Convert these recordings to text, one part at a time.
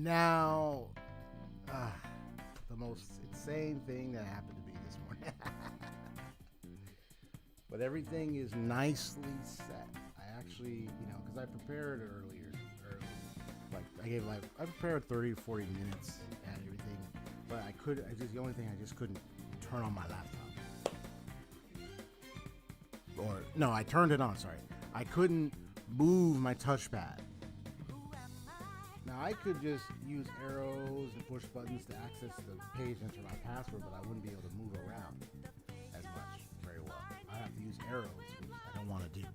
Now, the most insane thing that happened to me this morning. But everything is nicely set. I actually, because I prepared early. I prepared 30 to 40 minutes and everything, but the only thing I just couldn't turn on my laptop. Or, no, I turned it on, sorry. I couldn't move my touchpad. Now, I could just use arrows and push buttons to access the page and enter my password, but I wouldn't be able to move around as much very well. I have to use arrows, which I don't want to do.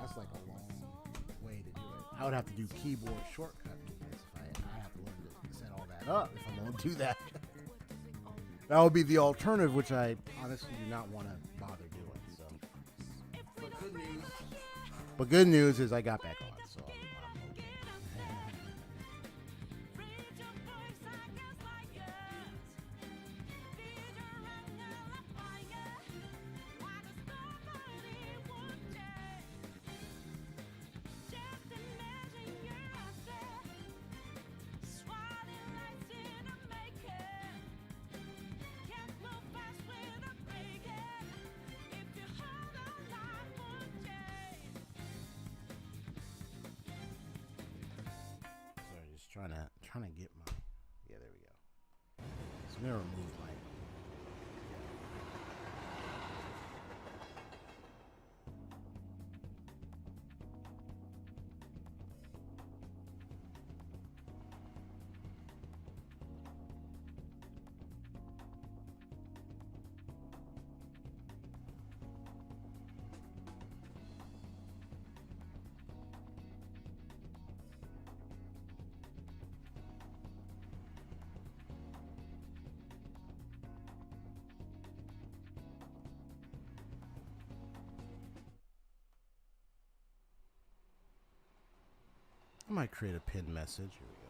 That's like a long way to do it. I would have to do keyboard shortcut movements if I have to learn to set all that up if I'm going to do that. That would be the alternative, which I honestly do not want to bother doing. So, but good news is I got back on, so I'm okay. Trying to get my, yeah, there we go. So I'm gonna remove my, I might create a pinned message. Here we go.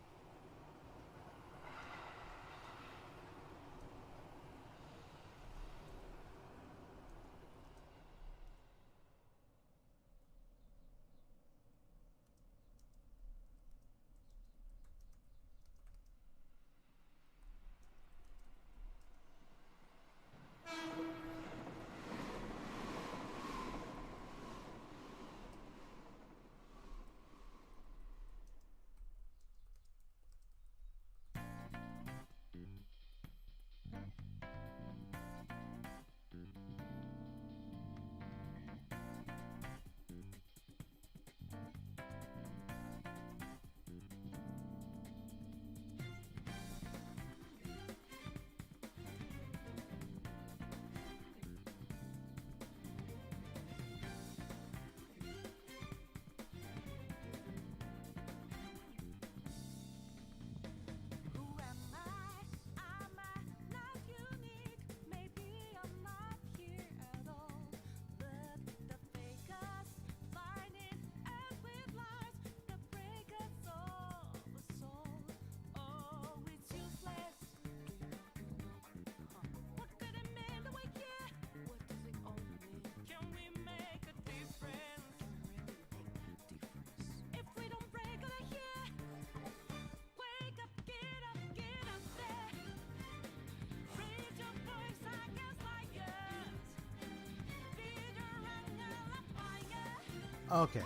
Okay.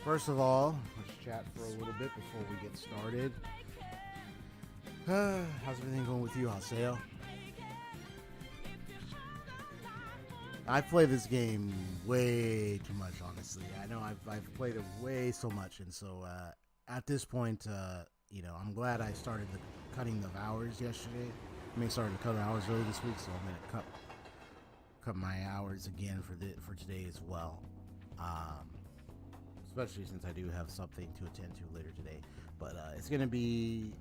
First of all, let's chat for a little bit before we get started. How's everything going with you, Haseo? I play this game way too much, honestly. I know I've played it way so much, and so at this point, I'm glad I started cutting the hours yesterday. Started to cut hours early this week, so I'm gonna cut my hours again for today as well. Especially since I do have something to attend to later today. But it's gonna be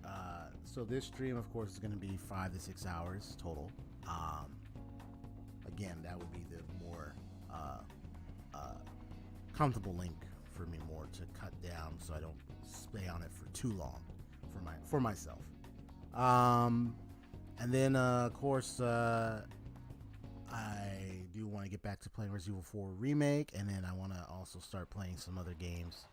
so this stream, of course, is gonna be 5 to 6 hours total. Again, that would be the more comfortable link for me more to cut down, so I don't stay on it for too long for myself. And then, of course, I do want to get back to playing Resident Evil 4 Remake, and then I want to also start playing some other games.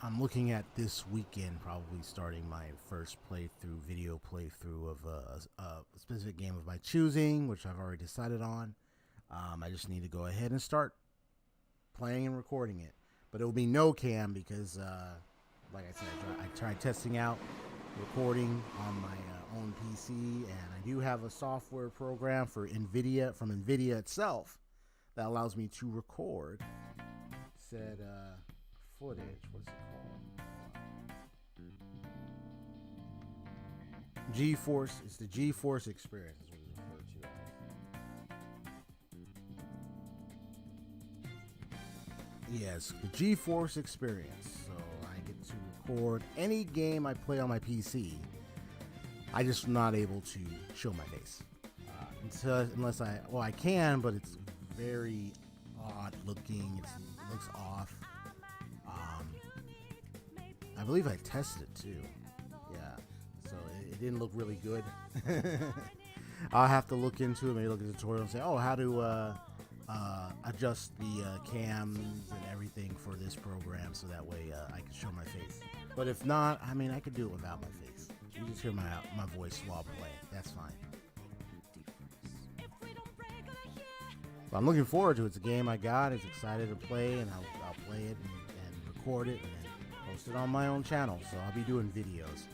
I'm looking at this weekend probably starting my first video playthrough of a specific game of my choosing, which I've already decided on. I just need to go ahead and start playing and recording it. But it will be no cam because, like I said, I tried testing out recording on my own PC, and I do have a software program from NVIDIA itself that allows me to record said footage. What's it called? GeForce. It's the GeForce experience is what it's referred to as. Yes, the GeForce experience. So I get to record any game I play on my PC. I just not able to show my face unless I can, but it's very odd looking. It looks off. I believe I tested it too. Yeah, so it didn't look really good. I'll have to look into it, maybe look at the tutorial and say, oh, how to adjust the cams and everything for this program so that way I can show my face. But if not, I mean, I could do it without my face. You just hear my voice while playing. That's fine. But I'm looking forward to it. It's a game I got. It's excited to play, and I'll play it and record it and then post it on my own channel. So I'll be doing videos.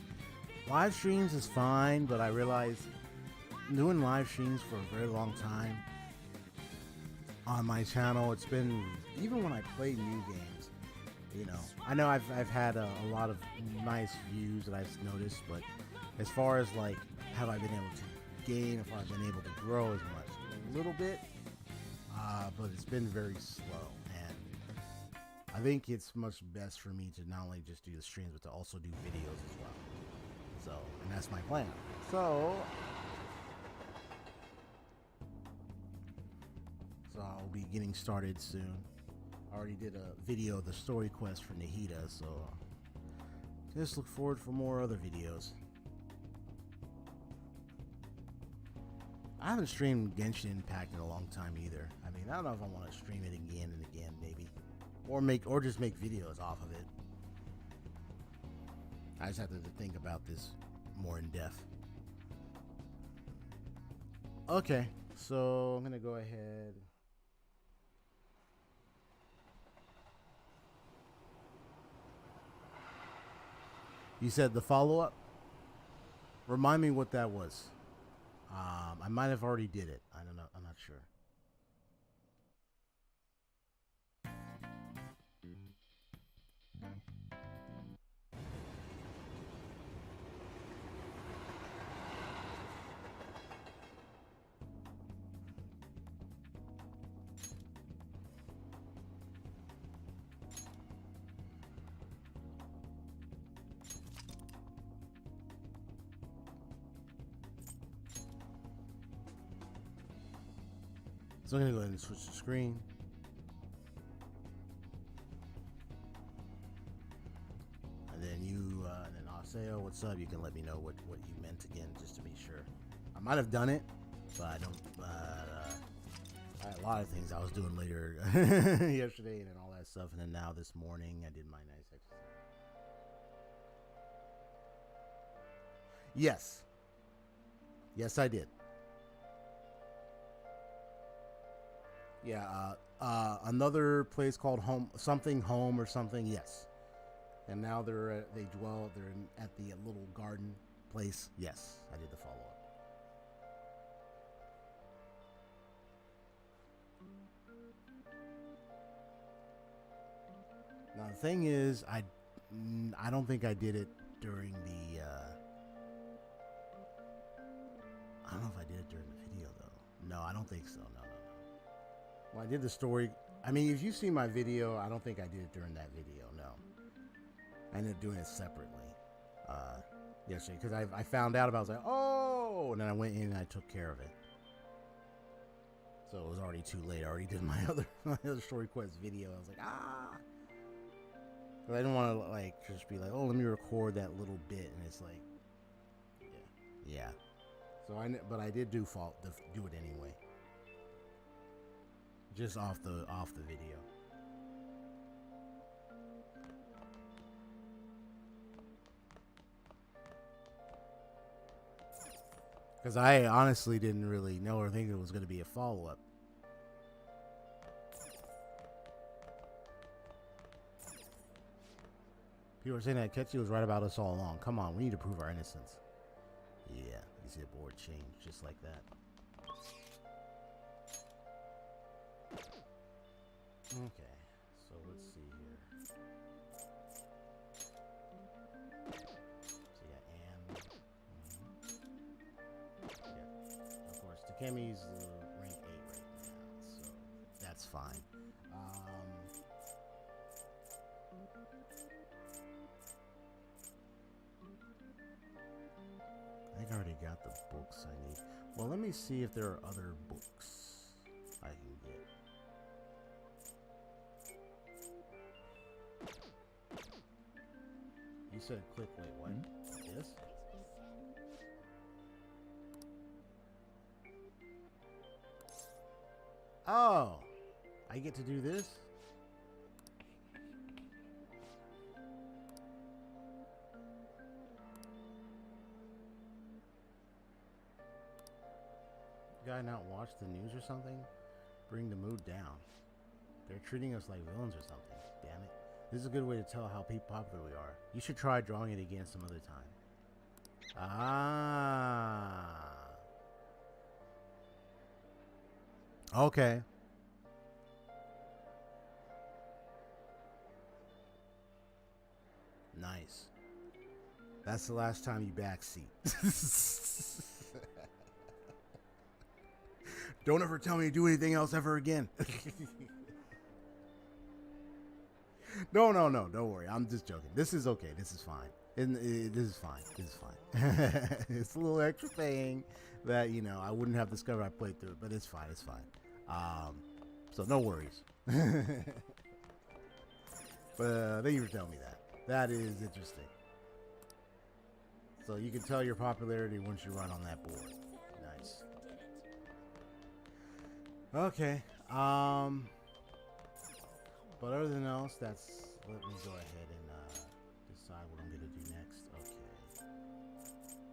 Live streams is fine, but I realize doing live streams for a very long time on my channel, it's been, even when I play new games, you know, I know I've had a lot of nice views that I've noticed, but as far as like, have I been able to gain, if I've been able to grow as much? A little bit, but it's been very slow, and I think it's much best for me to not only just do the streams, but to also do videos as well. So, and that's my plan. So I'll be getting started soon. I already did a video of the story quest for Nahida, so just look forward for more other videos. I haven't streamed Genshin Impact in a long time either. I mean, I don't know if I want to stream it again and again, maybe, or just make videos off of it. I just have to think about this more in depth. Okay, so I'm gonna go ahead. You said the follow-up? Remind me what that was. I might have already did it. I don't know. I'm not sure. So I'm going to go ahead and switch the screen. And then and then I'll say, oh, what's up? You can let me know what you meant again, just to be sure. I might have done it, but I don't, I had a lot of things I was doing later yesterday and then all that stuff. And then now this morning, I did my nice exercise. Yes. Yes, I did. Yeah, another place called Home or something. Yes, and now they're at the little garden place. Yes, I did the follow up. Now the thing is, I don't think I did it during the. I don't know if I did it during the video though. No, I don't think so. No. Well, I did the story. I mean, if you see my video, I don't think I did it during that video. No, I ended up doing it separately yesterday because I found out about it. I was like, oh, and then I went in and I took care of it. So it was already too late. I already did my other story quest video. I was like, but I didn't want to like just be like, oh, let me record that little bit, and it's like, yeah. So but I did do it anyway. Just off the video. Because I honestly didn't really know or think it was going to be a follow-up. People were saying that Ketchy was right about us all along. Come on, we need to prove our innocence. Yeah, you see the board change just like that. Okay, so let's see here. So you got Anne. Yeah, of course, Takemi's rank 8 right now, so that's fine. I think I already got the books I need. Well, let me see if there are other books I can get. You said click, wait, what? This? Oh! I get to do this? Guy not watch the news or something? Bring the mood down. They're treating us like villains or something. Damn it. This is a good way to tell how popular we are. You should try drawing it again some other time. Ah. Okay. Nice. That's the last time you backseat. Don't ever tell me to do anything else ever again. No, don't worry. I'm just joking. This is okay. This is fine. This is fine. This is fine. It's a little extra thing that, you know, I wouldn't have discovered I played through it, but it's fine. It's fine. So no worries. But thank you for telling me that. That is interesting. So you can tell your popularity once you run on that board. Nice. Okay. But other than else, let me go ahead and decide what I'm gonna do next. Okay.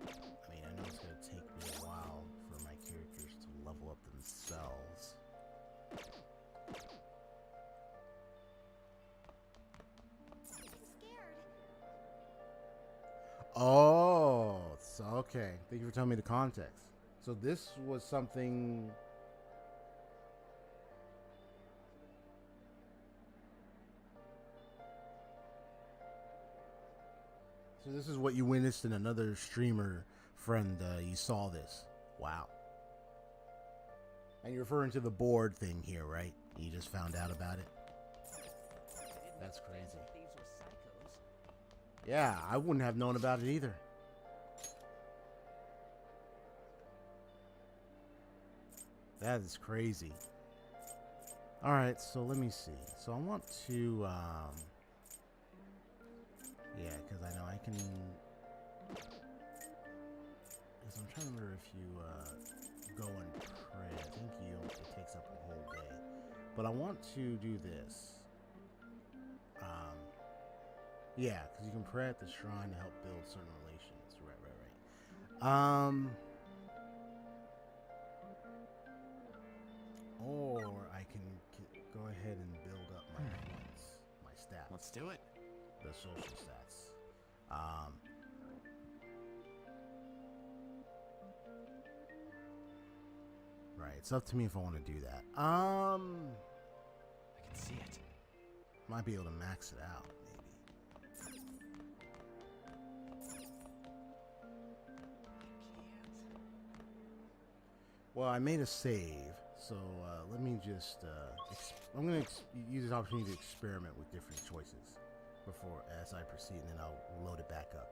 I mean, I know it's gonna take me a while for my characters to level up themselves. Oh, so okay. Thank you for telling me the context. So this was something. So this is what you witnessed in another streamer friend. You saw this. Wow. And you're referring to the board thing here, right? You just found out about it. That's crazy. Yeah, I wouldn't have known about it either. That is crazy. All right, so let me see. So I want to, yeah, because I know I can. Because I'm trying to remember if you go and pray. I think it takes up a whole day. But I want to do this. Yeah, because you can pray at the shrine to help build certain relations. Right. Or I can go ahead and build up my points, my stats. Let's do it. The social stats. Right, it's up to me if I want to do that. I can see it. Might be able to max it out, maybe. Well, I made a save, so let me just. I'm going to use this opportunity to experiment with different choices before as I proceed, and then I'll load it back up.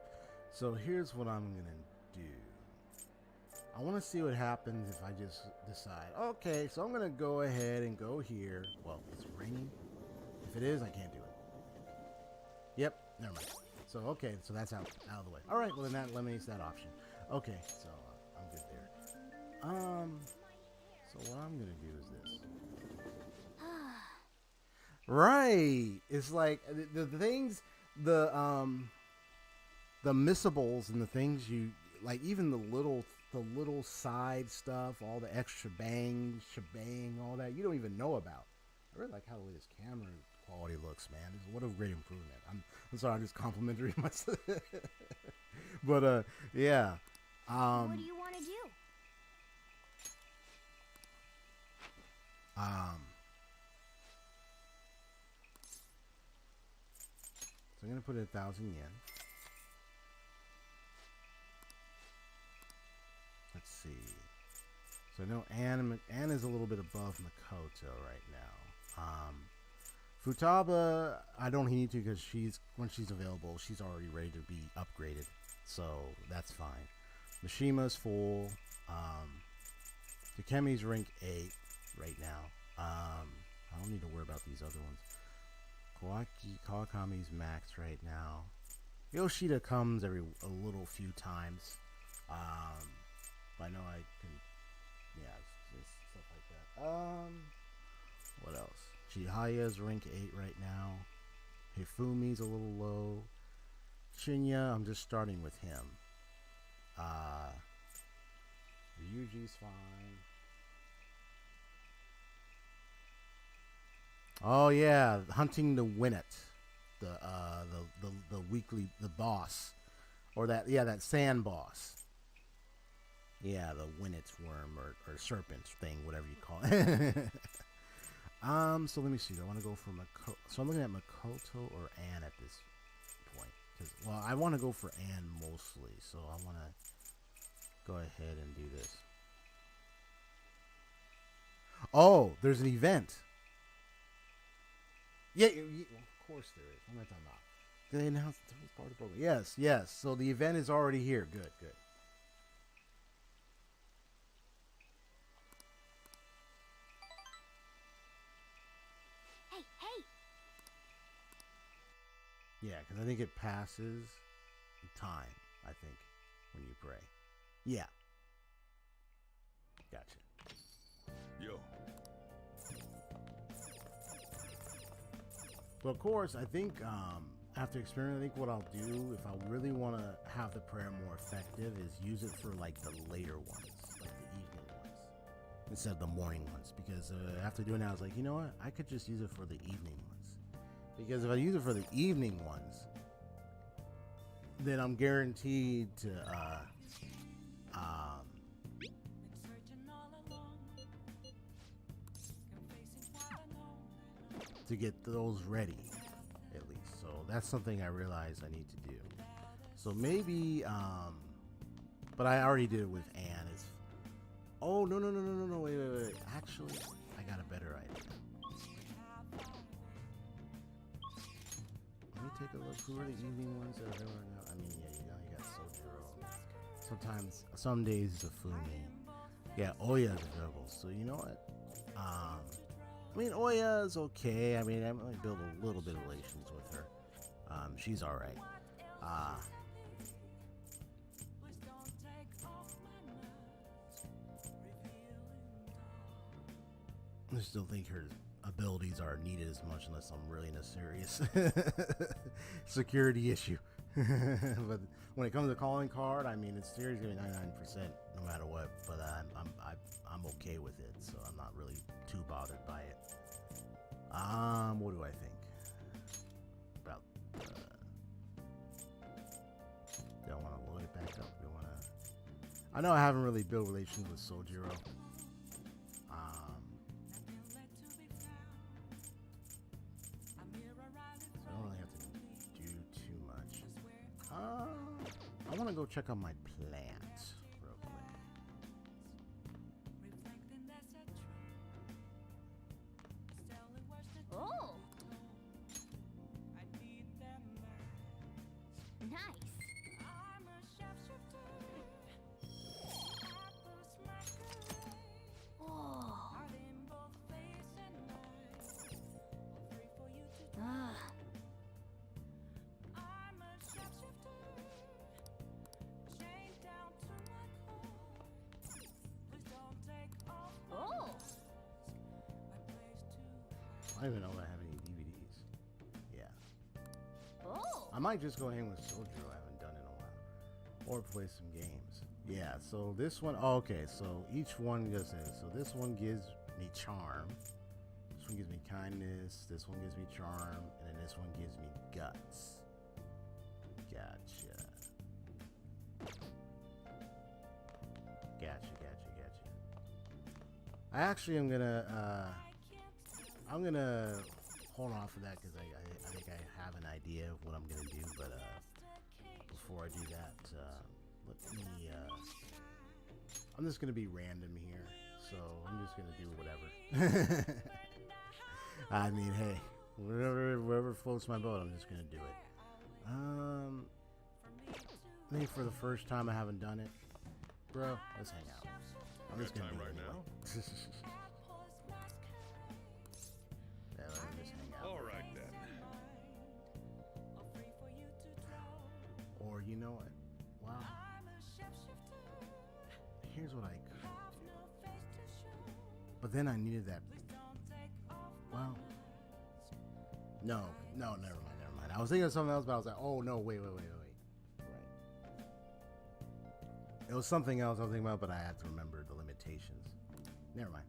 So here's what I'm going to do. I want to see what happens if I just decide, okay, so I'm going to go ahead and go here. Well, it's raining. If it is, I can't do it. Yep, never mind. So, okay, so that's out of the way. All right, well, then that eliminates that option. Okay, so I'm good there. So what I'm gonna do is this. Right. It's like the things, the missables and the things you like, even the little side stuff, all the extra shebang, all that you don't even know about. I really like how the way this camera quality looks, man. What a great improvement. I'm sorry, I'm just complimentary myself. But yeah. What do you want to do? So I'm gonna put 1,000 yen. Let's see. So I know Anne is a little bit above Makoto right now. Futaba, I don't need to because when she's available, she's already ready to be upgraded. So that's fine. Mishima's full. Takemi's rank 8 right now. I don't need to worry about these other ones. Kawakami's max right now. Yoshida comes every a little few times. But I know I can, yeah, just stuff like that. What else? Chihaya's rank 8 right now. Hifumi's a little low. Shinya, I'm just starting with him. Ryuji's fine. Oh yeah, hunting the Winnet, the weekly, the boss, or that sand boss. Yeah, the Winnet's worm or serpent thing, whatever you call it. So let me see. I want to go for Makoto. So I'm looking at Makoto or Anne at this point. Well, I want to go for Anne mostly, so I want to go ahead and do this. Oh, there's an event. Yeah, well, of course there is. What am I talking about? They announced the part of the program. Yes. So the event is already here. Good. Hey! Yeah, because I think it passes time, I think, when you pray. Yeah. Gotcha. Yo. So, of course, I think after experience, I think what I'll do, if I really want to have the prayer more effective, is use it for, like, the later ones, like the evening ones, instead of the morning ones. Because after doing that, I was like, you know what? I could just use it for the evening ones. Because if I use it for the evening ones, then I'm guaranteed to get those ready, at least. So that's something I realize I need to do. So maybe, but I already did it with Anne. Oh, no, wait. Actually, I got a better idea. Let me take a look. Who are the evening ones that are available now? I mean, yeah, you got Sojiro. Sometimes, some days it's a Fumi. Yeah, Oya is available. So you know what? I mean, Oya is okay. I mean, I might build a little bit of relations with her. She's all right. I still think her abilities are needed as much unless I'm really in a serious security issue. But when it comes to calling card, I mean, it's seriously 99% no matter what. But I'm okay with it, so I'm not really too bothered by it. What do I think about? Do I want to load it back up? Do I want to? I know I haven't really built relations with Sojiro. I don't really have to do too much. I want to go check on my plants real quick. Oh! Nice! Oh! Ah. I don't even know if I have any DVDs. Yeah. Oh. I might just go ahead with Soju. I haven't done it in a while. Or play some games. Yeah, so this one, oh, okay, so each one does this. So this one gives me charm. This one gives me kindness. This one gives me charm. And then this one gives me guts. Gotcha. Gotcha. I actually am gonna hold on for that because I think I have an idea of what I'm gonna do, but before I do that, let me I'm just gonna be random here, so I'm just gonna do whatever. I mean, hey, wherever floats my boat, I'm just gonna do it. I think for the first time I haven't done it, bro. Let's hang out. I'm just gonna time do it right anyway. now? Yeah, let me just hang out. All right then. Or you know what? Wow. Here's what I could do. But then I needed that. Well. No, never mind. I was thinking of something else, but I was like, oh no, wait. Right. It was something else I was thinking about, but I had to remember the limitations. Never mind.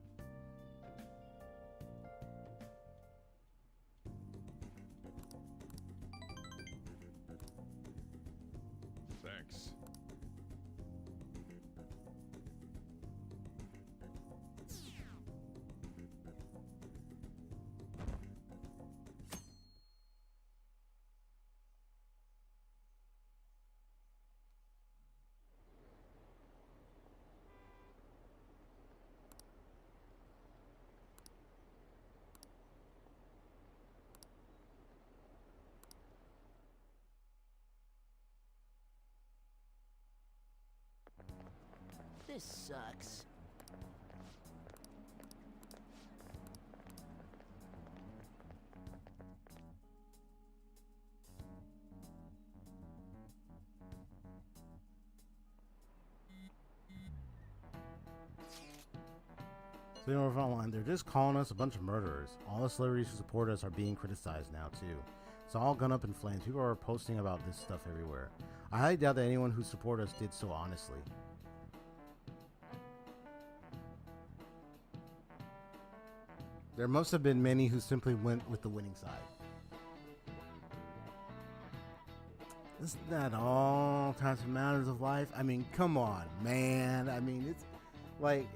Thanks. This sucks. So, online, they're just calling us a bunch of murderers. All the celebrities who support us are being criticized now, too. It's all gone up in flames. People are posting about this stuff everywhere. I highly doubt that anyone who supported us did so honestly. There must have been many who simply went with the winning side. Isn't that all types of matters of life? I mean, come on, man. I mean, it's like...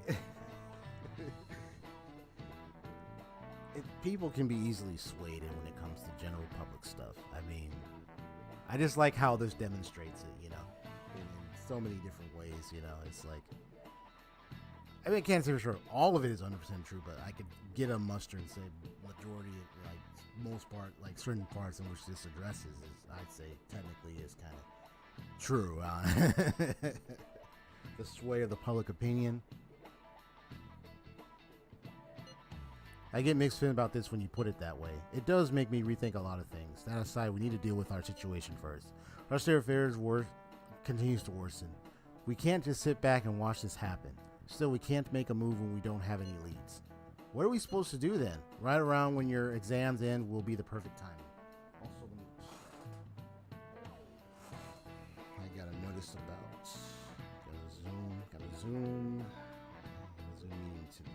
people can be easily swayed in when it comes to general public stuff. I mean, I just like how this demonstrates it, you know, in so many different ways, you know. It's like, I mean, I can't say for sure all of it is 100% true, but I could get a muster and say majority, like most part, like certain parts in which this addresses is, I'd say technically is kind of true. The sway of the public opinion. I get mixed feelings about this when you put it that way. It does make me rethink a lot of things. That aside, we need to deal with our situation first. Our state of affairs continues to worsen. We can't just sit back and watch this happen. Still, we can't make a move when we don't have any leads. What are we supposed to do then? Right around when your exams end will be the perfect timing. Also, I got a notice about. Got a Zoom meeting today.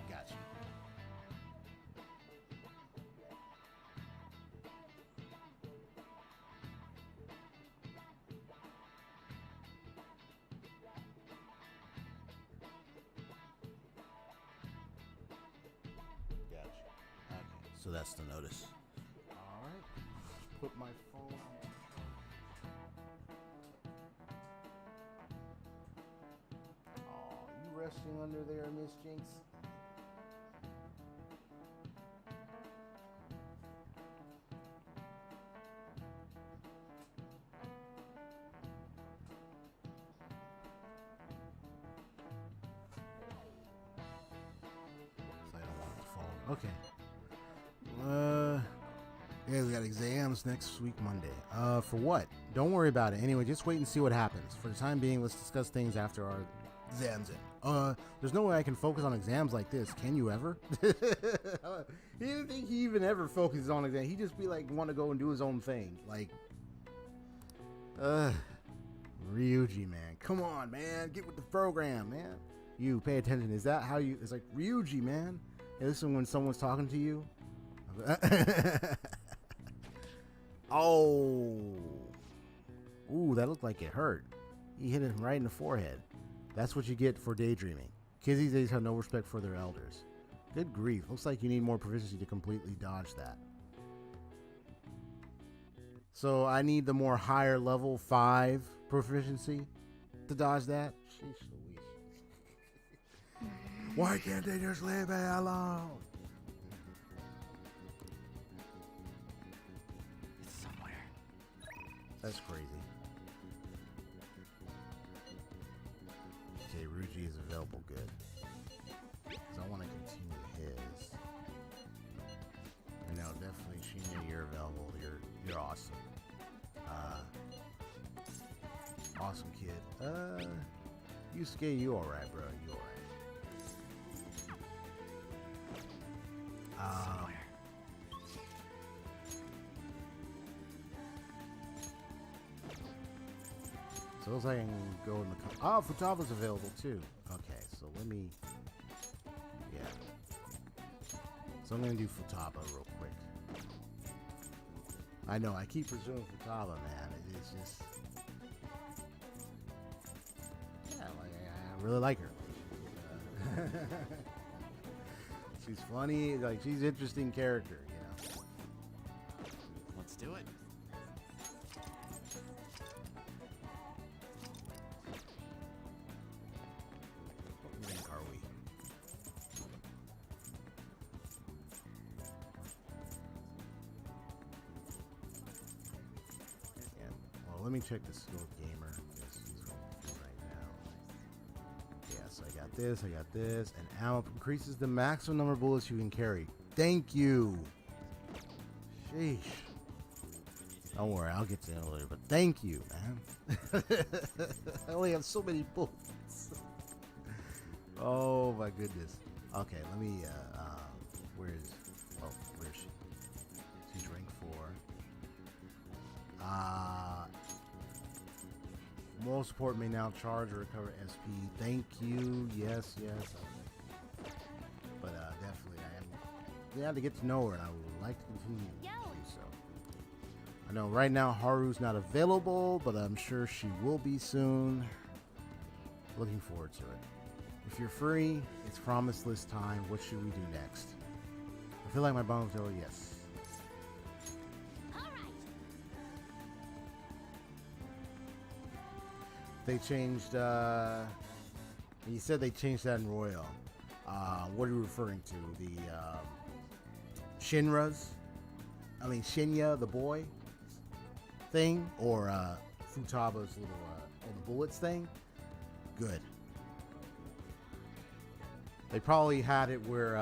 Gotcha. Okay, so that's the notice. All right. Put my phone on. Oh, you resting under there, Miss Jinx? So I don't want the phone. Okay. Yeah, we got exams next week, Monday. For what? Don't worry about it. Anyway, just wait and see what happens. For the time being, let's discuss things after our exams in. There's no way I can focus on exams like this. Can you ever? He didn't think he even ever focuses on exams. He just be like, want to go and do his own thing. Like, Ryuji, man. Come on, man. Get with the program, man. You, pay attention. Is that how you... It's like, Ryuji, man. Hey, listen when someone's talking to you. Oh. Ooh, that looked like it hurt. He hit him right in the forehead. That's what you get for daydreaming. Kids these days have no respect for their elders. Good grief. Looks like you need more proficiency to completely dodge that. So I need the more higher level 5 proficiency to dodge that? Sheesh Louise. Why can't they just leave me alone? It's somewhere. That's crazy. Okay, Ryuji is available. Good. Because I want to continue his. No, definitely, Shinya, you're available. You're awesome. Awesome kid. Yusuke, you alright, bro. You alright. So it looks like I can go in the... Oh, Futaba's available too. Okay, so let me... Yeah. So I'm going to do Futaba real quick. I know, I keep presuming Futaba, man. It is just... Yeah, like, I really like her. She's funny, like, she's an interesting character, you know. Let's do it. What rank are we? Yeah. Well, let me check the skill gamer. Yes, he's right now. Yeah, so I got this, and ammo increases the maximum number of bullets you can carry. Thank you. Sheesh. Don't worry, I'll get to it later, but thank you, man. I only have so many bullets. Oh my goodness. Okay, let me, where's she? She's rank 4. Moral support may now charge or recover SP. Thank you. Yes. But definitely, I am glad to get to know her, and I would like to continue to do so. I know right now Haru's not available, but I'm sure she will be soon. Looking forward to it. If you're free, it's promised list time. What should we do next? I feel like my bomb's over. Yes. They changed, you said they changed that in Royal. What are you referring to? The, Shinya, the boy thing? Or, Futaba's little, the bullets thing? Good. They probably had it where,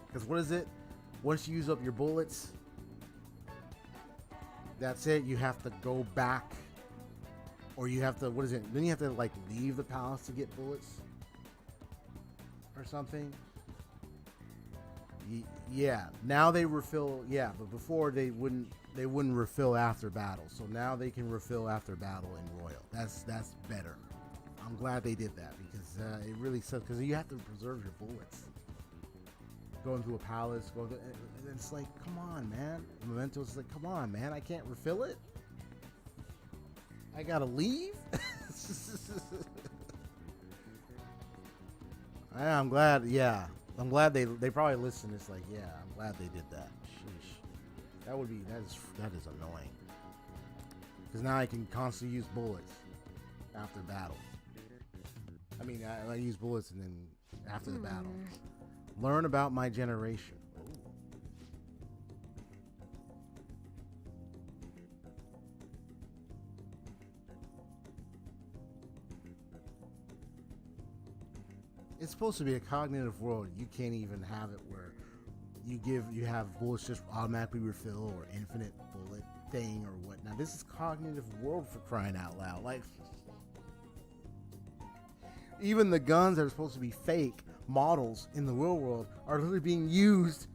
because what is it? Once you use up your bullets, that's it. You have to go back. Or you have to, what is it? Then you have to, like, leave the palace to get bullets? Or something? Yeah. Now they refill, yeah, but before they wouldn't refill after battle. So now they can refill after battle in Royal. That's better. I'm glad they did that because it really sucks. Because you have to preserve your bullets. Go into a palace, and it's like, come on, man. Memento's like, come on, man. I can't refill it? I gotta leave? I'm glad, yeah. I'm glad they probably listened. It's like, yeah, I'm glad they did that. Sheesh. That is annoying. Because now I can constantly use bullets after battle. I mean, I use bullets and then after the battle. Learn about my generation. It's supposed to be a cognitive world. You can't even have it where you have bullets just automatically refill or infinite bullet thing or what. Now this is cognitive world, for crying out loud. Like, even the guns that are supposed to be fake models in the real world are literally being used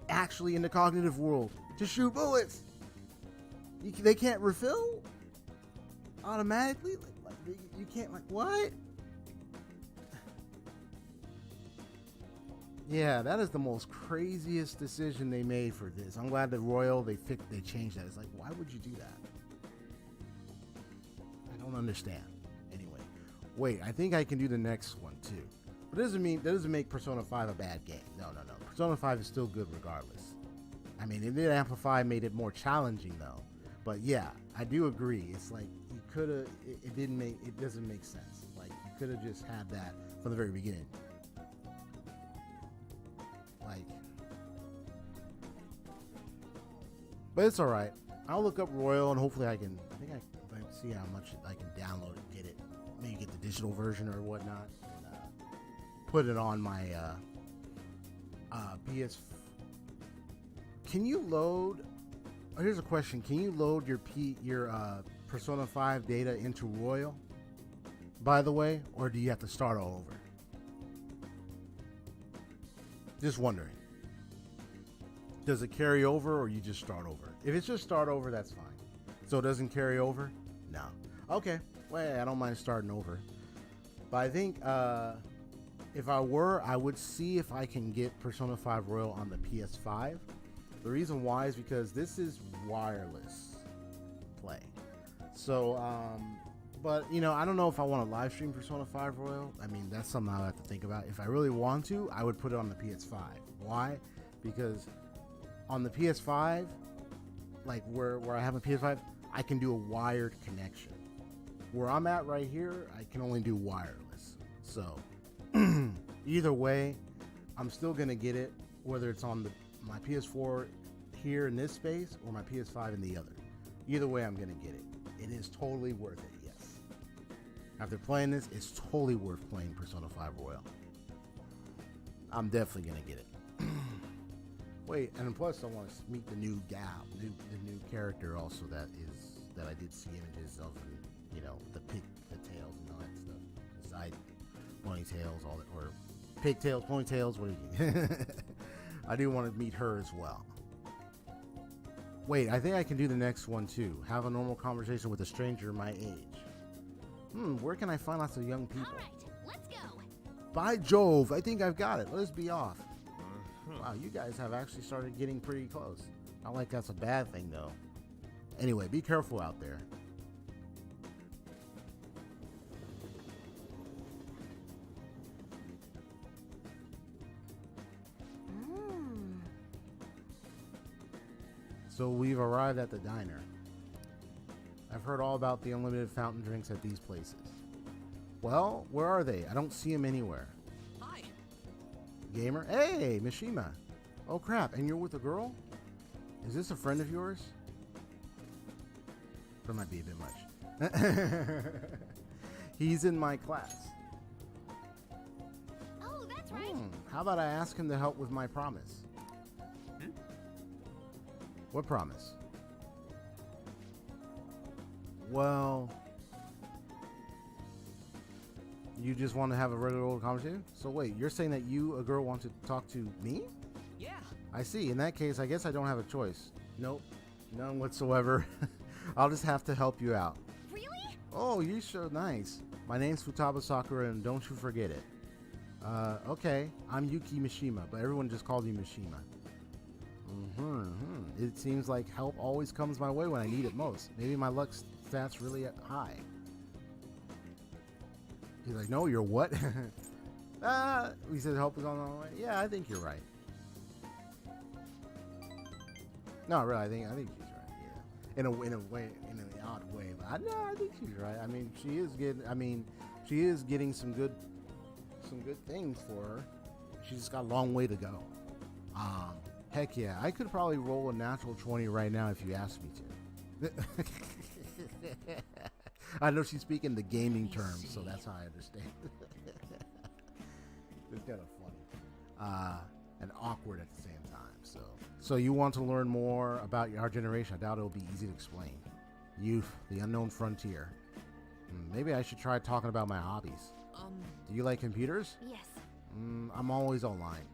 actually in the cognitive world to shoot bullets. They can't refill automatically. Like you can't, like, what? Yeah, that is the most craziest decision they made for this. I'm glad that Royal they changed that. It's like, why would you do that? I don't understand. Anyway, wait, I think I can do the next one too. But that doesn't make Persona 5 a bad game. No. Persona 5 is still good regardless. I mean, it did amplify, made it more challenging though. But yeah, I do agree. It's like you could have. It doesn't make sense. Like you could have just had that from the very beginning. Like, but it's all right. I'll look up Royal and hopefully I can see how much I can download and get it. Maybe get the digital version or whatnot. And, put it on my PS. Can you load? Oh, here's a question. Can you load your Persona 5 data into Royal, by the way, or do you have to start all over? Just wondering. Does it carry over or you just start over? If it's just start over, that's fine. So it doesn't carry over? No. Okay. Well, I don't mind starting over. But I think if I would see if I can get Persona 5 Royal on the PS5. The reason why is because this is wireless play. So, but, you know, I don't know if I want to live stream Persona 5 Royal. I mean, that's something I'll have to think about. If I really want to, I would put it on the PS5. Why? Because on the PS5, like where I have a PS5, I can do a wired connection. Where I'm at right here, I can only do wireless. So, either way, I'm still going to get it, whether it's on my PS4 here in this space or my PS5 in the other. Either way, I'm going to get it. It is totally worth it, yes. After playing this, it's totally worth playing Persona 5 Royal. I'm definitely going to get it. Wait, and plus I want to meet the new gal, the new character also that I did see images of, and, you know, the tails and all that stuff. The side ponytails, all that, or pigtails, ponytails, what do you mean? I do want to meet her as well. Wait, I think I can do the next one too. Have a normal conversation with a stranger my age. Where can I find lots of young people? All right, let's go. By Jove, I think I've got it. Let's be off. Wow, you guys have actually started getting pretty close. Not like that's a bad thing though. Anyway, be careful out there. So we've arrived at the diner. I've heard all about the unlimited fountain drinks at these places. Well, where are they? I don't see them anywhere. Hi. Gamer? Hey, Mishima. Oh crap, and you're with a girl? Is this a friend of yours? That might be a bit much. He's in my class. Oh, that's right. How about I ask him to help with my promise? What promise? Well, you just want to have a regular old conversation? So wait, you're saying that you, a girl, want to talk to me? Yeah. I see. In that case, I guess I don't have a choice. Nope. None whatsoever. I'll just have to help you out. Really? Oh, you're so nice. My name's Futaba Sakura, and don't you forget it. Okay. I'm Yuki Mishima, but everyone just calls me Mishima. It seems like help always comes my way when I need it most. Maybe my luck stats really high. He's like, no, you're what? He said help is on the way. Yeah, I think you're right. No, really, I think she's right. Yeah, in a way, in an odd way, but I think she's right. I mean, she is getting some good things for her. She's just got a long way to go. Heck yeah, I could probably roll a natural 20 right now if you asked me to. I know she's speaking the gaming terms, so that's how I understand. It's kind of funny. and awkward at the same time. So you want to learn more about our generation? I doubt it'll be easy to explain. Youth, the unknown frontier. Maybe I should try talking about my hobbies. Do you like computers? Yes. I'm always online.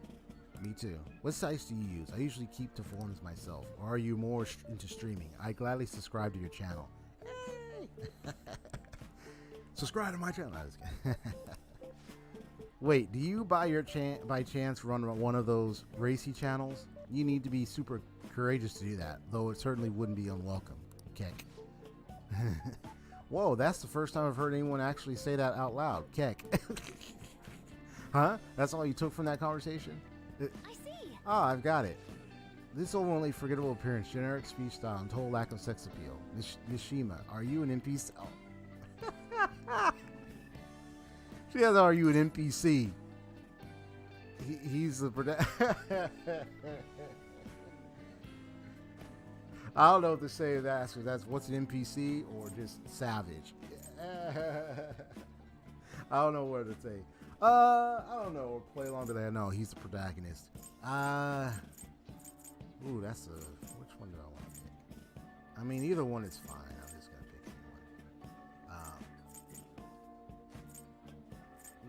Me too. What sites do you use? I usually keep to forums myself. Or are you more into streaming? I gladly subscribe to your channel. Hey! Subscribe to my channel. No, just kidding. Wait, do you by chance run one of those racy channels? You need to be super courageous to do that, though it certainly wouldn't be unwelcome. Keck. Whoa, that's the first time I've heard anyone actually say that out loud. Keck. Huh? That's all you took from that conversation? I see. Ah, I've got it. This overly forgettable appearance, generic speech style, and total lack of sex appeal. Nishima, are you an NPC? Oh. She has, are you an NPC? He's the I don't know what to say to that. That's what's an NPC or just savage. I don't know what to say. I don't know. Or play along to that. No, he's the protagonist. Ooh, that's a. Which one do I want to pick? I mean, either one is fine. I'm just gonna pick anyone.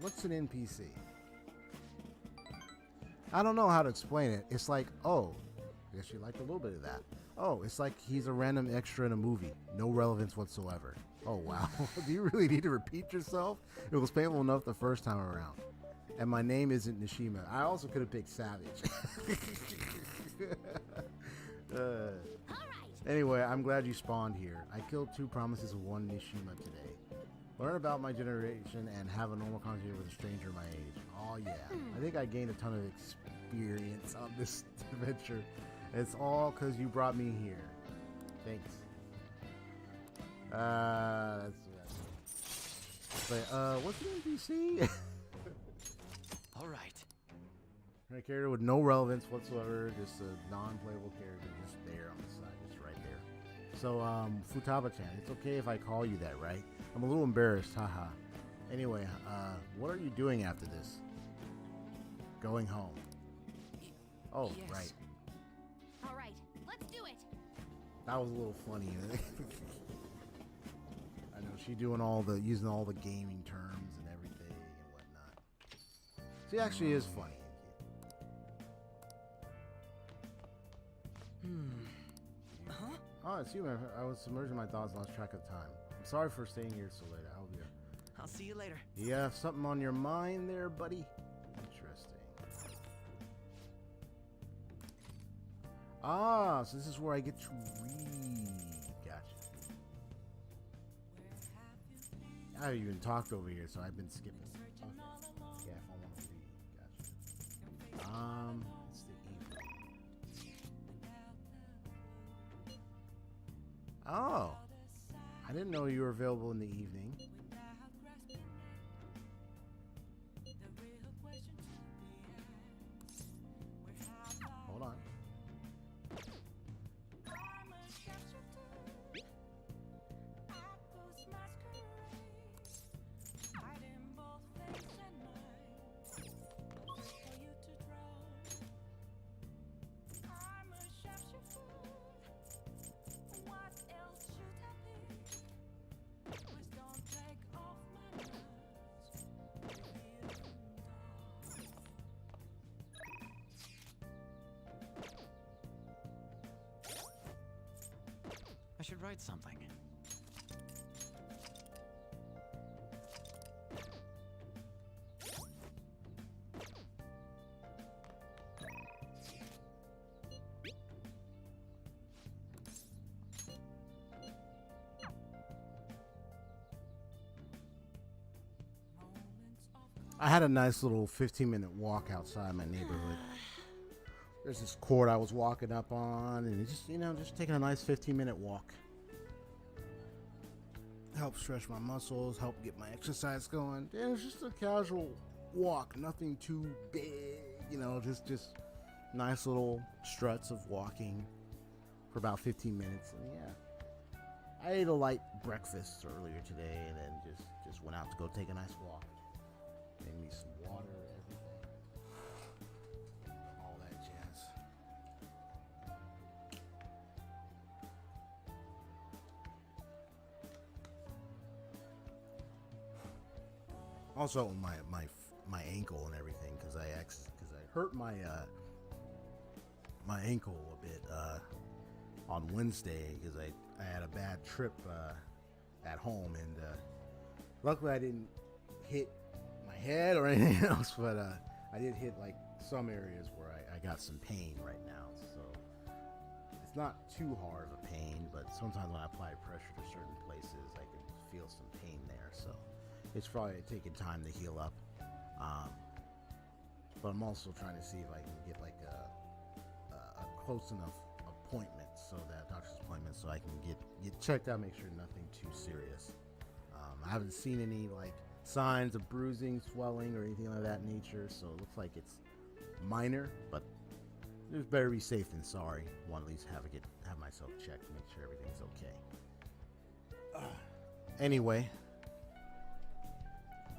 What's an NPC? I don't know how to explain it. It's like, oh, I guess you liked a little bit of that. Oh, it's like he's a random extra in a movie. No relevance whatsoever. Oh, wow. Do you really need to repeat yourself? It was painful enough the first time around. And my name isn't Nishima. I also could have picked Savage. Anyway, I'm glad you spawned here. I killed 2 promises of 1 Nishima today. Learn about my generation and have a normal conversation with a stranger my age. Oh, yeah. I think I gained a ton of experience on this adventure. It's all because you brought me here. Thanks. What's an NPC? All right. A character with no relevance whatsoever, just a non-playable character, just there on the side, just right there. So, Futaba-chan, it's okay if I call you that, right? I'm a little embarrassed, haha. Anyway, what are you doing after this? Going home. Oh, yes. right. All right, let's do it. That was a little funny. I know she using all the gaming terms and everything and whatnot. She actually is funny. Huh? Oh, it's you, man. I was submerged in my thoughts and lost track of time. I'm sorry for staying here so late. I'll be here. I'll see you later. You have something on your mind there, buddy? Interesting. Ah, so this is where I get to read. Gotcha. I haven't even talked over here, so I've been skipping. Okay. Yeah, if I want to read. Gotcha. It's the evening. Oh. I didn't know you were available in the evening. Hold on. I should write something. I had a nice little 15-minute walk outside my neighborhood. There's this court I was walking up on, and it just, just taking a nice 15-minute walk. Help stretch my muscles, help get my exercise going. And it's just a casual walk, nothing too big, just nice little struts of walking for about 15 minutes. And yeah, I ate a light breakfast earlier today, and then just went out to go take a nice walk. Made me some water, everything. All Also, my ankle and everything, because I hurt my my ankle a bit on Wednesday because I had a bad trip at home, and luckily I didn't hit my head or anything else, but I did hit like some areas where I got some pain right now. So it's not too hard of a pain, but sometimes when I apply pressure to certain places, I can feel some pain there. So it's probably taking time to heal up. But I'm also trying to see if I can get like a close enough appointment, doctor's appointment, so I can get checked out, make sure nothing too serious. I haven't seen any like signs of bruising, swelling, or anything like that nature, so it looks like it's minor, but there's better be safe than sorry. I want to at least have myself checked to make sure everything's okay. Anyway,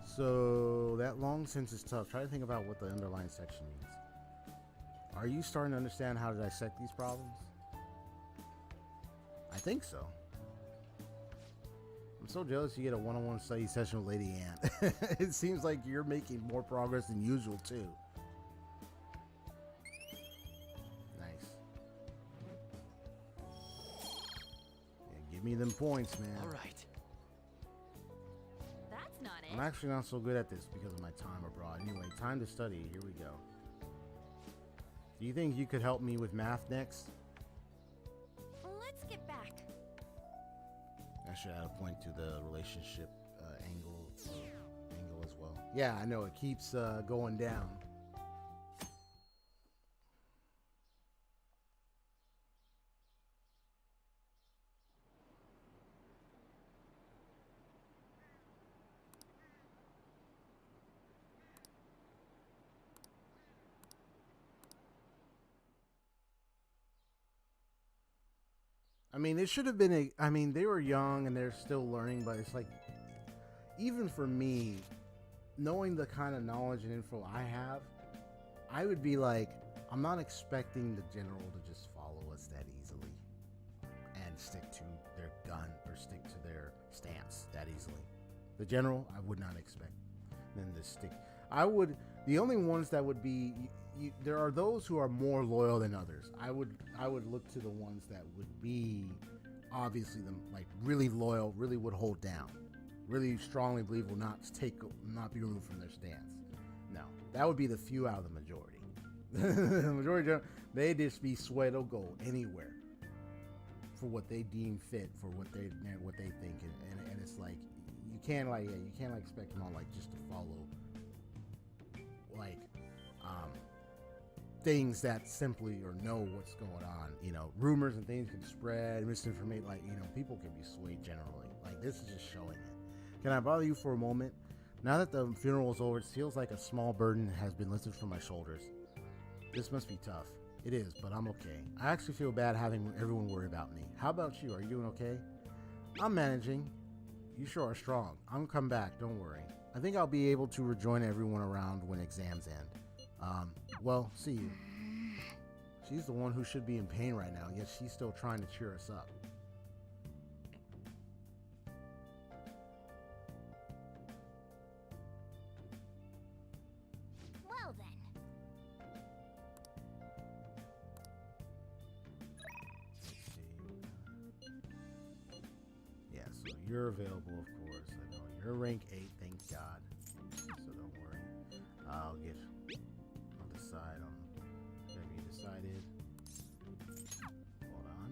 so that long sentence is tough. Try to think about what the underlying section means. Are you starting to understand how to dissect these problems? I think so. I'm so jealous you get a one-on-one study session with Lady Ann. It seems like you're making more progress than usual, too. Nice. Yeah, give me them points, man. All right. That's not it. I'm actually not so good at this because of my time abroad. Anyway, time to study. Here we go. Do you think you could help me with math next? Let's get back. I should add a point to the relationship angle as well. Yeah, I know it keeps going down. I mean, it should have been I mean, they were young and they're still learning, but it's like, even for me, knowing the kind of knowledge and info I have, I would be like, I'm not expecting the general to just follow us that easily and stick to their gun or stick to their stance that easily. The general, I would not expect them to stick. The only ones that would be, there are those who are more loyal than others. I would look to the ones that would be obviously them, like really loyal, really would hold down, really strongly believe will not be removed from their stance. No, that would be the few out of the majority. The majority, they just be swayed or go anywhere for what they deem fit, for what they think, and it's like you can't expect them all like just to follow like things that simply or know what's going on. You know, rumors and things can spread, misinformation, like, you know, people can be swayed generally. Like, this is just showing it. Can I bother you for a moment? Now that the funeral is over, it feels like a small burden has been lifted from my shoulders. This must be tough. It is, but I'm okay. I actually feel bad having everyone worry about me. How about you? Are you doing okay? I'm managing. You sure are strong. I'm gonna come back, don't worry. I think I'll be able to rejoin everyone around when exams end. Well, see you. She's the one who should be in pain right now, yet she's still trying to cheer us up. Well then. Let's see. Yeah, so you're available, of course. I know you're rank 8, thank God. So don't worry. I'll decide on whatever you decided. Hold on.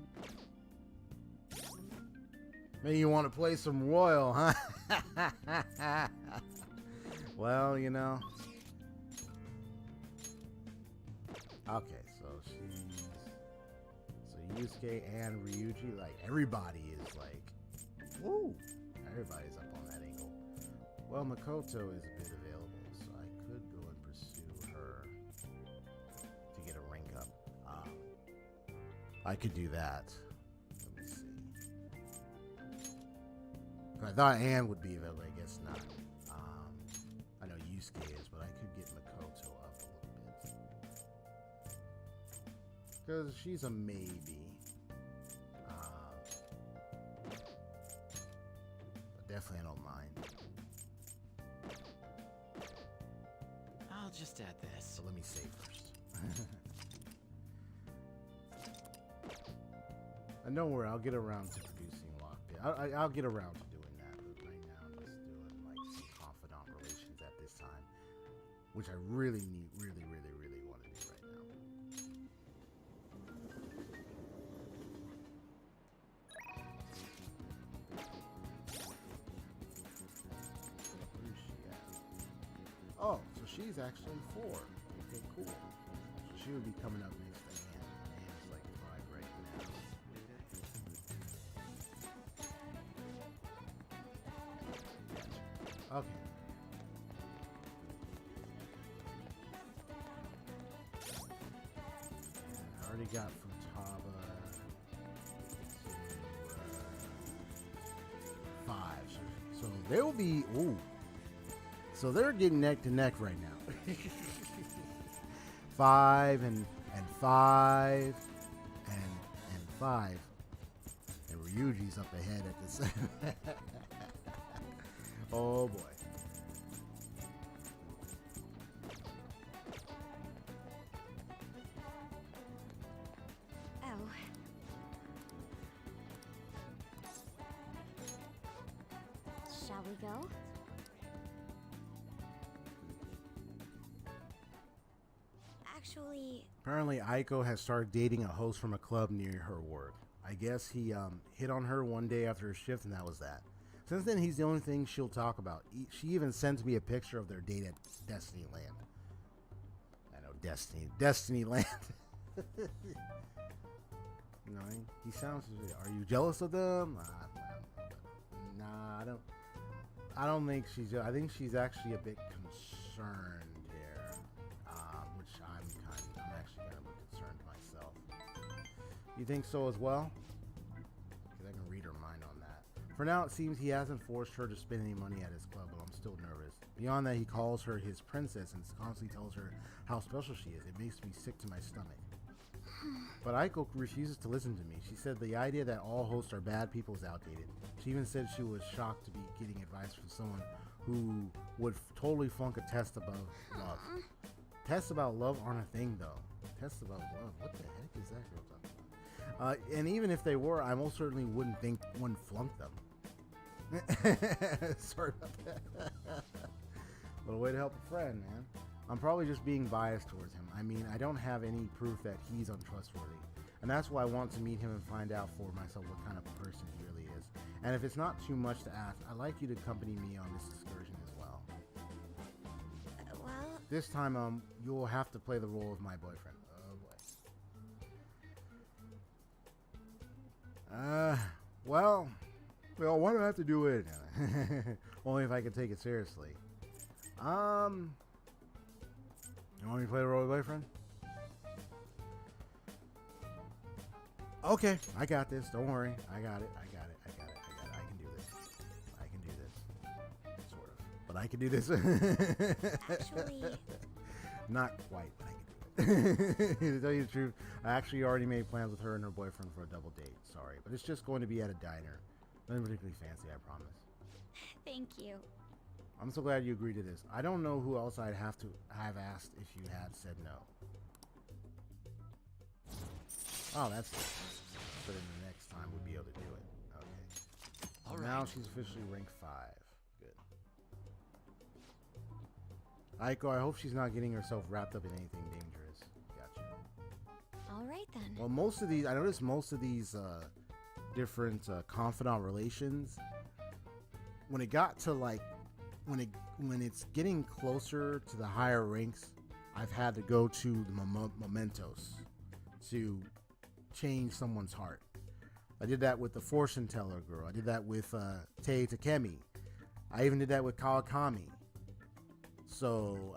Maybe you want to play some Royal, huh? Well, you know. Okay, so Yusuke and Ryuji, like, everybody is like, woo! Everybody's up on that angle. Well, Makoto is a bit available, so I could go and pursue her to get a rank up. I could do that. Let me see. I thought Anne would be available, I guess not. I know Yusuke is, but I could get Makoto up a little bit. Because she's a maybe. But definitely I don't mind. just add this. So let me save first. And don't worry, I'll get around to producing lockpick. I'll get around to doing that, but right now I'm just doing like some confidant relations at this time, which I really need, really want to do right now. Where is she at? Oh, so she's actually 4. Okay, cool. So she would be coming up next to Anne. Anne's like 5 right now. Okay. I already got Futaba to 5. So they'll be. Ooh. So they're getting neck to neck right now. 5 and 5 and 5. And Ryuji's up ahead at this. Oh boy. Oh. Shall we go? Actually, Apparently, Aiko has started dating a host from a club near her work. I guess he hit on her one day after his shift, and that was that. Since then, he's the only thing she'll talk about. She even sends me a picture of their date at Destiny Land. I know, Destiny Land. No, he sounds. Are you jealous of them? Nah, I don't think she's. I think she's actually a bit concerned here, which I'm actually kind of concerned myself. You think so as well? Because I can read her mind on that. For now, it seems he hasn't forced her to spend any money at his club, but I'm still nervous. Beyond that, he calls her his princess and constantly tells her how special she is. It makes me sick to my stomach. But Aiko refuses to listen to me. She said the idea that all hosts are bad people is outdated. She even said she was shocked to be getting advice from someone who would totally flunk a test about love. Tests about love aren't a thing, though. Tests about love? What the heck is that girl talking about? And even if they were, I most certainly wouldn't flunk them. Sorry about that. Little way to help a friend, man. I'm probably just being biased towards him. I mean, I don't have any proof that he's untrustworthy. And that's why I want to meet him and find out for myself what kind of person he really is. And if it's not too much to ask, I'd like you to accompany me on this excursion as well. well, This time, you'll have to play the role of my boyfriend. Oh, boy. Well, why do I have to do it? Only if I can take it seriously. You want me to play the role of boyfriend? Okay, I got this. Don't worry. I got it. I can do this. Sort of. But I can do this. actually, Not quite, but I can do it. To tell you the truth, I actually already made plans with her and her boyfriend for a double date. Sorry, but it's just going to be at a diner. Nothing particularly fancy, I promise. thank you. I'm so glad you agreed to this. I don't know who else I'd have to have asked if you had said no. Oh, that's good. So then the next time we'll be able to do it. Okay. So now she's officially rank 5. Good. Aiko, I hope she's not getting herself wrapped up in anything dangerous. Gotcha. All right then. Well, I noticed most of these different confidant relations, when it got to like, when it's getting closer to the higher ranks, I've had to go to the mementos to change someone's heart. I did that with the fortune teller girl. I did that with Tei Takemi. I even did that with Kawakami. So,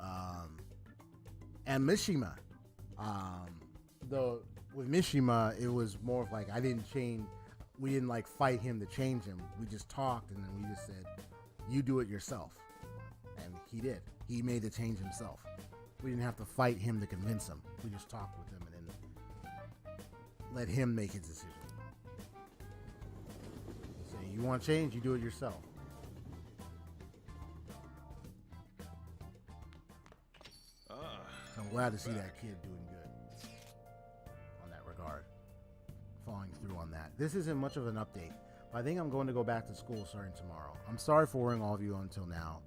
and Mishima. Though with Mishima, it was more of like we didn't like fight him to change him. We just talked and then we just said, you do it yourself. And he did. He made the change himself. We didn't have to fight him to convince him. We just talked with him and then let him make his decision. Say, you want change, you do it yourself. I'm glad to see that kid doing good on that regard. Following through on that. This isn't much of an update, but I think I'm going to go back to school starting tomorrow. I'm sorry for worrying all of you until now.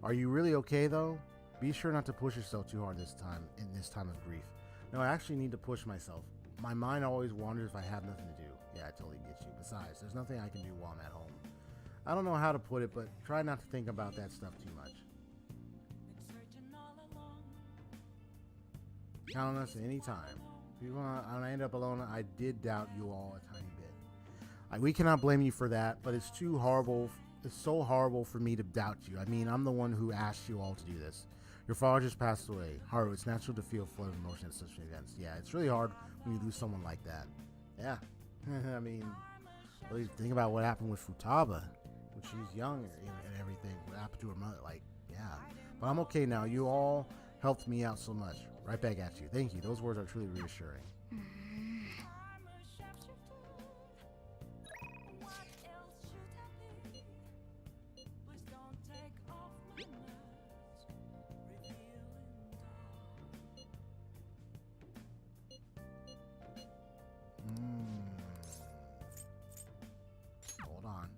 Are you really okay though? Be sure not to push yourself too hard this time in this time of grief. No, I actually need to push myself. My mind always wanders if I have nothing to do. Yeah, I totally get you. Besides, there's nothing I can do while I'm at home. I don't know how to put it, but try not to think about that stuff too much. Count on us at any time. Even when I end up alone, I did doubt you all a tiny bit. We cannot blame you for that, but it's too horrible. It's so horrible for me to doubt you. I mean, I'm the one who asked you all to do this. Your father just passed away. Haru, it's natural to feel full of emotion at such events. Yeah, it's really hard when you lose someone like that. Yeah. I mean, really think about what happened with Futaba when she was young and everything. What happened to her mother. Like, yeah. But I'm okay now. You all helped me out so much. Right back at you. Thank you. Those words are truly reassuring. Hold on.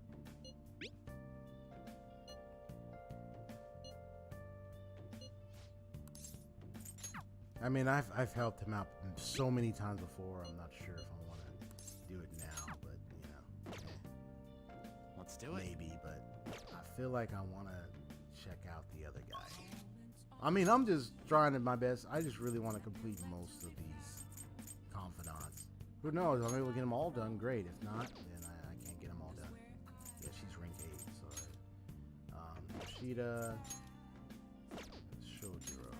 I mean, I've helped him out so many times before. I'm not sure if I want to do it now, but you know, Let's do it. maybe. But I feel like I want to check out the other guy. I mean, I'm just trying my best. I just really want to complete most of these confidants. Who knows? I'm able to get them all done. Great. If not, then I can't get them all done. Yeah, she's rank 8. So, Yoshida, Shojiro.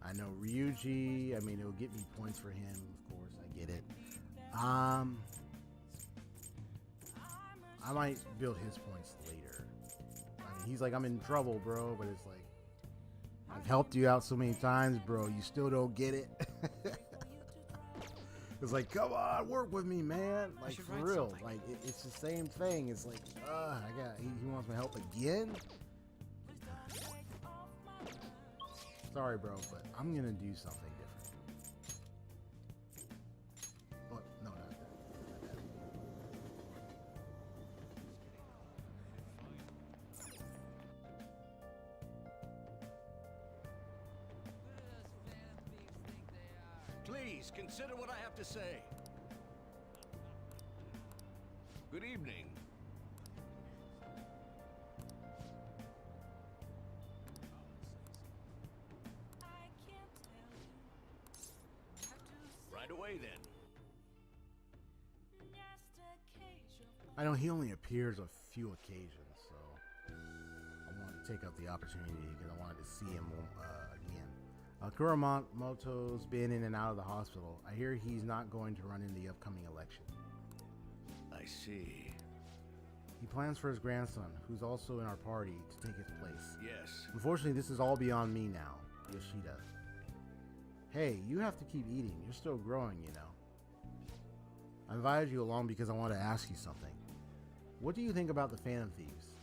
I know Ryuji. I mean, it'll get me points for him. Of course, I get it. I might build his points later. I mean, he's like, I'm in trouble, bro. But it's like, I've helped you out so many times, bro. You still don't get it. It's like, come on, work with me, man. Like, for real. Something. Like, it's the same thing. It's like, he wants my help again? Sorry, bro, but I'm going to do something different. But, no, not that. Please consider what I have to say. Good evening. Right away then. I know he only appears a few occasions, so I wanted to take up the opportunity because I wanted to see him again. Kuramoto's been in and out of the hospital. I hear he's not going to run in the upcoming election. I see. He plans for his grandson, who's also in our party, to take his place. Yes. Unfortunately, this is all beyond me now, Yoshida. Hey, you have to keep eating. You're still growing, you know. I invited you along because I want to ask you something. What do you think about the Phantom Thieves?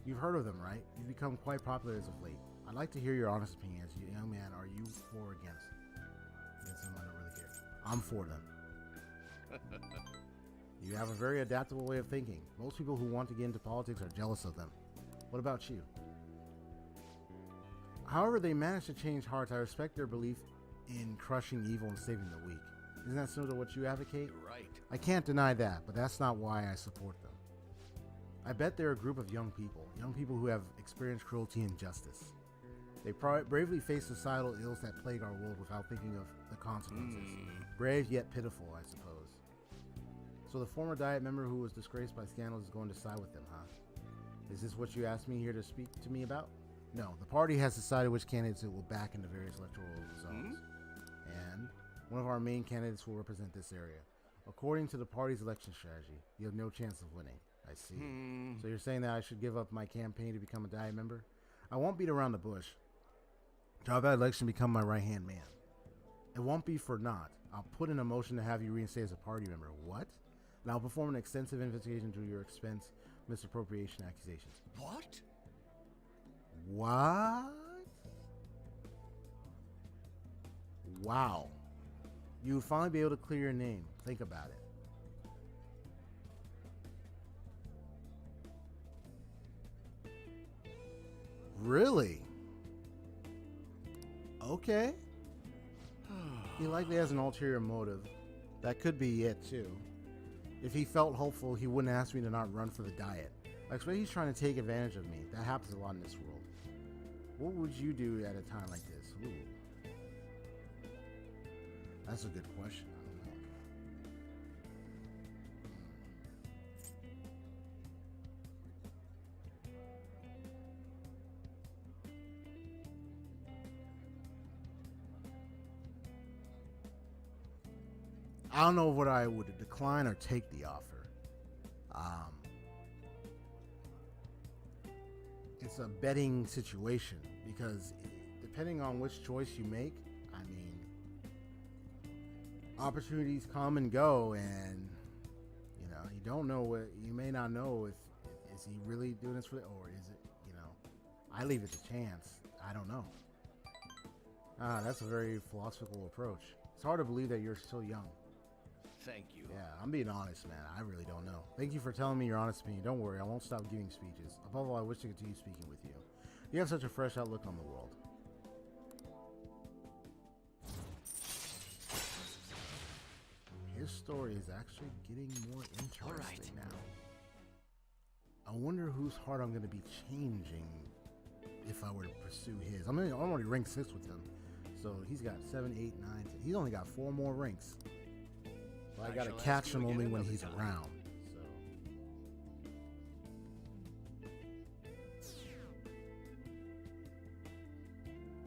You've heard of them, right? You've become quite popular as of late. I'd like to hear your honest opinion as a young man. Are you for or against? Against them, I don't really care. I'm for them. You have a very adaptable way of thinking. Most people who want to get into politics are jealous of them. What about you? However, they manage to change hearts. I respect their belief in crushing evil and saving the weak. Isn't that similar to what you advocate? You're right. I can't deny that, but that's not why I support them. I bet they're a group of young people who have experienced cruelty and justice. They bravely face societal ills that plague our world without thinking of the consequences. Brave yet pitiful, I suppose. So the former Diet member who was disgraced by scandals is going to side with them, huh? Is this what you asked me here to speak to me about? No, the party has decided which candidates it will back in the various electoral zones. And one of our main candidates will represent this area. According to the party's election strategy, you have no chance of winning. I see. So you're saying that I should give up my campaign to become a Diet member? I won't beat around the bush. Drop that election and become my right-hand man. It won't be for naught. I'll put in a motion to have you reinstated as a party member. What? And I'll perform an extensive investigation to your expense misappropriation accusations. What? What? Wow. You would finally be able to clear your name. Think about it. Really? Okay. He likely has an ulterior motive. That could be it, too. If he felt hopeful, he wouldn't ask me to not run for the diet. I expect he's trying to take advantage of me. That happens a lot in this world. What would you do at a time like this? Ooh. That's a good question. I don't know. I don't know what I would decline or take the offer. It's a betting situation because depending on which choice you make, I mean, opportunities come and go, and you know, you don't know what, you may not know if is he really doing this for, or is it, you know, I leave it to chance. I don't know. That's a very philosophical approach. It's hard to believe that you're still young. Thank you. Yeah, I'm being honest, man. I really don't know. Thank you for telling me your honest opinion. Don't worry, I won't stop giving speeches. Above all, I wish to continue speaking with you. You have such a fresh outlook on the world. His story is actually getting more interesting now. I wonder whose heart I'm going to be changing if I were to pursue his. I'm already ranked 6 with him. So he's got 7, 8, 9, 10. He's only got 4 more ranks. So I gotta catch him only when he's around.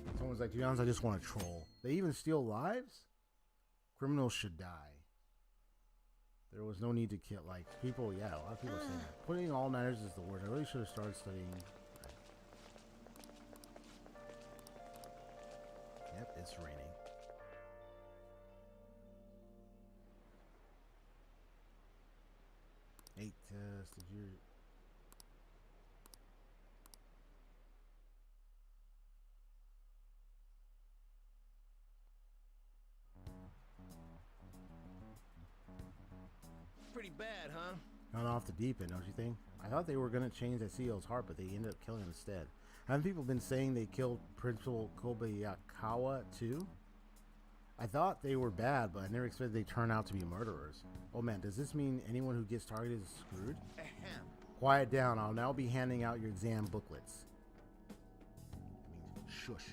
So someone's like, to be honest, I just want to troll. They even steal lives? Criminals should die. There was no need to kill, like, people, yeah, a lot of people are saying that. Putting all-nighters is the worst. I really should have started studying. Yep, it's raining. Did you... Pretty bad, huh? Not off the deep end, don't you think? I thought they were going to change that CEO's heart, but they ended up killing him instead. Haven't people been saying they killed Principal Kobayakawa too? I thought they were bad, but I never expected they'd turn out to be murderers. Oh man, does this mean anyone who gets targeted is screwed? Ahem. Quiet down, I'll now be handing out your exam booklets. I mean, shush.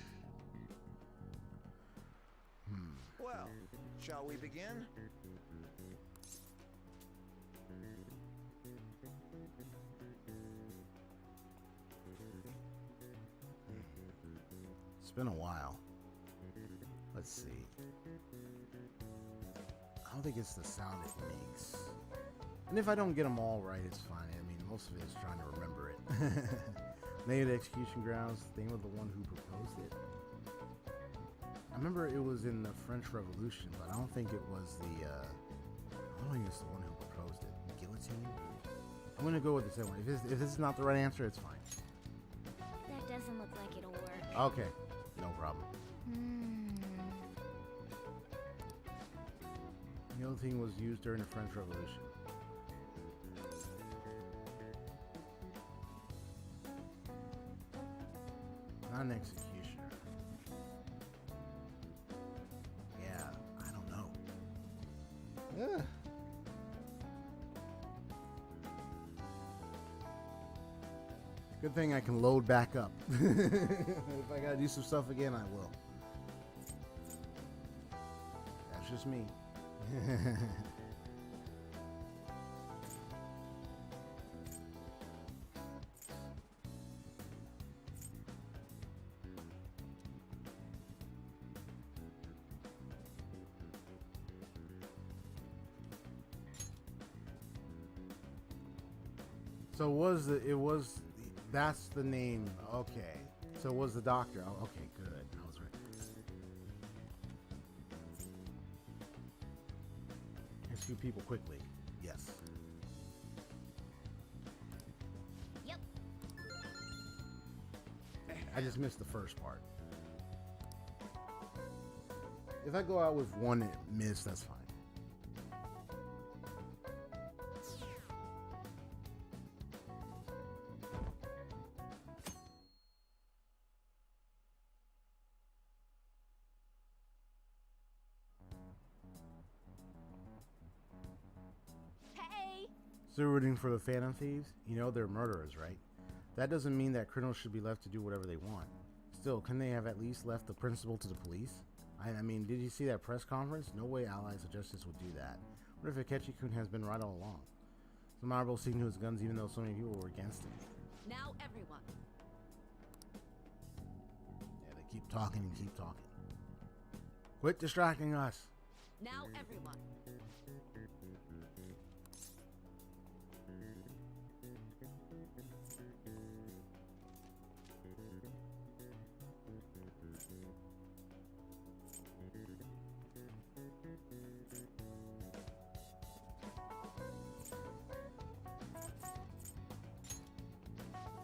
Well, shall we begin? It's been a while. Let's see. I don't think it's the sound it makes. And if I don't get them all right, it's fine. I mean, most of it is trying to remember it. Name of the execution grounds, the name of the one who proposed it. I remember it was in the French Revolution, but I don't think it was the, I don't think it's the one who proposed it. Guillotine? I'm gonna go with the second one. If this is not the right answer, it's fine. That doesn't look like it'll work. Okay, no problem. Guillotine was used during the French Revolution. Not an executioner. Yeah, I don't know. Yeah. Good thing I can load back up. If I gotta do some stuff again, I will. That's just me. So that's the name. Okay. So it was the doctor. Oh, okay, good. I was right. Rescue people quickly. Yes. Yep. I just missed the first part. If I go out with one miss, that's fine. Hey! So you're rooting for the Phantom Thieves? You know they're murderers, right? That doesn't mean that criminals should be left to do whatever they want. Still, couldn't they have at least left the principal to the police? I mean, did you see that press conference? No way allies of justice would do that. What if Akechi-kun has been right all along? Some honorable sticking to his guns even though so many people were against him. Now everyone. Yeah, they keep talking and keep talking. Quit distracting us. Now everyone.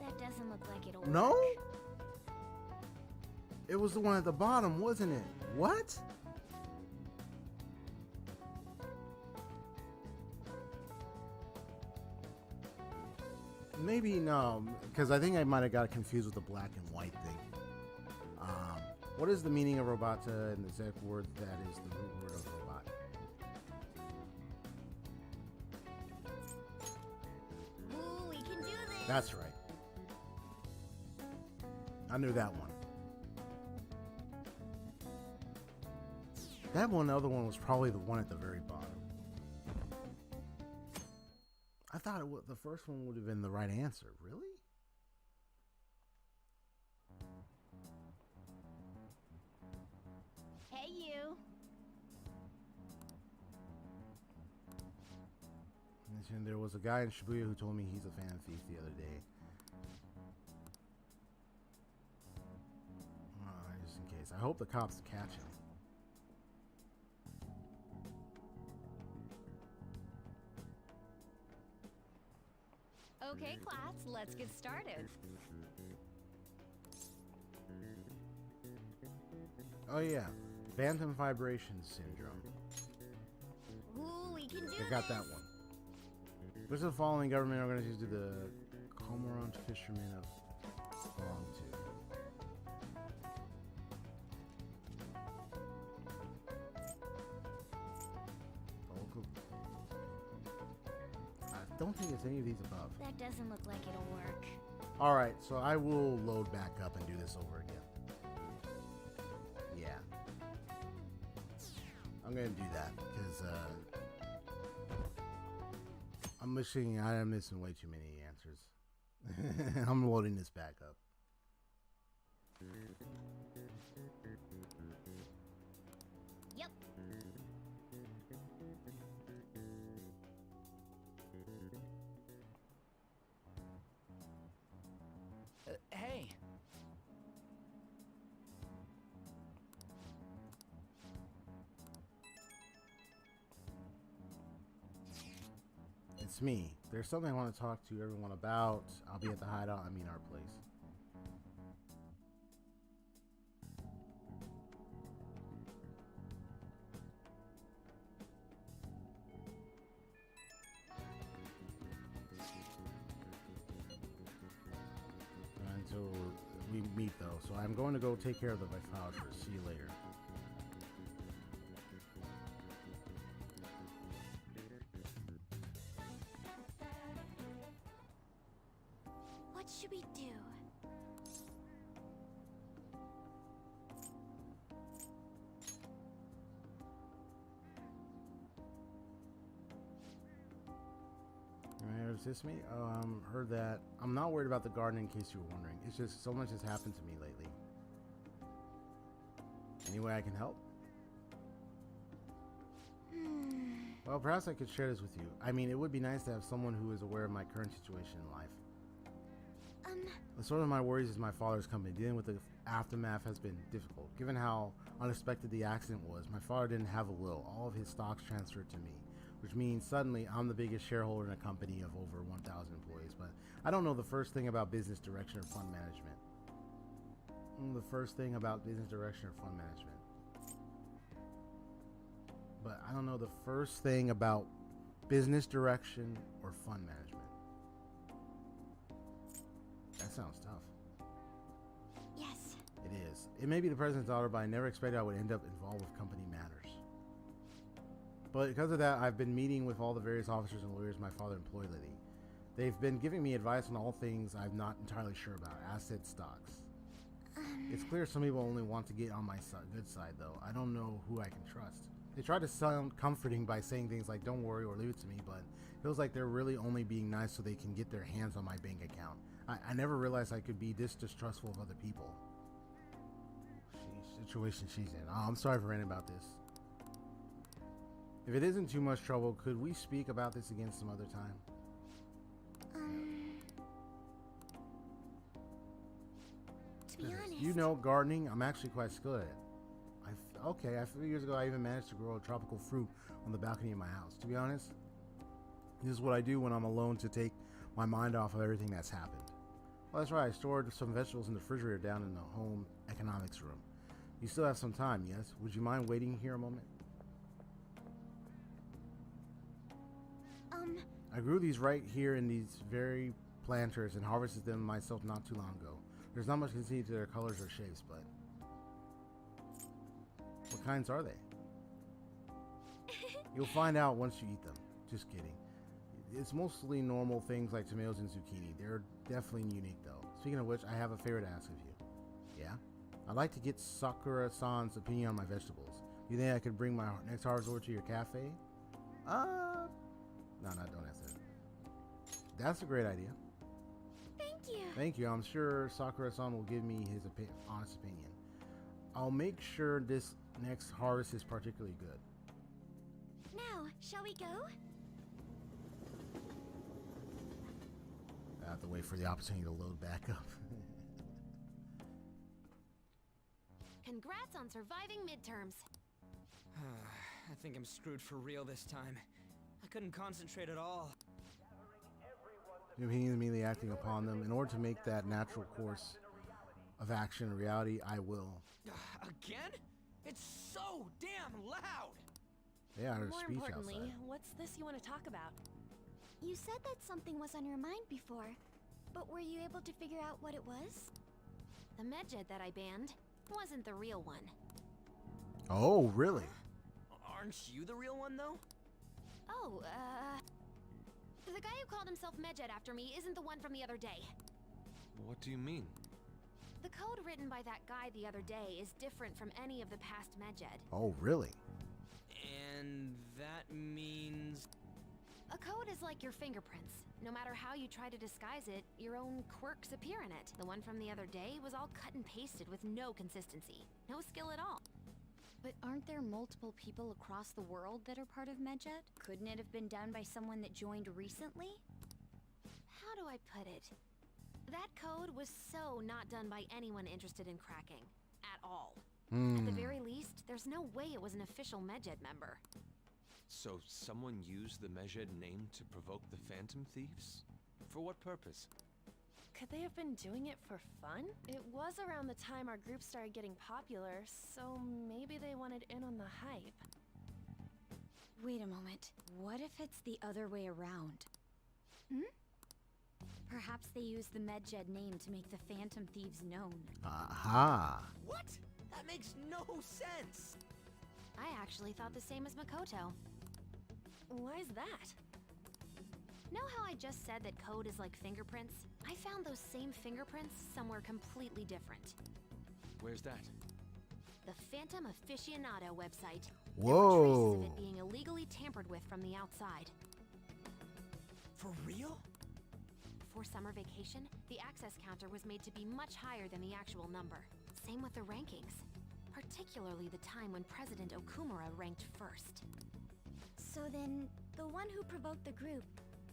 That doesn't look like it'll No? work. It was the one at the bottom, wasn't it? What? Maybe no, because I think I might have got confused with the black and white thing. What is the meaning of robota and the Czech word that is the root word of robot? Ooh, we can do this! That's right. I knew that one. That one, the other one was probably the one at the very bottom. I thought the first one would have been the right answer. Really? Hey, you! And there was a guy in Shibuya who told me he's a fan thief the other day. Just in case. I hope the cops catch him. Okay, class, let's get started. Oh yeah, phantom vibration syndrome. Ooh, we can do I got that this. one. Which of the following government organizations do the Cormorant fishermen of belong to? I don't think it's any of these above. That doesn't look like it'll work. Alright, so I will load back up and do this over again. Yeah. I'm gonna do that because I'm missing way too many answers. I'm loading this back up. Yep. Hey. It's me. There's something I want to talk to everyone about. I'll be at the hideout. I mean our place. Until we meet though. So I'm going to go take care of the vouchers. See you later. What should we do? Is this me? Heard that. I'm not worried about the garden in case you were wondering. It's just so much has happened to me lately. Any way I can help? Well, perhaps I could share this with you. I mean, it would be nice to have someone who is aware of my current situation in life. The source of my worries is my father's company. Dealing with the aftermath has been difficult. Given how unexpected the accident was, my father didn't have a will. All of his stocks transferred to me, which means suddenly I'm the biggest shareholder in a company of over 1,000 employees. But I don't know the first thing about business direction or fund management. The first thing about business direction or fund management. but I don't know the first thing about business direction or fund management. That sounds tough. Yes. It is. It may be the president's daughter, but I never expected I would end up involved with company matters. But because of that, I've been meeting with all the various officers and lawyers my father employed lately. They've been giving me advice on all things I'm not entirely sure about, assets, stocks. It's clear some people only want to get on my good side, though. I don't know who I can trust. They try to sound comforting by saying things like, don't worry or leave it to me, but it feels like they're really only being nice so they can get their hands on my bank account. I never realized I could be this distrustful of other people. Situation she's in. Oh, I'm sorry for ranting about this. If it isn't too much trouble, could we speak about this again some other time? To be honest. You know, gardening, I'm actually quite skilled at it. A few years ago, I even managed to grow a tropical fruit on the balcony of my house. To be honest, this is what I do when I'm alone to take my mind off of everything that's happened. Well, that's right. I stored some vegetables in the refrigerator down in the home economics room. You still have some time, yes? Would you mind waiting here a moment? I grew these right here in these very planters and harvested them myself not too long ago. There's not much to see to their colors or shapes, but... What kinds are they? You'll find out once you eat them. Just kidding. It's mostly normal things like tomatoes and zucchini. They're definitely unique, though. Speaking of which, I have a favor to ask of you. Yeah? I'd like to get Sakura-san's opinion on my vegetables. Do you think I could bring my next harvest over to your cafe? No, don't ask that. That's a great idea. Thank you. Thank you. I'm sure Sakura-san will give me his honest opinion. I'll make sure this next harvest is particularly good. Now, shall we go? I have to wait for the opportunity to load back up. Congrats on surviving midterms. I think I'm screwed for real this time. I couldn't concentrate at all. He immediately acting upon them. In order to make that natural course of action a reality, I will. Again? It's so damn loud! They out of More speech importantly, outside. what's this you want to talk about? You said that something was on your mind before, but were you able to figure out what it was? The medjed that I banned wasn't the real one. Oh, really? Aren't you the real one, though? Oh, the guy who called himself Medjed after me isn't the one from the other day. What do you mean? The code written by that guy the other day is different from any of the past Medjed. Oh, really? And that means... A code is like your fingerprints. No matter how you try to disguise it, your own quirks appear in it. The one from the other day was all cut and pasted with no consistency. No skill at all. But aren't there multiple people across the world that are part of Medjed? Couldn't it have been done by someone that joined recently? How do I put it? That code was so not done by anyone interested in cracking. At all. At the very least, there's no way it was an official Medjed member. So someone used the Medjed name to provoke the Phantom Thieves? For what purpose? Could they have been doing it for fun? It was around the time our group started getting popular, so maybe they wanted in on the hype. Wait a moment. What if it's the other way around? Perhaps they used the Medjed name to make the Phantom Thieves known. Aha. What? That makes no sense! I actually thought the same as Makoto. Why's that? Know how I just said that code is like fingerprints? I found those same fingerprints somewhere completely different. Where's that? The Phantom Aficionado website. Whoa. There were traces of it being illegally tampered with from the outside. For real? Before summer vacation, the access counter was made to be much higher than the actual number. Same with the rankings. Particularly the time when President Okumura ranked first. So then, the one who provoked the group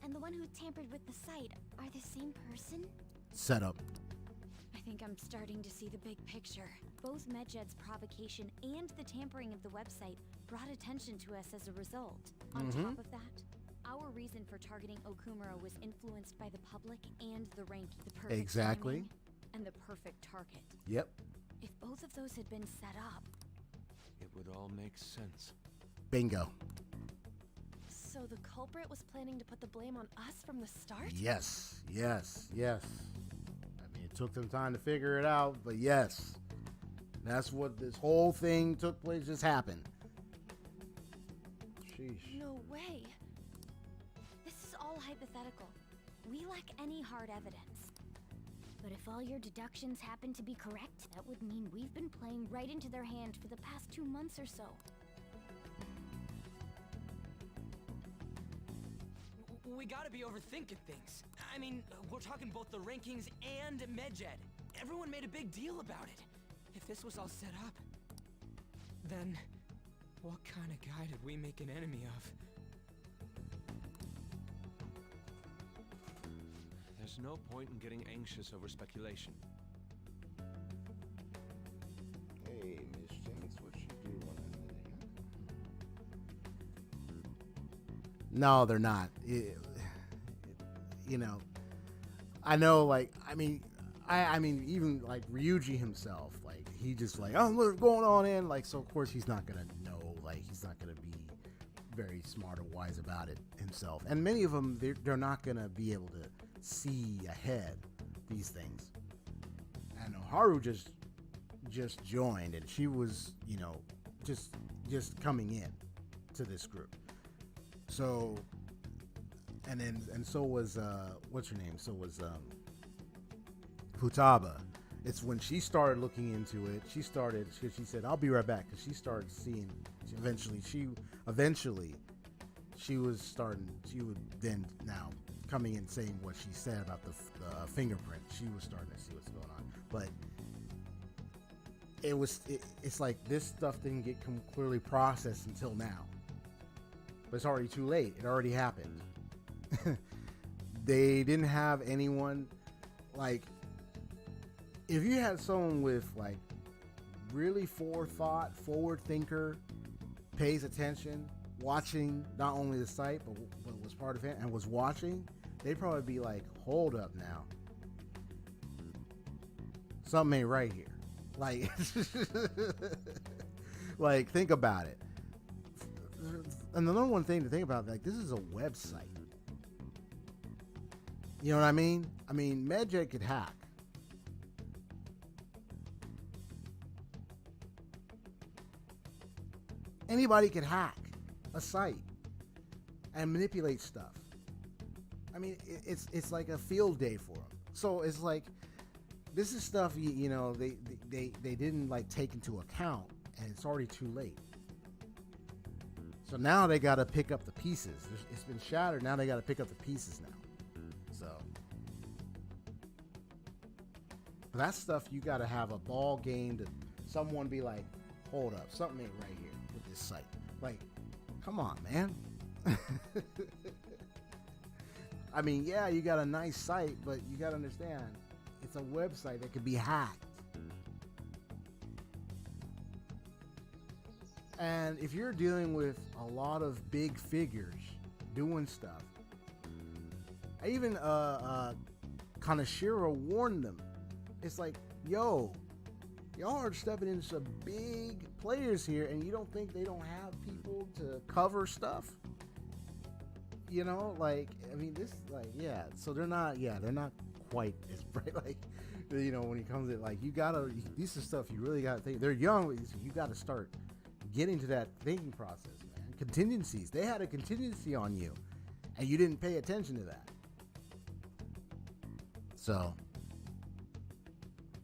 and the one who tampered with the site are the same person? Setup. I think I'm starting to see the big picture. Both Medjed's provocation and the tampering of the website brought attention to us as a result. On top of that, our reason for targeting Okumura was influenced by the public and the ranking. The perfect Exactly. timing and the perfect target. Yep. If both of those had been set up... It would all make sense. Bingo. So the culprit was planning to put the blame on us from the start? Yes. I mean, it took them time to figure it out, but yes. That's what this whole thing took place, just happened. Sheesh. No way. This is all hypothetical. We lack any hard evidence. But if all your deductions happen to be correct, that would mean we've been playing right into their hand for the past 2 months or so. We gotta be overthinking things. I mean, we're talking both the rankings and Medjed. Everyone made a big deal about it. If this was all set up, then what kind of guy did we make an enemy of? There's no point in getting anxious over speculation. Hey, Miss Jenks, what you doing? No, they're not. You know, I know, like, I mean, even like Ryuji himself, like, he just like, oh, what's going on in? Like, so of course he's not gonna know, like, he's not gonna be very smart or wise about it himself. And many of them, they're not gonna be able to see ahead these things. And Haru just joined, and she was, you know, just coming in to this group. So, and so was what's her name? So was Futaba. It's when she started looking into it. She said, "I'll be right back," because she started seeing. Eventually, she was starting. She would then now coming in saying what she said about the fingerprint. She was starting to see what's going on, but it's like this stuff didn't get clearly processed until now. But it's already too late. It already happened. They didn't have anyone, like, if you had someone with, like, really forethought, forward thinker, pays attention, watching not only the site, but was part of it and was watching, they'd probably be like, hold up now. Something ain't right here. Like, like, think about it. And the number one thing to think about, like, this is a website. You know what I mean? I mean, Medjed could hack. Anybody could hack a site and manipulate stuff. I mean, it's like a field day for them. So it's like, this is stuff, you know, they didn't, like, take into account, and it's already too late. So now they got to pick up the pieces. It's been shattered. Now they got to pick up the pieces now. So but that stuff, you got to have a ball game to someone be like, hold up, something ain't right here with this site. Like, come on, man. I mean, yeah, you got a nice site, but you got to understand, it's a website that could be hacked. And if you're dealing with a lot of big figures doing stuff, even Kaneshiro warned them. It's like, yo, y'all are stepping into some big players here, and you don't think they don't have people to cover stuff? You know, like, I mean, this, like, yeah. So they're not quite as bright. Like, you know, when it comes to, like, this is stuff you really got to think. They're young, but you got to start getting to that thinking process, man. Contingencies. They had a contingency on you, and you didn't pay attention to that. So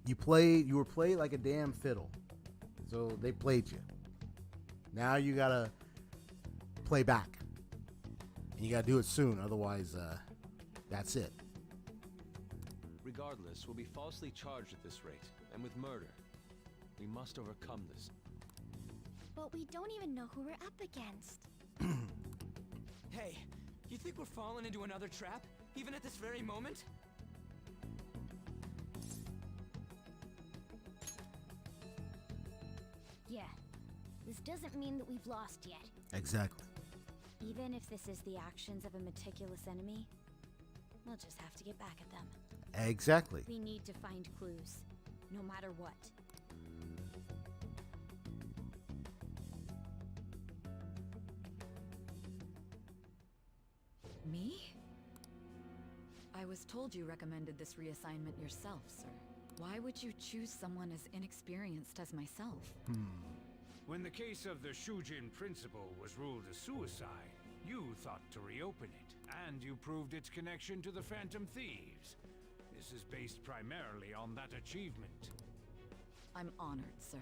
you were played like a damn fiddle. So they played you. Now you gotta play back, and you gotta do it soon. Otherwise, that's it. Regardless, we'll be falsely charged at this rate, and with murder. We must overcome this. But we don't even know who we're up against. Hey, you think we're falling into another trap, even at this very moment? Yeah. This doesn't mean that we've lost yet. Exactly. Even if this is the actions of a meticulous enemy, we'll just have to get back at them. Exactly. We need to find clues, no matter what. Me? I was told you recommended this reassignment yourself, sir. Why would you choose someone as inexperienced as myself? When the case of the Shujin principal was ruled a suicide, you thought to reopen it, and you proved its connection to the Phantom Thieves. This is based primarily on that achievement. I'm honored, sir.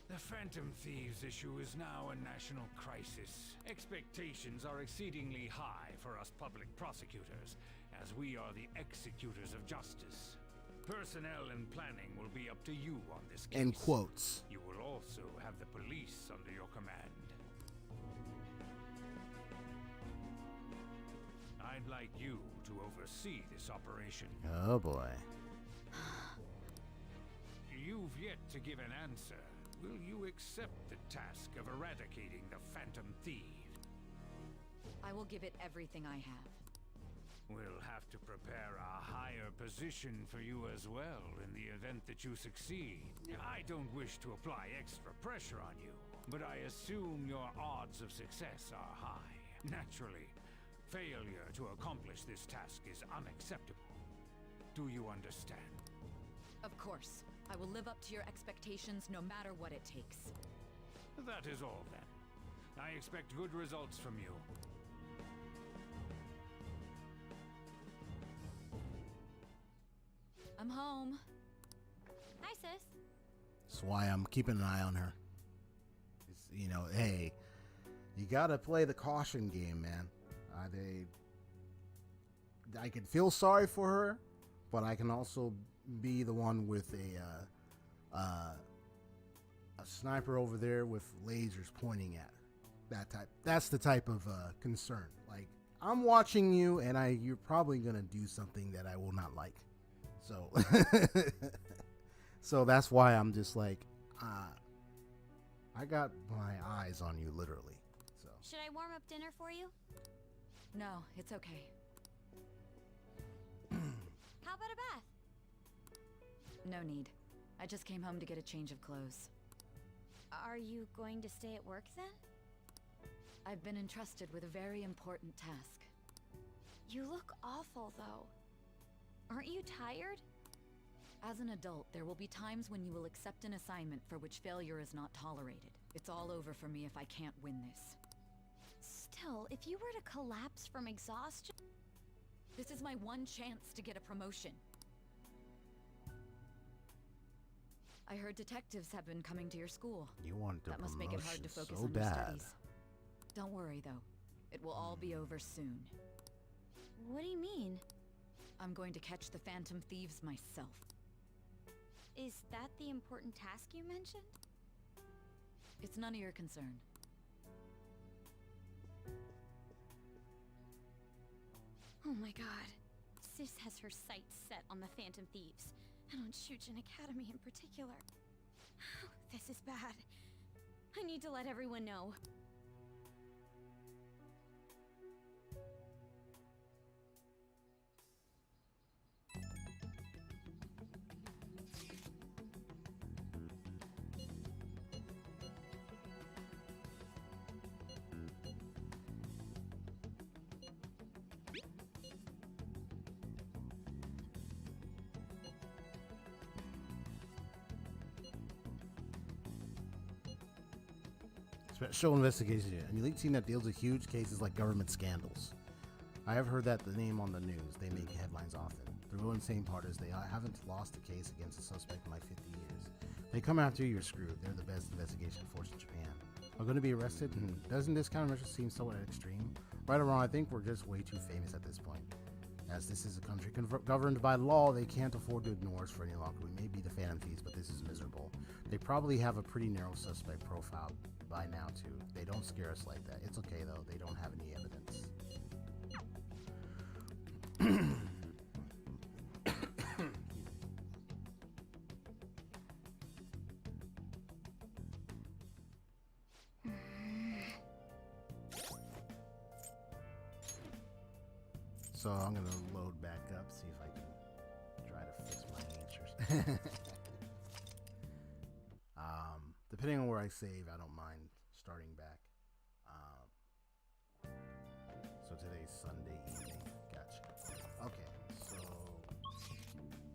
The Phantom Thieves issue is now a national crisis. Expectations are exceedingly high for us public prosecutors, as we are the executors of justice. Personnel and planning will be up to you on this case. In quotes. You will also have the police under your command. I'd like you to oversee this operation. Oh boy. You've yet to give an answer. Will you accept the task of eradicating the Phantom Thieves? I will give it everything I have. We'll have to prepare a higher position for you as well in the event that you succeed. I don't wish to apply extra pressure on you, but I assume your odds of success are high. Naturally, failure to accomplish this task is unacceptable. Do you understand? Of course. I will live up to your expectations no matter what it takes. That is all then. I expect good results from you. I'm home. Hi, sis. That's why I'm keeping an eye on her. It's, you know, hey, you gotta play the caution game, man. I can feel sorry for her, but I can also be the one with a sniper over there with lasers pointing at her. That's the type of concern. Like, I'm watching you, and you're probably gonna do something that I will not like. So, so that's why I'm just like, I got my eyes on you, literally. So. Should I warm up dinner for you? No, it's okay. How about a bath? No need. I just came home to get a change of clothes. Are you going to stay at work then? I've been entrusted with a very important task. You look awful, though. Aren't you tired? As an adult, there will be times when you will accept an assignment for which failure is not tolerated. It's all over for me if I can't win this. Still, if you were to collapse from exhaustion... This is my one chance to get a promotion. I heard detectives have been coming to your school. You want the That must make it hard to promotion focus so on your bad. studies. Don't worry, though. It will all be over soon. What do you mean? I'm going to catch the Phantom Thieves myself. Is that the important task you mentioned? It's none of your concern. Oh my god. Sis has her sights set on the Phantom Thieves, and on Shujin Academy in particular. This is bad. I need to let everyone know. Special investigation, an elite team that deals with huge cases like government scandals. I have heard that the name on the news. They make headlines often. The real insane part is they haven't lost a case against a suspect in like 50 years. They come after you, you're screwed. They're the best investigation force in Japan. Are going to be arrested? Doesn't this kind of measure seem somewhat extreme? Right or wrong, I think we're just way too famous at this point. As this is a country governed by law, they can't afford to ignore us for any longer. We may be the Phantom Thieves, but this is miserable. They probably have a pretty narrow suspect profile by now, too. They don't scare us like that. It's okay, though. They don't have any evidence. So I'm going to load back up, see if I can try to fix my answers. Depending on where I save, I don't mind starting back. So today's Sunday evening. Gotcha. Okay, so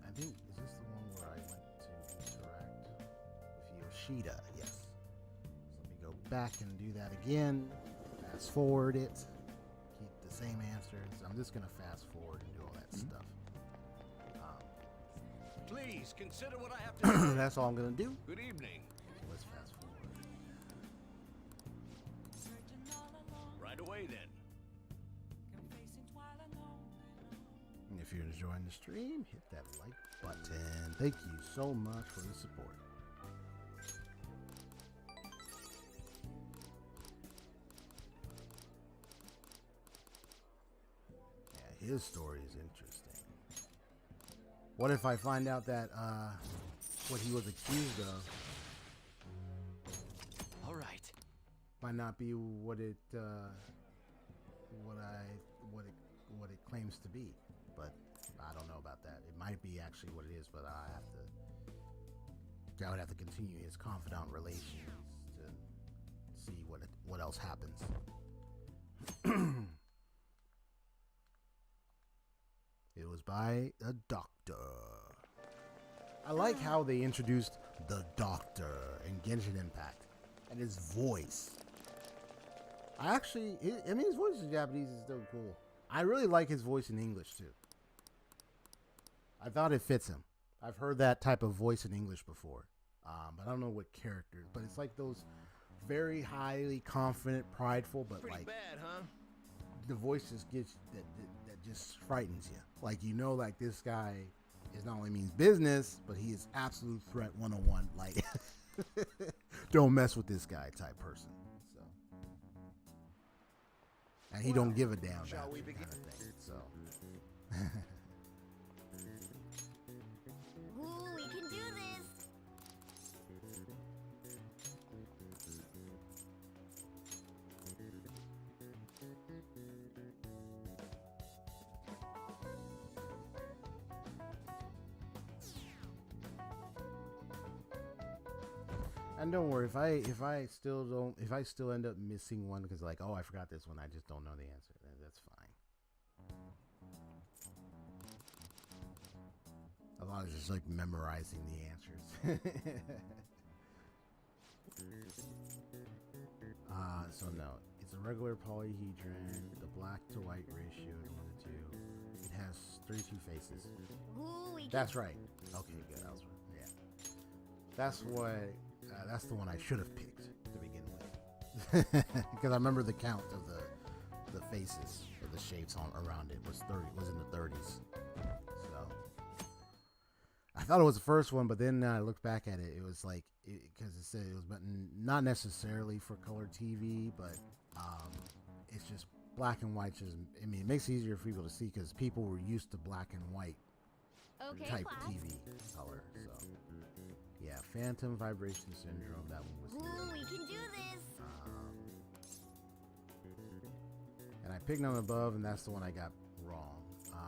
I think, is this the one where I went to interact with Yoshida? Yes. So let me go back and do that again. Fast forward it. Keep the same answers. I'm just gonna fast forward and do all that stuff. Please consider what I have to say. That's all I'm gonna do. Good evening. So let's fast forward. Right away then. And if you're enjoying the stream, hit that like button. Thank you so much for the support. Yeah, his story is interesting. What if I find out that what he was accused of All right. might not be what it claims to be? But I don't know about that. It might be actually what it is, but I would have to continue his confidant relations to see what else happens. It was by a doctor. I like how they introduced the doctor in Genshin Impact and his voice. His voice in Japanese is still cool. I really like his voice in English too. I thought it fits him. I've heard that type of voice in English before, but I don't know what character. But it's like those very highly confident, prideful, but Pretty like bad, huh? the voice just gets that just frightens you. Like, you know, like this guy is not only means business, but he is absolute threat 101. Like, don't mess with this guy type person. So, and he don't give a damn. Shall we begin? Kind of thing, so. Ooh, we can do this. And don't worry, if I still end up missing one because like, oh, I forgot this one, I just don't know the answer. That's fine. A lot of just like memorizing the answers. So no, it's a regular polyhedron. The black to white ratio is 1 to 2. It has 32 faces. Ooh, we That's right. Okay, good. I was right. Yeah. That's what. That's the one I should have picked to begin with, because I remember the count of the faces or the shapes around it was 30. Was in the 30s. So I thought it was the first one, but then I looked back at it. It was like because it said it was not necessarily for color TV, but it's just black and white. Just it makes it easier for people to see because people were used to black and white type class. TV color. So. Yeah, Phantom Vibration Syndrome, that one was Ooh, we can do this. and I picked on above, and that's the one I got wrong. But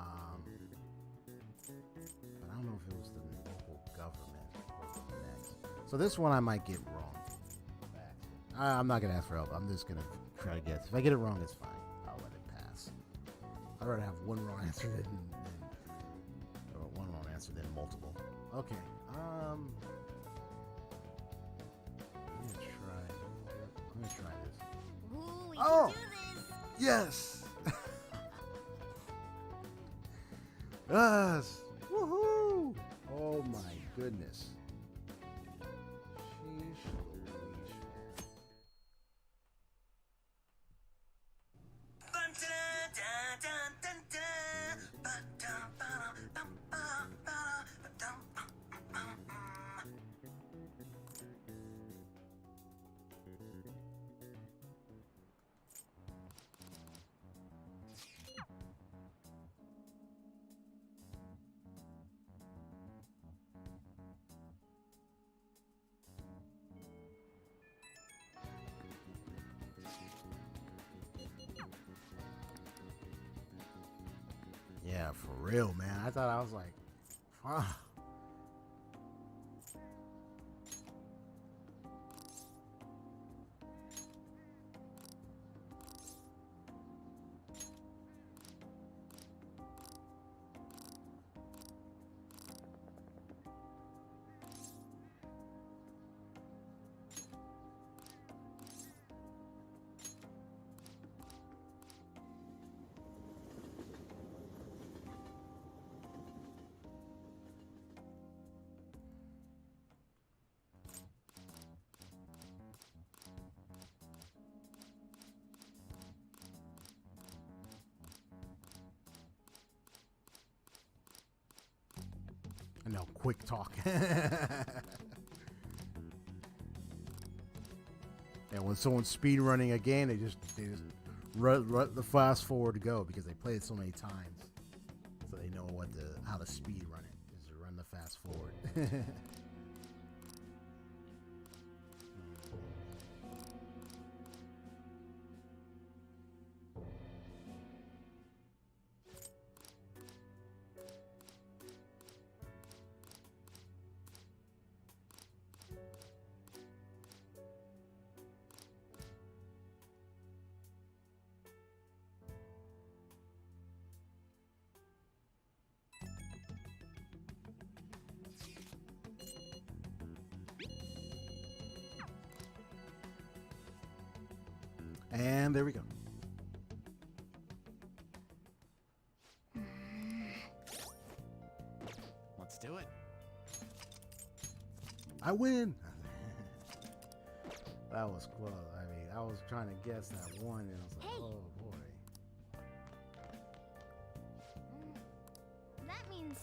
I don't know if it was the local government or the next. So this one I might get wrong. I'm not going to ask for help. I'm just going to try to guess. If I get it wrong, it's fine. I'll let it pass. I'd rather have one wrong answer than multiple. Okay. I'm gonna try this. Ooh, we Oh! can do this. Yes! Yes! Woohoo! Oh my goodness. Sheesh Louise. Yeah, for real, man. I thought I was like, wow. know, quick talk. And when someone's speed running a game, they just run the fast forward to go because they played it so many times, so they know how to speed run it is to run the fast forward. And there we go. Let's do it. I win. That was close. I mean, I was trying to guess that one, and I was like, oh boy. That means...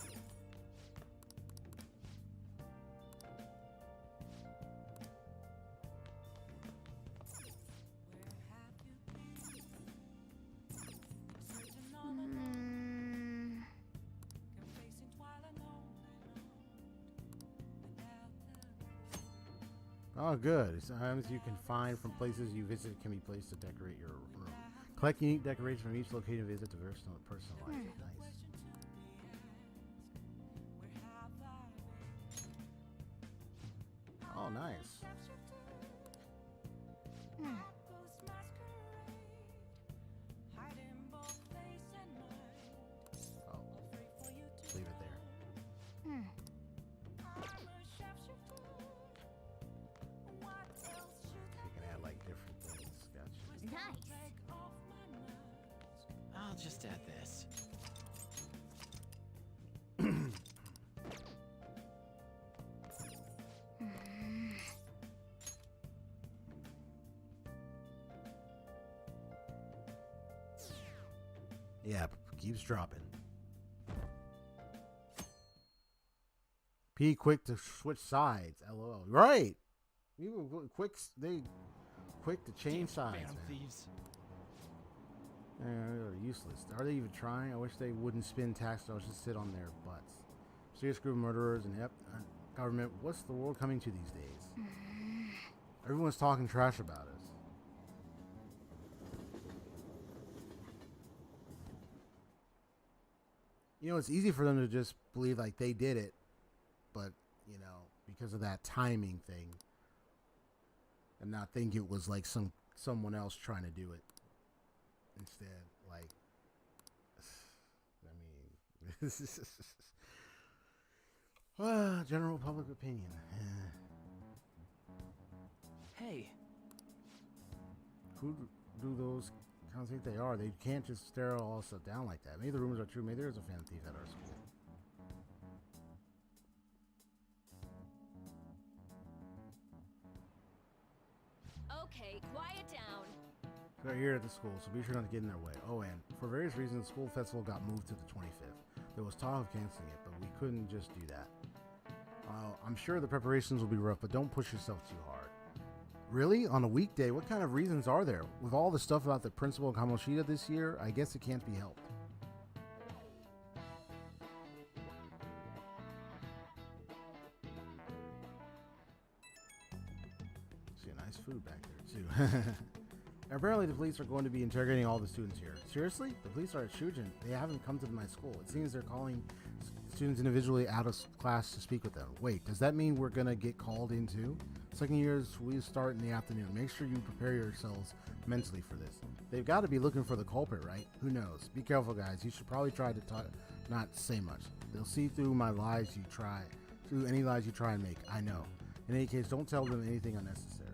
Oh, good. Sometimes you can find from places you visit can be placed to decorate your room. Collect unique decorations from each location visit to personalize it. Nice. Oh, nice. Oh, leave it there. You can add like different things. Gotcha. Nice. I'll just add this. Yeah, keeps dropping. P quick to switch sides. LOL. Right. We were quick. They quick to change sides. Phantom Man. thieves. They're useless. Are they even trying? I wish they wouldn't spin tax dollars to sit on their butts. Serious group of murderers and government. What's the world coming to these days? Everyone's talking trash about us. You know, it's easy for them to just believe like they did it, but you know, because of that timing thing, and not think it was like someone else trying to do it instead. Like, I mean, general public opinion. Hey. Who do those counts think they are? They can't just stare all stuff down like that. Maybe the rumors are true. Maybe there's a phantom thief at our school. Okay, quiet down. They're here at the school, so be sure not to get in their way. Oh, and for various reasons, the school festival got moved to the 25th. There was talk of canceling it, but we couldn't just do that. I'm sure the preparations will be rough, but don't push yourself too hard. Really? On a weekday? What kind of reasons are there? With all the stuff about the principal and Kamoshida this year, I guess it can't be helped. See a nice food back there, too. Apparently, the police are going to be interrogating all the students here. Seriously? The police are at Shujin. They haven't come to my school. It seems they're calling students individually out of class to speak with them. Wait, does that mean we're going to get called in too? Second years, we start in the afternoon. Make sure you prepare yourselves mentally for this. They've got to be looking for the culprit, right? Who knows? Be careful, guys. You should probably try to not say much. They'll see through my lies you try, through any lies you try and make. I know. In any case, don't tell them anything unnecessary.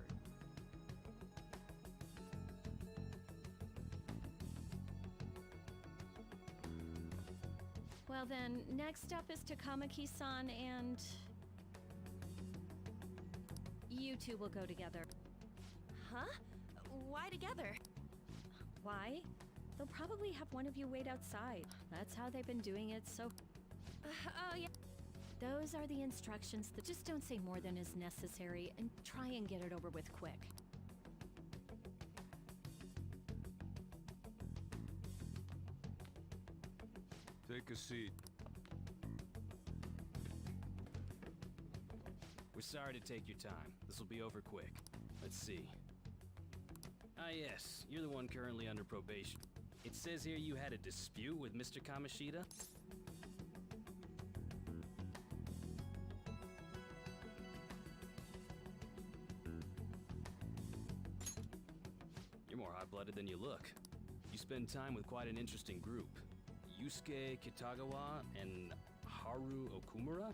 Well then, next up is Takamaki-san and... You two will go together. Huh? Why together? Why? They'll probably have one of you wait outside. That's how they've been doing it, so... Oh, yeah. Those are the instructions. That just don't say more than is necessary and try and get it over with quick. Take a seat. We're sorry to take your time. This will be over quick. Let's see. Ah yes, you're the one currently under probation. It says here you had a dispute with Mr. Kamishita? You're more hot-blooded than you look. You spend time with quite an interesting group. Yusuke Kitagawa and Haru Okumura?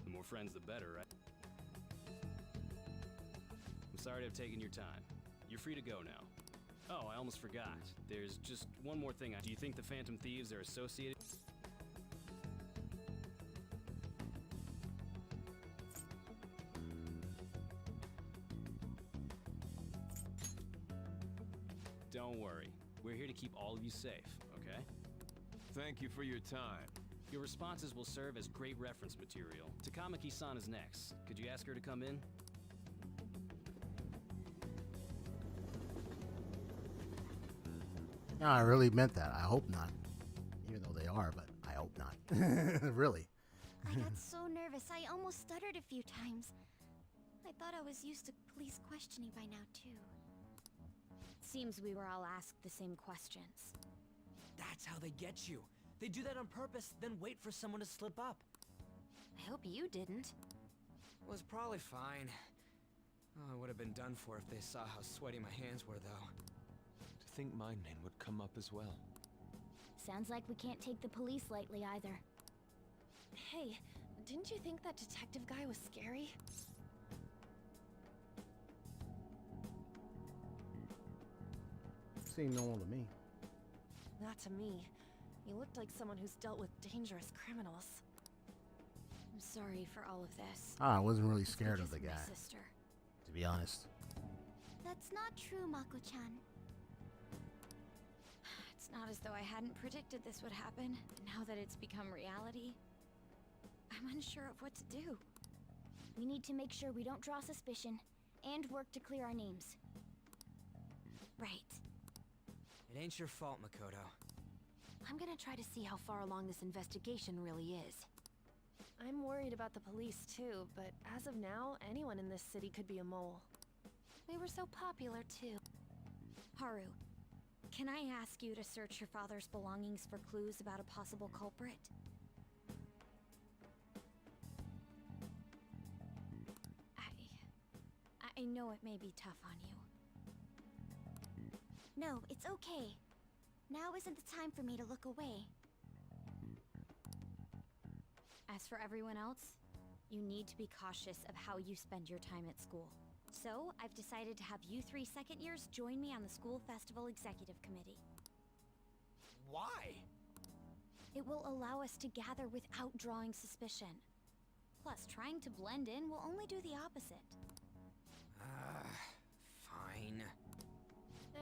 The more friends, the better, right? I'm sorry to have taken your time. You're free to go now. Oh, I almost forgot. There's just one more thing. Do you think the Phantom Thieves are associated? Don't worry. We're here to keep all of you safe, okay? Thank you for your time. Your responses will serve as great reference material. Takamaki-san is next. Could you ask her to come in? No, I really meant that. I hope not. Even though they are, but I hope not. Really. I got so nervous, I almost stuttered a few times. I thought I was used to police questioning by now, too. Seems we were all asked the same questions. That's how they get you. They do that on purpose, then wait for someone to slip up. I hope you didn't. Was probably fine. Oh, I would have been done for if they saw how sweaty my hands were, though. To think my name would come up as well. Sounds like we can't take the police lightly either. Hey, didn't you think that detective guy was scary? Seemed normal to me. Not to me. He looked like someone who's dealt with dangerous criminals. I'm sorry for all of this. I wasn't really It's scared of because the guy, my sister. to be honest. That's not true, Mako-chan. It's not as though I hadn't predicted this would happen. Now that it's become reality, I'm unsure of what to do. We need to make sure we don't draw suspicion and work to clear our names. Right. It ain't your fault, Makoto. I'm gonna try to see how far along this investigation really is. I'm worried about the police too, but as of now, anyone in this city could be a mole. We were so popular too. Haru, can I ask you to search your father's belongings for clues about a possible culprit? I know it may be tough on you. No, it's okay. Now isn't the time for me to look away. As for everyone else, you need to be cautious of how you spend your time at school. So, I've decided to have you 3 second years join me on the school festival executive committee. Why? It will allow us to gather without drawing suspicion. Plus, trying to blend in will only do the opposite. Fine.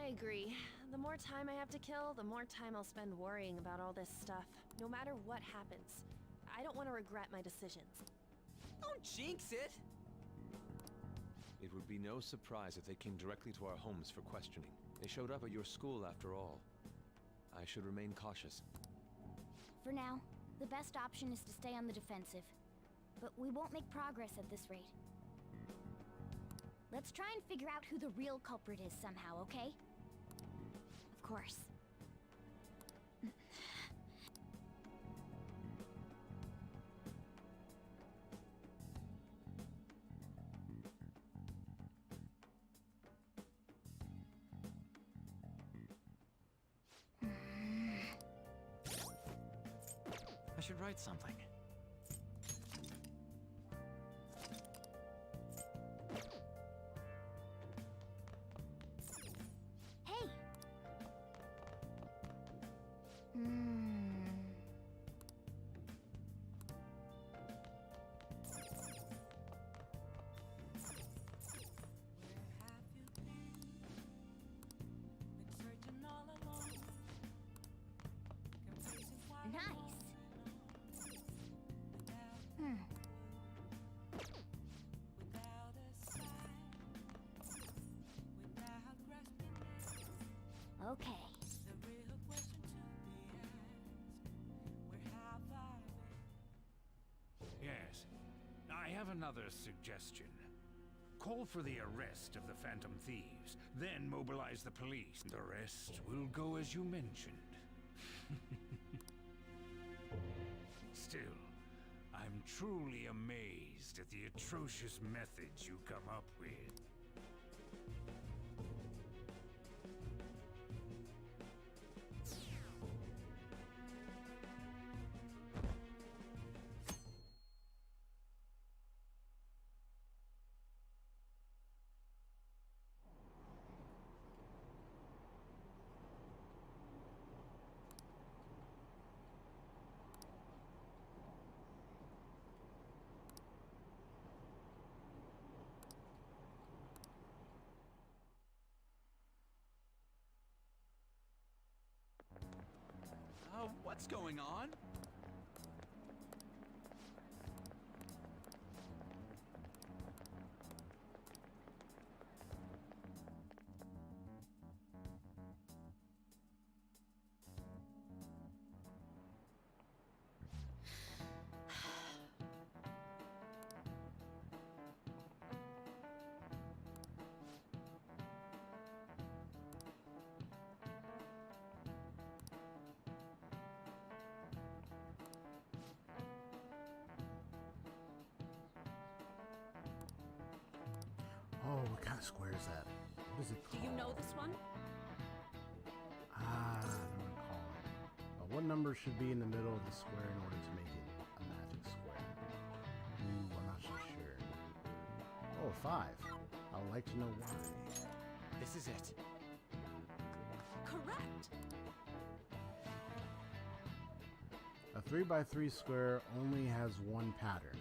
I agree. The more time I have to kill, the more time I'll spend worrying about all this stuff. No matter what happens. I don't want to regret my decisions. Don't jinx it! It would be no surprise if they came directly to our homes for questioning. They showed up at your school after all. I should remain cautious. For now, the best option is to stay on the defensive. But we won't make progress at this rate. Let's try and figure out who the real culprit is somehow, okay? Of course. I should write something. Hey! Nice! Okay. Yes. I have another suggestion. Call for the arrest of the Phantom Thieves, then mobilize the police. The rest will go as you mentioned. Still, I'm truly amazed at the atrocious methods you come up with. What's going on? Oh, what kind of square is that? What is it Do called? you know this one? I don't recall. What number should be in the middle of the square in order to make it a magic square? Ooh, I'm not so sure. Oh, 5. I would like to know why. This is it. Correct. A 3x3 square only has one pattern,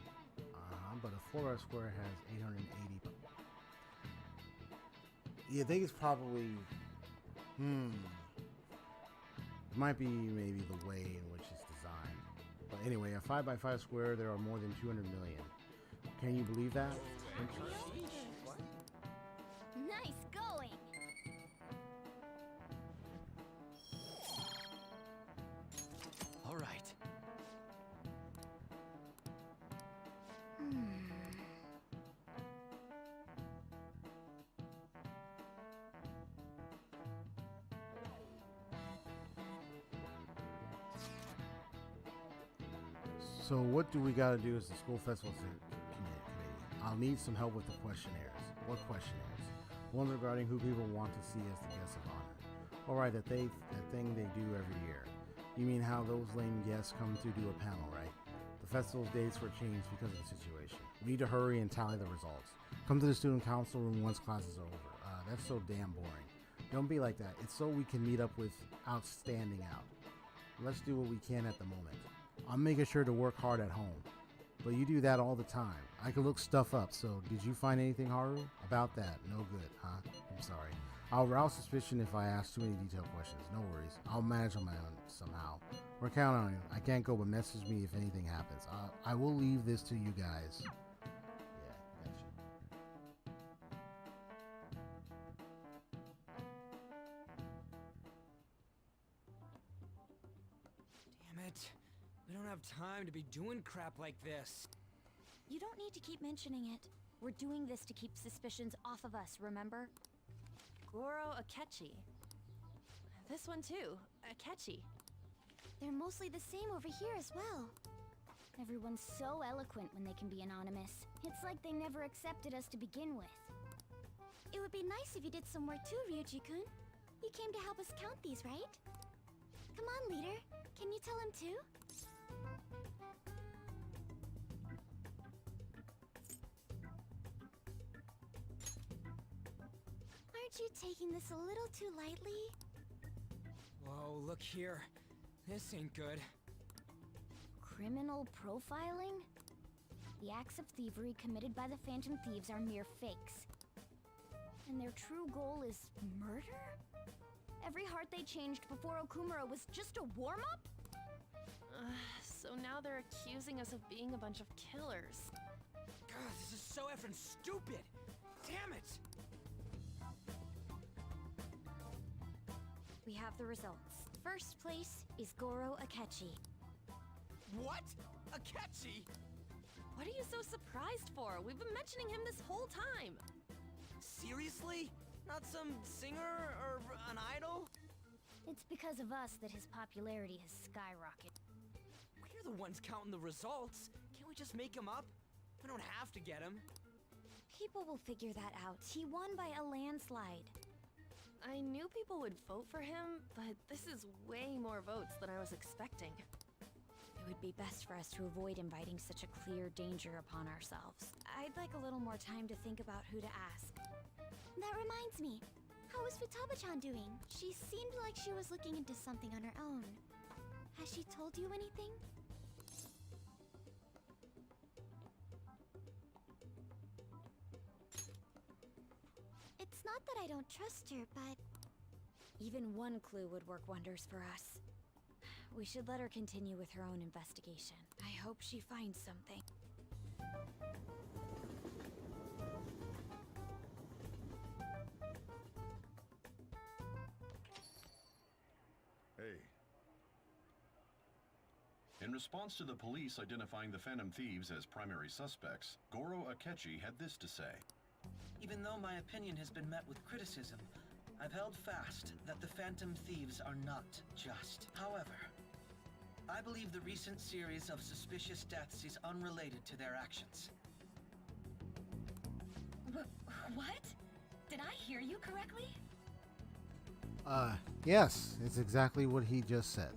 but a 4x square has 880. Yeah, I think it's probably, it might be maybe the way in which it's designed. But anyway, a 5x5 square, there are more than 200 million. Can you believe that? Nice going. All right. So what do we got to do as the school festival committee? I'll need some help with the questionnaires. What questionnaires? Ones regarding who people want to see as the guests of honor. All right, that thing they do every year. You mean how those lame guests come to do a panel, right? The festival's dates were changed because of the situation. We need to hurry and tally the results. Come to the student council room once class is over. That's so damn boring. Don't be like that. It's so we can meet up with outstanding out. Let's do what we can at the moment. I'm making sure to work hard at home. But you do that all the time. I can look stuff up, so did you find anything, Haru? About that? No good, huh? I'm sorry. I'll rouse suspicion if I ask too many detailed questions. No worries. I'll manage on my own somehow. We're counting on you. I can't go, but message me if anything happens. I will leave this to you guys. Yeah, gotcha. Damn it. We don't have time to be doing crap like this. You don't need to keep mentioning it. We're doing this to keep suspicions off of us, remember? Goro Akechi. This one too, Akechi. They're mostly the same over here as well. Everyone's so eloquent when they can be anonymous. It's like they never accepted us to begin with. It would be nice if you did some work too, Ryuji-kun. You came to help us count these, right? Come on, leader. Can you tell him too? Aren't you taking this a little too lightly? Whoa, look here. This ain't good. Criminal profiling? The acts of thievery committed by the Phantom Thieves are mere fakes. And their true goal is murder? Every heart they changed before Okumura was just a warm-up? So now they're accusing us of being a bunch of killers. God, this is so effing stupid! Damn it! We have the results. First place is Goro Akechi. What? Akechi? What are you so surprised for? We've been mentioning him this whole time. Seriously? Not some singer or an idol? It's because of us that his popularity has skyrocketed. We're the ones counting the results. Can't we just make him up? We don't have to get him. People will figure that out. He won by a landslide. I knew people would vote for him, but this is way more votes than I was expecting. It would be best for us to avoid inviting such a clear danger upon ourselves. I'd like a little more time to think about who to ask. That reminds me. How is Futaba-chan doing? She seemed like she was looking into something on her own. Has she told you anything? It's not that I don't trust her, but... Even one clue would work wonders for us. We should let her continue with her own investigation. I hope she finds something. Hey. In response to the police identifying the Phantom Thieves as primary suspects, Goro Akechi had this to say. Even though my opinion has been met with criticism, I've held fast that the Phantom Thieves are not just. However, I believe the recent series of suspicious deaths is unrelated to their actions. What? Did I hear you correctly? Yes, it's exactly what he just said.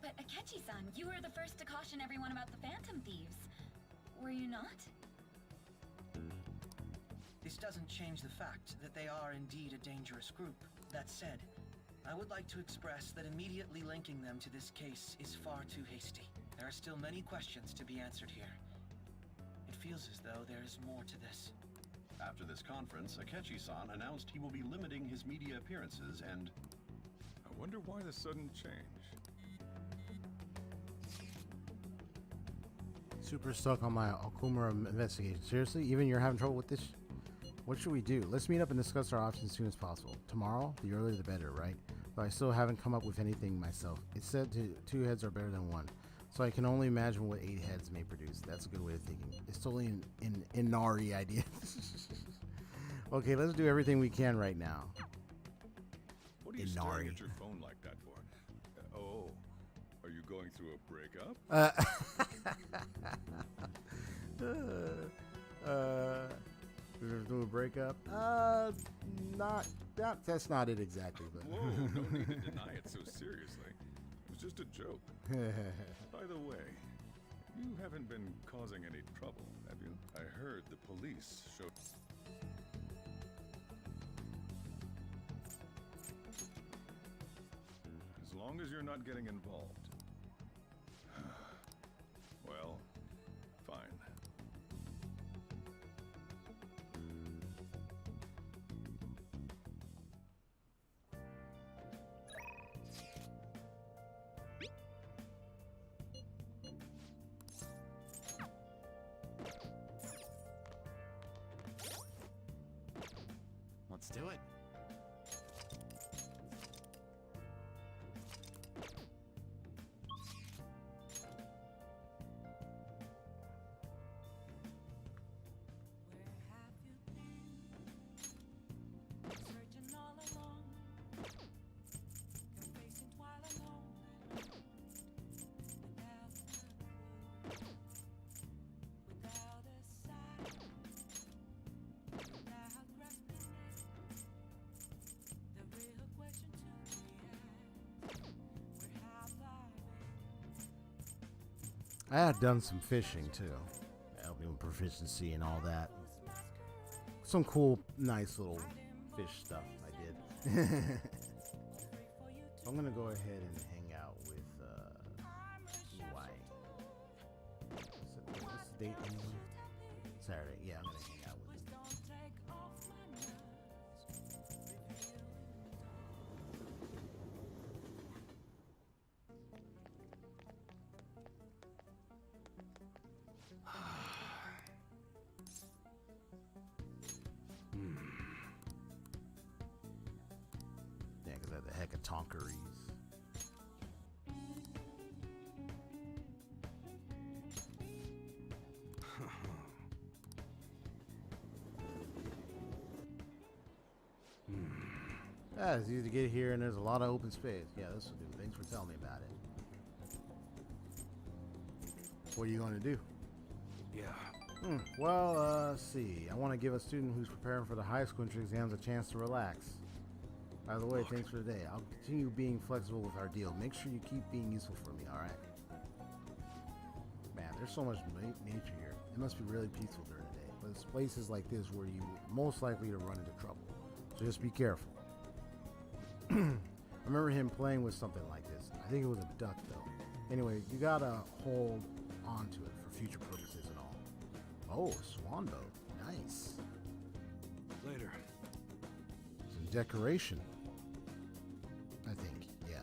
But Akechi-san, you were the first to caution everyone about the Phantom Thieves. Were you not? This doesn't change the fact that they are indeed a dangerous group. That said, I would like to express that immediately linking them to this case is far too hasty. There are still many questions to be answered here. It feels as though there is more to this. After this conference, Akechi-san announced he will be limiting his media appearances and... I wonder why the sudden change. Super stuck on my Okumura investigation. Seriously? Even you're having trouble with this? What should we do? Let's meet up and discuss our options as soon as possible. Tomorrow? The earlier the better, right? But I still haven't come up with anything myself. It's said two heads are better than one. So I can only imagine what 8 heads may produce. That's a good way of thinking. It's totally an Inari idea. Okay, let's do everything we can right now. What are you staring at your phone like that for? Oh, are you going through a breakup? Do a breakup? That's not it exactly. But Whoa, no need to deny it so seriously. It was just a joke. By the way, you haven't been causing any trouble, have you? I heard the police showed... As long as you're not getting involved. Well, fine. Let's do it. I had done some fishing too, helping with proficiency and all that. Some cool, nice little fish stuff I did. I'm gonna go ahead and hang out with EY. What's the date anyway? Saturday. Yeah, I'm gonna hang out with him. Yeah, because I have to The heck of Tonkeries. Yeah, it's easy to get here, and there's a lot of open space. Yeah, this will do. Thanks for telling me about it. What are you going to do? Yeah. Well, let's see. I want to give a student who's preparing for the high school entrance exams a chance to relax. By the way, thanks for the day. I'll continue being flexible with our deal. Make sure you keep being useful for me, alright? Man, there's so much nature here. It must be really peaceful during the day. But it's places like this where you're most likely to run into trouble. So just be careful. I remember him playing with something like this. I think it was a duck, though. Anyway, you gotta hold onto it for future purposes and all. Oh, swan boat. Nice. Later. Some decoration. I think, yeah.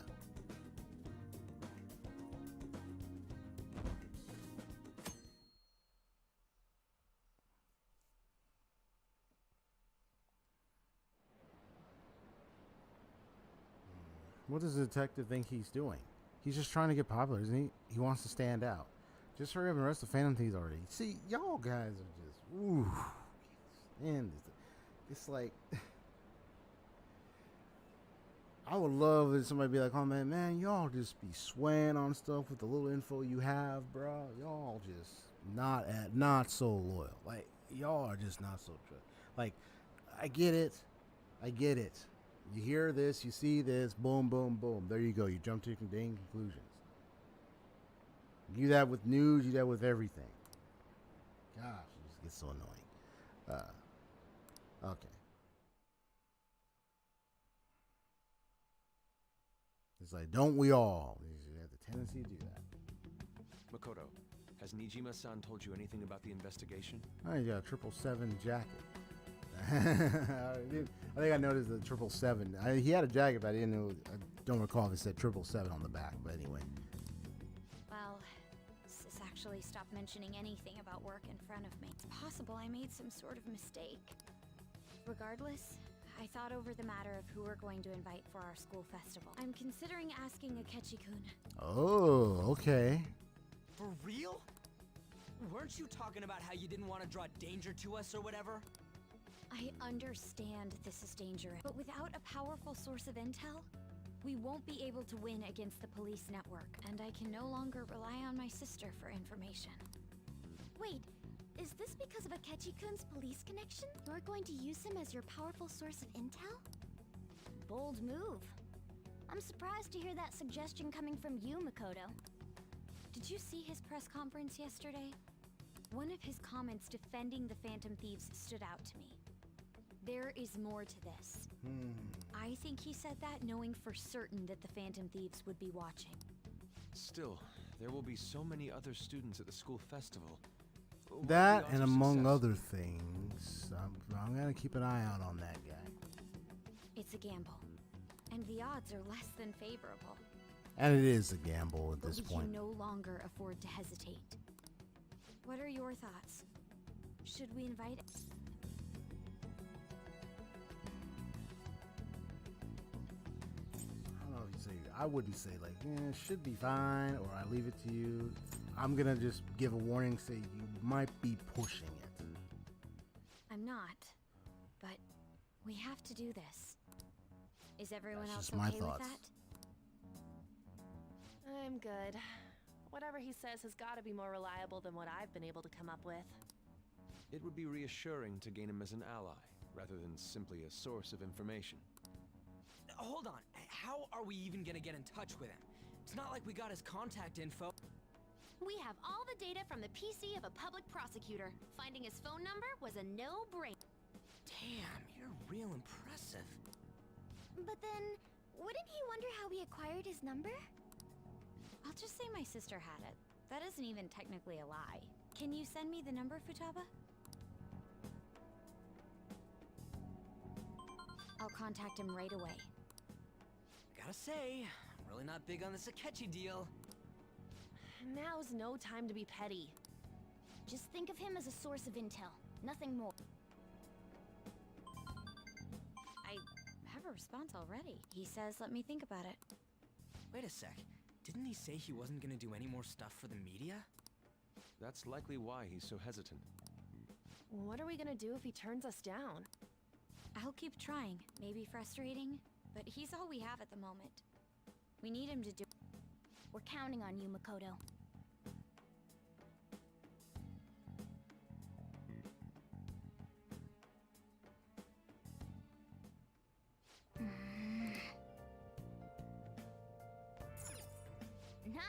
What does the detective think he's doing? He's just trying to get popular, isn't he? He wants to stand out. Just hurry up and arrest the Phantom Thieves already. See, y'all guys are just, ooh. And it's like, I would love if somebody be like, oh man, y'all just be swaying on stuff with the little info you have, bro. Y'all just not so loyal. Like, y'all are just not so true. Like, I get it. You hear this, you see this, boom, boom, boom. There you go. You jump to your dang conclusions. You do that with news, you do that with everything. Gosh, it just gets so annoying. Okay. It's like, don't we all? You have the tendency to do that. Makoto, has Nijima-san told you anything about the investigation? Oh, you got a 777 jacket. I think I noticed the 777. He had a jacket, but I didn't know. I don't recall if it said 777 on the back. But anyway. Well, Sis actually stopped mentioning anything about work in front of me. It's possible I made some sort of mistake. Regardless, I thought over the matter of who we're going to invite for our school festival. I'm considering asking Akechi-kun. Oh, okay. For real? Weren't you talking about how you didn't want to draw danger to us or whatever? I understand this is dangerous, but without a powerful source of intel, we won't be able to win against the police network, and I can no longer rely on my sister for information. Wait, is this because of Akechi-kun's police connection? You're going to use him as your powerful source of intel? Bold move. I'm surprised to hear that suggestion coming from you, Makoto. Did you see his press conference yesterday? One of his comments defending the Phantom Thieves stood out to me. There is more to this. I think he said that knowing for certain that the Phantom Thieves would be watching. Still, there will be so many other students at the school festival. That and among other things, I'm gonna keep an eye out on that guy. It's a gamble, and the odds are less than favorable. And it is a gamble at this But point. we can no longer afford to hesitate. What are your thoughts? Should we invite? I don't know if you say. I wouldn't say like, should be fine, or I leave it to you. I'm gonna just give a warning, say you might be pushing it. I'm not, but we have to do this. Is everyone That's else just my okay with thoughts. that? I'm good. Whatever he says has got to be more reliable than what I've been able to come up with. It would be reassuring to gain him as an ally, rather than simply a source of information. Hold on, how are we even gonna get in touch with him? It's not like we got his contact info. We have all the data from the PC of a public prosecutor. Finding his phone number was a no-brainer. Damn, you're real impressive. But then, wouldn't he wonder how we acquired his number? I'll just say my sister had it. That isn't even technically a lie. Can you send me the number, Futaba? I'll contact him right away. Gotta say, I'm really not big on this Akechi deal. Now's no time to be petty. Just think of him as a source of intel, nothing more. I have a a response already. He says, let me think about it. Wait a sec. Didn't he say he wasn't gonna do any more stuff for the media? That's likely why he's so hesitant. What are we gonna do if he turns us down? I'll keep trying. Maybe frustrating, but he's all we have at the moment. We need him to do. We're counting on you, Makoto. Nice.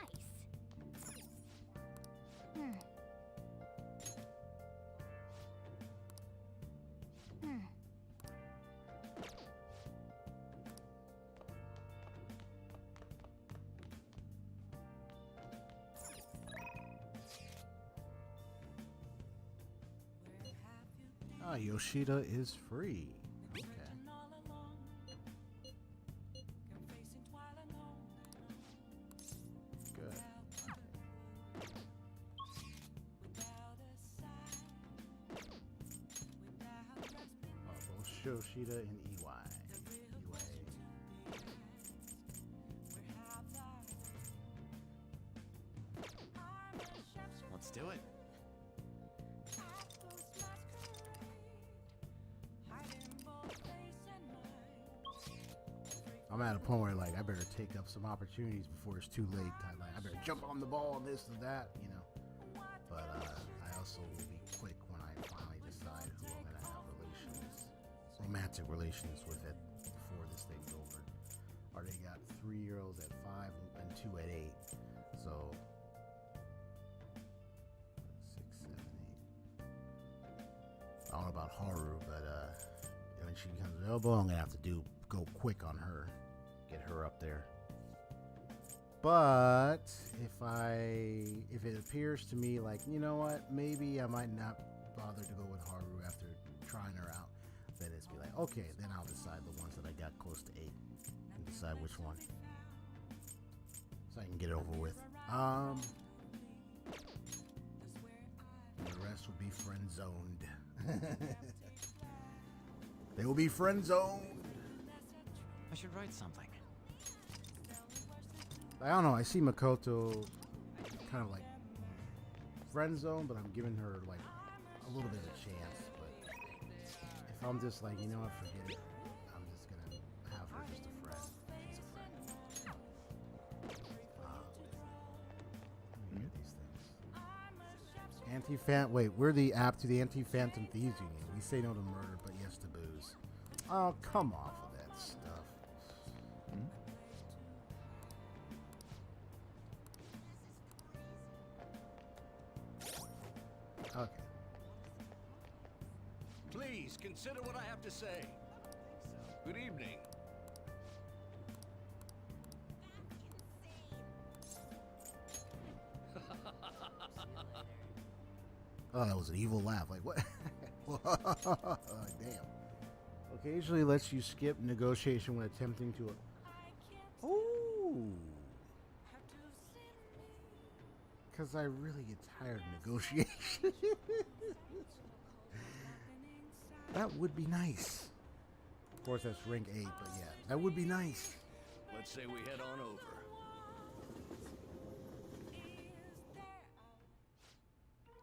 Ah, Yoshida is free. Okay. Good. Oh, both Yoshida and EY. Let's do it. I'm at a point where like I better take up some opportunities before it's too late. I better jump on the ball and this and that, you know. But I also will be quick when I finally decide who I'm gonna have romantic relations with it before this thing's over. Already got 3-year-olds at 5 and 2 at 8. So 6, 7, 8. I don't know about Haru, but when she becomes available, I'm gonna have to go quick on her. Get her up there. But if it appears to me like, you know what, maybe I might not bother to go with Haru after trying her out, then it's be like, okay, then I'll decide the ones that I got close to 8 and decide which one, so I can get it over with. And the rest will be friend zoned. They will be friend zoned. I should write something. I don't know. I see Makoto kind of like friend zone, but I'm giving her like a little bit of a chance. But if I'm just like, you know what, forget it, I'm just gonna have her just a friend. She's a friend. Let me hear these things. Wait, we're the app to the Anti-Phantom Thieves Union. We say no to murder, but yes to booze. Oh, come off of that stuff. Okay. Please consider what I have to say. Good evening. Oh, that was an evil laugh. Like, what? Damn. Occasionally lets you skip negotiation when attempting to... Ooh. Because I really get tired of negotiation. That would be nice. Of course, that's rank 8, but yeah, that would be nice. Let's say we head on over.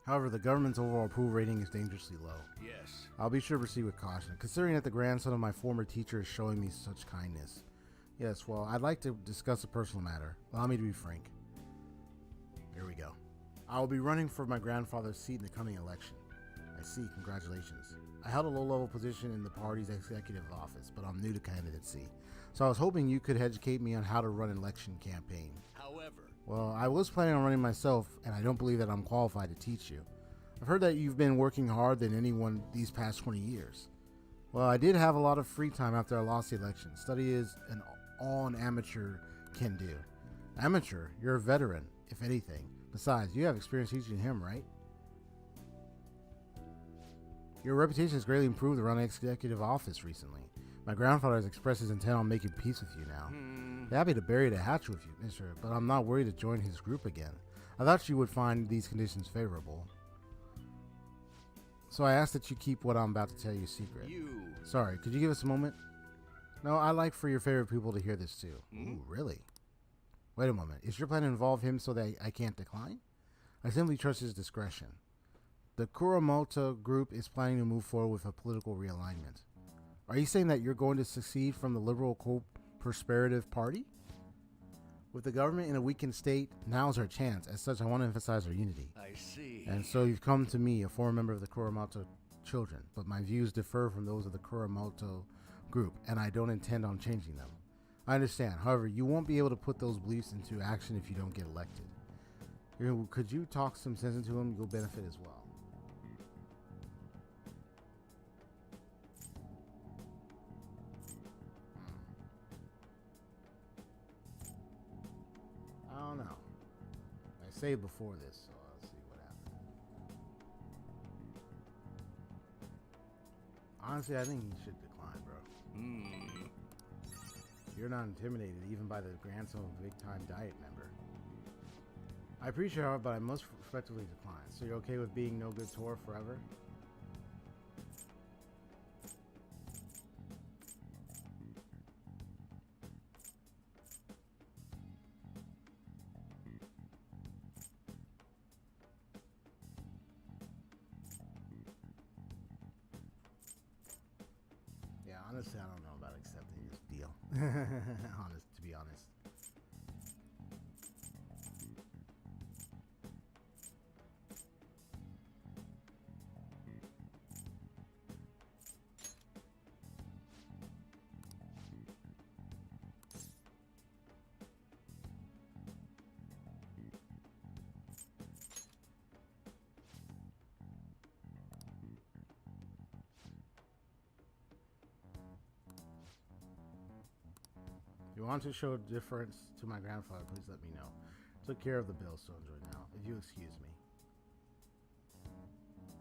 However, the government's overall approval rating is dangerously low. Yes. I'll be sure to proceed with caution, considering that the grandson of my former teacher is showing me such kindness. Yes, well, I'd like to discuss a personal matter. Allow me to be frank. Here we go. I will be running for my grandfather's seat in the coming election. I see, congratulations. I held a low-level position in the party's executive office, but I'm new to candidacy. So I was hoping you could educate me on how to run an election campaign. However... Well, I was planning on running myself, and I don't believe that I'm qualified to teach you. I've heard that you've been working hard than anyone these past 20 years. Well, I did have a lot of free time after I lost the election. Study is all an amateur can do. Amateur? You're a veteran, if anything. Besides, you have experience teaching him, right? Your reputation has greatly improved around the executive office recently. My grandfather has expressed his intent on making peace with you now. Happy to bury the hatchet with you, mister, but I'm not worried to join his group again. I thought you would find these conditions favorable. So I ask that you keep what I'm about to tell you secret. Sorry, could you give us a moment? No, I like for your favorite people to hear this too. Ooh, really? Wait a moment. Is your plan to involve him so that I can't decline? I simply trust his discretion. The Kuromoto group is planning to move forward with a political realignment. Are you saying that you're going to secede from the liberal co-prosperative party? With the government in a weakened state, now's our chance. As such, I want to emphasize our unity. I see. And so you've come to me, a former member of the Kuromoto children, but my views differ from those of the Kuromoto group, and I don't intend on changing them. I understand. However, you won't be able to put those beliefs into action if you don't get elected. Could you talk some sense into him? You'll benefit as well. I don't know. I saved before this, so I'll see what happens. Honestly, I think he should decline, bro. You're not intimidated even by the grandson of a big-time diet member. I appreciate it, but I must respectfully decline. So you're okay with being no good tour forever? Yeah, honestly, I don't know about accepting this deal. To be honest. If you want to show difference to my grandfather, please let me know. Took care of the bill, so enjoy now. If you excuse me.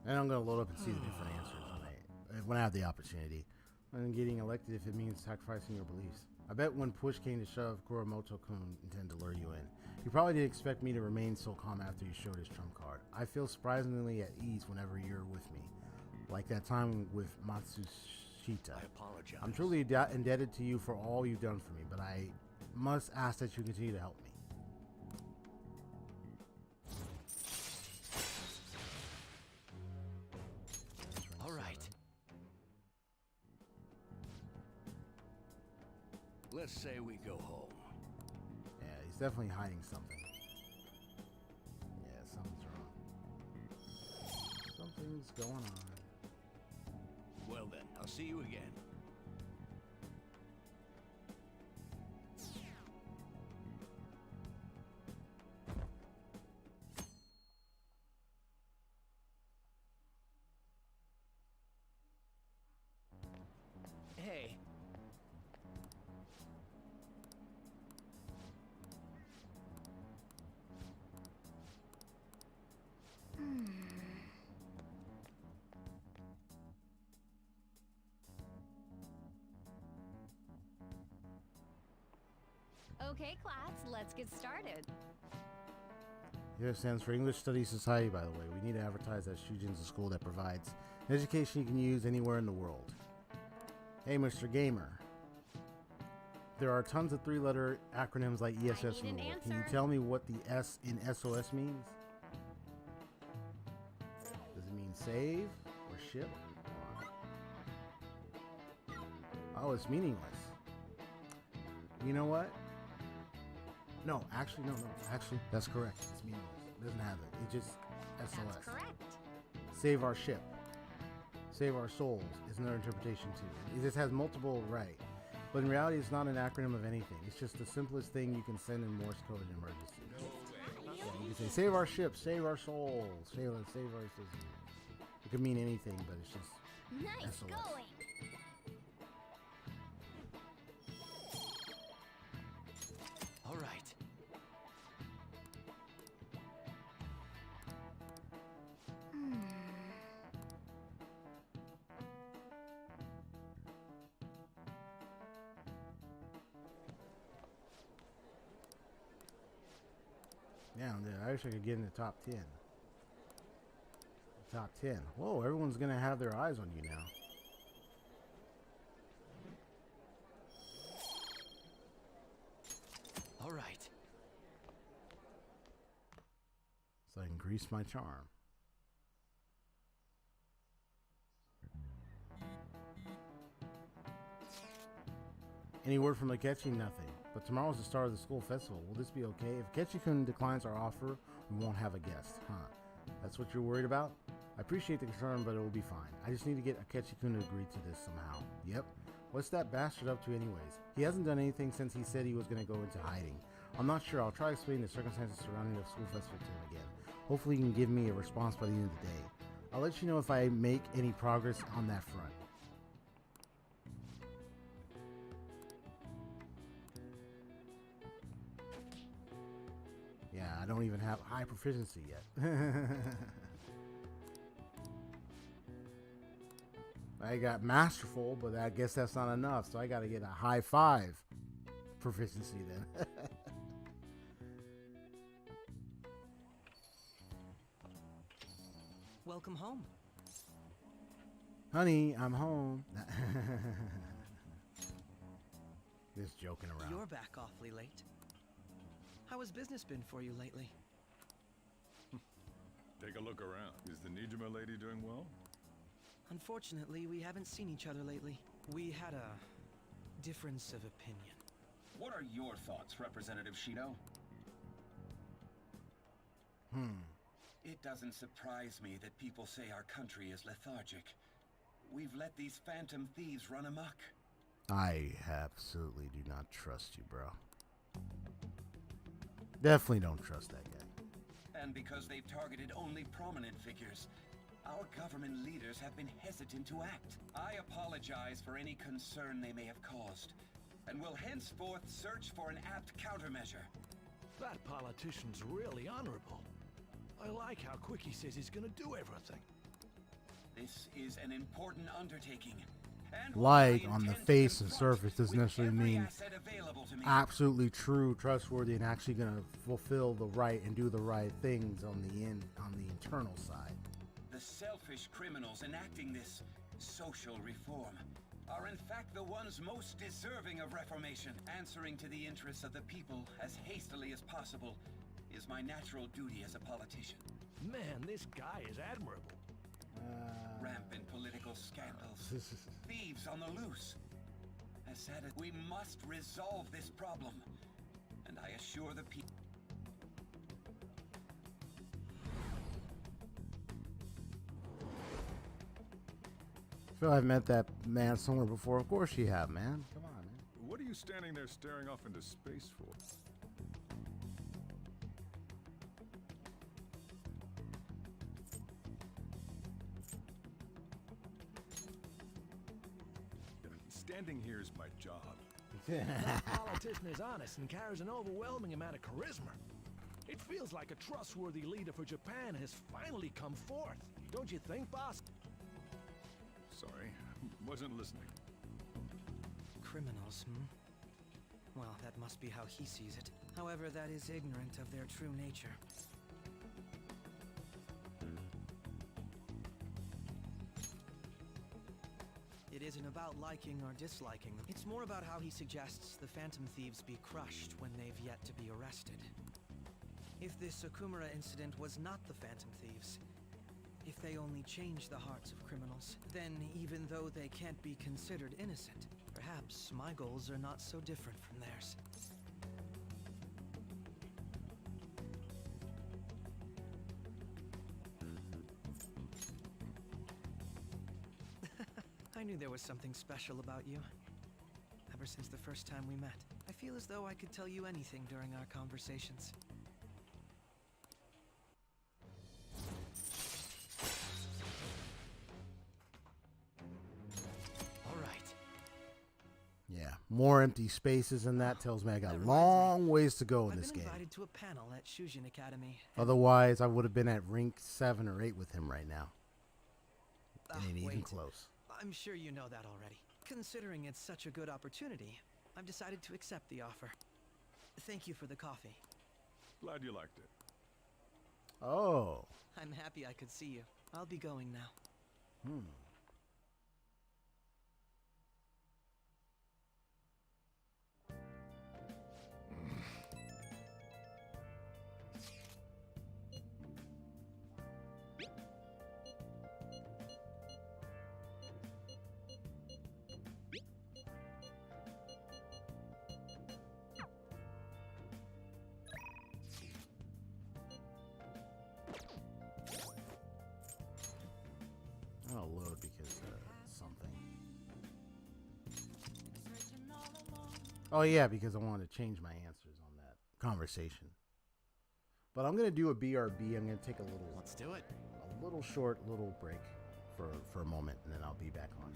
And I'm going to load up and see the different answers when I have the opportunity. And getting elected if it means sacrificing your beliefs. I bet when push came to shove, Kuromoto-kun intended to lure you in. He probably didn't expect me to remain so calm after you showed his trump card. I feel surprisingly at ease whenever you're with me. Like that time with Matsushita. I apologize. I'm truly indebted to you for all you've done for me, but I must ask that you continue to help me. All right. Let's say we go home. Yeah, he's definitely hiding something. Yeah, something's wrong. Something's going on. Well then, I'll see you again. Hey. Okay, class, let's get started. Yeah, it stands for English Studies Society, by the way. We need to advertise that Shujin's a school that provides an education you can use anywhere in the world. Hey, Mr. Gamer. There are tons of three-letter acronyms like ESS in the world. Can you tell me what the S in SOS means? Does it mean save or ship? Oh, it's meaningless. You know what? No, actually, no. Actually, that's correct. It's meaningless. It doesn't have it. It just SOS. That's correct. Save our ship. Save our souls is another interpretation too. It just has multiple, right. But in reality, it's not an acronym of anything. It's just the simplest thing you can send in Morse code in emergency. Yeah, you can say, save our ship, save our souls, save our souls. It could mean anything, but it's just Nice SOS. going. All right. Yeah, I wish I could get in the top 10. Top 10. Whoa, everyone's going to have their eyes on you now. increase my charm. Any word from Akechi? Nothing. But tomorrow's the start of the school festival. Will this be okay? If Akechi-kun declines our offer, we won't have a guest. Huh. That's what you're worried about? I appreciate the concern, but it will be fine. I just need to get Akechi-kun to agree to this somehow. Yep. What's that bastard up to anyways? He hasn't done anything since he said he was going to go into hiding. I'm not sure. I'll try to explain the circumstances surrounding the school festival to him again. Hopefully he can give me a response by the end of the day. I'll let you know if I make any progress on that front. Yeah, I don't even have high proficiency yet. I got masterful, but I guess that's not enough, so I got to get a high 5 proficiency then. Welcome home. Honey, I'm home. Just joking around. You're back awfully late. How has business been for you lately? Take a look around. Is the Nijima lady doing well? Unfortunately, we haven't seen each other lately. We had a difference of opinion. What are your thoughts, Representative Shido? It doesn't surprise me that people say our country is lethargic. We've let these phantom thieves run amok. I absolutely do not trust you, bro. Definitely don't trust that guy. And because they've targeted only prominent figures, our government leaders have been hesitant to act. I apologize for any concern they may have caused, and will henceforth search for an apt countermeasure. That politician's really honorable. I like how quick he says he's gonna do everything. This is an important undertaking. And Like on the face and surface doesn't necessarily mean absolutely true, trustworthy, and actually gonna fulfill the right and do the right things on the internal side. The selfish criminals enacting this social reform are in fact the ones most deserving of reformation. Answering to the interests of the people as hastily as possible is my natural duty as a politician. Man, this guy is admirable. Rampant political scandals, thieves on the loose. As said, we must resolve this problem, and I assure the people. I feel I've met that man somewhere before. Of course you have, man. Come on, man. What are you standing there staring off into space for? Standing here is my job. That politician is honest and carries an overwhelming amount of charisma. It feels like a trustworthy leader for Japan has finally come forth. Don't you think, boss? Sorry, wasn't listening. Criminals, Well, that must be how he sees it. However, that is ignorant of their true nature. It isn't about liking or disliking them. It's more about how he suggests the Phantom Thieves be crushed when they've yet to be arrested. If this Okumura incident was not the Phantom Thieves, if they only change the hearts of criminals, then even though they can't be considered innocent, perhaps my goals are not so different from theirs. I knew there was something special about you. Ever since the first time we met, I feel as though I could tell you anything during our conversations. All right. Yeah, more empty spaces, and that tells me I got a long ways to go in this game. I've been invited to a panel at Shujin Academy. Otherwise, I would have been at rank 7 or 8 with him right now. And ain't even close. I'm sure you know that already. Considering it's such a good opportunity, I've decided to accept the offer. Thank you for the coffee. Glad you liked it. Oh. I'm happy I could see you. I'll be going now. Oh yeah, because I wanted to change my answers on that conversation. But I'm gonna do a BRB. I'm gonna take a little. Let's do it. A little short little break for a moment, and then I'll be back on.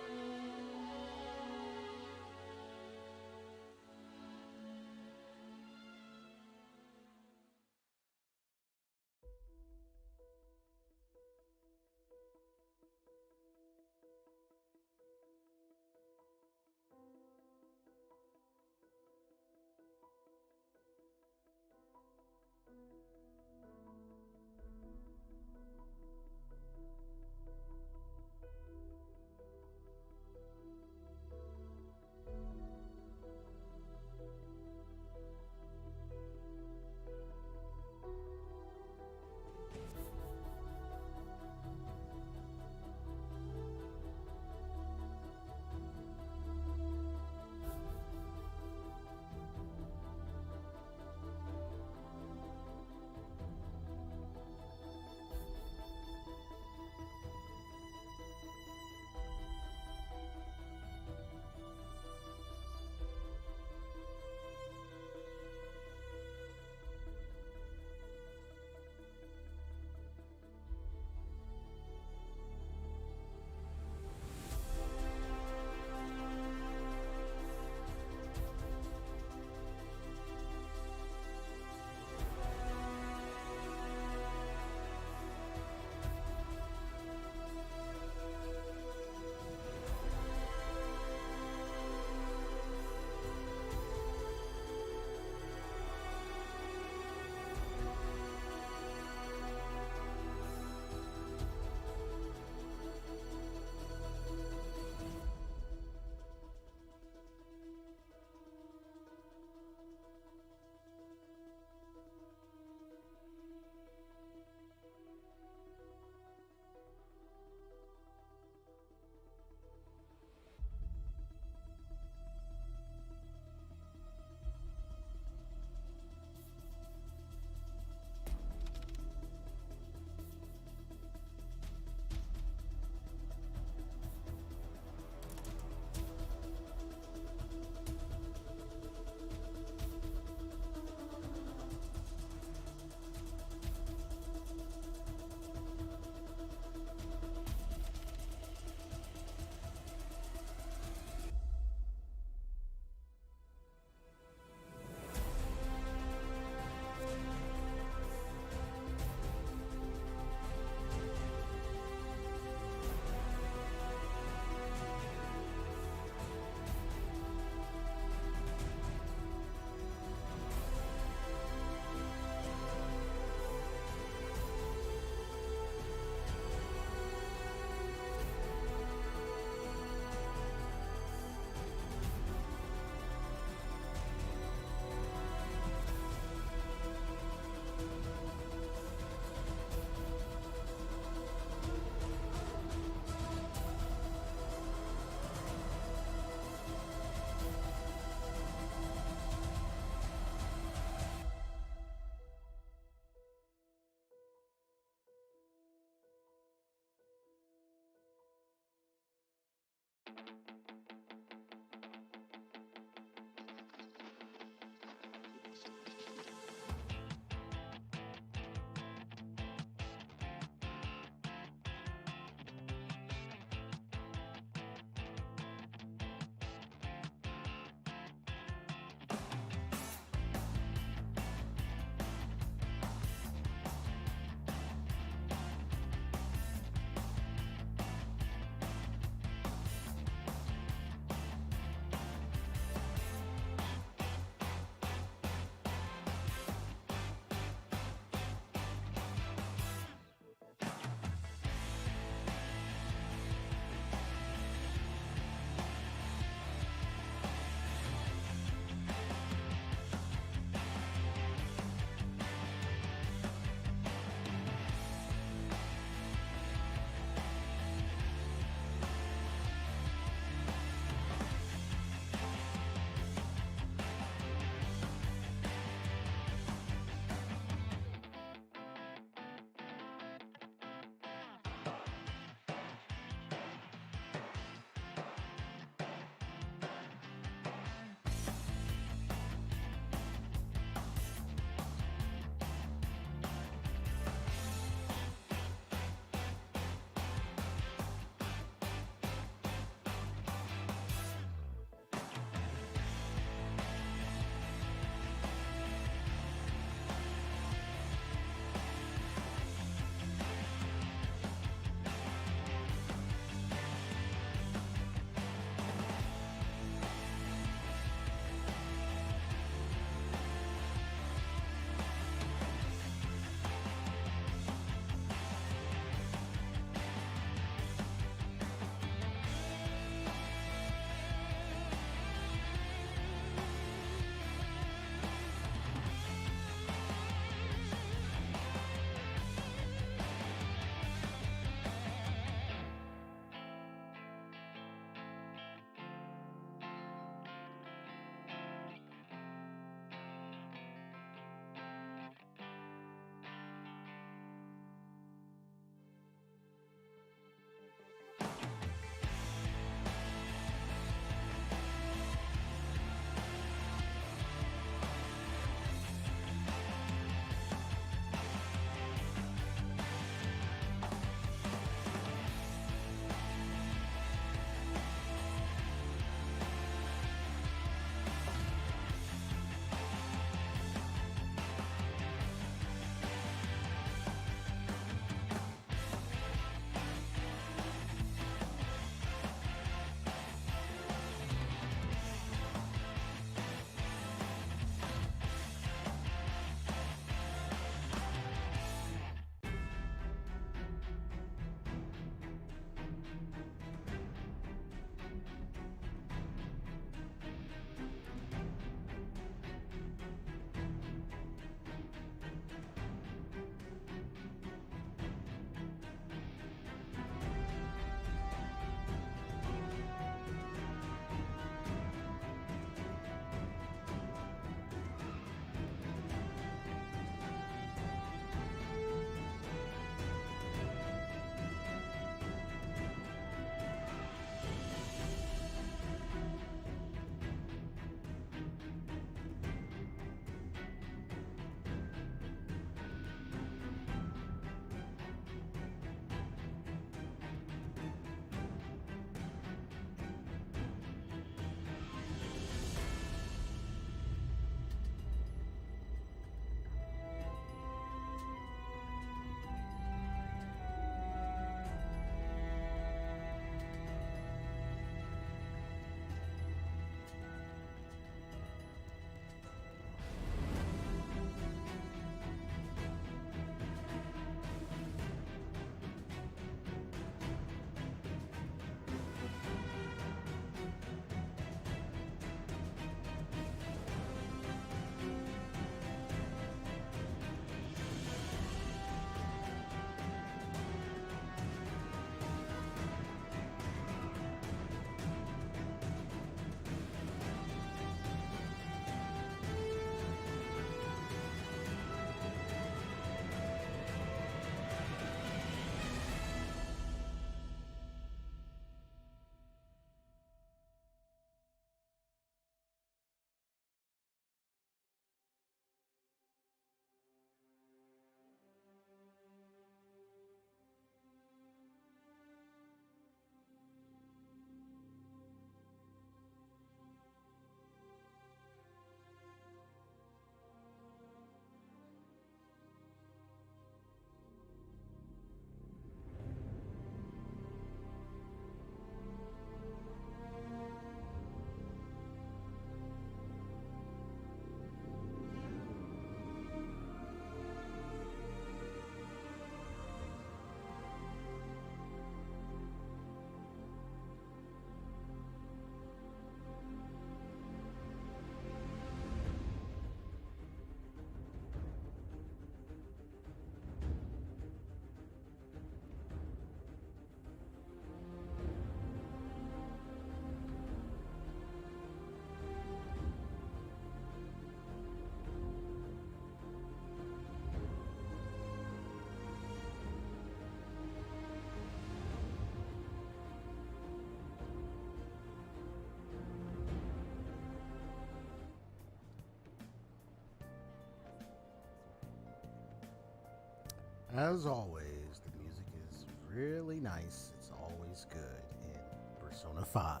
As always, the music is really nice. It's always good in Persona 5.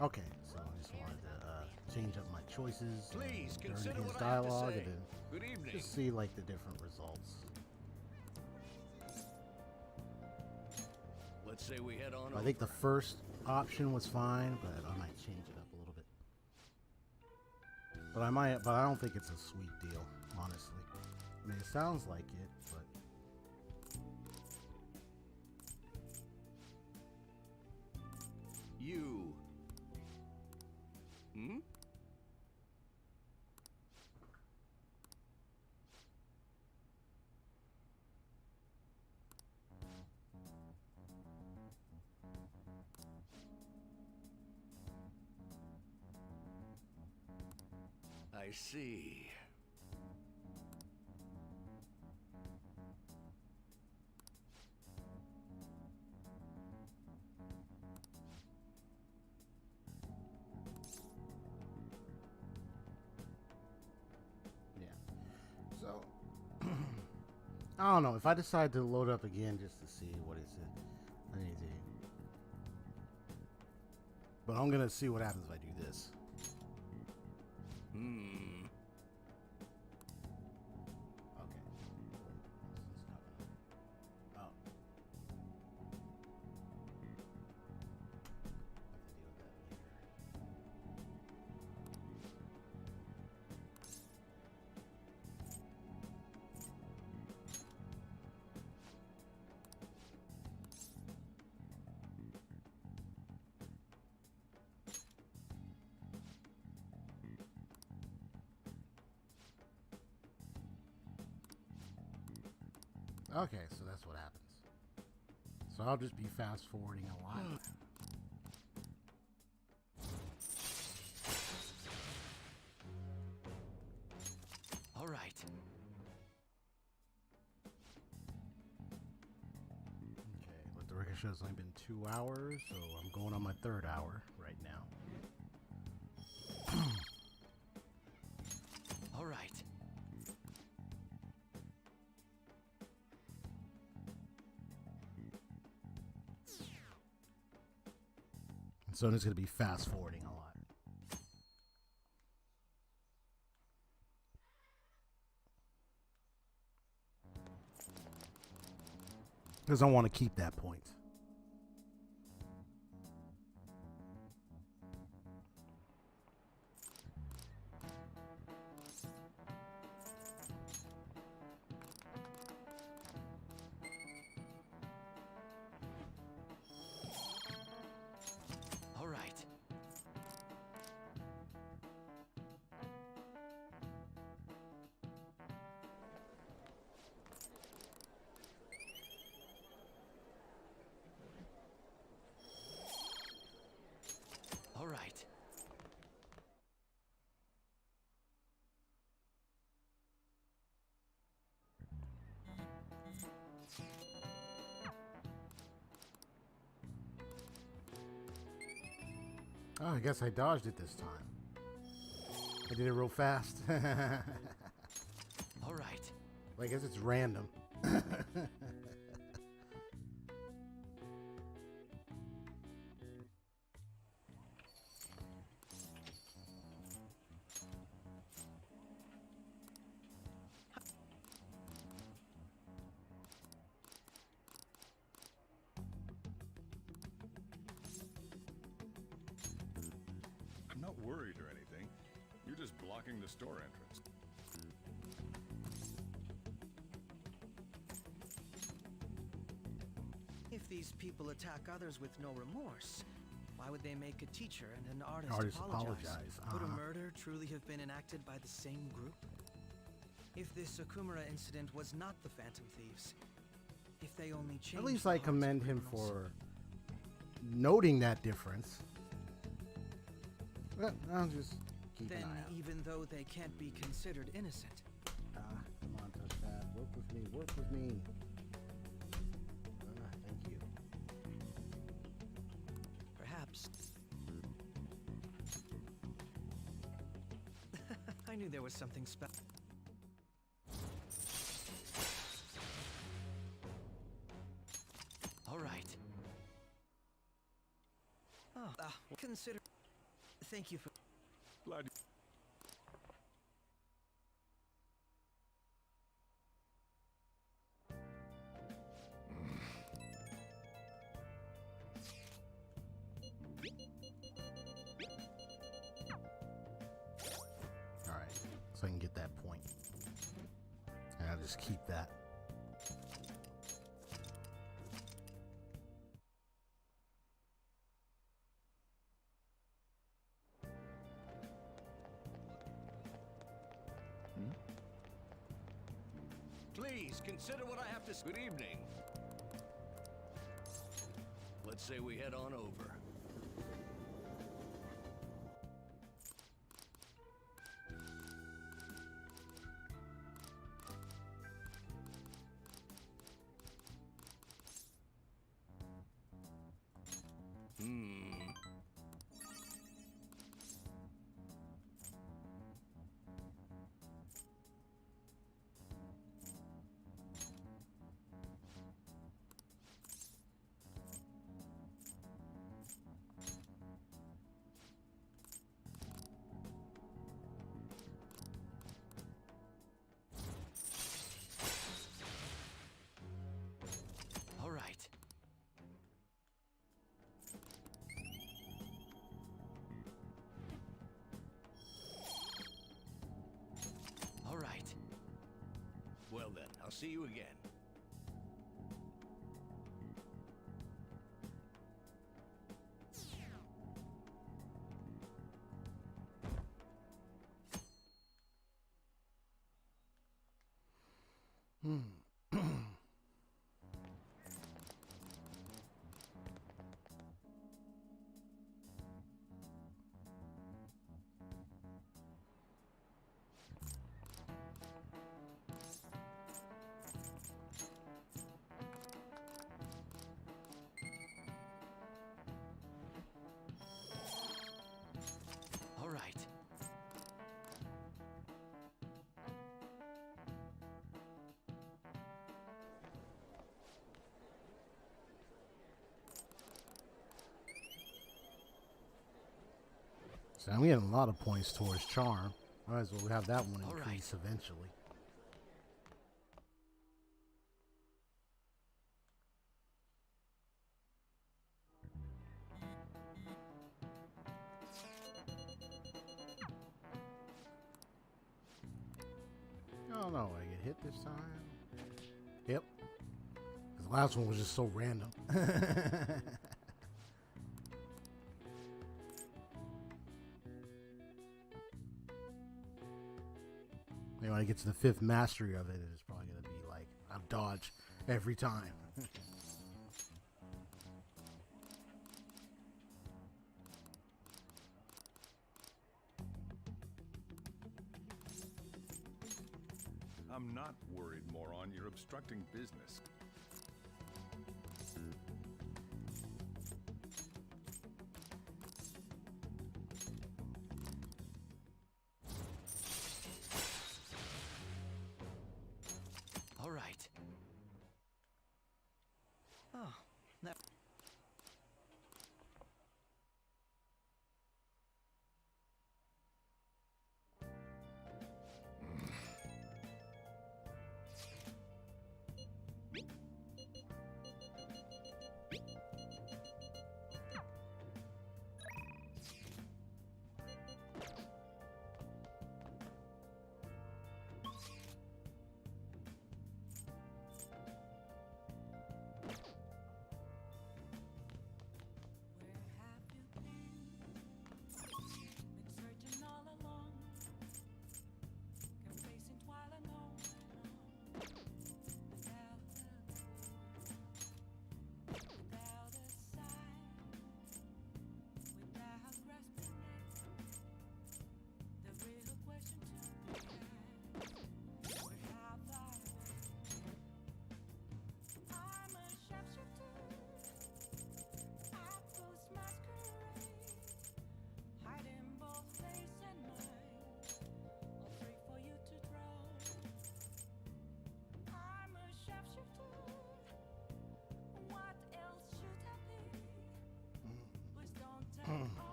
Okay, so I just wanted to change up my choices. Please during consider his what I have to dialogue say. and then Good evening. just see like the different results. Let's say we head on I think the first option was fine, but I might change it up a little bit. But I don't think it's a sweet deal, honestly. I mean, it sounds like it, but you. Hmm? I see. yeah. So I don't know if I decide to load up again just to see what is it. I need to. But I'm gonna see what happens if I do this. Hmm. Okay. Oh. Okay, so that's what happens. So I'll just be fast forwarding a lot. All right. Okay, but the record show's only been 2 hours, so I'm going on my 3rd hour right now. All right. So it's going to be fast forwarding a lot. Because I want to keep that point. All right. All right. Oh, I guess I dodged it this time. I did it real fast. All right. Well, I guess it's random. I'm not worried or anything. You're just blocking the store entrance. If these people attack others with no remorse, why would they make a teacher and an artist, Artist apologize? apologize, Would a uh-huh. murder truly have been enacted by the same group? If this Okumura incident was not the Phantom Thieves, if they only changed At least the I hearts of commend him criminals. for noting that difference. Well, I'll just keep Then, an eye out. even though they can't be considered innocent, Come on, touchpad. Work with me. Work with me. Thank you. perhaps. I knew there was something special. consider... Thank you for... Glad you... All right, so I can get that point. And I'll just keep that. Please consider what I have to say. Good evening. Let's say we head on over. All right. All right. Well then, I'll see you again. All right. So I'm getting a lot of points towards charm. Might as well have that one increase eventually. Oh no, I get hit this time. Yep. 'Cause the last one was just so random. Maybe when I get to the 5th mastery of it, it's probably going to be like, I dodge every time. I'm not worried, moron. You're obstructing business. All right. Oh, that...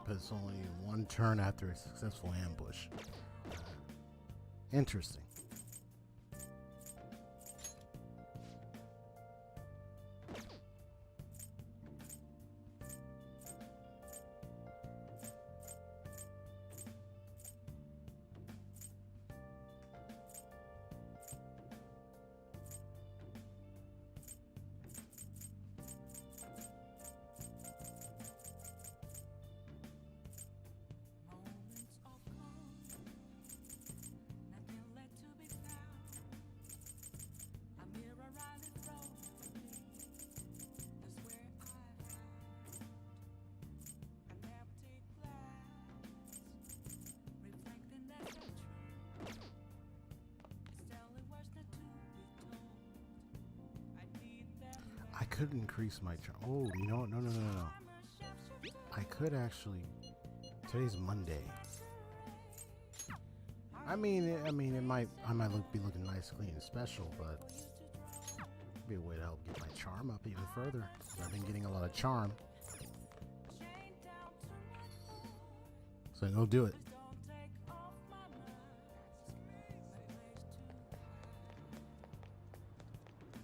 but it's only one turn after a successful ambush. Interesting. I could increase my charm. Oh, you know what? No. I could actually. Today's Monday. I mean, it might. I might be looking nice, clean, and special, but it'd be a way to help get my charm up even further. I've been getting a lot of charm, so go do it.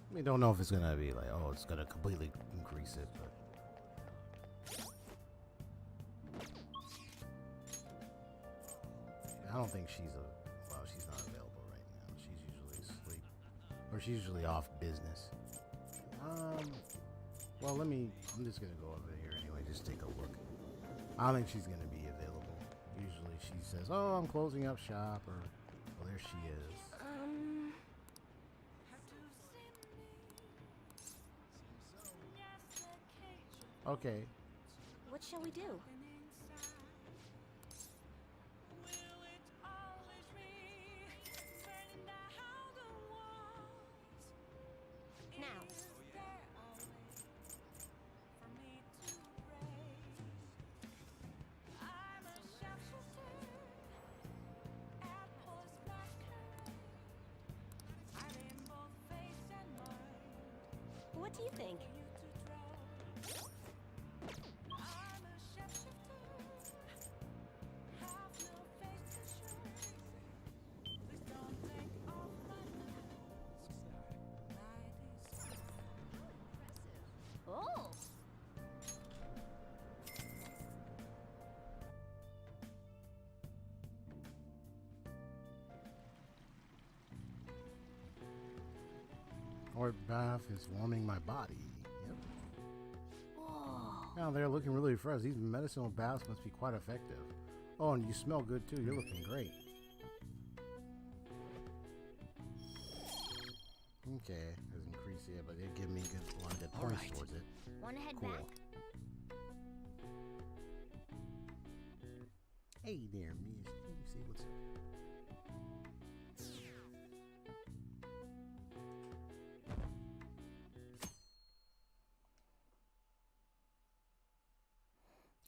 I mean, don't know if it's gonna be like, oh, it's gonna completely increase it, but I don't think she's she's not available right now. She's usually asleep, or she's usually off business. Well, I'm just gonna go over here anyway, just take a look. I don't think she's gonna be available. Usually she says, oh, I'm closing up shop, or, well, there she is. Okay. What shall we do? Now. What do you think? Oh! Or bath is warming my body. Yep. Whoa. Now they're looking really fresh. These medicinal baths must be quite effective. Oh, and you smell good too. You're looking great. Okay, doesn't increase it, but it give me a lot of good points towards it. Wanna head Cool. back? Hey there, miss. Let me see what's.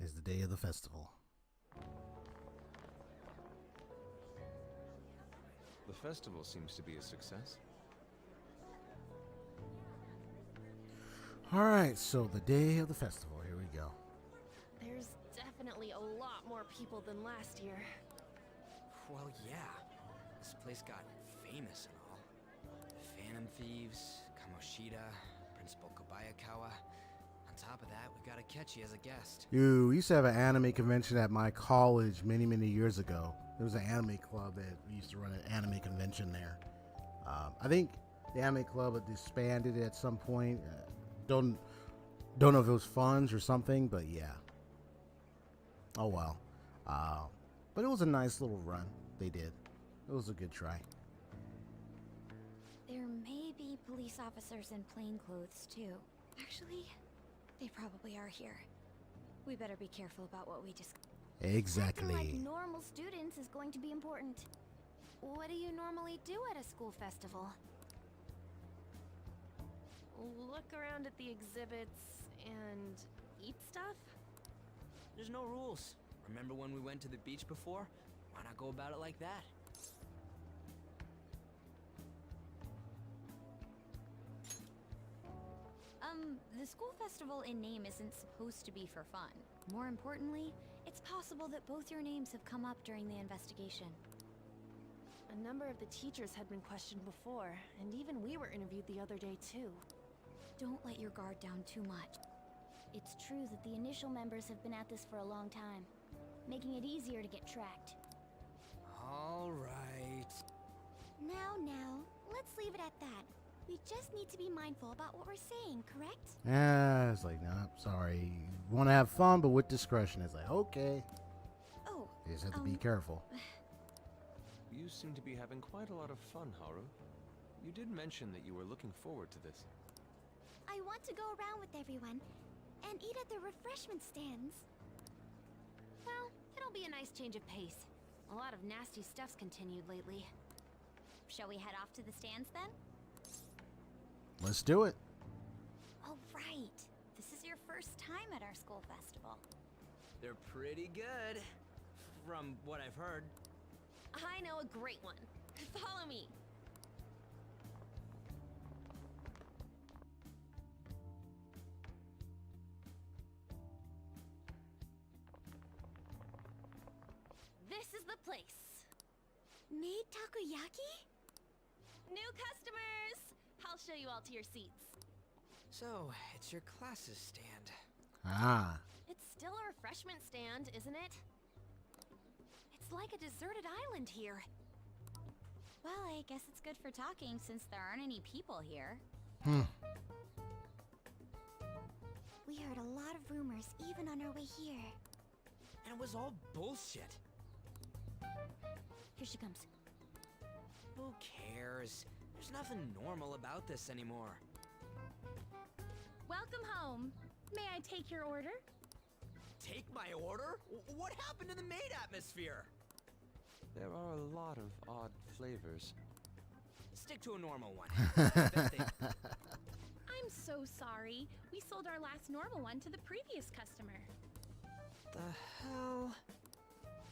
It's the day of the festival. The festival seems to be a success. Alright, so the day of the festival. Here we go. There's definitely a lot more people than last year. Well, yeah. This place got famous and all. Phantom Thieves, Kamoshida, Principal Kobayakawa. On top of that, we got Akechi as a guest. We used to have an anime convention at my college many, many years ago. There was an anime club that we used to run an anime convention there. I think the anime club had disbanded at some point. Don't know if it was funds or something, but yeah. Oh well. But it was a nice little run they did. It was a good try. There may be police officers in plain clothes too. Actually, they probably are here. We better be careful about what we discuss. Exactly. Acting like normal students is going to be important. What do you normally do at a school festival? Look around at the exhibits and eat stuff? There's no rules. Remember when we went to the beach before? Why not go about it like that? The school festival in name isn't supposed to be for fun. More importantly, it's It's possible that both your names have come up during the investigation. A number of the teachers had been questioned before, and even we were interviewed the other day too. Don't let your guard down too much. It's true that the initial members have been at this for a long time, making it easier to get tracked. All right. Now, let's leave it at that. We just need to be mindful about what we're saying, correct? Yeah, it's like, no, sorry. You want to have fun, but with discretion. It's like, okay. Oh. You just have to be careful. You seem to be having quite a lot of fun, Haru. You did mention that you were looking forward to this. I want to go around with everyone and eat at the refreshment stands. Well, it'll be a nice change of pace. A lot of nasty stuff's continued lately. Shall we head off to the stands then? Let's do it. Oh, right. This is your first time at our school festival. They're pretty good, from what I've heard. I know a great one. Follow me. This is the place. Made takoyaki? New customers! I'll show you all to your seats. So, it's your class's stand. Ah. It's still a refreshment stand, isn't it? It's like a deserted island here. Well, I guess it's good for talking since there aren't any people here. We heard a lot of rumors even on our way here. And it was all bullshit. Here she comes. Who cares? There's nothing normal about this anymore. Welcome home. May I take your order? Take my order? What happened to the maid atmosphere? There are a lot of odd flavors. Stick to a normal one. I'm so sorry. We sold our last normal one to the previous customer. The hell?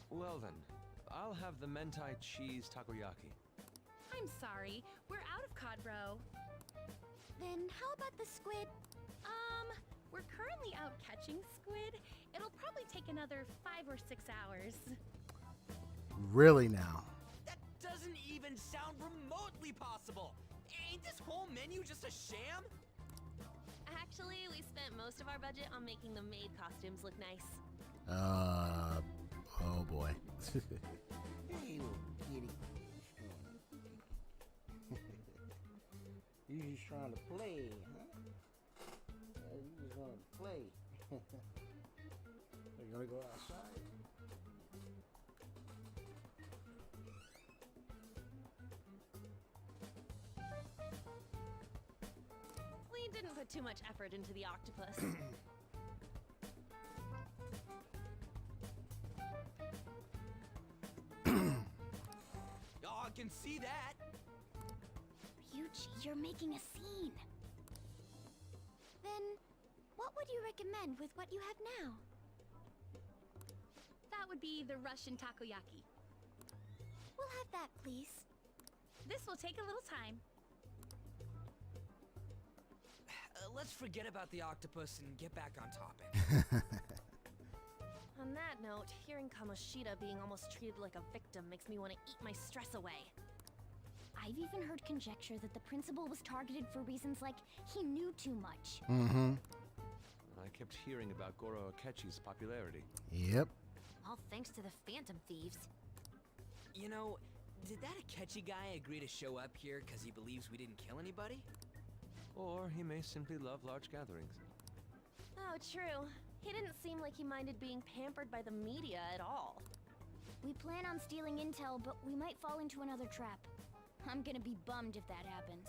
Well then, I'll have the mentai cheese takoyaki. I'm sorry. We're out of cod roe. Then how about the squid? We're currently out catching squid. It'll probably take another 5 or 6 hours. Really now? That doesn't even sound remotely possible. Ain't this whole menu just a sham? Actually, we spent most of our budget on making the maid costumes look nice. Oh boy. Hey, little kitty. You just trying to play, huh? You just want to play. You're gonna go outside? We didn't put too much effort into the octopus. Oh, I can see that. Ryuji, you're making a scene. Then, what would you recommend with what you have now? That would be the Russian takoyaki. We'll have that, please. This will take a little time. Let's forget about the octopus and get back on topic. On that note, hearing Kamoshida being almost treated like a victim makes me want to eat my stress away. I've even heard conjecture that the principal was targeted for reasons like he knew too much. Mm-hmm. I kept hearing about Goro Akechi's popularity. Yep. All thanks to the Phantom Thieves. You know, did that Akechi guy agree to show up here because he believes we didn't kill anybody? Or he may simply love large gatherings. Oh, true. He didn't seem like he minded being pampered by the media at all. We plan on stealing intel, but we might fall into another trap. I'm gonna be bummed if that happens.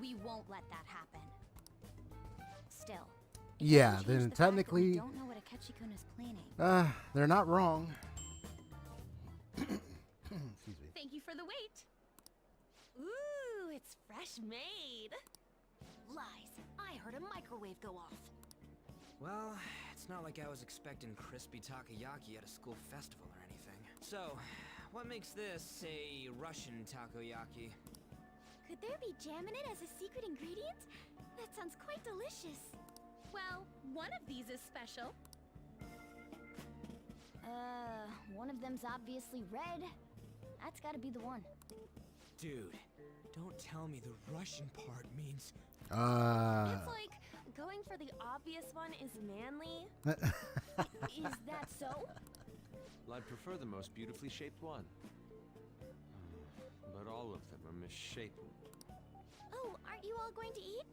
We won't let that happen. Still. Yeah, then technically, we don't know what Akechi-kun is planning. they're not wrong. Excuse me. Thank you for the wait. Ooh, it's fresh made. Lies. I heard a microwave go off. Well, it's not like I was expecting crispy takoyaki at a school festival or anything. So, what makes this a Russian takoyaki? Could there be jam in it as a secret ingredient? That sounds quite delicious. Well, one of these is special. One of them's obviously red. That's gotta be the one. Dude, don't tell me the Russian part means... It's like going for the obvious one is manly. Is that so? Well, I'd prefer the most beautifully shaped one. But all of them are misshapen. Oh, aren't you all going to eat?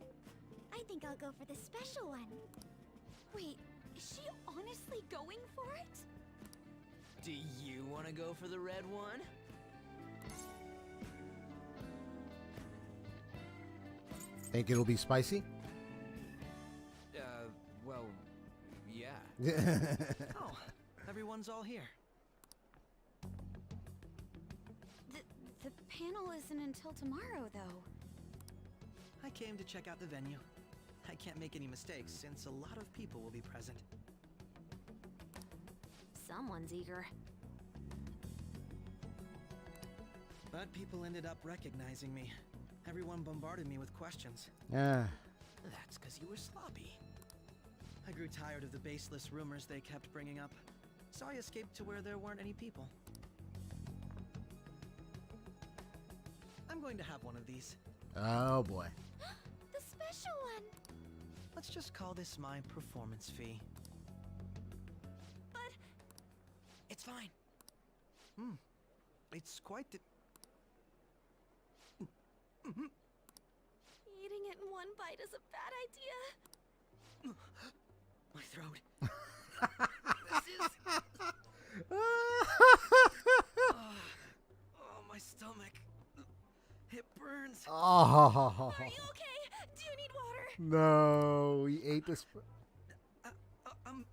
I think I'll go for the special one. Wait, is she honestly going for it? Do you want to go for the red one? Think it'll be spicy? Well, yeah. Oh, everyone's all here. The panel isn't until tomorrow, though. I came to check out the venue. I can't make any mistakes since a lot of people will be present. Someone's eager. But people ended up recognizing me. Everyone bombarded me with questions. Yeah. That's because you were sloppy. I grew tired of the baseless rumors they kept bringing up, so I escaped to where there weren't any people. I'm going to have one of these. Oh boy. The special one! Let's just call this my performance fee. But... It's fine. It's quite the... Eating it in one bite is a bad idea. My throat. Oh, my stomach. It burns. Oh. Are you okay? Do you need water? No, he ate this. I'm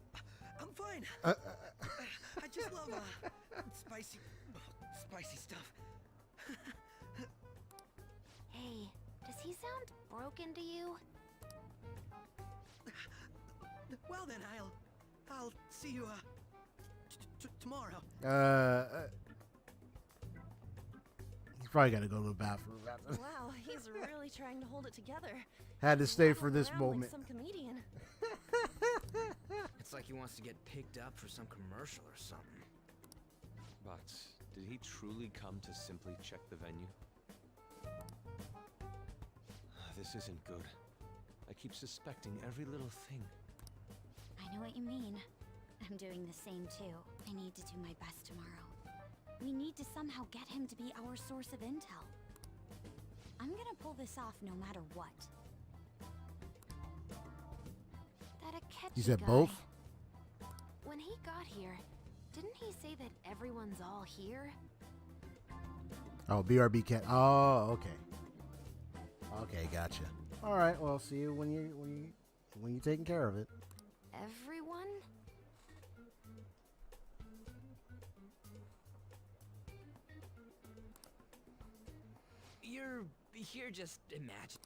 fine. I just love spicy stuff. Hey, does he sound broken to you? Well then, I'll see you tomorrow. He's probably got to go to the bathroom. Wow, he's really trying to hold it together. Had to stay for this Waddling around moment. like some comedian. It's like he wants to get picked up for some commercial or something. But did he truly come to simply check the venue? This isn't good. I keep suspecting every little thing. I know what you mean. I'm doing the same too. I need to do my best tomorrow. We need to somehow get him to be our source of intel. I'm gonna pull this off no matter what. That Akechi You said guy, both? When he got here, didn't he say that everyone's all here? Oh, BRB cat. Oh, okay. Okay, gotcha. All right. Well, see you when you're taking care of it. Everyone? You're here just imagine.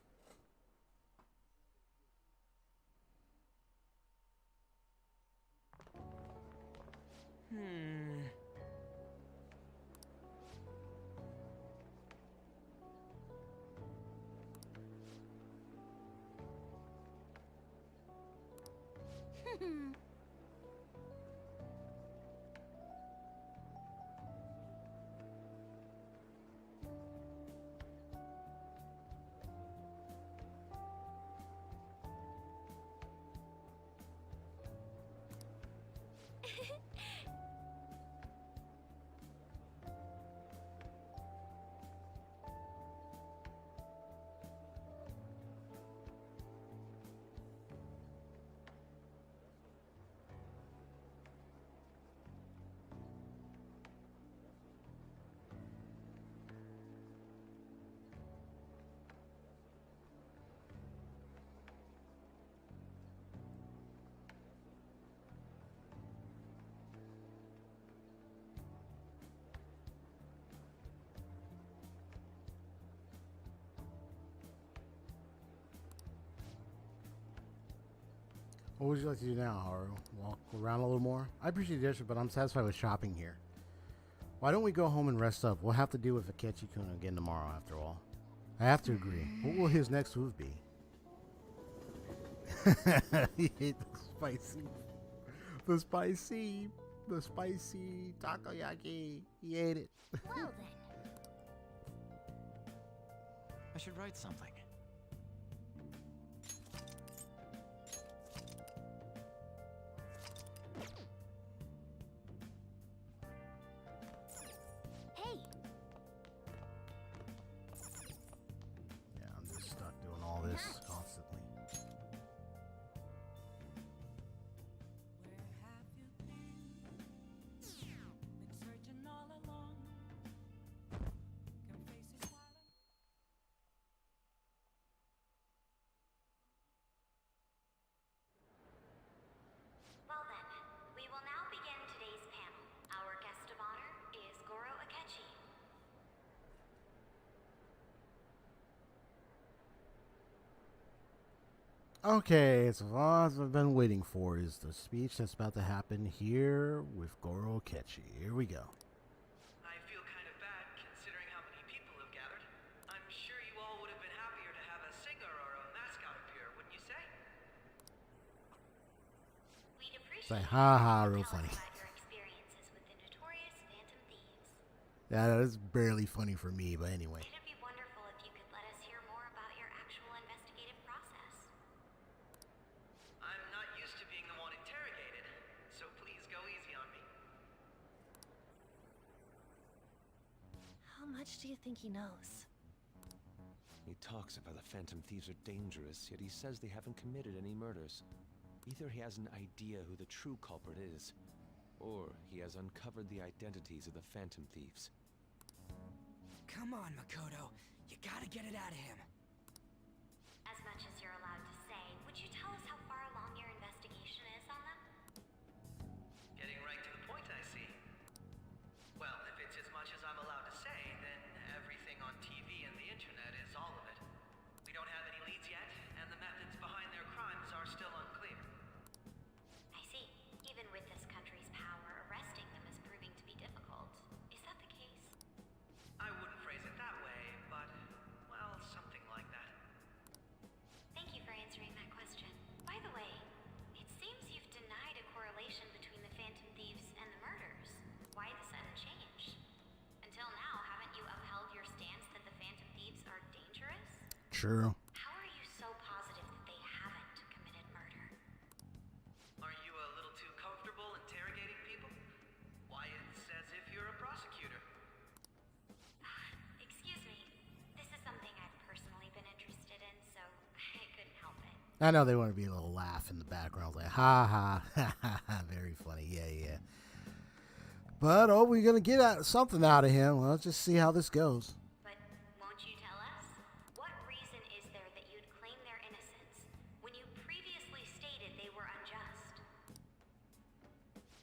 What would you like to do now, Haru? Walk around a little more? I appreciate the gesture, but I'm satisfied with shopping here. Why don't we go home and rest up? We'll have to deal with Akechi-kun again tomorrow, after all. I have to agree. What will his next move be? He ate the spicy takoyaki. He ate it. Well then. I should write something. Hey. Yeah, I'm just stuck doing all this constantly. Well then, we will now begin today's panel. Our guest of honor is Goro Akechi. Okay, so all I've been waiting for is the speech that's about to happen here with Goro Akechi. Here we go. I feel kind of bad considering how many people have gathered. I'm sure you all would have been happier to have a singer or a mascot appear, wouldn't you say? We'd It's appreciate like, haha, real tell us funny. about your experiences with the notorious Phantom Thieves. Yeah, that's barely funny for me, but anyway. It'd be wonderful if you could let us hear more about your actual investigative process. I'm not used to being the one interrogated, so please go easy on me. How much do you think he knows? He talks about the Phantom Thieves are dangerous, yet he says they haven't committed any murders. Either he has an idea who the true culprit is, or he has uncovered the identities of the Phantom Thieves. Come on, Makoto. You gotta get it out of him. As much as you're allowed to say, would you tell us how far along your investigation is on them? Getting right to the point, I see. Well, if it's as much as I'm allowed to say, then everything on TV and the internet is all of it. We don't have any leads yet, and the methods behind their crimes are still unclear. I see. Even with this country's power, arresting them is proving to be difficult. Is that the case? I wouldn't phrase it that way, but, well, something like that. Thank you for answering that question. By the way, it seems you've denied a correlation between the Phantom Thieves and the murders. Why the sudden change? Until now, haven't you upheld your stance that the Phantom Thieves are dangerous? True. How are you so positive that they haven't committed murder? Are you a little too comfortable interrogating people? Why, it's as if you're a prosecutor. Excuse me. This is something I've personally been interested in, so I couldn't help it. I know they want to be a little laugh in the background, like, ha ha, ha ha, ha, very funny, yeah. But, oh, we're going to get something out of him. Well, let's just see how this goes. But won't you tell us? What reason is there that you'd claim their innocence when you previously stated they were unjust?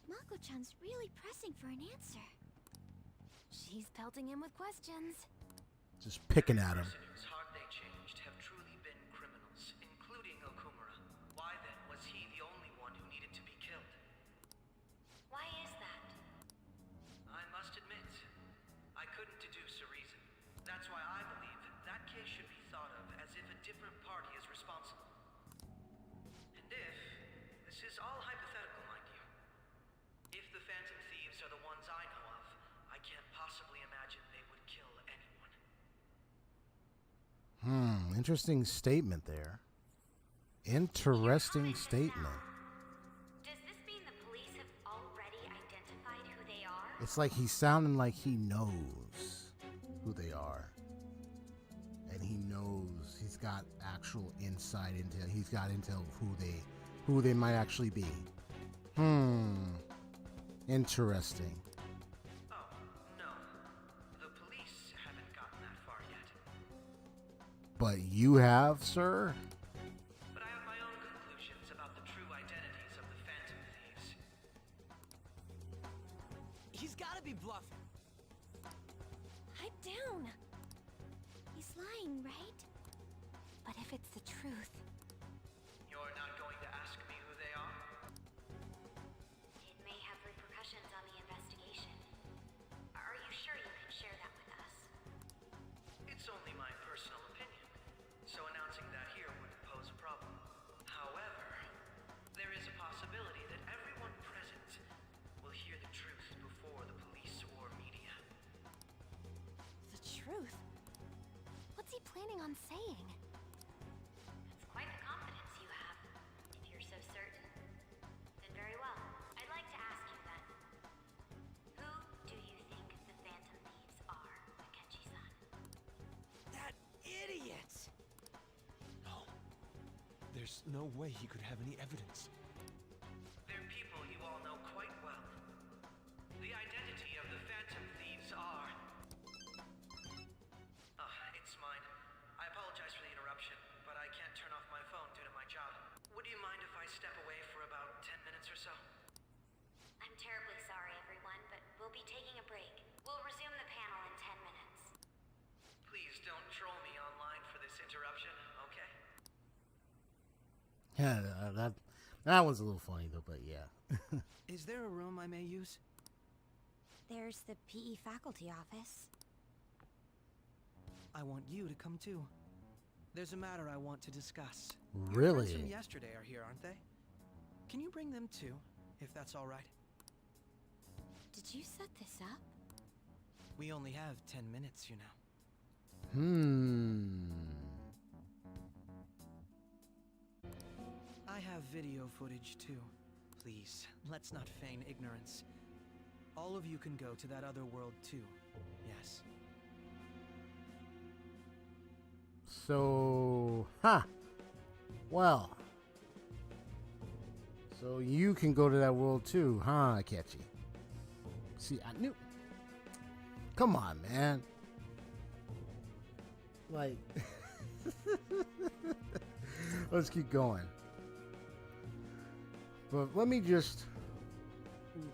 Mako-chan's really pressing for an answer. She's pelting him with questions. Just picking at him. Whose heart they changed have truly been criminals, including Okumura. Why then was he the only one who needed to be killed? Why is that? I must admit, I couldn't deduce a reason. That's why I believe that case should be thought of as if a different party is responsible. And if, this is all hypothetical, mind you, if the Phantom Thieves are the ones I know of, I can't possibly imagine they would kill anyone. Interesting statement there. Interesting statement. Does this mean the police have already identified who they are? It's like he's sounding like he knows who they are. And he knows he's got actual insight into, he's got intel who they might actually be. Interesting. Oh, no. The police haven't gotten that far yet. But you have, sir? But I have my own conclusions about the true identities of the Phantom Thieves. He's gotta be bluffing. Pipe down. He's lying, right? But if it's the truth, You're not going to ask me who they are? It may have repercussions on the investigation. Are you sure you can share that with us? It's only my personal opinion, so announcing that here wouldn't pose a problem. However, planning on saying? It's quite the confidence you have. If you're so certain, then very well. I'd like to ask you then. Who do you think the Phantom Thieves are, Akechi-san? That idiot! No. There's no way he could have any evidence. They're people you all know quite well. The identity of the Phantom Thieves are... it's mine. I apologize for the interruption, but I can't turn off my phone due to my job. Would you mind if I step away for about 10 minutes or so? I'm terribly sorry, everyone, but we'll be taking a break. We'll resume the panel in 10 minutes. Please don't troll me online for this interruption, okay? Yeah, that one's a little funny though, but yeah. Is there a room I may use? There's the PE faculty office. I want you to come too. There's a matter I want to discuss. Really? Your friends from yesterday are here, aren't they? Can you bring them too, if that's all right? Did you set this up? We only have 10 minutes, you know. I have video footage too. Please, let's not feign ignorance. All of you can go to that other world too. Yes. So, well. So you can go to that world too, huh, Akechi? See, I knew. Come on, man. Like, let's keep going. But let me just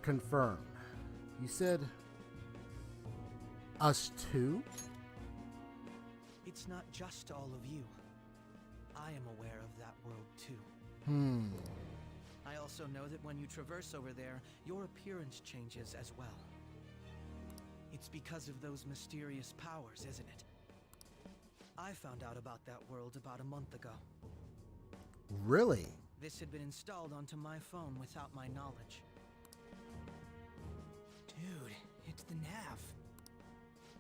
confirm. You said us two? It's not just all of you. I am aware of that world too. I also know that when you traverse over there, your appearance changes as well. It's because of those mysterious powers, isn't it? I found out about that world about a month ago. Really? This had been installed onto my phone without my knowledge. Dude, it's the nav.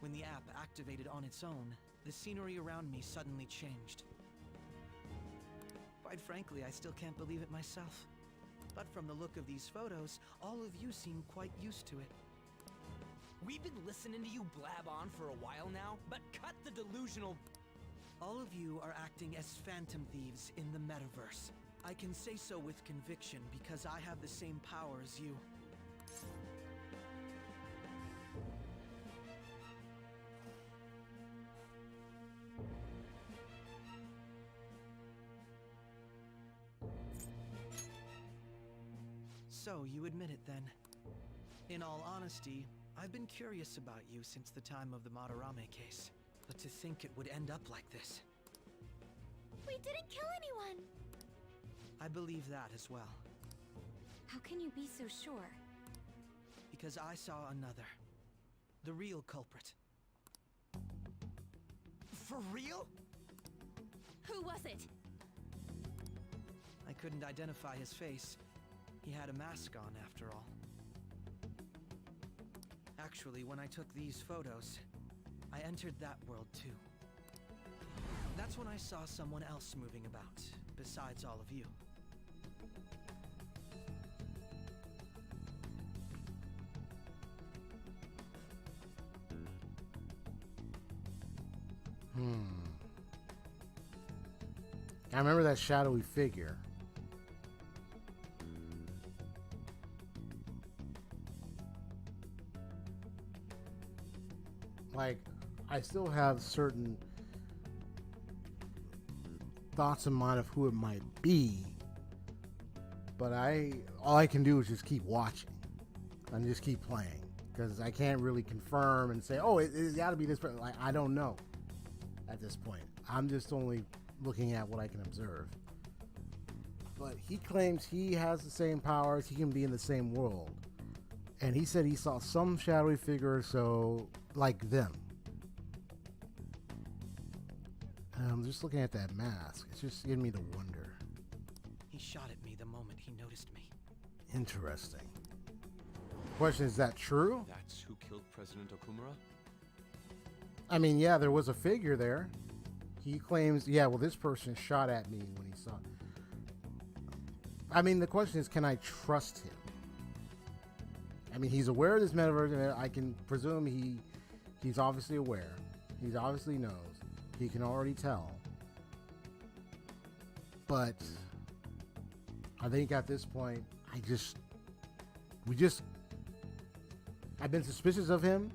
When the app activated on its own, the scenery around me suddenly changed. Quite frankly, I still can't believe it myself. But from the look of these photos, all of you seem quite used to it. We've been listening to you blab on for a while now, but cut the delusional... All of you are acting as Phantom Thieves in the metaverse. I can say so with conviction because I have the same power as you. So, you admit it then. In all honesty, I've been curious about you since the time of the Madarame case. But to think it would end up like this. We didn't kill anyone! I believe that as well. How can you be so sure? Because I saw another. The real culprit. For real? Who was it? I couldn't identify his face. He had a mask on, after all. Actually, when I took these photos, I entered that world too. That's when I saw someone else moving about, besides all of you. I remember that shadowy figure. Like, I still have certain thoughts in mind of who it might be, but all I can do is just keep watching and just keep playing, because I can't really confirm and say, oh, it got to be this person. Like, I don't know at this point. I'm just only looking at what I can observe. But he claims he has the same powers. He can be in the same world. And he said he saw some shadowy figure or so like them. And I'm just looking at that mask. It's just getting me to wonder. He shot at me the moment he noticed me. Interesting. Question, is that true? That's who killed President Okumura? I mean, yeah, there was a figure there. He claims, yeah, well, this person shot at me when he saw. I mean, the question is, can I trust him? I mean, he's aware of this metaverse, and I can presume he's obviously aware. He obviously knows. He can already tell. But I think at this point, I've been suspicious of him,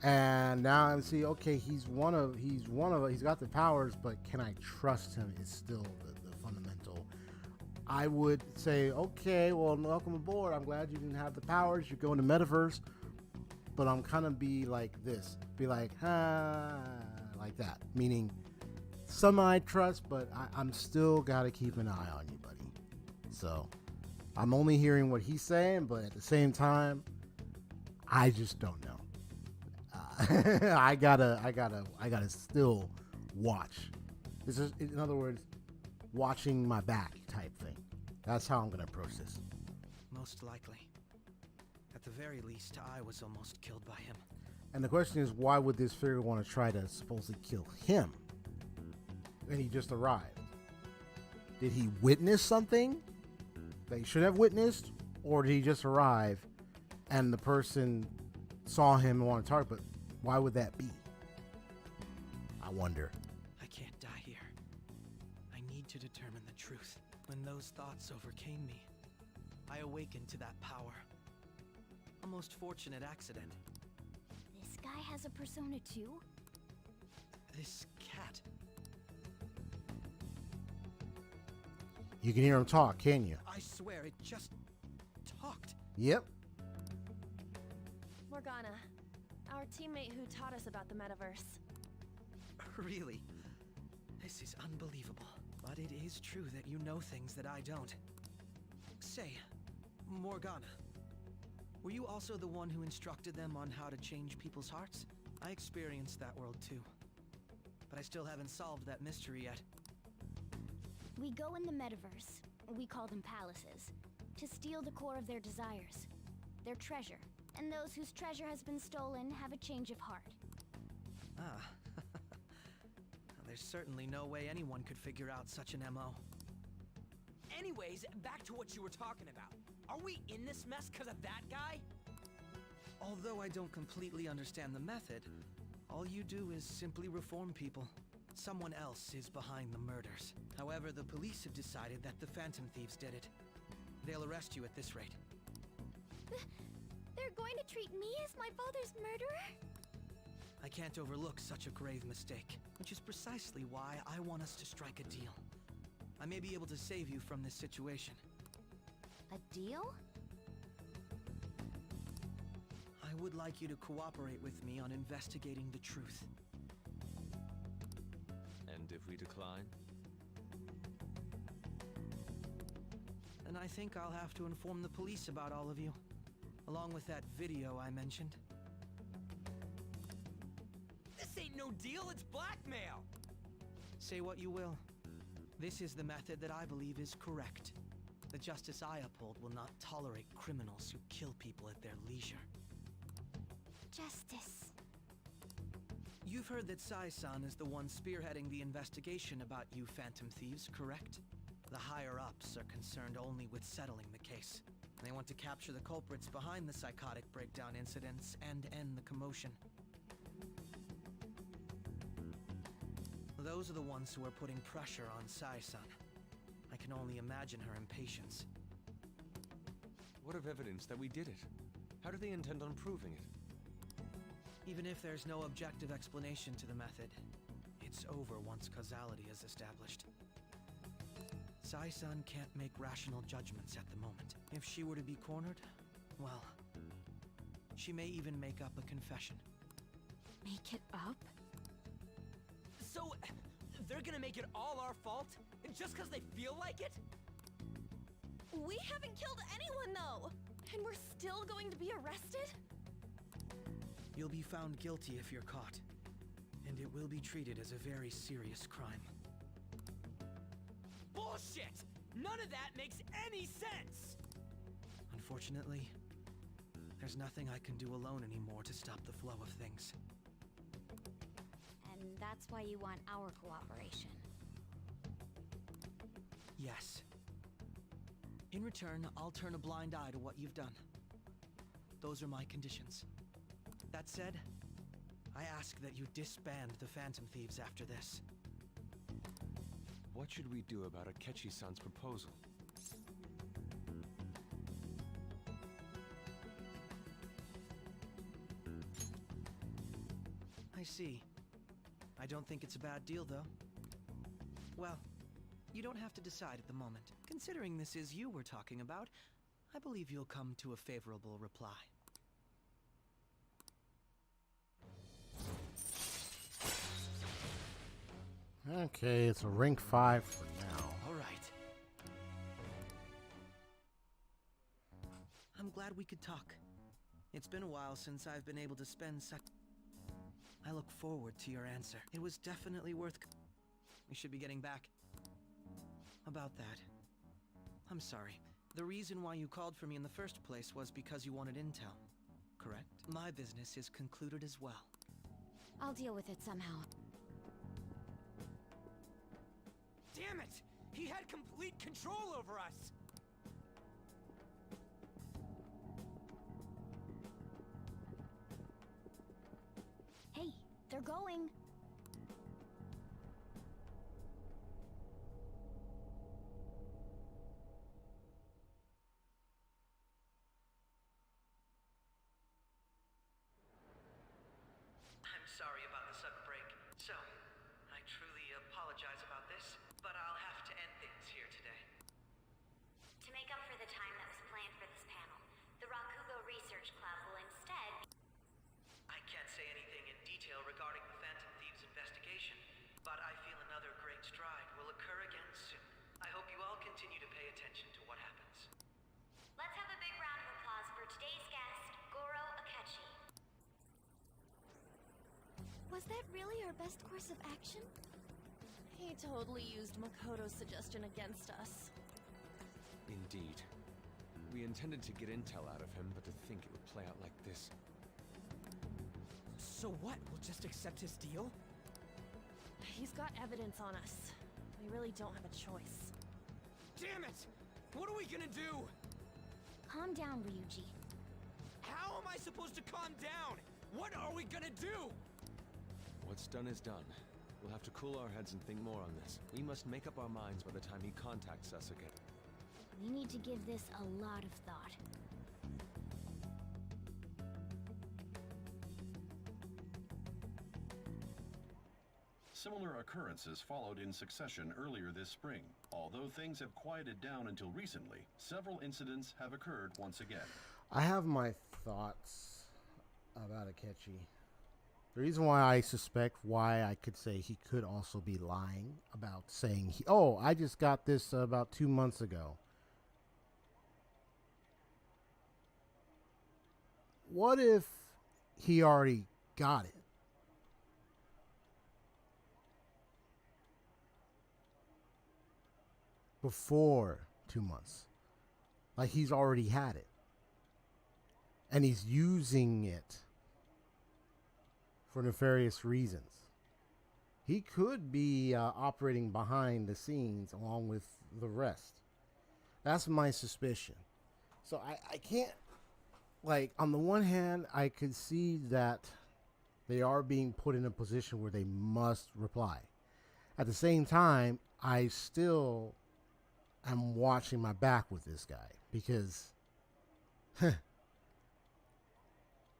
and now I see, okay, he's got the powers, but can I trust him is still the fundamental. I would say, okay, well, welcome aboard. I'm glad you didn't have the powers. You're going to metaverse, but I'm kind of be like this, like that, meaning some I trust, but I'm still got to keep an eye on you, buddy. So I'm only hearing what he's saying, but at the same time, I just don't know. I gotta still watch. This is, in other words, watching my back type thing. That's how I'm gonna approach this. Most likely. At the very least, I was almost killed by him. And the question is, why would this figure want to try to supposedly kill him? And he just arrived. Did he witness something that he should have witnessed, or did he just arrive and the person saw him and wanted to target? But why would that be? I wonder. I can't die here. I need to determine the truth. When those thoughts overcame me, I awakened to that power. A most fortunate accident. This guy has a persona too? This cat. You can hear him talk, can you? I swear, it just talked. Yep. Morgana, our teammate who taught us about the metaverse. Really? This is unbelievable. But it is true that you know things that I don't. Say, Morgana, were you also the one who instructed them on how to change people's hearts? I experienced that world too. But I still haven't solved that mystery yet. We go in the metaverse, we call them palaces, to steal the core of their desires, their treasure. And those whose treasure has been stolen have a change of heart. Ah. There's certainly no way anyone could figure out such an MO. Anyways, back to what you were talking about. Are we in this mess because of that guy? Although I don't completely understand the method, all you do is simply reform people. Someone else is behind the murders. However, the police have decided that the Phantom Thieves did it. They'll arrest you at this rate. They're going to treat me as my father's murderer? I can't overlook such a grave mistake, which is precisely why I want us to strike a deal. I may be able to save you from this situation. A deal? I would like you to cooperate with me on investigating the truth. And if we decline? Then I think I'll have to inform the police about all of you, along with that video I mentioned. This ain't no deal, it's blackmail! Say what you will. This is the method that I believe is correct. The justice I uphold will not tolerate criminals who kill people at their leisure. Justice. You've heard that Sai-san is the one spearheading the investigation about you Phantom Thieves, correct? The higher-ups are concerned only with settling the case. They want to capture the culprits behind the psychotic breakdown incidents and end the commotion. Those are the ones who are putting pressure on Sai-san. I can only imagine her impatience. What of evidence that we did it? How do they intend on proving it? Even if there's no objective explanation to the method, it's over once causality is established. Sai-san can't make rational judgments at the moment. If she were to be cornered, well, she may even make up a confession. Make it up? So, they're gonna make it all our fault? Just because they feel like it? We haven't killed anyone, though! And we're still going to be arrested? You'll be found guilty if you're caught. And it will be treated as a very serious crime. Bullshit! None of that makes any sense! Unfortunately, there's nothing I can do alone anymore to stop the flow of things. And And that's why you want our cooperation. Yes. In return, I'll turn a blind eye to what you've done. Those are my conditions. That said, I ask that you disband the Phantom Thieves after this. What should we do about Akechi-san's proposal? I see. I don't think it's a bad deal, though. Well, you don't have to decide at the moment. Considering this is you we're talking about, I believe you'll come to a favorable reply. Okay, it's a rank 5 for now. All right. I'm glad we could talk. It's been a while since I've been able to spend I look forward to your answer. It was definitely worth... We should be getting back. About that. I'm sorry. The reason why you called for me in the first place was because you wanted intel, correct? My business is concluded as well. I'll deal with it somehow. Damn it! He had complete control over us! Hey, they're going. I'm sorry about the sudden break. So, I truly apologize about this, but I'll have to end things here today. To make up for the time that was planned for this panel, the Rakugo Research Club will instead... I can't say anything in detail regarding the Phantom Thieves investigation, but I feel another great stride will occur again soon. I hope you all continue to pay attention to what happens. Let's have a big round of applause for today's guest, Goro Akechi. Was that really our best course of action? He totally used Makoto's suggestion against us. Indeed. We intended to get intel out of him, but to think it would play out like this. So what? We'll just accept his deal? He's got evidence on us. We really don't have a choice. Damn it! What are we gonna do? Calm down, Ryuji. How am I supposed to calm down? What are we gonna do? What's done is done. We'll have to cool our heads and think more on this. We must make up our minds by the time he contacts us again. We need to give this a lot of thought. Similar occurrences followed in succession earlier this spring. Although things have quieted down until recently, several incidents have occurred once again. I have my thoughts about Akechi. The reason why I suspect why I could say he could also be lying about saying, oh, I just got this about 2 months ago. What if he already got it? Before 2 months. Like he's already had it. And he's using it for nefarious reasons. He could be operating behind the scenes along with the rest. That's my suspicion. So I can't, like, on the one hand, I could see that they are being put in a position where they must reply. At the same time, I still am watching my back with this guy because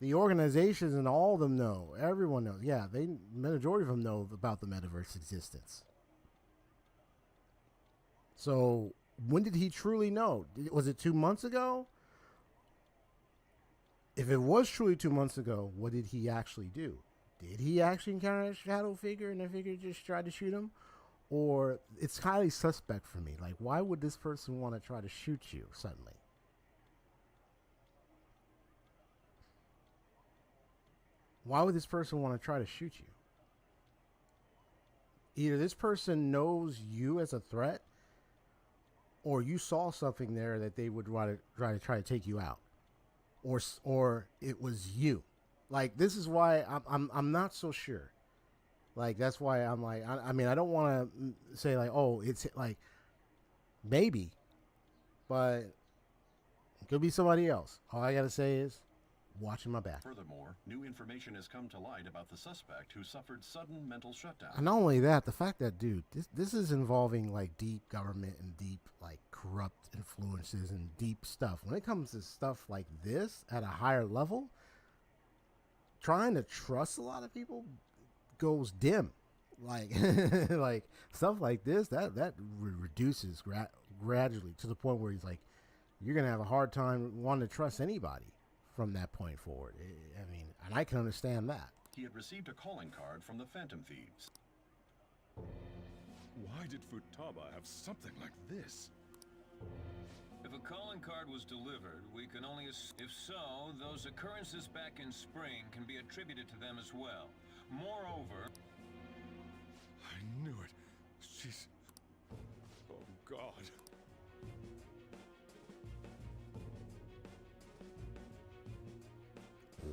the organizations and all of them know. Everyone knows. Yeah, the majority of them know about the metaverse existence. So when did he truly know? Was it 2 months ago? If it was truly 2 months ago, what did he actually do? Did he actually encounter a shadow figure and the figure just tried to shoot him? Or it's highly suspect for me. Like, why would this person want to try to shoot you suddenly? Why would this person want to try to shoot you? Either this person knows you as a threat, or you saw something there that they would try to take you out, or it was you. Like, this is why I'm not so sure. Like, that's why I'm like, I mean, I don't want to say like, oh, it's like, maybe, but it could be somebody else. All I got to say is, watching my back. Furthermore, new information has come to light about the suspect who suffered sudden mental shutdown. And not only that, the fact that, dude, this is involving like deep government and deep like corrupt influences and deep stuff. When it comes to stuff like this at a higher level, trying to trust a lot of people goes dim. Like like stuff like this that reduces gradually to the point where he's like, you're gonna have a hard time wanting to trust anybody from that point forward. I mean, and I can understand that. He had received a calling card from the Phantom Thieves. Why did Futaba have something like this? If a calling card was delivered, we can only if so, those occurrences back in spring can be attributed to them as well. Moreover... I knew it. She's... Oh, God.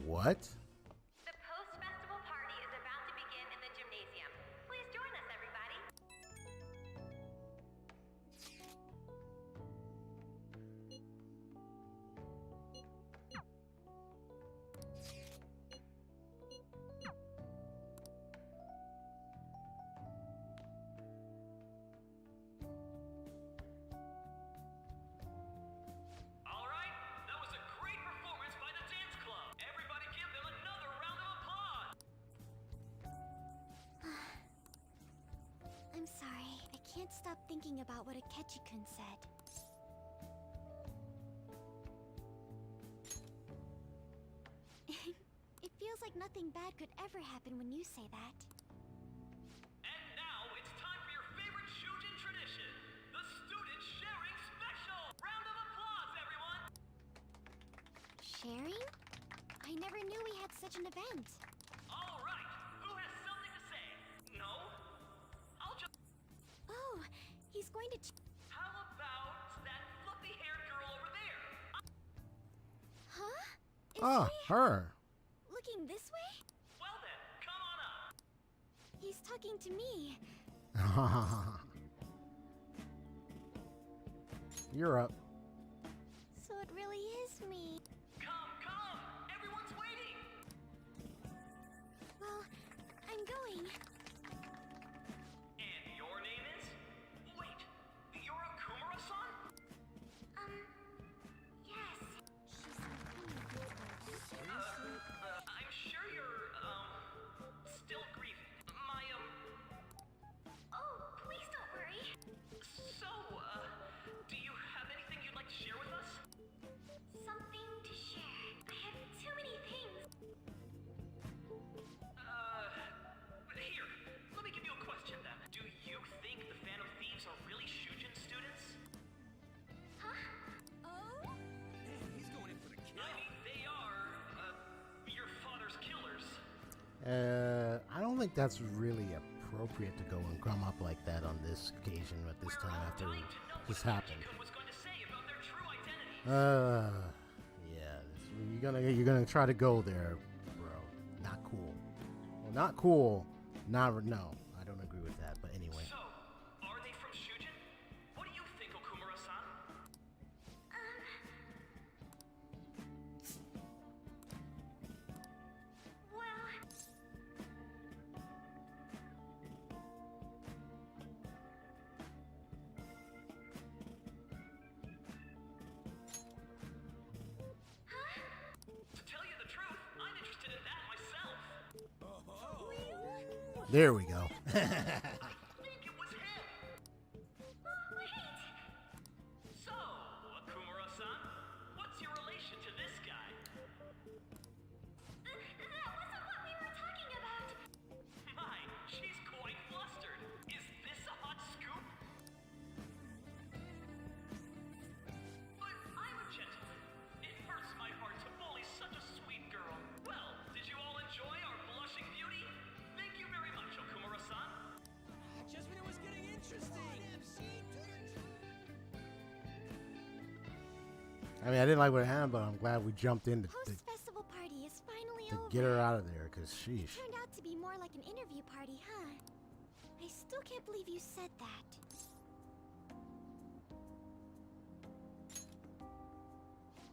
What? The post-festival party is about to begin in the gymnasium. Please join us, everybody. All right, that was a great performance by the dance club. Everybody give them another round of applause. I'm sorry. I can't stop thinking about what Akechi-kun said. It feels like nothing bad could ever happen when you say that. And now it's time for your favorite Shujin tradition, the student sharing special. Round of applause, everyone. Sharing? I never knew we had such an event. All right, who has something to say? No? I'll just... Oh, he's going to... How about that fluffy-haired girl over there? Huh? Is Ah, he her. looking this way? Well then, come on up. He's talking to me. You're up. So it really is me. Come, everyone's waiting. Well, I'm going. And your name is? Wait, you're a Kumura-san? Yes. I'm sure you're, still grieving. Oh, please don't worry. So, do you have anything you'd like to share with us? Something to share. I have too many things. Here, let me give you a question then. Do you think the Phantom Thieves are really Shujin students? Huh? Oh? He's going in for the kill. I mean, they are, your father's killers. I don't think that's really appropriate to go and come up like that on this occasion at this time after this happened. Yeah, you're gonna try to go there, bro. Not cool. Well, not cool. No, I don't agree with that. But anyway. So, are they from Shujin? What do you think, Okumura-san? To tell you the truth, I'm interested in that myself. There we go. I think it was him. Wait. So, Okumura-san, what's your relation to this guy? That wasn't what we were talking about. My, she's quite flustered. Is this a hot scoop? But I'm a gentleman. It hurts my heart to bully such a sweet girl. Well, did you all enjoy our blushing beauty? Thank you very much, Okumura-san. Just when it was getting interesting. I mean, I didn't like what happened, but I'm glad we jumped in. Post-festival party is finally to get her out of there, because sheesh. Turned out to be more like an interview party, huh? I still can't believe you said that.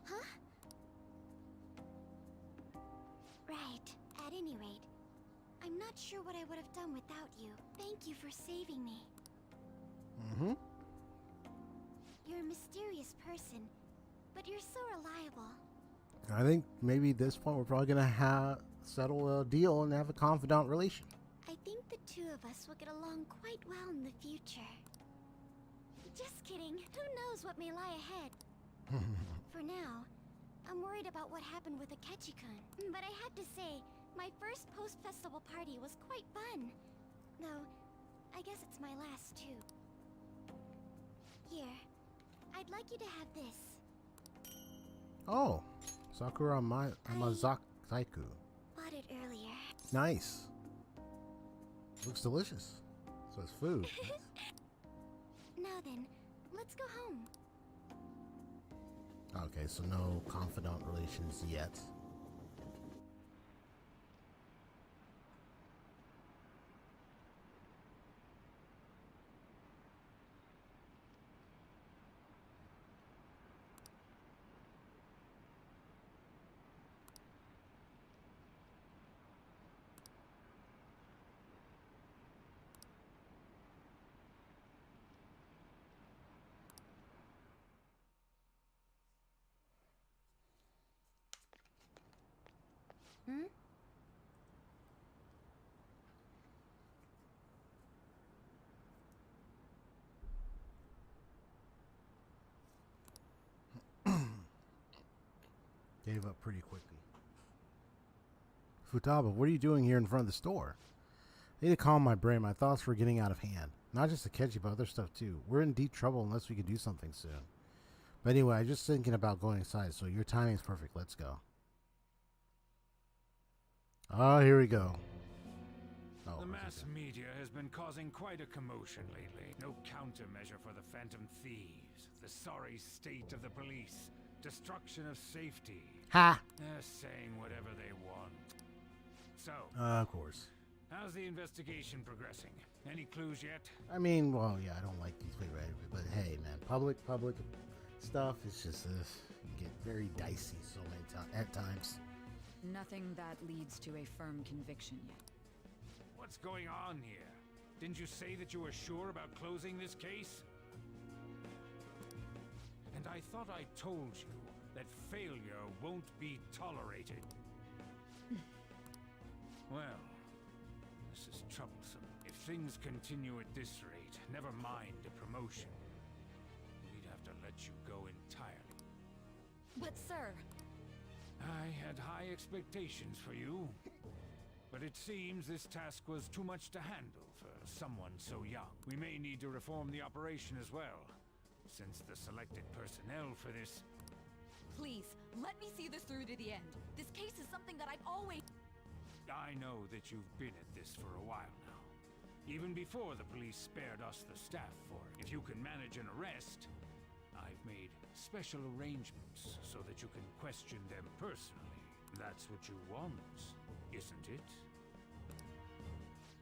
Huh? Right. At any rate, I'm not sure what I would have done without you. Thank you for saving me. Mm-hmm. You're a mysterious person, but you're so reliable. I think maybe at this point we're probably gonna settle a deal and have a confidant relation. I think the two of us will get along quite well in the future. Just kidding. Who knows what may lie ahead? For now, I'm worried about what happened with Akechi-kun. But I have to say, my first post-festival party was quite fun. Though, I guess it's my last too. Here, I'd like you to have this. Oh, Sakura Amazaki. Bought it earlier. Nice. Looks delicious. So it's food. Now then, let's go home. Okay, so no confidant relations yet. Hmm? Gave up pretty quickly. Futaba, what are you doing here in front of the store? I need to calm my brain. My thoughts were getting out of hand. Not just Akechi, but other stuff too. We're in deep trouble unless we could do something soon. But anyway, I'm just thinking about going inside, so your timing's perfect. Let's go. Oh, here we go. Oh, the mass media has been causing quite a commotion lately. No countermeasure for the Phantom Thieves, the sorry state of the police, destruction of safety. Ha! They're saying whatever they want. So, of course. How's the investigation progressing? Any clues yet? I mean, well, yeah, I don't like these big right, but hey, man, public stuff is just get very dicey so many at times. Nothing that leads to a firm conviction yet. What's going on here? Didn't you say that you were sure about closing this case? And I thought I told you that failure won't be tolerated. Well, this is troublesome. If things continue at this rate, never mind a promotion. We'd have to let you go entirely. But sir... I had high expectations for you. But it seems this task was too much to handle for someone so young. We may need to reform the operation as well, since the selected personnel for this... Please, let me see this through to the end. This case is something that I've always... I know that you've been at this for a while now. Even before the police spared us the staff for it. If you can manage an arrest, I've made special arrangements so that you can question them personally. That's what you want, isn't it?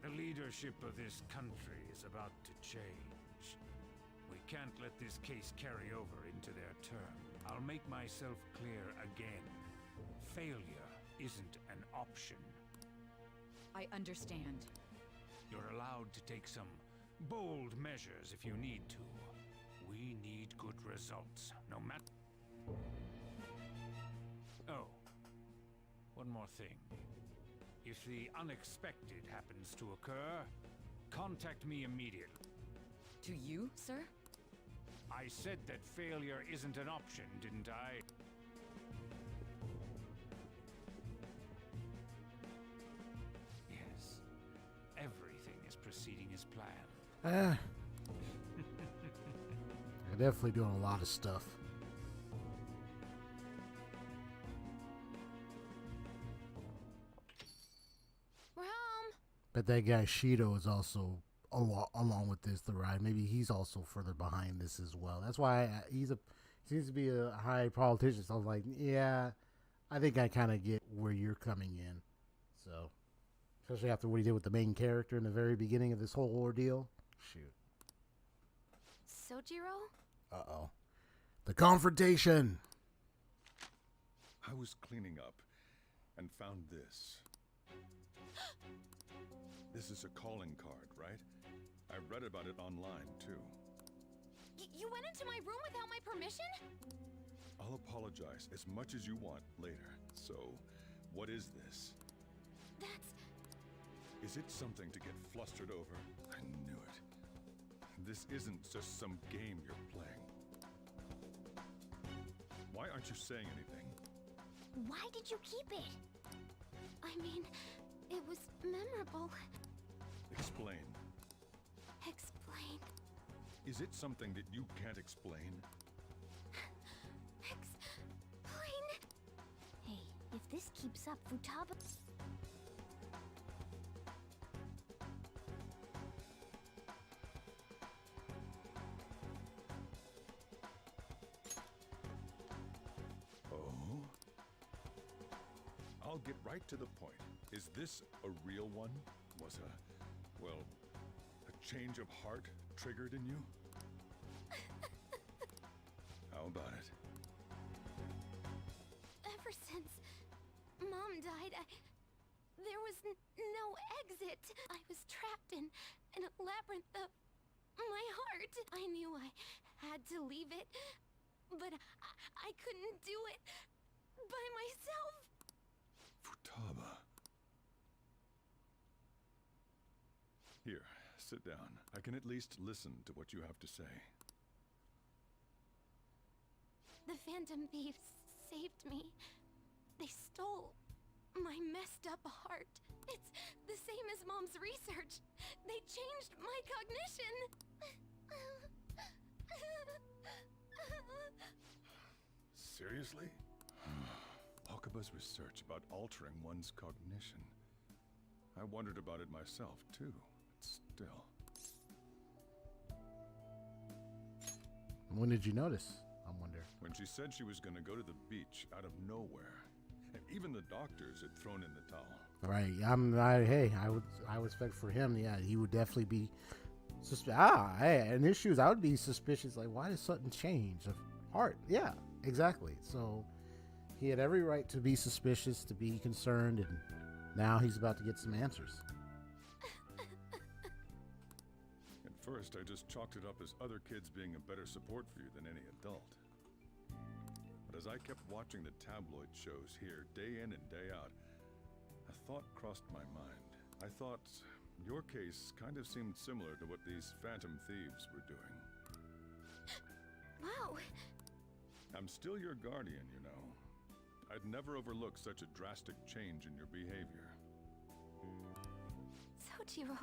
The leadership of this country is about to change. We can't let this case carry over into their term. I'll make myself clear again. Failure isn't an option. I understand. You're allowed to take some bold measures if you need to. We need good results, no matter... Oh, one more thing. If the unexpected happens to occur, contact me immediately. To you, sir? I said that failure isn't an option, didn't I? Yes. Everything is proceeding as planned. They're definitely doing a lot of stuff. We're home. But that guy Shido is also along with this the ride. Maybe he's also further behind this as well. That's why he seems to be a high politician. So I was like, yeah, I think I kind of get where you're coming in. So, especially after what he did with the main character in the very beginning of this whole ordeal. Shoot. Sojiro? Uh-oh. The confrontation! I was cleaning up and found this. This is a calling card, right? I read about it online, too. You went into my room without my permission? I'll apologize as much as you want later. So, what is this? That's... Is it something to get flustered over? I knew it. This isn't just some game you're playing. Why aren't you saying anything? Why did you keep it? I mean, it was memorable. Explain. Explain. Is it something that you can't explain? Explain. Hey, if this keeps up, Futaba... I'll get right to the point. Is this a real one? Was a change of heart triggered in you? How about it? Ever since Mom died, there was no exit. I was trapped in a labyrinth of my heart. I knew I had to leave it, but I couldn't do it by myself. Futaba. Here, sit down. I can at least listen to what you have to say. The Phantom Thieves saved me. They stole my messed up heart. It's the same as Mom's research. They changed my cognition. Seriously? Wakaba's research about altering one's cognition. I wondered about it myself, too. Still. When did you notice? I wonder. When she said she was going to go to the beach out of nowhere. And even the doctors had thrown in the towel. Right. I would expect for him, yeah, he would definitely be and issues. I would be suspicious, like, why does something change of heart? Yeah, exactly. So he had every right to be suspicious, to be concerned, and now he's about to get some answers. At first, I just chalked it up as other kids being a better support for you than any adult. But as I kept watching the tabloid shows here, day in and day out, a thought crossed my mind. I thought your case kind of seemed similar to what these Phantom Thieves were doing. Wow. I'm still your guardian, you know. I'd never overlook such a drastic change in your behavior. Sojiro.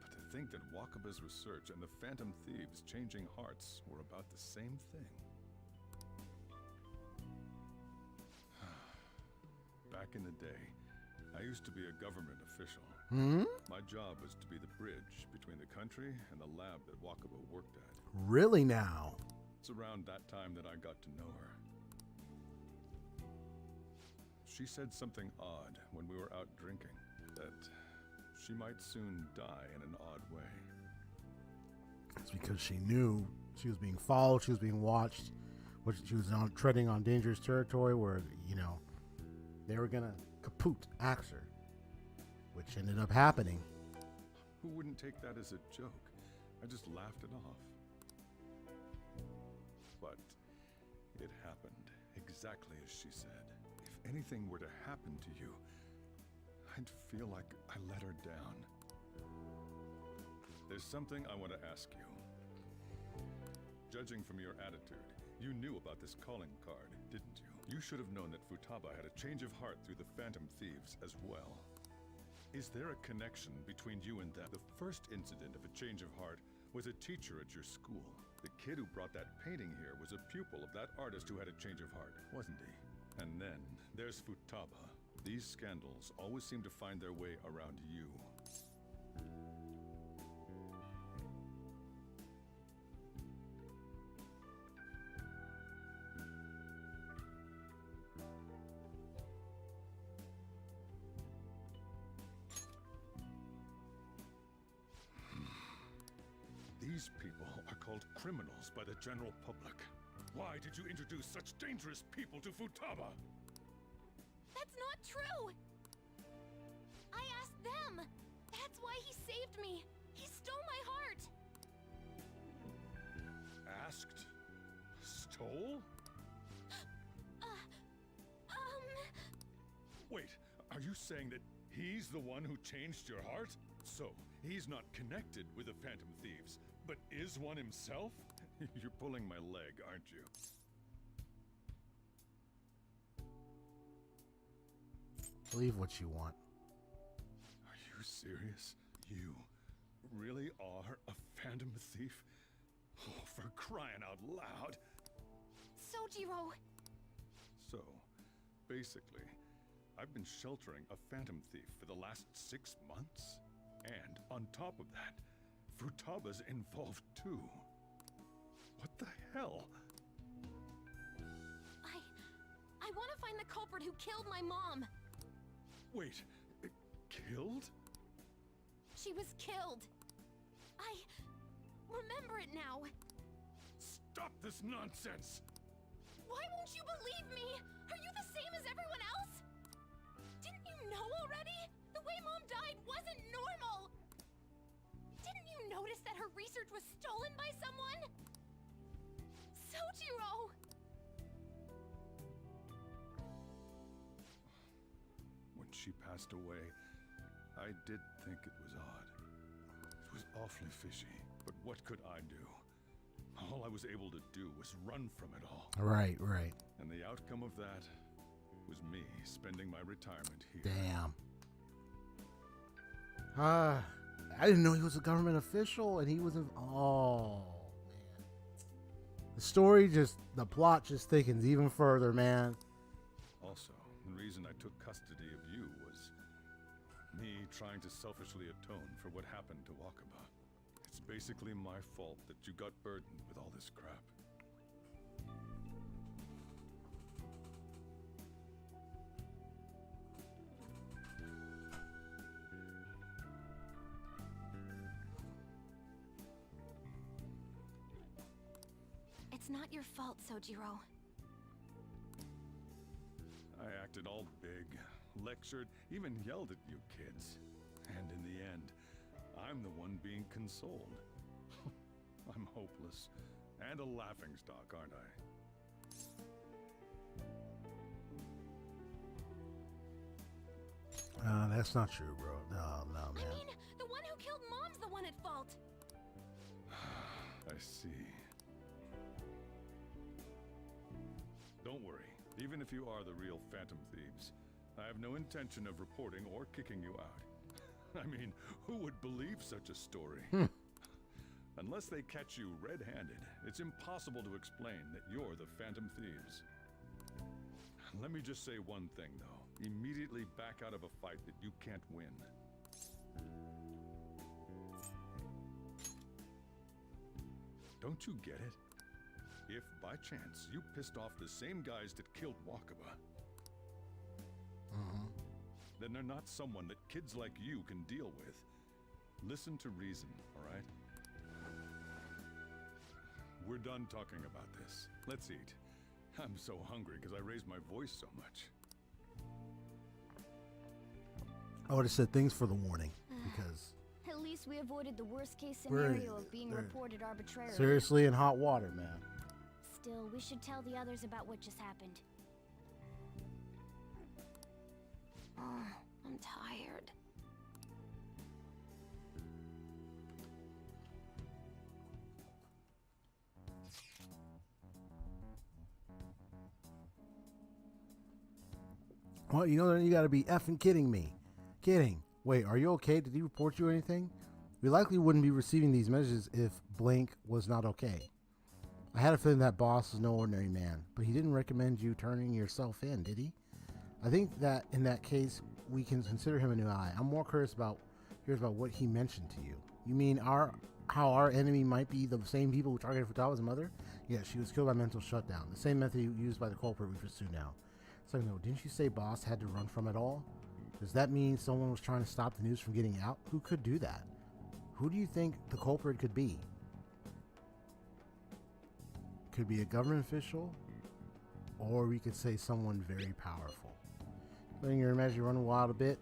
But to think that Wakaba's research and the Phantom Thieves changing hearts were about the same thing. Back in the day, I used to be a government official. My job was to be the bridge between the country and the lab that Wakaba worked at. Really now? It's around that time that I got to know her. She said something odd when we were out drinking, that she might soon die in an odd way. It's because she knew she was being followed, she was being watched, she was treading on dangerous territory where, you know, they were gonna kaput, axe her, which ended up happening. Who wouldn't take that as a joke? I just laughed it off. But it happened exactly as she said. If anything were to happen to you, I'd feel like I let her down. There's something I want to ask you. Judging from your attitude, you knew about this calling card, didn't you? You should have known that Futaba had a change of heart through the Phantom Thieves as well. Is there a connection between you and them? The first incident of a change of heart was a teacher at your school. The kid who brought that painting here was a pupil of that artist who had a change of heart, wasn't he? And then there's Futaba. These scandals always seem to find their way around you. These people are called criminals by the general public. Why did you introduce such dangerous people to Futaba? That's not true! I asked them! That's why he saved me! He stole my heart! Asked? Stole? Wait, are you saying that he's the one who changed your heart? So, he's not connected with the Phantom Thieves, but is one himself? You're pulling my leg, aren't you? Believe what you want. Are you serious? You really are a Phantom Thief? Oh, for crying out loud! Sojiro! So, basically, I've been sheltering a Phantom Thief for the last 6 months. And on top of that, Futaba's involved too. What the hell? I want to find the culprit who killed my mom! Wait, killed? She was killed! I remember it now! Stop this nonsense! Why won't you believe me? Are you the same as everyone else? Didn't you know already? The way Mom died wasn't normal! Didn't you notice that her research was stolen by someone? Sojiro! When she passed away, I did think it was odd. It was awfully fishy, but what could I do? All I was able to do was run from it all. Right, right. And the outcome of that was me spending my retirement here. Damn. I didn't know he was a government official, and he was in. Oh man, the story the plot just thickens even further, man. Also, the reason I took custody of you was me trying to selfishly atone for what happened to Wakaba. It's basically my fault that you got burdened with all this crap. It's not your fault, Sojiro. I acted all big, lectured, even yelled at you kids. And in the end, I'm the one being consoled. I'm hopeless. And a laughingstock, aren't I? That's not true, bro. No, man. I mean, the one who killed Mom's the one at fault. I see. Don't worry. Even if you are the real Phantom Thieves, I have no intention of reporting or kicking you out. I mean, who would believe such a story? Unless they catch you red-handed, it's impossible to explain that you're the Phantom Thieves. Let me just say one thing, though. Immediately back out of a fight that you can't win. Don't you get it? If, by chance, you pissed off the same guys that killed Wakaba, then they're not someone that kids like you can deal with. Listen to reason, all right? We're done talking about this. Let's eat. I'm so hungry because I raised my voice so much. I would have said things for the warning, because At least we avoided the worst case scenario of being reported arbitrarily. Seriously, in hot water, man. Still, we should tell the others about what just happened. Oh, I'm tired. Well, you know, you gotta be effing kidding me. Kidding. Wait, are you okay? Did he report you or anything? We likely wouldn't be receiving these messages if blank was not okay. I had a feeling that boss is no ordinary man, but he didn't recommend you turning yourself in, did he? I think that in that case, we can consider him a new ally. I'm more curious about what he mentioned to you. You mean how our enemy might be the same people who targeted Futaba's mother? Yes, she was killed by mental shutdown, the same method used by the culprit we pursue now. So no, didn't you say boss had to run from it all? Does that mean someone was trying to stop the news from getting out? Who could do that? Who do you think the culprit could be? could be a government official, or we could say someone very powerful. Letting your imagination run wild a bit,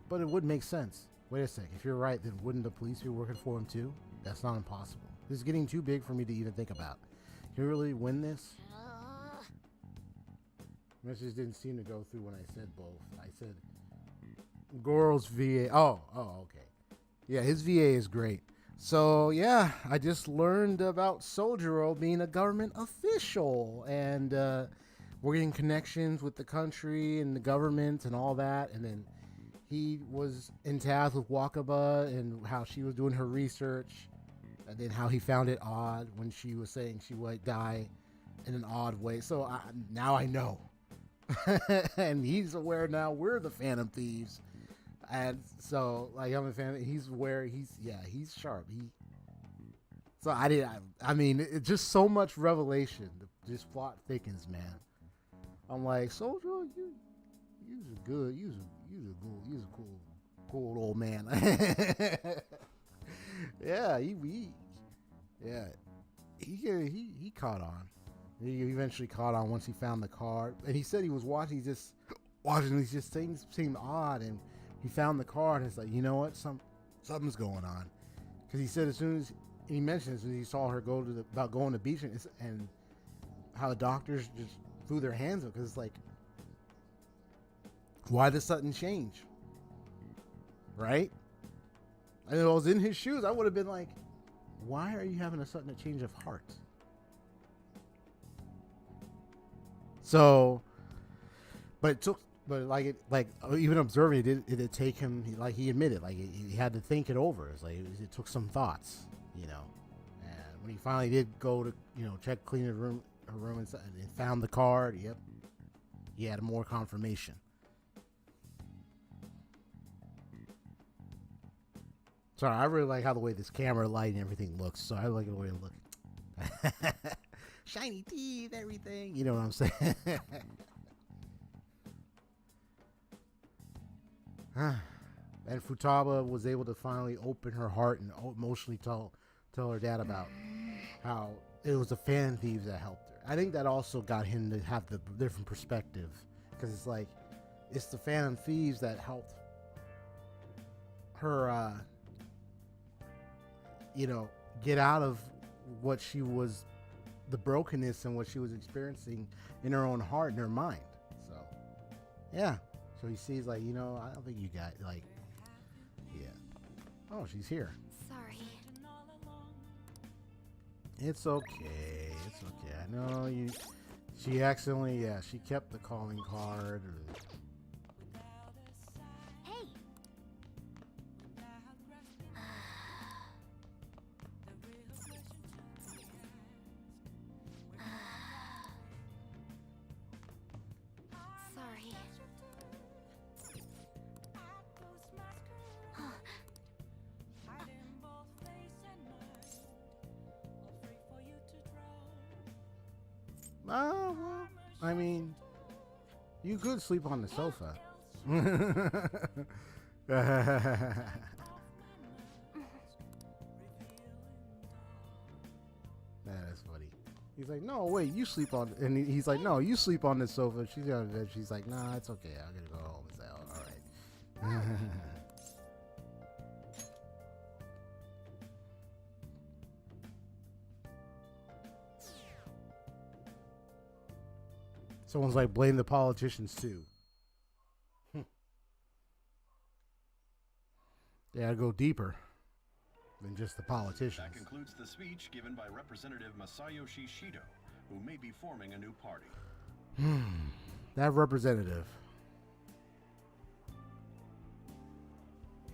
but it would make sense. Wait a sec, if you're right, then wouldn't the police be working for him too? That's not impossible. This is getting too big for me to even think about. Can you really win this? Message didn't seem to go through when I said both. I said Goro's VA. Oh, okay. Yeah, his VA is great. So yeah, I just learned about Sojiro being a government official, and we're getting connections with the country and the government and all that. And then he was in task with Wakaba and how she was doing her research, and then how he found it odd when she was saying she would die in an odd way. So now I know. And he's aware now we're the Phantom Thieves, and so like I'm a fan. He's aware. He's sharp. I mean, it's just so much revelation. This plot thickens, man. I'm like, Soldier, you's a cool old man. Yeah, he caught on. He eventually caught on once he found the card, and he said he was watching. He's just things seemed odd, and he found the card, and it's like, you know what, something's going on, because he said as soon as he mentioned, as soon as he saw her about going to the beach, and how the doctors just threw their hands up, because it's like, why the sudden change, right? And if I was in his shoes, I would have been like, why are you having a sudden change of heart? So, but even observing it, it did take him, like he admitted, like he had to think it over. It's like it took some thoughts, you know. And when he finally did go to, check, clean her room and found the card, yep, he had more confirmation. Sorry, I really like how the way this camera light and everything looks. So I like the way it looks. Shiny teeth, everything. You know what I'm saying? And Futaba was able to finally open her heart and emotionally tell her dad about how it was the Phantom Thieves that helped her. I think that also got him to have the different perspective, because it's like, it's the Phantom Thieves that helped her, get out of what she was, the brokenness and what she was experiencing in her own heart and her mind. So, yeah. So he sees, like, I don't think you got, like, yeah. Oh, she's here. Sorry. It's okay. It's okay. I know you. She accidentally, she kept the calling card. Hey. Sorry. Well, I mean, you could sleep on the sofa. That's funny. He's like, no, wait, you sleep on, and he's like, no, you sleep on the sofa. She's on bed. She's like, nah, it's okay. I'm gonna go home. It's like, all right. Someone's like, blame the politicians too. They gotta go deeper than just the politicians. That concludes the speech given by Representative Masayoshi Shido, who may be forming a new party. That representative.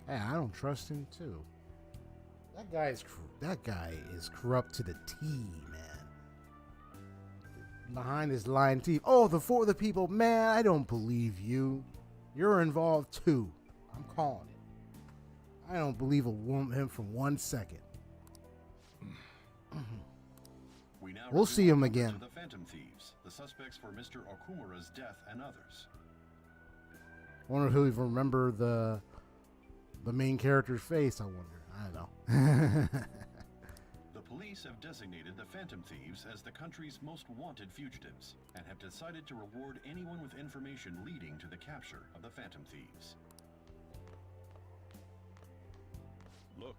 Hey, I don't trust him too. That guy is corrupt to the T, man. Behind his lying teeth. Oh, for the people, man. I don't believe you. You're involved too. I'm calling it. I don't believe him for 1 second. We'll see him again. The Phantom Thieves, the suspects for Mr. Okumura's death and others. I wonder if he'll even remember the main character's face. I wonder. I don't know. police have designated the Phantom Thieves as the country's most wanted fugitives and have decided to reward anyone with information leading to the capture of the Phantom Thieves. Look.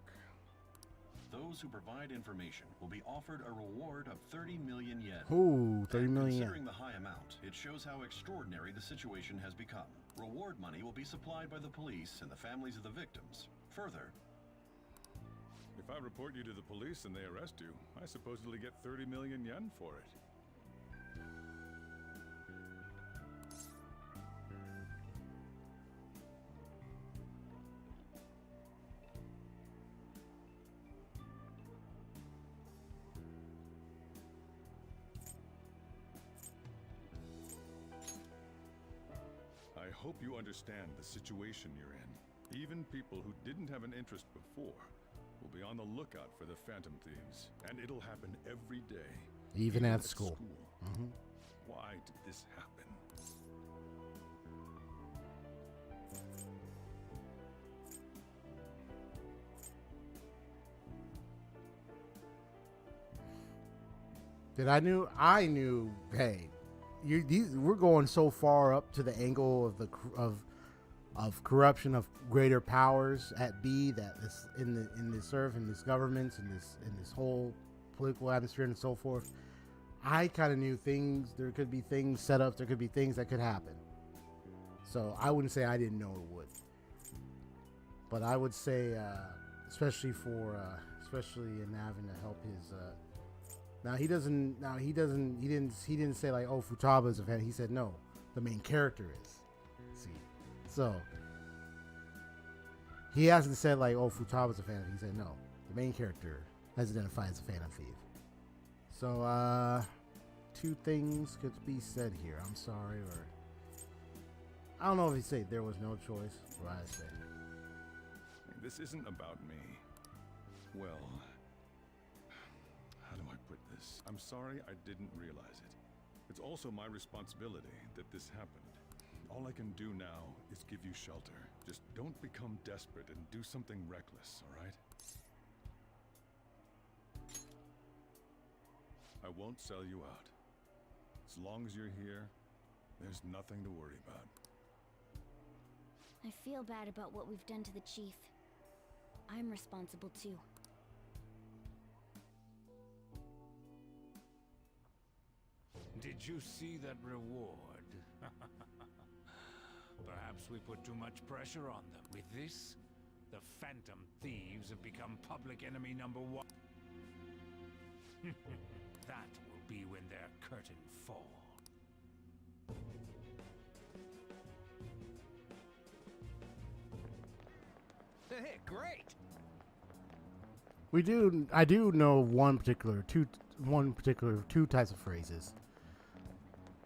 Those who provide information will be offered a reward of 30 million yen. Ooh, 30 million yen. Considering the high amount, it shows how extraordinary the situation has become. Reward money will be supplied by the police and the families of the victims. Further, If I report you to the police and they arrest you, I supposedly get 30 million yen for it. I hope you understand the situation you're in. Even people who didn't have an interest before will be on the lookout for the Phantom Thieves, and it'll happen every day. Even at school. Why did this happen? I knew. Hey, we're going so far up to the angle of the of corruption of greater powers at B that is in this earth, in this government, in this whole political atmosphere and so forth. I kind of knew things. There could be things set up. There could be things that could happen. So I wouldn't say I didn't know it would, but I would say, especially in having to help his. He didn't say like, oh, Futaba is a fan. He said no, the main character is. See, so he hasn't said like, oh, Futaba's a fan. He said no, the main character has identified as a Phantom Thief. So, two things could be said here. I'm sorry, or I don't know if he said there was no choice. What I say. This isn't about me. Well, how do I put this? I'm sorry I didn't realize it. It's also my responsibility that this happened. All I can do now is give you shelter. Just don't become desperate and do something reckless, all right? I won't sell you out. As long as you're here, there's nothing to worry about. I feel bad about what we've done to the chief. I'm responsible too. Did you see that reward? Perhaps we put too much pressure on them. With this, the Phantom Thieves have become public enemy #1. That will be when their curtain falls. Hey, great! I do know two types of phrases.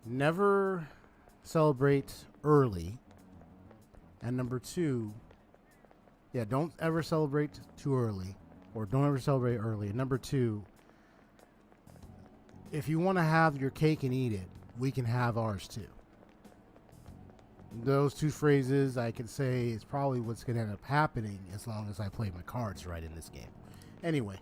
Never celebrate early. And number two, don't ever celebrate too early. Or don't ever celebrate early. And number two, if you want to have your cake and eat it, we can have ours too. Those two phrases, I can say, is probably what's going to end up happening as long as I play my cards right in this game. Anyway.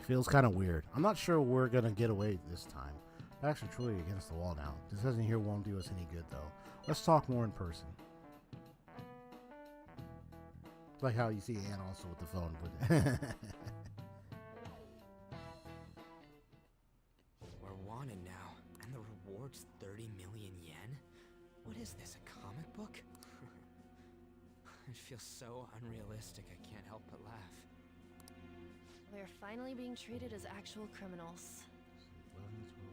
Feels kind of weird. I'm not sure we're going to get away this time. I'm actually truly against the wall now. This doesn't here won't do us any good, though. Let's talk more in person. Like how you see Anne also with the phone. We're wanted now, and the reward's 30 million yen? What is this, a comic book? It feels so unrealistic I can't help but laugh. They're finally being treated as actual criminals. 11, 12,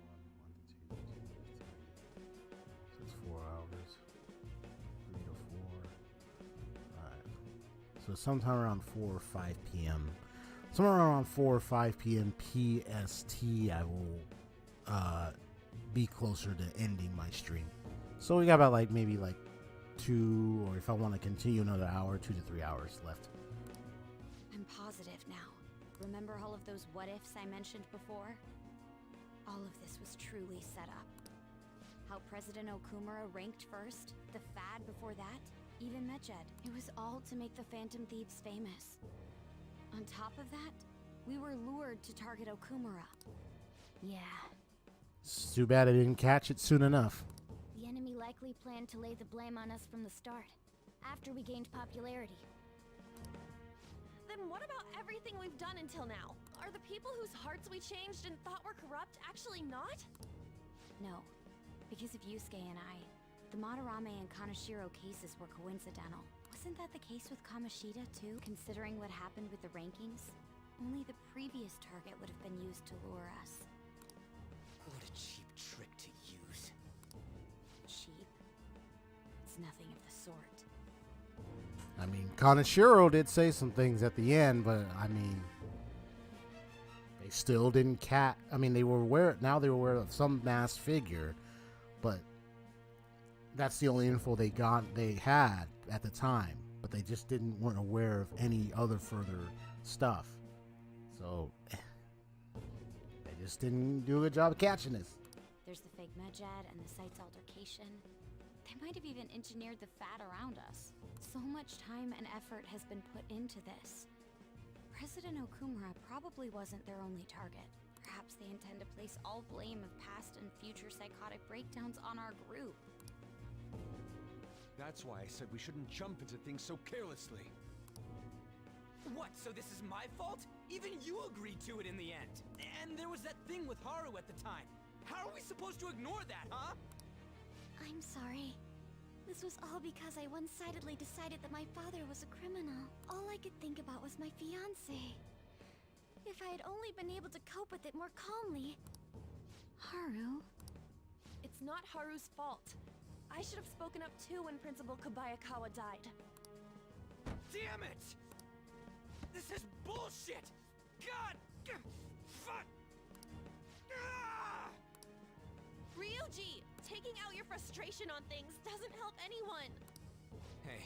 1 to 2, 2 to 3. So it's 4 hours. 3 to 4. Alright. So sometime around 4 or 5 p.m. Somewhere around 4 or 5 p.m. PST, I will be closer to ending my stream. So we got about maybe 2, or if I want to continue another hour, 2 to 3 hours left. I'm positive now. Remember all of those what-ifs I mentioned before? All of this was truly set up. How President Okumura ranked first, the fad before that, even Medjed. It was all to make the Phantom Thieves famous. On top of that, we were lured to target Okumura. Yeah. It's too bad I didn't catch it soon enough. The enemy likely planned to lay the blame on us from the start, after we gained popularity. Then what about everything we've done until now? Are the people whose hearts we changed and thought were corrupt actually not? No, because of Yusuke and I, the Madarame and Kaneshiro cases were coincidental. Wasn't that the case with Kamoshida too, considering what happened with the rankings? Only the previous target would have been used to lure us. What a cheap trick to use. Cheap? It's nothing of the sort. I mean, Kaneshiro did say some things at the end, but I mean, they still didn't I mean, they were aware, now they were aware of some masked figure, but that's the only info they had at the time, but they just weren't aware of any other further stuff. So, they just didn't do a good job of catching us. There's the fake Medjed and the site's altercation. They might have even engineered the fad around us. So much time and effort has been put into this. President Okumura probably wasn't their only target. Perhaps they intend to place all blame of past and future psychotic breakdowns on our group. That's why I said we shouldn't jump into things so carelessly. What, so this is my fault? Even you agreed to it in the end. And there was that thing with Haru at the time. How are we supposed to ignore that, huh? I'm sorry. This was all because I one-sidedly decided that my father was a criminal. All I could think about was my fiancé. If I had only been able to cope with it more calmly... Haru? It's not Haru's fault. I should have spoken up too when Principal Kobayakawa died. Damn it! This is bullshit! God! Fuck! Ryuji! Taking out your frustration on things doesn't help anyone! Hey,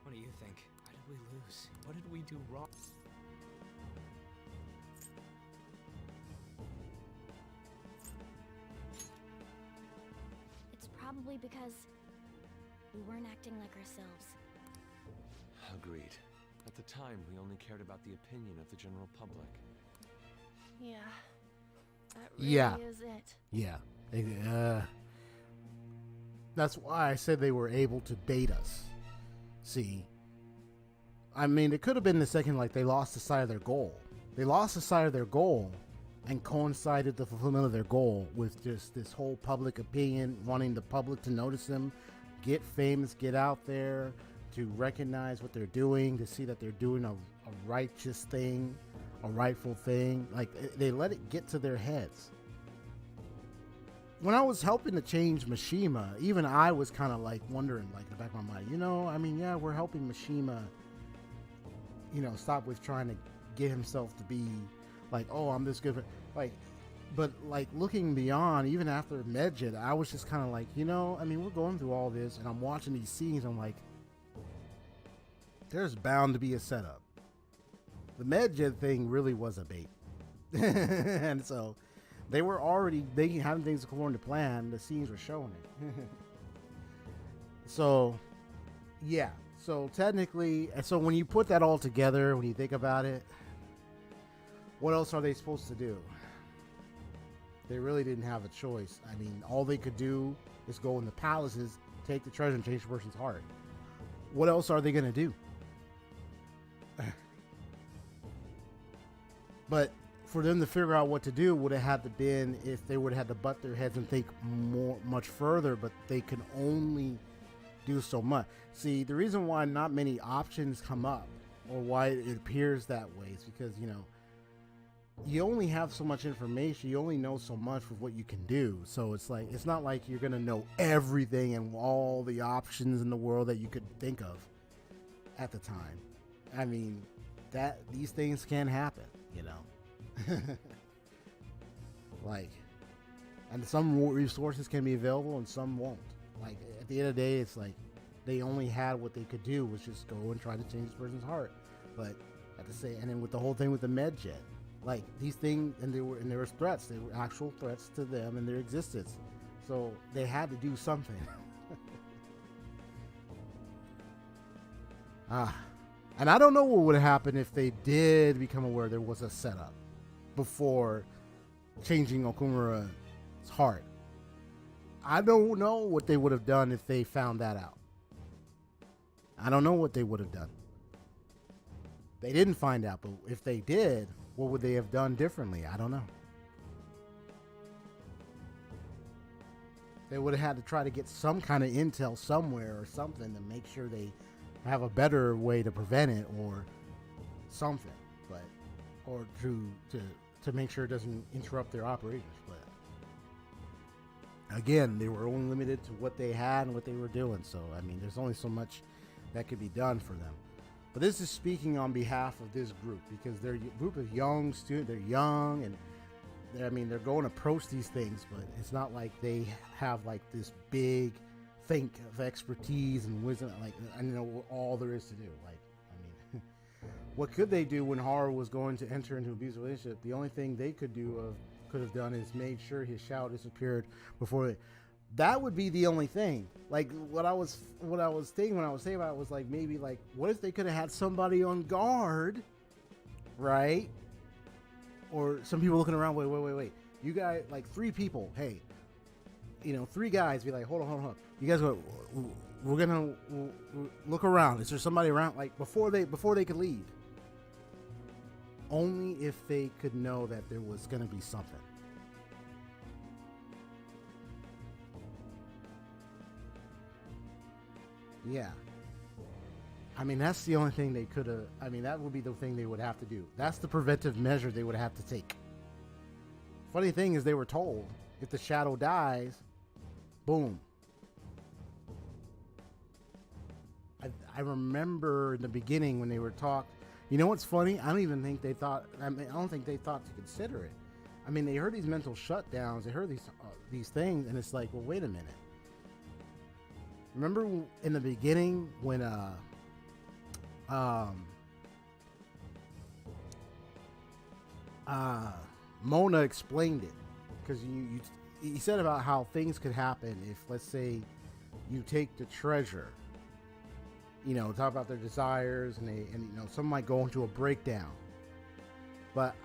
what do you think? Why did we lose? What did we do wrong? It's probably because we weren't acting like ourselves. Agreed. At the time, we only cared about the opinion of the general public. Yeah. That really is it. Yeah. That's why I said they were able to bait us. See, I mean, it could have been the second, like, they lost the sight of their goal. They lost the sight of their goal and coincided the fulfillment of their goal with just this whole public opinion, wanting the public to notice them, get famous, get out there, to recognize what they're doing, to see that they're doing a righteous thing, a rightful thing. Like, they let it get to their heads. When I was helping to change Mishima, even I was kind of like wondering, like, in the back of my mind, you know, I mean, yeah, we're helping Mishima, you know, stop with trying to get himself to be like, oh, I'm this good. But like looking beyond, even after Medjed, I was just kind of like, you know, I mean, we're going through all this and I'm watching these scenes. I'm like, there's bound to be a setup. The Medjed thing really was a bait. And so they were already having things according to plan. The scenes were showing it. So, yeah. So technically, so when you put that all together, when you think about it, what else are they supposed to do? They really didn't have a choice. I mean, all they could do is go in the palaces, take the treasure, and change the person's heart. What else are they going to do? But for them to figure out what to do would have had to been if they would have had to butt their heads and think much further, but they could only do so much. See, the reason why not many options come up, or why it appears that way, is because, you know, you only have so much information. You only know so much with what you can do. So it's like, it's not like you're going to know everything and all the options in the world that you could think of at the time. I mean, these things can happen, you know. Like, and some resources can be available and some won't. like at the end of the day, it's like they only had what they could do was just go and try to change this person's heart. But at the same, and then with the whole thing with the MedJet, like these things, and there was threats. There were actual threats to them and their existence. So they had to do something. And I don't know what would happen if they did become aware there was a setup before changing Okumura's heart. I don't know what they would have done if they found that out. I don't know what they would have done. They didn't find out, but if they did, what would they have done differently? I don't know. They would have had to try to get some kind of intel somewhere or something to make sure they have a better way to prevent it or something, but or to make sure it doesn't interrupt their operations. But again, they were only limited to what they had and what they were doing. So I mean, there's only so much that could be done for them. But this is speaking on behalf of this group because they're a group of young students. They're young and they're going to approach these things, but it's not like they have like this big think of expertise and wisdom, like I know all there is to do. Like, I mean, what could they do when Haru was going to enter into an abusive relationship? The only thing they could have done is made sure his shadow disappeared before. That would be the only thing. Like what I was thinking when I was saying about it was like maybe like what if they could have had somebody on guard, right? Or some people looking around. Wait. You guys, like 3 people. Hey, 3 guys. Be like, hold on. You guys, we're gonna look around. Is there somebody around? Like before they could leave. Only if they could know that there was gonna be something. Yeah. I mean, that's the only thing they could have. I mean, that would be the thing they would have to do. That's the preventive measure they would have to take. Funny thing is, they were told if the shadow dies, boom. I remember in the beginning when they were talking. You know what's funny? I don't even think they thought. I don't think they thought to consider it. I mean, they heard these mental shutdowns. They heard these things, and it's like, well, wait a minute. Remember in the beginning when Mona explained it, because he said about how things could happen if, let's say, you take the treasure, talk about their desires, and some might go into a breakdown. But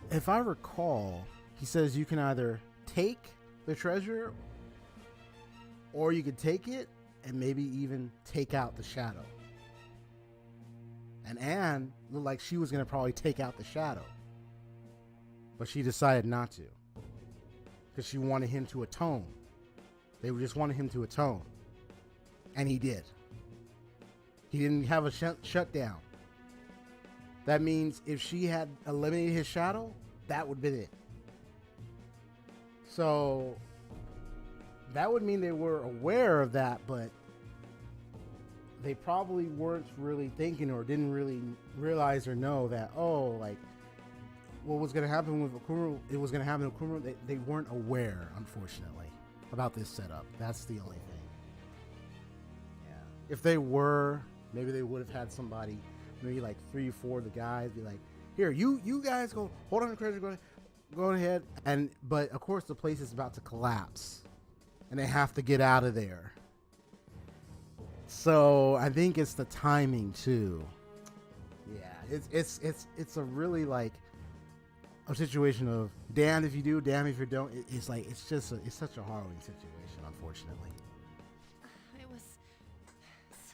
if I recall, he says you can either take the treasure or you could take it and maybe even take out the shadow. And Anne looked like she was going to probably take out the shadow. But she decided not to. Because she wanted him to atone. They just wanted him to atone. And he did. He didn't have a shutdown. That means if she had eliminated his shadow, that would have been it. So that would mean they were aware of that, but they probably weren't really thinking or didn't really realize or know that, what was going to happen with Okuma, it was going to happen with Okuma. They weren't aware, unfortunately, about this setup. That's the only thing. Yeah. If they were, maybe they would have had somebody, maybe like 3 or 4 of the guys be like, here, you guys go, hold on to the treasure, go ahead. But of course the place is about to collapse. And they have to get out of there. So I think it's the timing too. Yeah, it's a really like a situation of damned if you do, damned if you don't. It's like it's such a harrowing situation, unfortunately. I was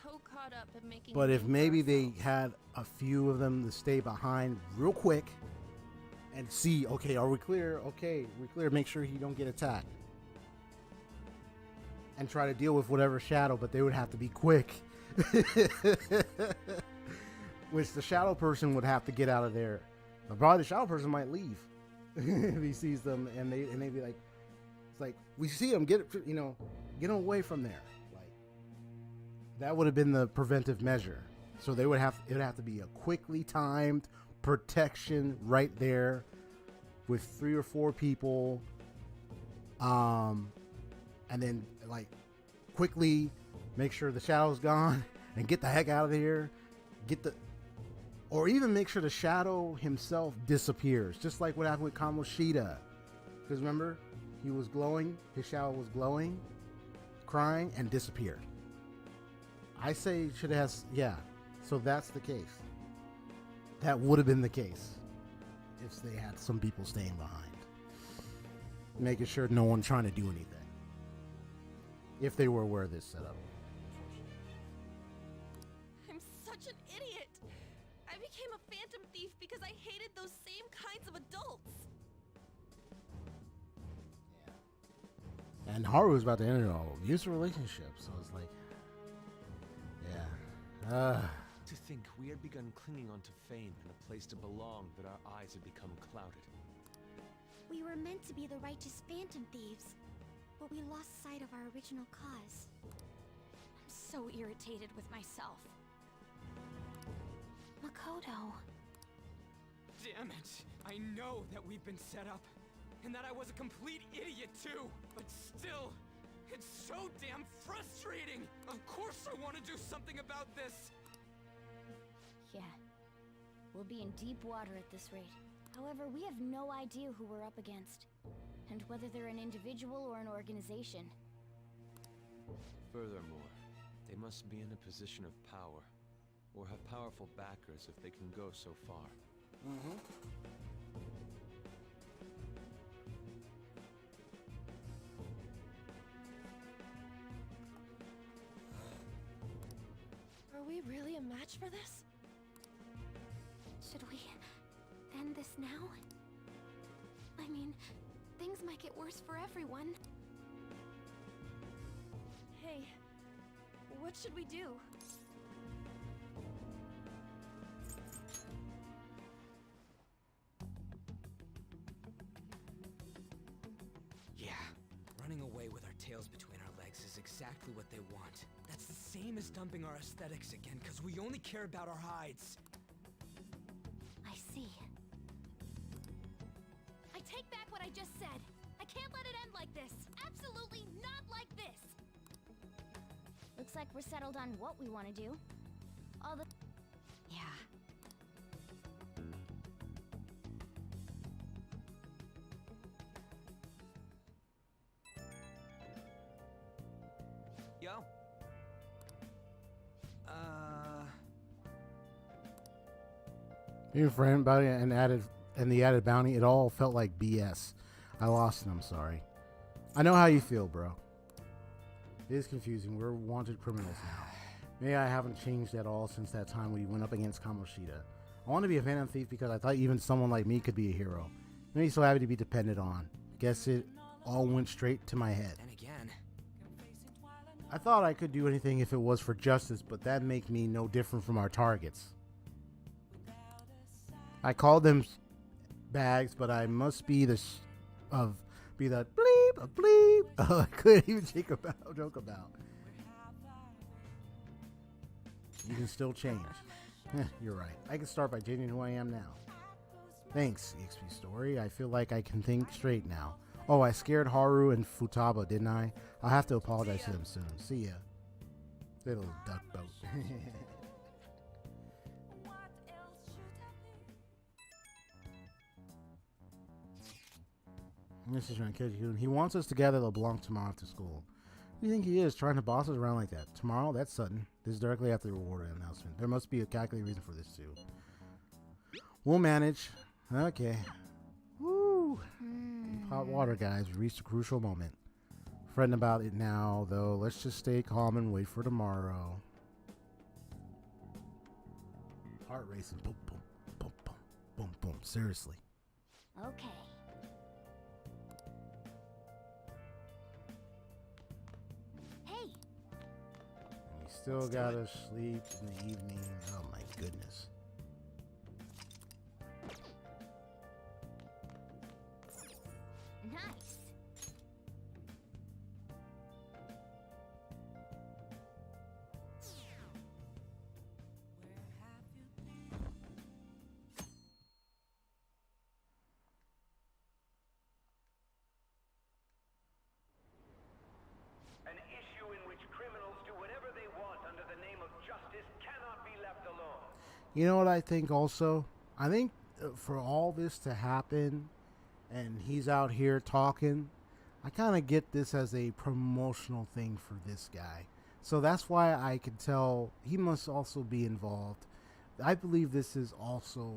so caught up in making. But if maybe they had a few of them to stay behind real quick and see, okay, are we clear? Okay, we're clear. Make sure you don't get attacked. And try to deal with whatever shadow, but they would have to be quick. Which the shadow person would have to get out of there. But probably the shadow person might leave if he sees them, and they'd be like, it's like, we see them, get them away from there. Like that would have been the preventive measure. So it would have to be a quickly timed protection right there with 3 or 4 people. And then like quickly make sure the shadow's gone and get the heck out of here. Or even make sure the shadow himself disappears, just like what happened with Kamoshida. Because remember, he was glowing, his shadow was glowing, crying, and disappeared. I say should have, yeah. So that's the case. That would have been the case if they had some people staying behind, making sure no one trying to do anything. If they were aware of this setup. I'm such an idiot! I became a phantom thief because I hated those same kinds of adults! And Haru was about to enter an abusive relationship, so it's like, yeah. To think we had begun clinging onto fame and a place to belong, that our eyes had become clouded. We were meant to be the righteous phantom thieves, but we lost sight of our original cause. I'm so irritated with myself. Makoto. Damn it! I know that we've been set up, and that I was a complete idiot too, but still, it's so damn frustrating! Of course I want to do something about this! Yeah. We'll be in deep water at this rate. However, we have no idea who we're up against, and whether they're an individual or an organization. Furthermore, they must be in a position of power, or have powerful backers if they can go so far. Are we really a match for this? Should we end this now? I mean, things might get worse for everyone. Hey, what should we do? Yeah, running away with our tails between our legs is exactly what they want. That's the same as dumping our aesthetics again, because we only care about our hides. I see. I take back what I just said. I can't let it end like this. Absolutely not like this. Looks like we're settled on what we want to do. All the... Yeah. Yo? Your friend bounty and the added bounty, it all felt like BS. I lost it, I'm sorry. I know how you feel, bro. It is confusing. We're wanted criminals now. Maybe I haven't changed at all since that time we went up against Kamoshida. I want to be a phantom thief because I thought even someone like me could be a hero. Maybe so happy to be depended on. Guess it all went straight to my head. And again. I thought I could do anything if it was for justice, but that make me no different from our targets. I called them bags, but I must be the bleep, a bleep. Oh, I couldn't even joke about. You can still change. You're right. I can start by changing who I am now. Thanks, EXP Story. I feel like I can think straight now. Oh, I scared Haru and Futaba, didn't I? I'll have to apologize to them soon. See ya. Little duck boat. This is Rankeji. He wants us to gather LeBlanc tomorrow after school. Who do you think he is, trying to boss us around like that? Tomorrow? That's sudden. This is directly after the reward announcement. There must be a calculated reason for this, too. We'll manage. Okay. Woo! Hot water, guys. We reached a crucial moment. Fretting about it now, though. Let's just stay calm and wait for tomorrow. Heart racing. Boom, boom, boom, boom, boom, boom. Seriously. Okay. Hey. We still gotta sleep in the evening. Oh my goodness. Nice. An issue in which You know what I think also? I think for all this to happen and he's out here talking, I kind of get this as a promotional thing for this guy. So that's why I can tell he must also be involved. I believe this is also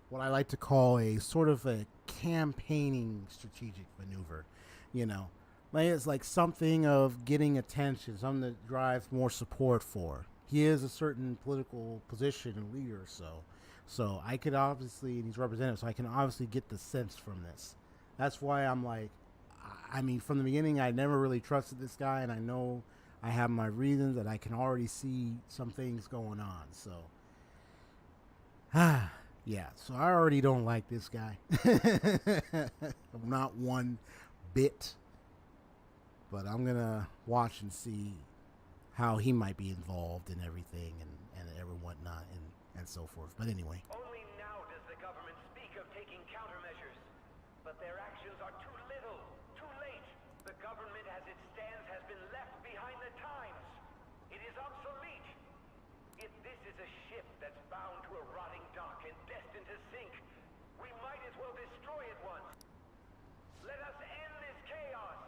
what I like to call a sort of a campaigning strategic maneuver. You know, like it's like something of getting attention, something that drives more support for. He is a certain political position and leader, so I could obviously, and he's representative, so I can obviously get the sense from this. That's why I'm like, I mean, from the beginning, I never really trusted this guy, and I know I have my reasons that I can already see some things going on. So, yeah, so I already don't like this guy. Not one bit. But I'm going to watch and see how he might be involved in everything and whatnot and so forth. But anyway. Only now does the government speak of taking countermeasures. But their actions are too little, too late. The government as it stands has been left behind the times. It is obsolete. If this is a ship that's bound to a rotting dock and destined to sink, we might as well destroy it once. Let us end this chaos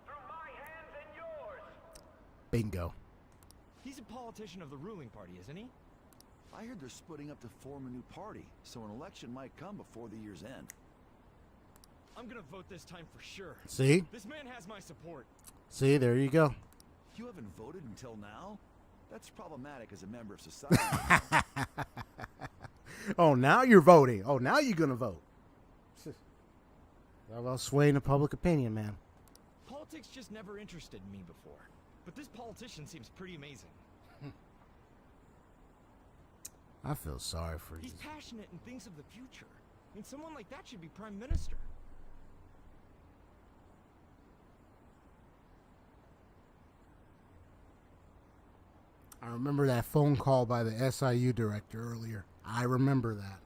through my hands and yours. Bingo. He's a politician of the ruling party, isn't he? I heard they're splitting up to form a new party, so an election might come before the year's end. I'm gonna vote this time for sure. See? This man has my support. See, there you go. You haven't voted until now? That's problematic as a member of society. Oh, now you're voting. Oh, now you're going to vote. That about swaying the public opinion, man. Politics just never interested me before. But this politician seems pretty amazing. I feel sorry for you. He's passionate and thinks of the future. I mean, someone like that should be prime minister. I remember that phone call by the SIU director earlier. I remember that.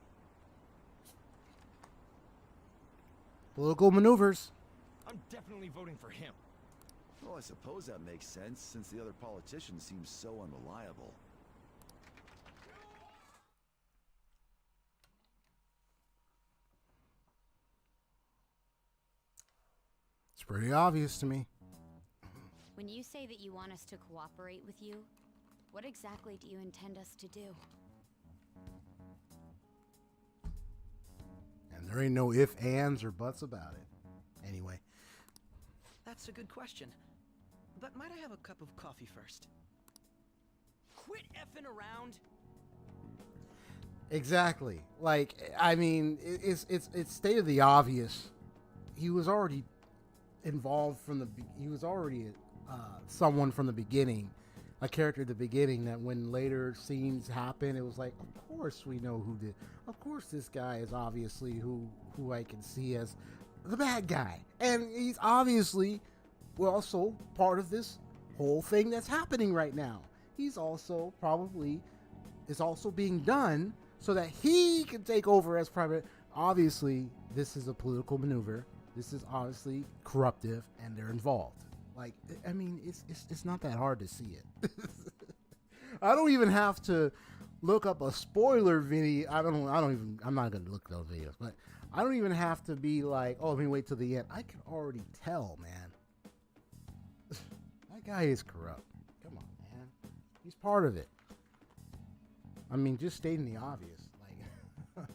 Political maneuvers. I'm definitely voting for him. Well, I suppose that makes sense, since the other politician seems so unreliable. It's pretty obvious to me. When you say that you want us to cooperate with you, what exactly do you intend us to do? And there ain't no ifs, ands, or buts about it. Anyway. That's a good question. But might I have a cup of coffee first? Quit effing around. Exactly. Like, I mean, it's state of the obvious. He was already involved from the. He was already someone from the beginning, a character at the beginning. That when later scenes happen, it was like, of course we know who did. Of course, this guy is obviously who I can see as the bad guy, and he's obviously also part of this whole thing that's happening right now. He's also is also being done so that he can take over as private. Obviously, this is a political maneuver. This is obviously corruptive, and they're involved. Like, I mean, it's not that hard to see it. I don't even have to look up a spoiler video. I'm not gonna look at those videos, but I don't even have to be like, oh, let me wait till the end. I can already tell, man. That guy is corrupt. Come on, man. He's part of it. I mean, just stating the obvious. Like,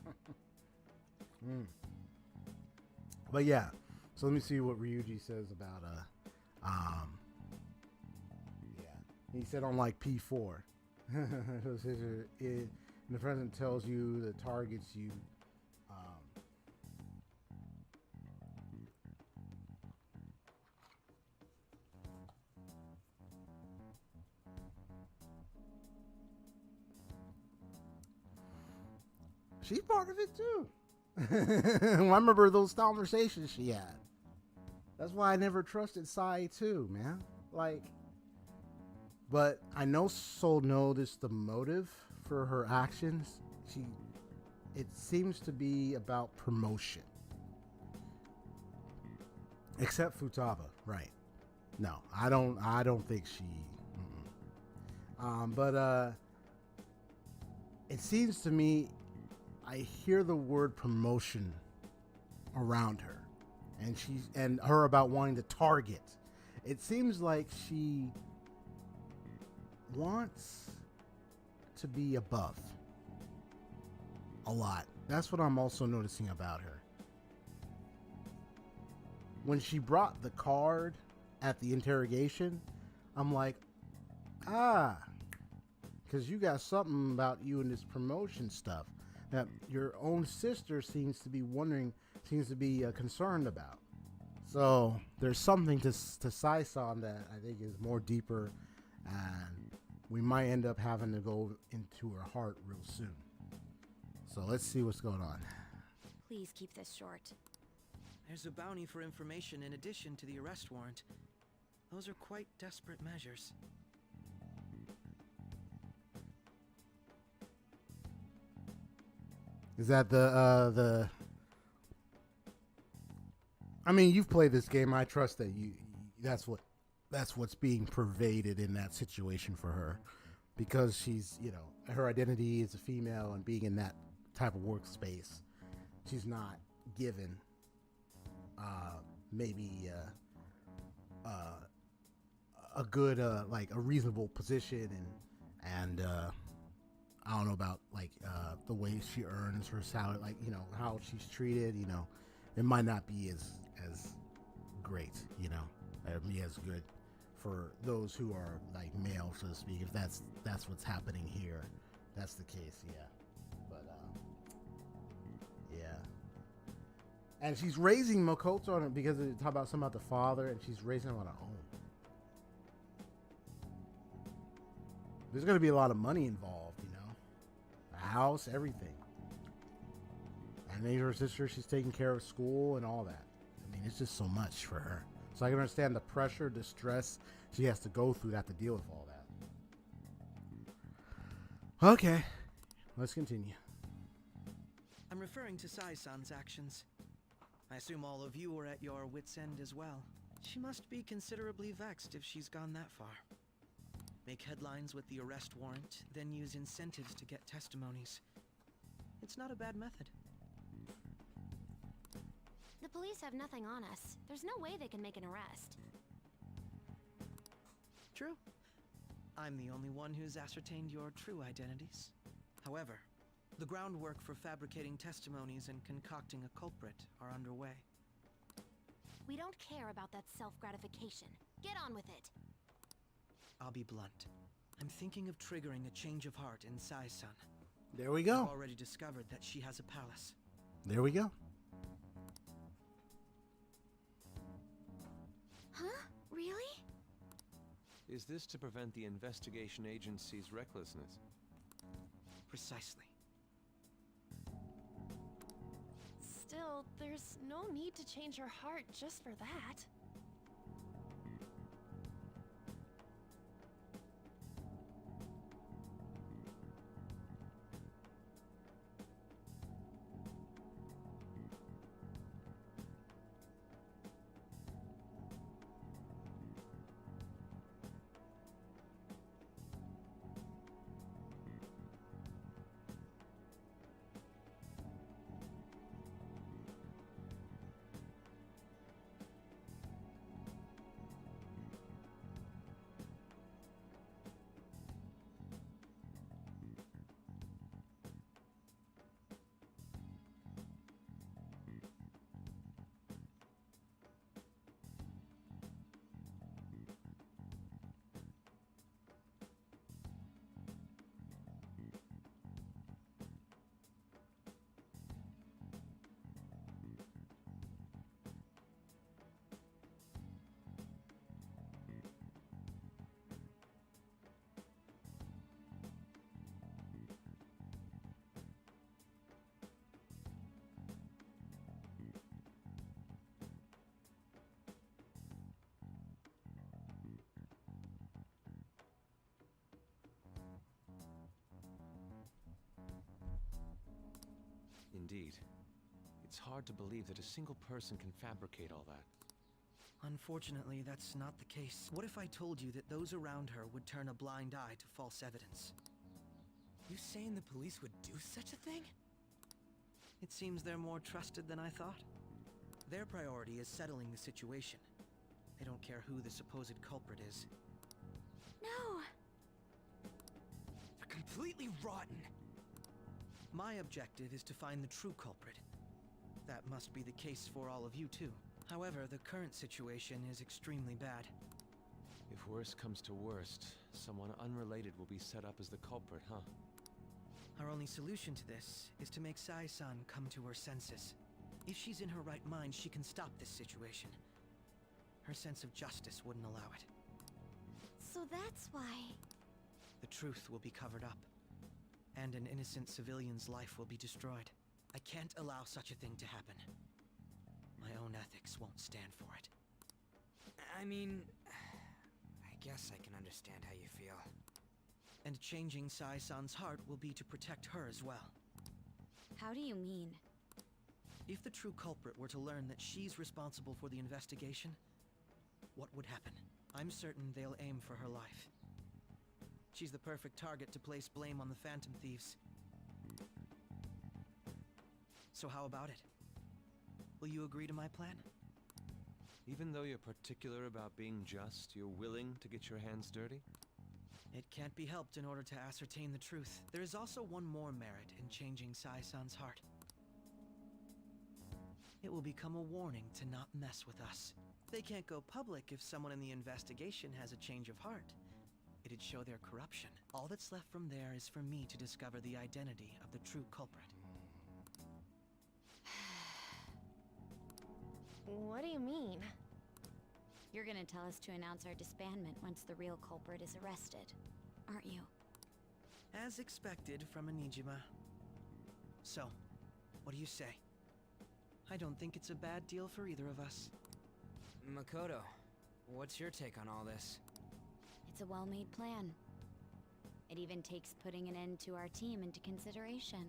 But yeah. So let me see what Ryuji says about yeah. He said on like P4. The president tells you the targets you. She's part of it too. I remember those conversations she had. That's why I never trusted Sai too, man. Like, but I know Sol noticed the motive for her actions. It seems to be about promotion. Except Futaba, right? No, I don't think she. But it seems to me I hear the word promotion around her, and her about wanting to target. It seems like she wants to be above a lot. That's what I'm also noticing about her. When she brought the card at the interrogation, I'm like, because you got something about you and this promotion stuff that your own sister seems to be concerned about. So there's something to Sai-san that I think is more deeper, and we might end up having to go into her heart real soon. So let's see what's going on. Please keep this short. There's a bounty for information in addition to the arrest warrant. Those are quite desperate measures. Is that the I mean, you've played this game. I trust that that's what's being pervaded in that situation for her, because she's, her identity is a female, and being in that type of workspace, she's not given maybe a good like a reasonable position, and I don't know about the way she earns her salary, how she's treated, it might not be as great, be as good for those who are like male, so to speak, if that's what's happening here. That's the case, yeah. But yeah. And she's raising Makoto on it because they talk about something about the father, and she's raising him on her own. There's going to be a lot of money involved, a house, everything. And then her sister, she's taking care of school and all that. I mean, it's just so much for her. So I can understand the pressure, the stress she has to go through to have to deal with all that. Okay, let's continue. I'm referring to Sai-san's actions. I assume all of you were at your wits' end as well. She must be considerably vexed if she's gone that far. Make headlines with the arrest warrant, then use incentives to get testimonies. It's not a bad method. The police have nothing on us. There's no way they can make an arrest. True. I'm the only one who's ascertained your true identities. However, the groundwork for fabricating testimonies and concocting a culprit are underway. We don't care about that self-gratification. Get on with it. I'll be blunt. I'm thinking of triggering a change of heart in Sai-san. There we go. I've already discovered that she has a palace. There we go. Huh? Really? Is this to prevent the investigation agency's recklessness? Precisely. Still, there's no need to change her heart just for that. Indeed. It's hard to believe that a single person can fabricate all that. Unfortunately, that's not the case. What if I told you that those around her would turn a blind eye to false evidence? You saying the police would do such a thing? It seems they're more trusted than I thought. Their priority is settling the situation. They don't care who the supposed culprit is. No! They're completely rotten! My objective is to find the true culprit. That must be the case for all of you too. However, the current situation is extremely bad. If worst comes to worst, someone unrelated will be set up as the culprit, huh? Our only solution to this is to make Sai-san come to her senses. If she's in her right mind, she can stop this situation. Her sense of justice wouldn't allow it. So that's why... The truth will be covered up, and an innocent civilian's life will be destroyed. I can't allow such a thing to happen. My own ethics won't stand for it. I mean, I guess I can understand how you feel. And changing Sai-san's heart will be to protect her as well. How do you mean? If the true culprit were to learn that she's responsible for the investigation, what would happen? I'm certain they'll aim for her life. She's the perfect target to place blame on the Phantom Thieves. So how about it? Will you agree to my plan? Even though you're particular about being just, you're willing to get your hands dirty? It can't be helped in order to ascertain the truth. There is also one more merit in changing Sai-san's heart. It will become a warning to not mess with us. They can't go public if someone in the investigation has a change of heart. It'd show their corruption. All that's left from there is for me to discover the identity of the true culprit. What do you mean? You're gonna tell us to announce our disbandment once the real culprit is arrested, aren't you? As expected from Anijima. So, what do you say? I don't think it's a bad deal for either of us. Makoto, what's your take on all this? It's a well-made plan. It even takes putting an end to our team into consideration.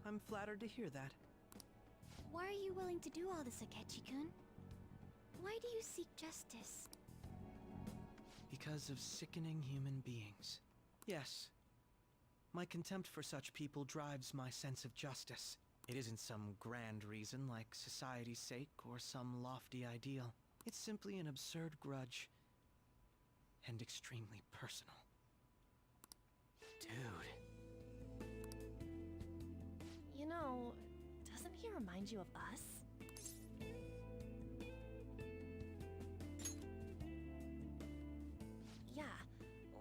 I'm flattered to hear that. Why are you willing to do all this, Akechi-kun? Why do you seek justice? Because of sickening human beings. Yes. My contempt for such people drives my sense of justice. It isn't some grand reason like society's sake or some lofty ideal. It's simply an absurd grudge. And extremely personal. Dude. You know, doesn't he remind you of us? Yeah,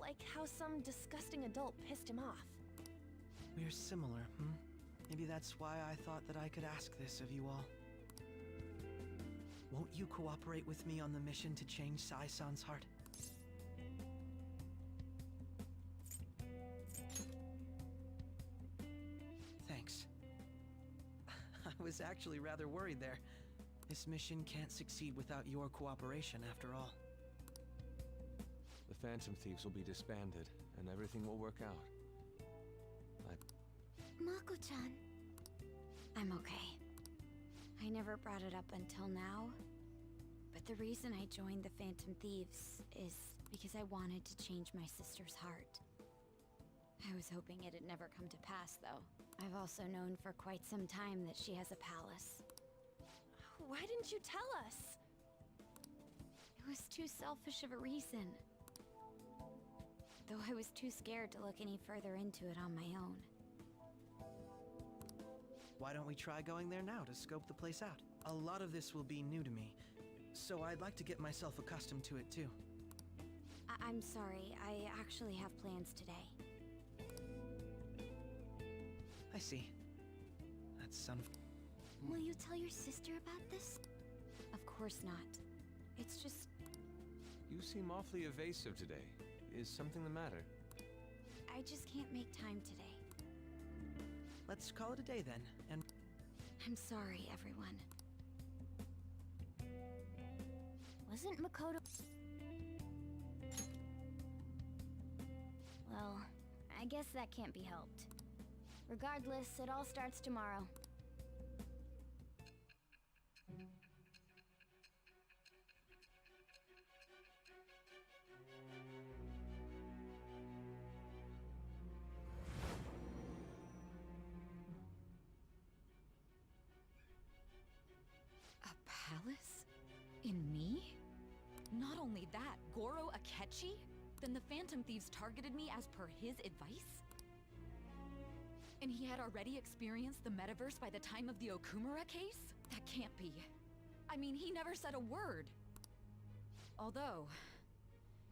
like how some disgusting adult pissed him off. We're similar, Maybe that's why I thought that I could ask this of you all. Won't you cooperate with me on the mission to change Sai-san's heart? Thanks. I was actually rather worried there. This mission can't succeed without your cooperation, after all. The Phantom Thieves will be disbanded, and everything will work out. Mako-chan. I'm okay. I never brought it up until now, but the reason I joined the Phantom Thieves is because I wanted to change my sister's heart. I was hoping it'd never come to pass, though. I've also known for quite some time that she has a palace. Why didn't you tell us? It was too selfish of a reason. Though I was too scared to look any further into it on my own. Why don't we try going there now to scope the place out? A lot of this will be new to me, so I'd like to get myself accustomed to it too. I'm sorry, I actually have plans today. I see. That son of... Will you tell your sister about this? Of course not. It's just... You seem awfully evasive today. Is something the matter? I just can't make time today. Let's call it a day then, and... I'm sorry, everyone. Wasn't Makoto... Well, I guess that can't be helped. Regardless, it all starts tomorrow. only that, Goro Akechi? Then the Phantom Thieves targeted me as per his advice? And he had already experienced the metaverse by the time of the Okumura case? That can't be. I mean, he never said a word. Although,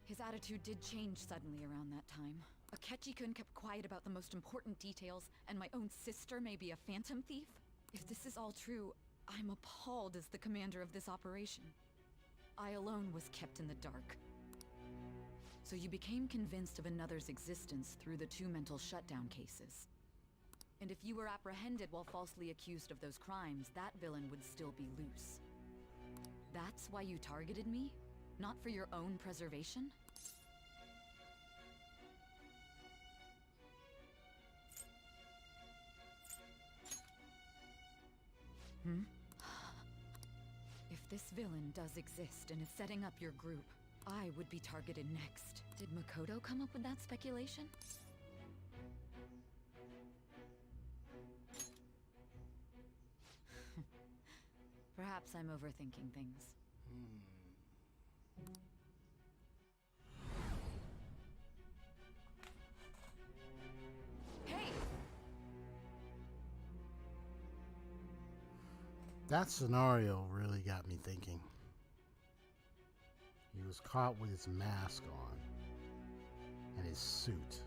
his attitude did change suddenly around that time. Akechi-kun kept quiet about the most important details, and my own sister may be a phantom thief? If this is all true, I'm appalled as the commander of this operation. I alone was kept in the dark. So you became convinced of another's existence through the 2 mental shutdown cases. And if you were apprehended while falsely accused of those crimes, that villain would still be loose. That's why you targeted me? Not for your own preservation? If this villain does exist and is setting up your group, I would be targeted next. Did Makoto come up with that speculation? Perhaps I'm overthinking things. Hey! That scenario really got me thinking. He was caught with his mask on and his suit.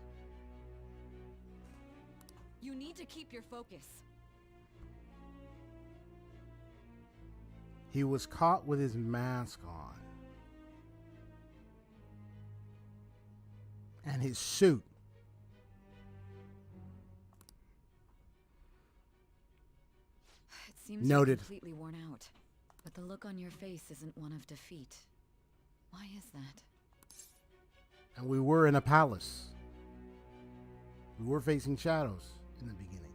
You need to keep your focus. He was caught with his mask on and his suit. It seems Noted. you're completely worn out, but the look on your face isn't one of defeat. Why is that? And we were in a palace. We were facing shadows in the beginning.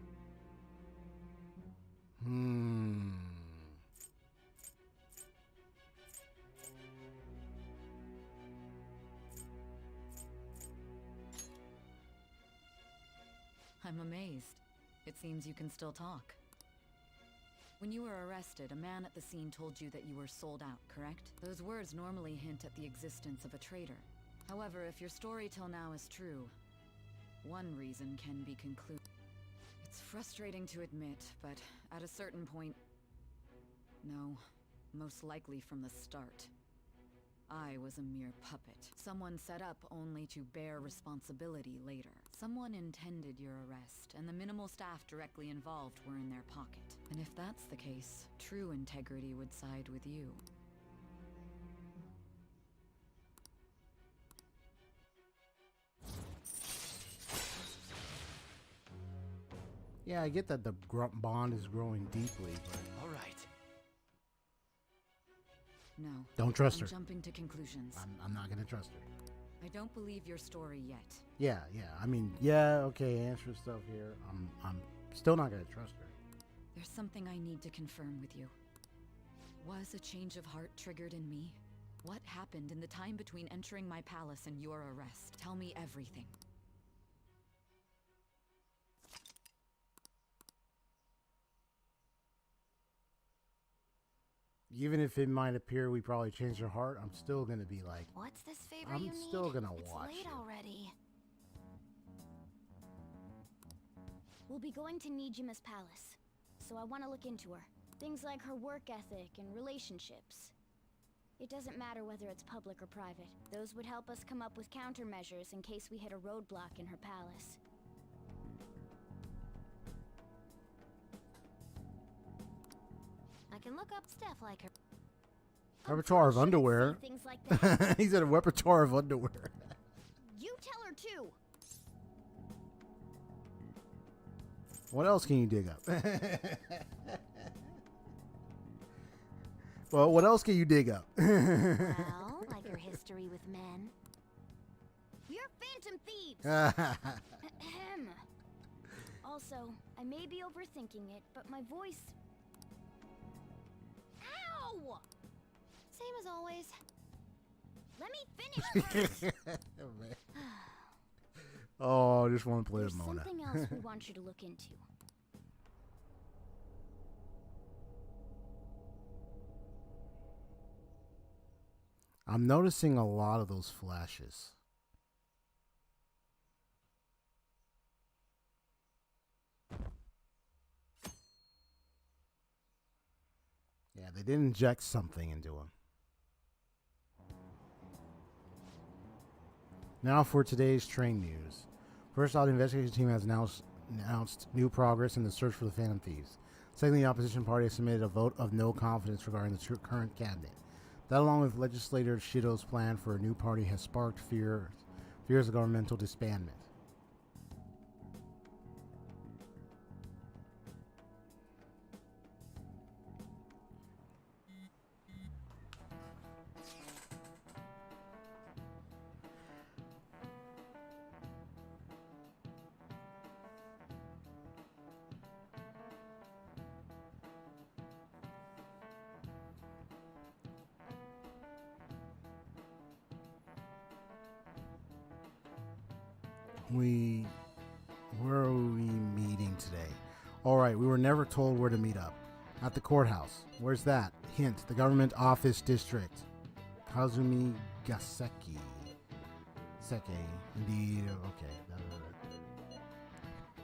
I'm amazed. It seems you can still talk. When you were arrested, a man at the scene told you that you were sold out, correct? Those words normally hint at the existence of a traitor. However, if your story till now is true, one reason can be concluded. It's frustrating to admit, but at a certain point... No, most likely from the start. I was a mere puppet. Someone set up only to bear responsibility later. Someone intended your arrest, and the minimal staff directly involved were in their pocket. And if that's the case, true integrity would side with you. Yeah, I get that the bond is growing deeply, but... All right. No. Don't trust her. I'm jumping to conclusions. I'm not gonna trust her. I don't believe your story yet. Yeah. I mean, yeah, okay, answer stuff here. I'm still not gonna trust her. There's something I need to confirm with you. Was a change of heart triggered in me? What happened in the time between entering my palace and your arrest? Tell me everything. Even if it might appear we probably changed our heart, I'm still gonna be like, What's this favor I'm you need? still gonna It's watch late it. already. We'll be going to Nijima's palace, so I want to look into her. Things like her work ethic and relationships. It doesn't matter whether it's public or private. Those would help us come up with countermeasures in case we hit a roadblock in her palace. I can look up stuff like her. Repertoire of underwear. Things like that. He said a repertoire of underwear. You tell her too. What else can you dig up? Well, what else can you dig up? Well, like her history with men. You're phantom thieves. Ahem. Also, I may be overthinking it, but my voice... Ow! Same as always. Let me finish. Oh, I just want to play There's with Mona. something else we want you to look into. I'm noticing a lot of those flashes. Yeah, they did inject something into him. Now for today's train news. First off, the investigation team has announced new progress in the search for the Phantom Thieves. Secondly, the opposition party has submitted a vote of no confidence regarding the current cabinet. That, along with legislator Shido's plan for a new party, has sparked fears of governmental disbandment. Where are we meeting today? Alright, we were never told where to meet up. At the courthouse. Where's that? Hint, the government office district. Kazumi Gaseki. Seke. Indeed, okay.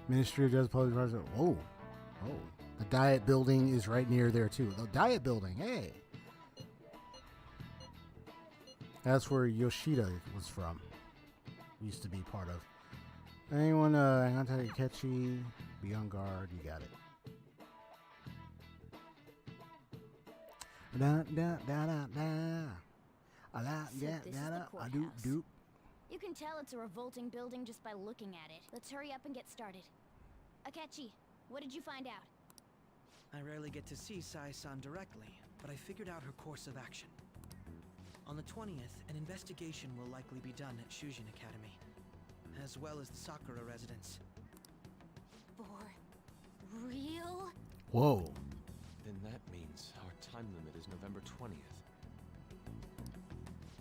Ministry of Justice Public Affairs. Oh. The Diet Building is right near there too. The Diet Building, hey. That's where Yoshida was from. Used to be part of. Anyone contact Akechi, be on guard, you got it. You can tell it's a revolting building just by looking at it. Let's hurry up and get started. Akechi, what did you find out? I rarely get to see Sai-san directly, but I figured out her course of action. On the 20th, an investigation will likely be done at Shujin Academy, as well as the Sakura residence. For real? Whoa. Then that means our time limit is November 20th.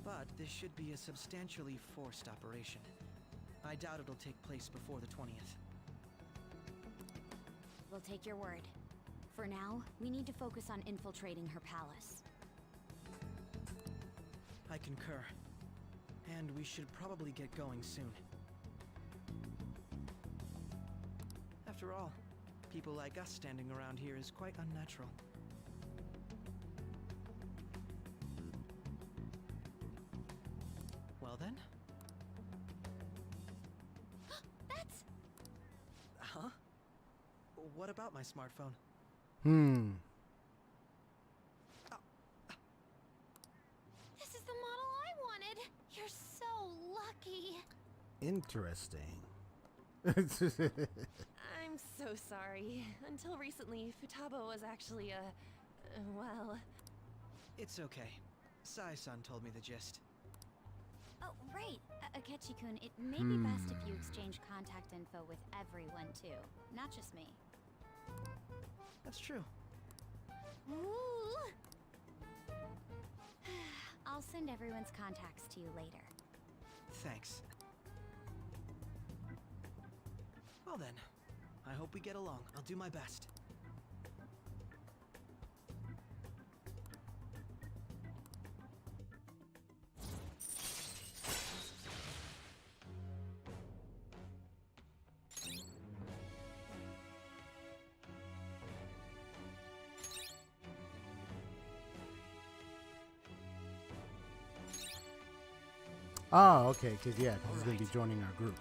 But this should be a substantially forced operation. I doubt it'll take place before the 20th. We'll take your word. For now, we need to focus on infiltrating her palace. I concur. And we should probably get going soon. After all, people like us standing around here is quite unnatural. Well then? That's... Huh? What about my smartphone? This is the model I wanted! You're so lucky! Interesting. I'm so sorry. Until recently, Futaba was actually well... It's okay. Sai-san told me the gist. Oh, right. Akechi-kun, it may be best if you exchange contact info with everyone, too. Not just me. That's true. Ooh. I'll send everyone's contacts to you later. Thanks. Well then, I hope we get along. I'll do my best. Oh, okay, because he's going to be joining our group.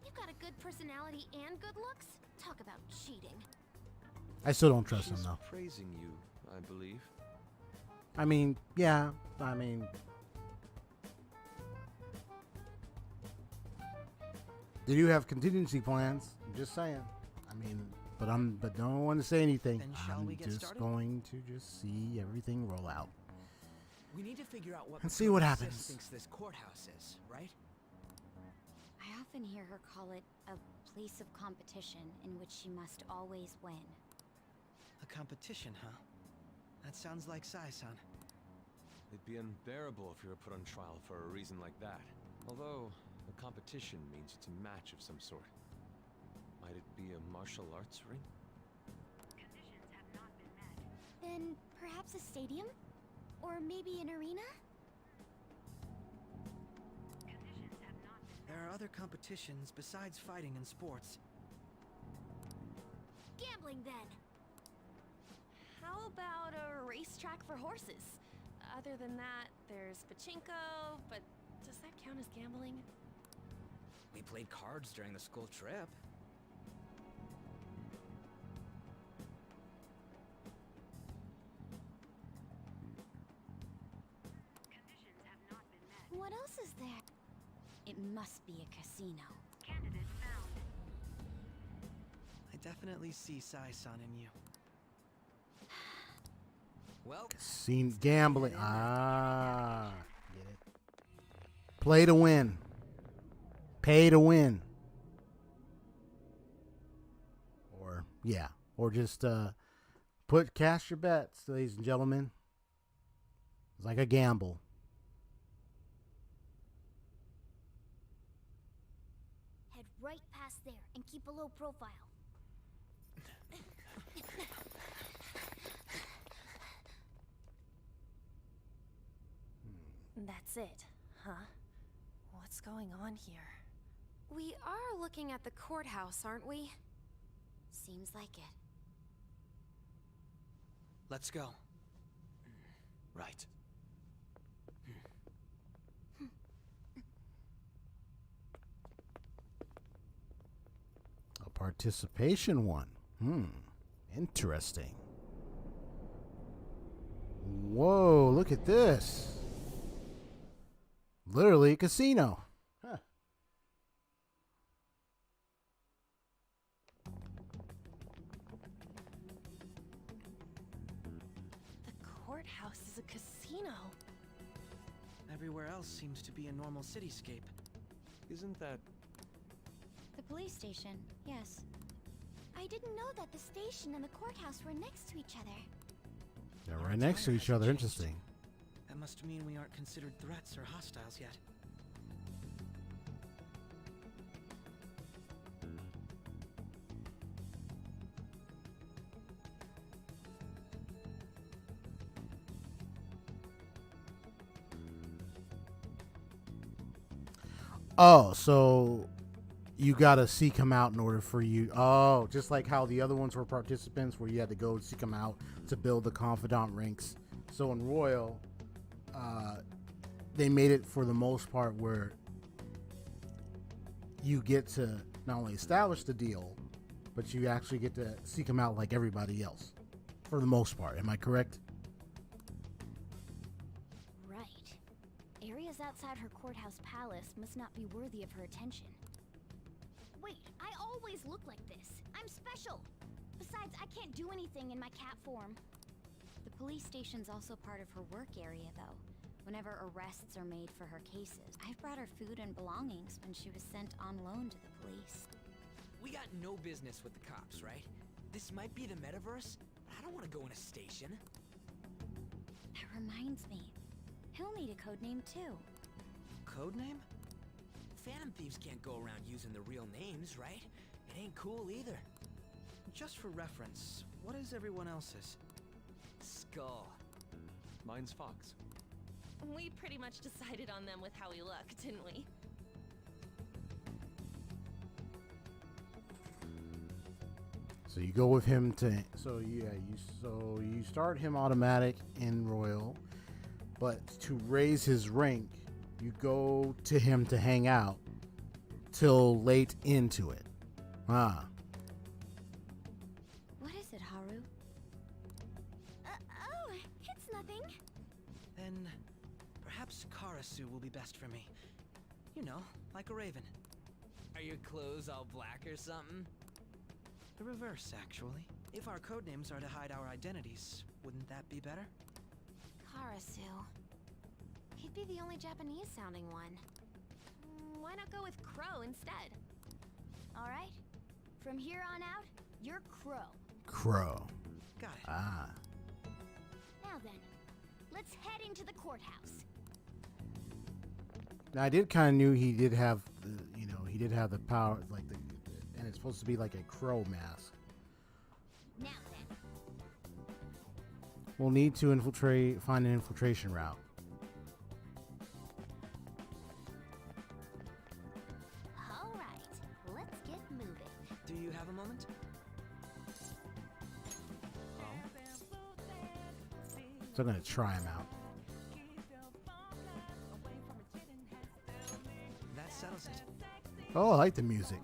You've got a good personality and good looks? Talk about cheating. I still don't trust him, though. Praising you, I believe. I mean, yeah, I mean... They do have contingency plans. I'm just saying. I mean... But don't want to say anything. I'm just going to just see everything roll out. We need to figure out what and see what happens. Thinks this courthouse is, right? I often hear her call it a place of competition in which she must always win. A competition, huh? That sounds like Sai-san. It'd be unbearable if you were put on trial for a reason like that. Although, a competition means it's a match of some sort. Might it be a martial arts ring? Conditions have not been met. Then perhaps a stadium? Or maybe an arena? There are other competitions besides fighting and sports. Gambling then! How about a racetrack for horses? Other than that, there's pachinko, but does that count as gambling? We played cards during the school trip. What else is there? It must be a casino. I definitely see Sai-san in you. Well, Casino gambling. Ah, get it. Play to win. Pay to win. Or yeah, or just cast your bets, ladies and gentlemen. It's like a gamble. Head right past there and keep a low profile. That's it, huh? What's going on here? We are looking at the courthouse, aren't we? Seems like it. let's go. Right. A participation one. Interesting. Whoa, look at this. Literally a casino. Huh. The courthouse is a casino. Everywhere else seems to be a normal cityscape. Isn't that... The police station, yes. I didn't know that the station and the courthouse were next to each other. They're right next to each other. Interesting. That must mean we aren't considered threats or hostiles yet. Oh, so you gotta seek him out in order for you. Oh, just like how the other ones were participants, where you had to go seek him out to build the confidant ranks. So in Royal, they made it for the most part where you get to not only establish the deal, but you actually get to seek him out like everybody else, for the most part. Am I correct? Areas outside her courthouse palace must not be worthy of her attention. Wait, I always look like this. I'm special. Besides, I can't do anything in my cat form. The police station's also part of her work area, though. Whenever arrests are made for her cases, I've brought her food and belongings when she was sent on loan to the police. We got no business with the cops, right? This might be the metaverse, but I don't want to go in a station. That reminds me. He'll need a code name, too. Codename? Phantom thieves can't go around using the real names, right? It ain't cool either. Just for reference, what is everyone else's? Skull. Mine's Fox. We pretty much decided on them with how we look, didn't we? So you go with him to. So yeah, you start him automatic in Royal, but to raise his rank, you go to him to hang out till late into it. Ah. What is it, Haru? Oh, it's nothing. Then perhaps Karasu will be best for me. You know, like a raven. Are your clothes all black or something? The reverse, actually. If our codenames are to hide our identities, wouldn't that be better? Karasu. He'd be the only Japanese-sounding one. Why not go with Crow instead? All right. From here on out, you're Crow. Crow. Got it. Ah. Now then, let's head into the courthouse. Now I did kind of knew he did have, he did have the power, like and it's supposed to be like a crow mask. Now then. We'll need to find an infiltration route. All right, let's get moving. Do you have a moment? So I'm gonna try him out. That settles it. Oh, I like the music.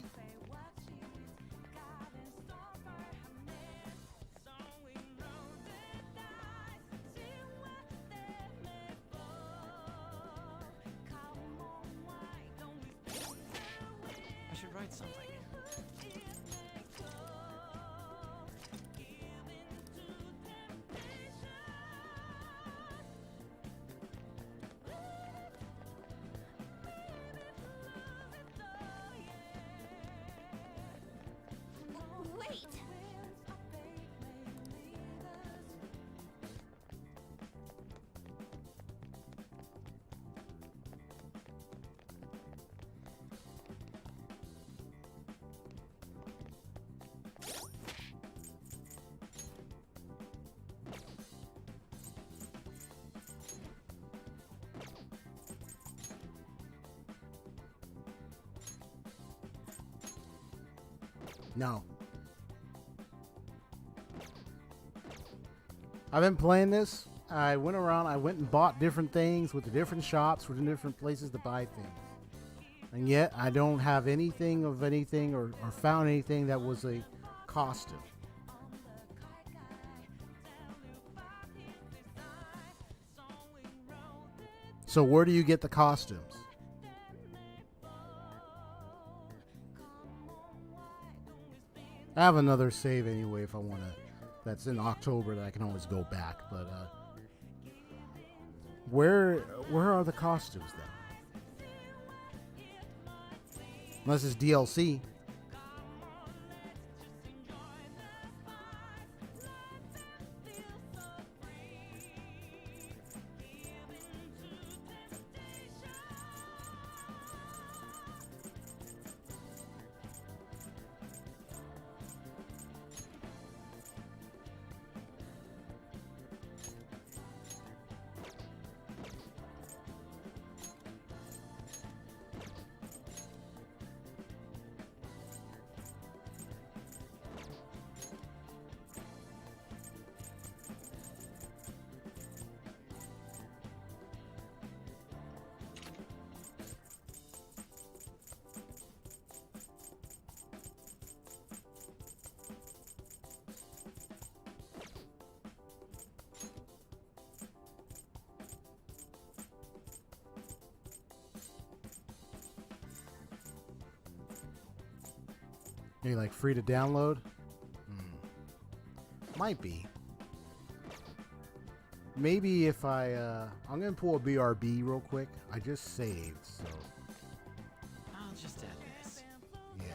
I should write something. Wait! No. I've been playing this. I went and bought different things with the different shops, with the different places to buy things. And yet I don't have anything of anything or found anything that was a costume. So where do you get the costumes? I have another save anyway if I want to. That's in October that I can always go back. But where are the costumes then? Unless it's DLC. Maybe like free to download? Might be. Maybe if I'm going to pull a BRB real quick. I just saved, so. I'll just add this. Yeah.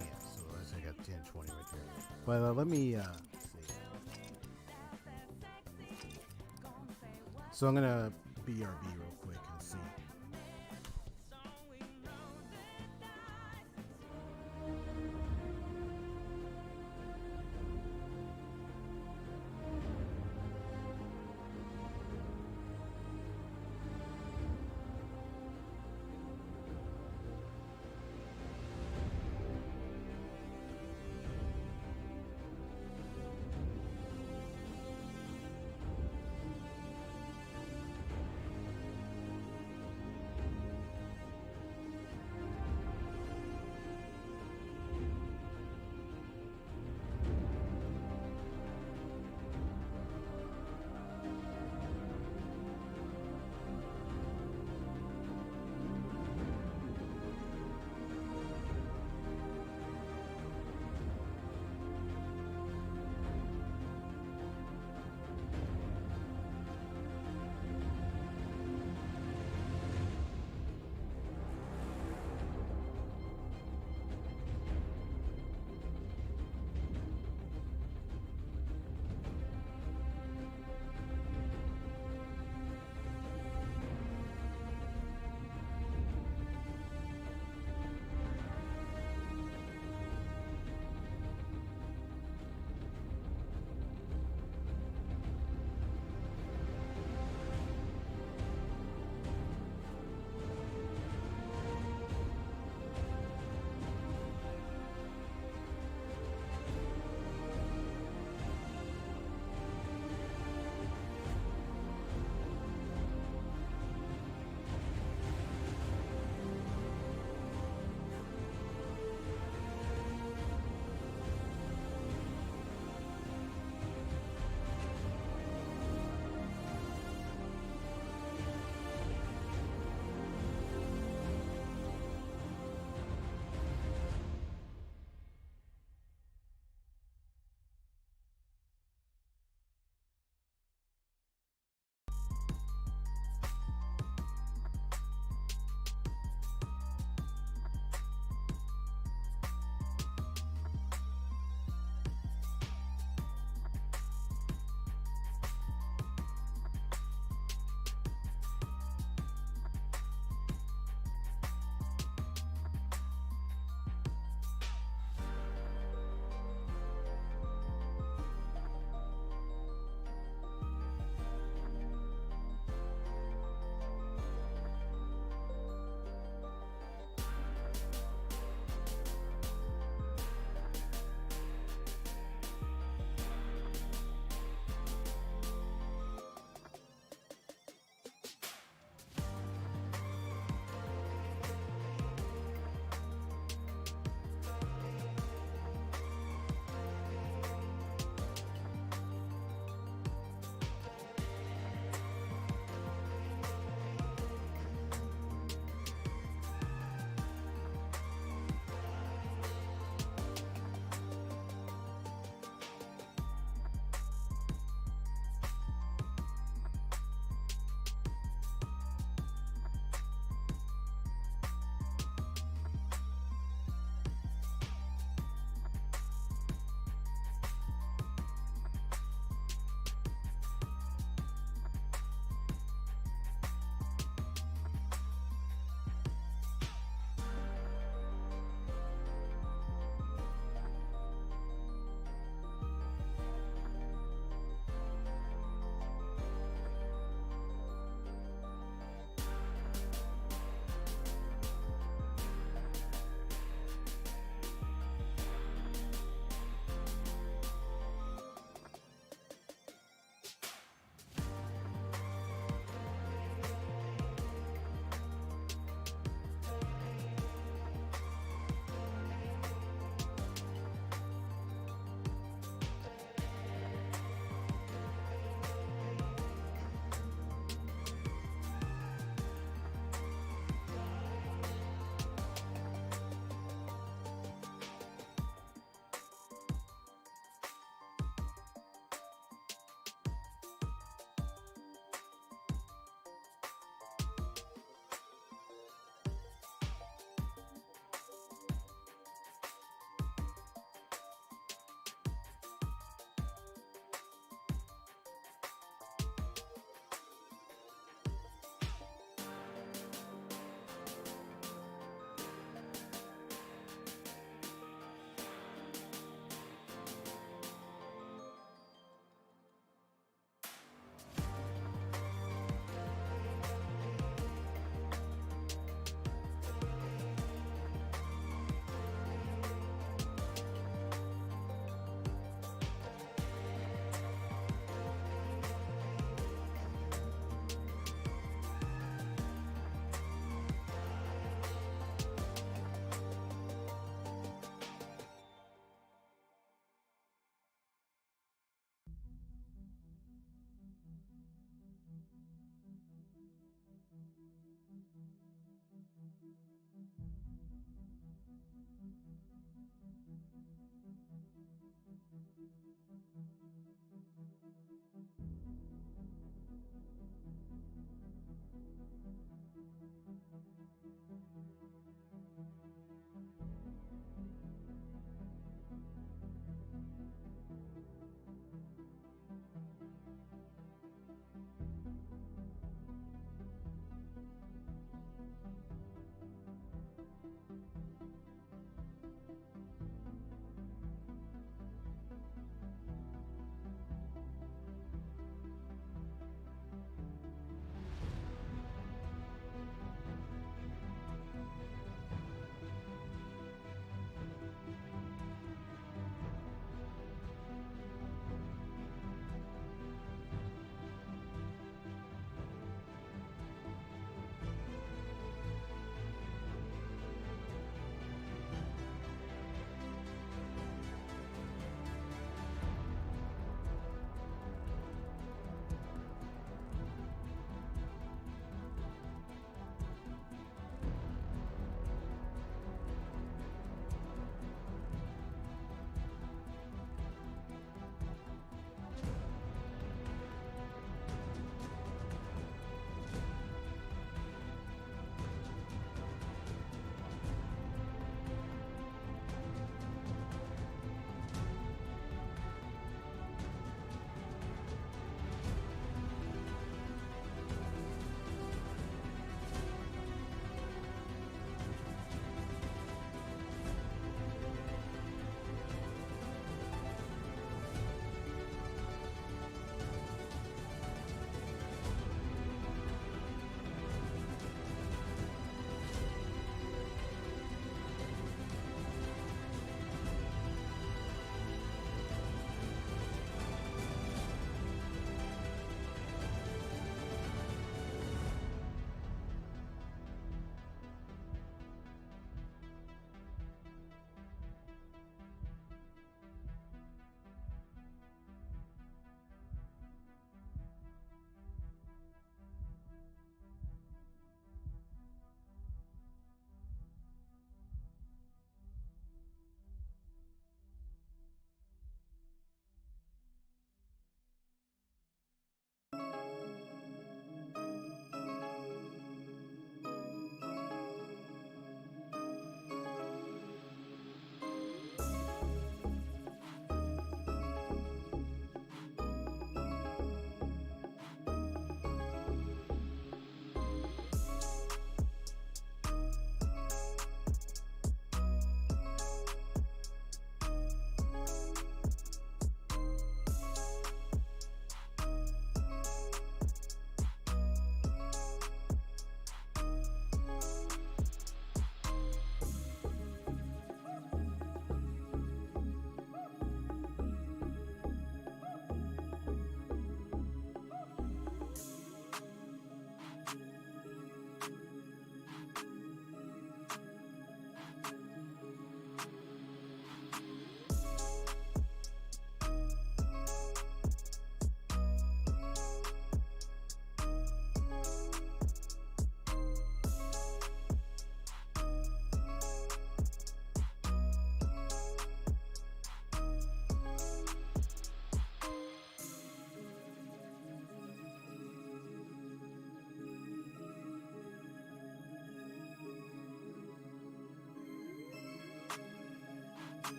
Yeah, so I got 10, 20 right there. But let me see. So I'm going to BRB real quick and see.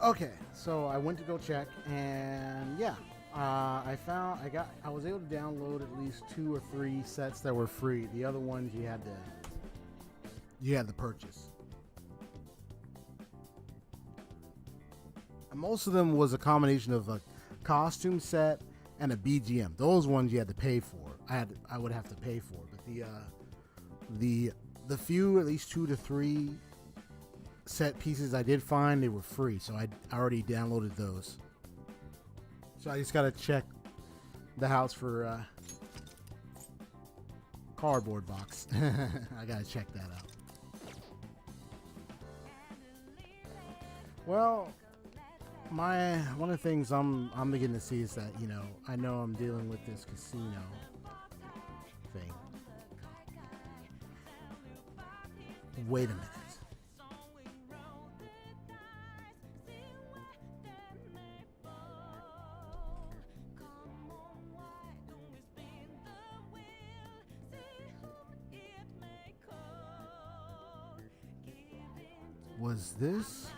Okay, so I went to go check, and yeah, I was able to download at least 2 or 3 sets that were free. The other ones you had to purchase. And most of them was a combination of a costume set and a BGM. Those ones you had to pay for. I would have to pay for, but the few, at least 2 to 3 set pieces I did find, they were free, so I already downloaded those. So I just gotta check the house for cardboard box. I gotta check that out. Well, one of the things I'm beginning to see is that, you know, I know I'm dealing with this casino thing. Wait a minute. Was this?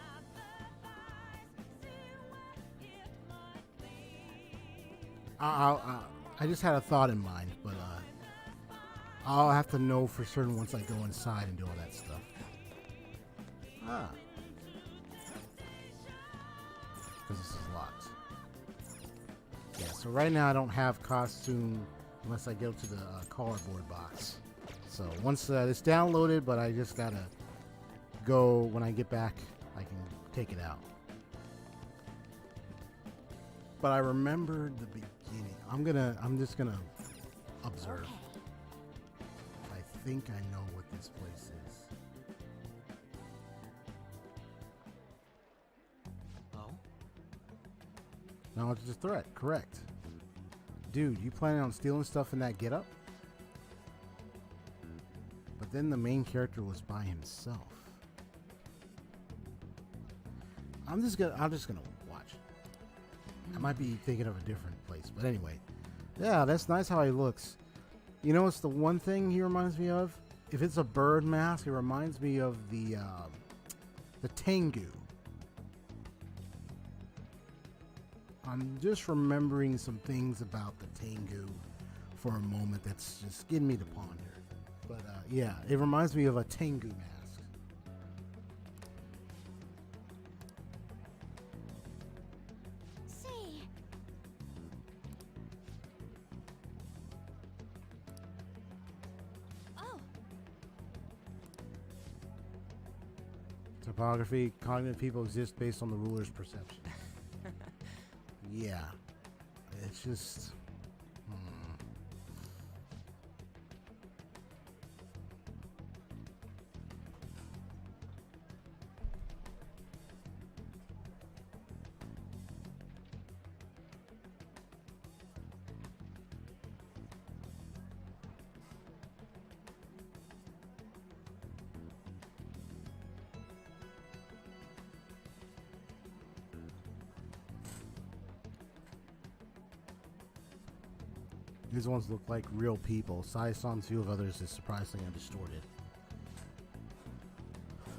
I just had a thought in mind, but I'll have to know for certain once I go inside and do all that stuff. Because this is locked. Yeah, so right now I don't have costume unless I go to the cardboard box. So once it's downloaded, but I just gotta go when I get back, I can take it out. But I remember the beginning. I'm just gonna observe. I think I know what this place is. Oh? No, it's just a threat. Correct. Dude, you planning on stealing stuff in that getup? But then the main character was by himself. I'm just gonna watch. I might be thinking of a different place, but anyway. Yeah, that's nice how he looks. You know what's the one thing he reminds me of? If it's a bird mask, it reminds me of the Tengu. I'm just remembering some things about the Tengu for a moment that's just getting me to ponder. But yeah, it reminds me of a Tengu mask. Topography, cognitive people exist based on the ruler's perception. Yeah. It's just... These ones look like real people. Sai-san's view of others is surprisingly distorted.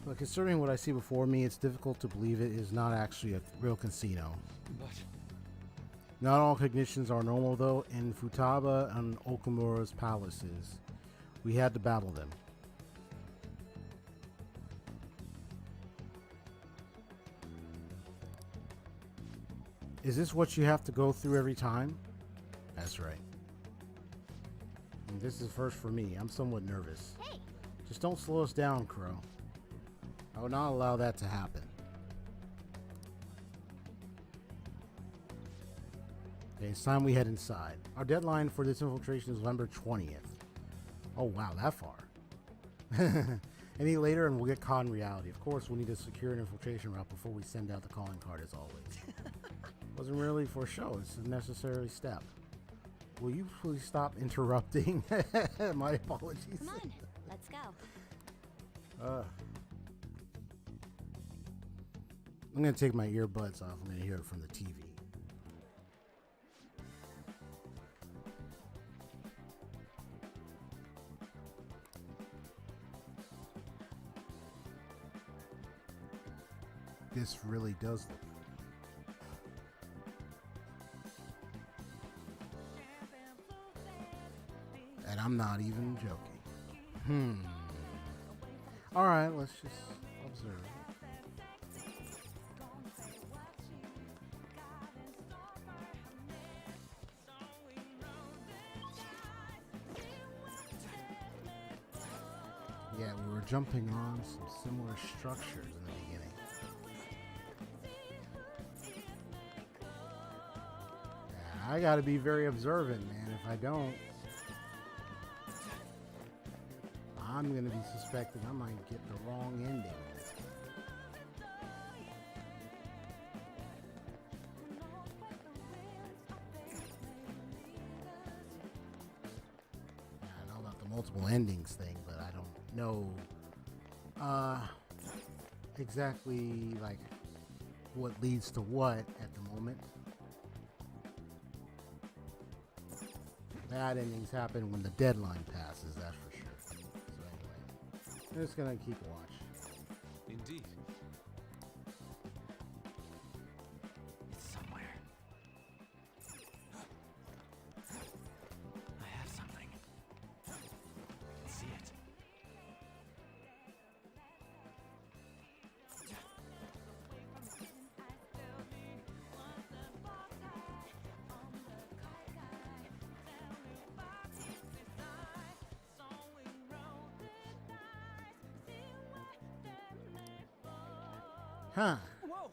But considering what I see before me, it's difficult to believe it is not actually a real casino. But not all cognitions are normal, though. In Futaba and Okumura's palaces, we had to battle them. Is this what you have to go through every time? That's right. And this is first for me. I'm somewhat nervous. Hey. Just don't slow us down, Crow. I will not allow that to happen. Okay, it's time we head inside. Our deadline for this infiltration is November 20th. Oh wow, that far. Any later and we'll get caught in reality. Of course, we'll need to secure an infiltration route before we send out the calling card as always. Wasn't really for show, it's a necessary step. Will you please stop interrupting? My apologies. Come on, let's go. I'm gonna take my earbuds off. I'm gonna hear it from the TV. this really does look. And I'm not even joking. Alright, let's just observe. Yeah, we were jumping on some similar structures in the beginning. Yeah, I gotta be very observant, man. If I don't, I'm gonna be suspected I might get the wrong ending. I know about the multiple endings thing, but I don't know exactly like what leads to what at the moment. Bad endings happen when the deadline passes, that's for sure. So anyway, I'm just gonna keep watch. Indeed. It's somewhere. I have something. I can see it. Huh. Whoa!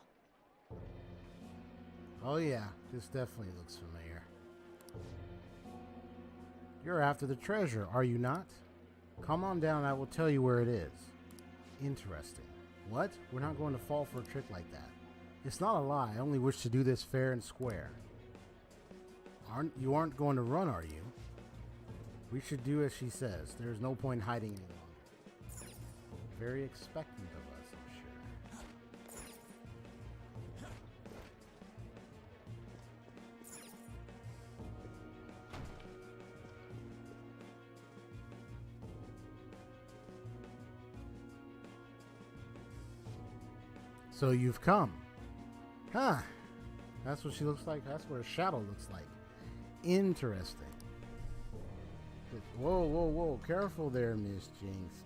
Oh yeah, this definitely looks familiar. You're after the treasure, are you not? Come on down, I will tell you where it is. Interesting. What? We're not going to fall for a trick like that. It's not a lie, I only wish to do this fair and square. You aren't going to run, are you? We should do as she says. There's no point hiding any longer. Very expectant of us, I'm sure. So you've come. Huh. That's what she looks like. That's what her shadow looks like. Interesting. Whoa, whoa, whoa. Careful there, Miss Jinx.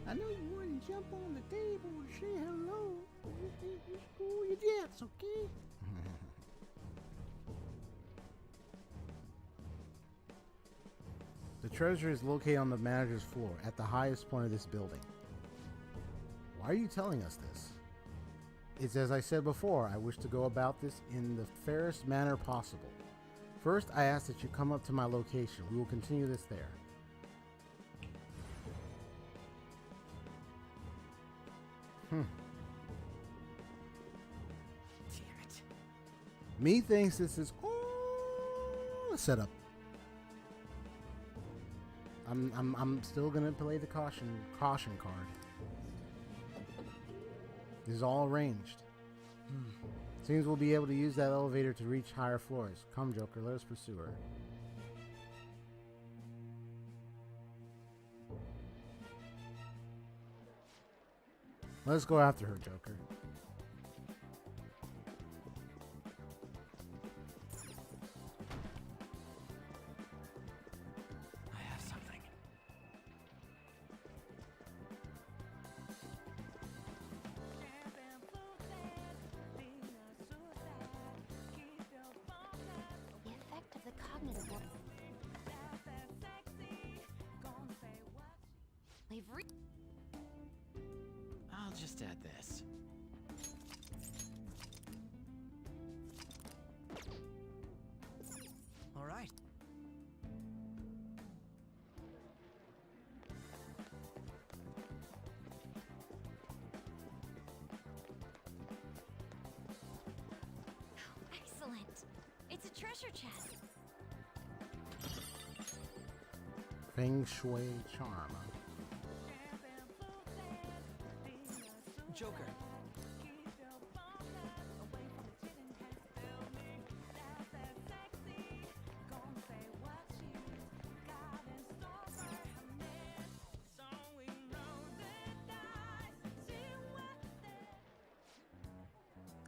I know you want to jump on the table and say hello. You school your jets, okay? The treasure is located on the manager's floor at the highest point of this building. Why are you telling us this? It's as I said before, I wish to go about this in the fairest manner possible. First, I ask that you come up to my location. We will continue this there. Damn it. Me thinks this is all a setup. I'm still gonna play the caution card. This is all arranged. Seems we'll be able to use that elevator to reach higher floors. Come, Joker, let us pursue her. Let's go after her, Joker. I have something. The effect of the cognitive one. I'll just add this. All right. Excellent. It's a treasure chest. Feng Shui charm. Joker.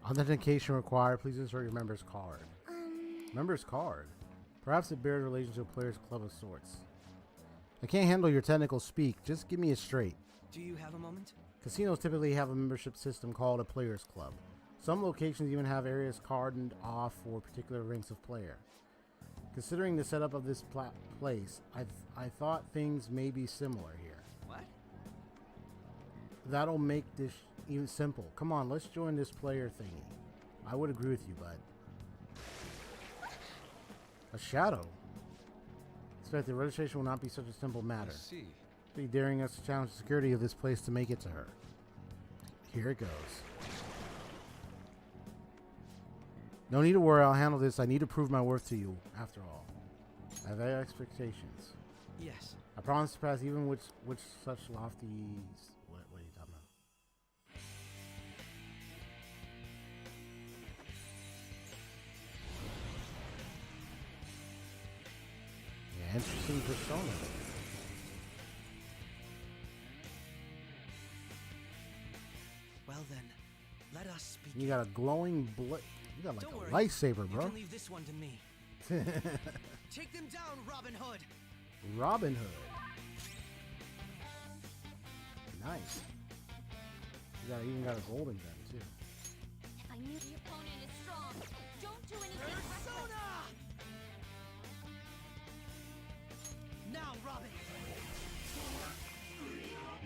Authentication required. Please insert your member's card. Member's card? Perhaps it bears relation to a player's club of sorts. I can't handle your technical speak. Just give me it straight. Do you have a moment? Casinos typically have a membership system called a player's club. Some locations even have areas cordoned off for particular ranks of player. Considering the setup of this place, I thought things may be similar here. What? That'll make this even simple. Come on, let's join this player thingy. I would agree with you, bud. A shadow? Expect the registration will not be such a simple matter. I see. Be daring us to challenge the security of this place to make it to her. Here it goes. No need to worry, I'll handle this. I need to prove my worth to you, after all. I have high expectations. Yes. I promise to pass even with such lofty... What are you talking about? Yeah, interesting persona. Well then, let us speak. You got a glowing You got like Don't a worry. lightsaber, bro. You can leave this one to me. Take them down, Robin Hood. Robin Hood. Nice. You even got a golden gun too. If I knew the opponent is strong, don't do anything reckless. Now, Robin.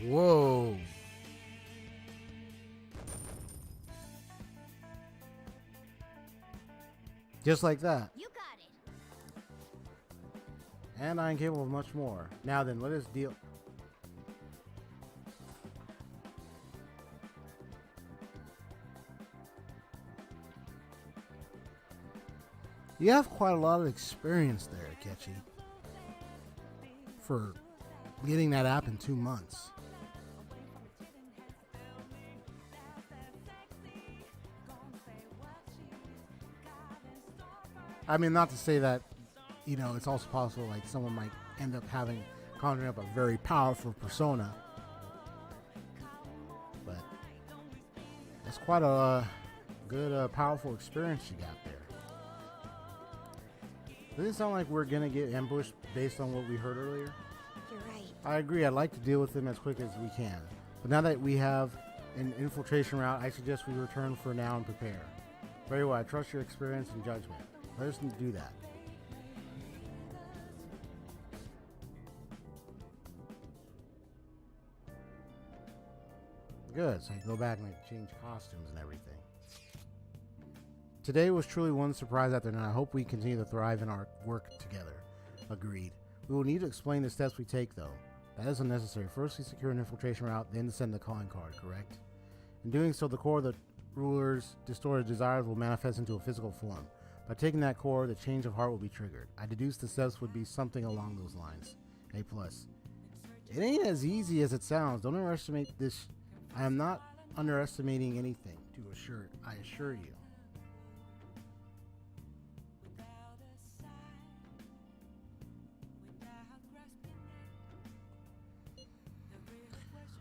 Whoa. Just like that. You got it. And I am capable of much more. Now then, let us deal. You have quite a lot of experience there, Ketchy. For getting that app in 2 months. I mean, not to say that, you know, it's also possible like someone might end up conjuring up a very powerful persona. But that's quite a good, powerful experience you got there. Doesn't it sound like we're going to get ambushed based on what we heard earlier? You're right. I agree. I'd like to deal with them as quick as we can. But now that we have an infiltration route, I suggest we return for now and prepare. Very well. I trust your experience and judgment. Let us do that. Good. So I can go back and change costumes and everything. Today was truly one surprise afternoon. I hope we continue to thrive in our work together. Agreed. We will need to explain the steps we take, though. That is unnecessary. First, we secure an infiltration route, then send the calling card, correct? In doing so, the core of the ruler's distorted desires will manifest into a physical form. By taking that core, the change of heart will be triggered. I deduced the steps would be something along those lines. A+. It ain't as easy as it sounds. Don't underestimate this. I am not underestimating anything, I assure you.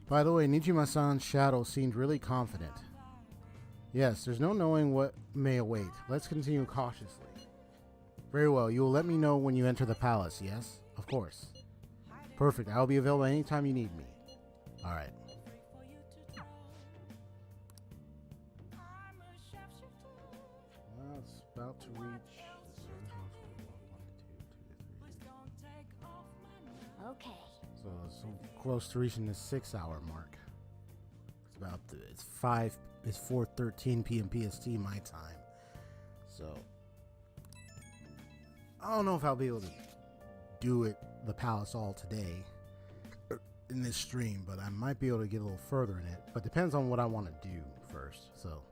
By the way, Nijima-san's shadow seemed really confident. Yes, there's no knowing what may await. Let's continue cautiously. Very well, you will let me know when you enter the palace, yes? Of course. Perfect, I will be available anytime you need me. Alright. Well, it's about to reach... Okay. So close to reaching the 6-hour mark. It's 4:13 p.m. PST my time. So I don't know if I'll be able to do the palace all today in this stream, but I might be able to get a little further in it. But depends on what I want to do first. So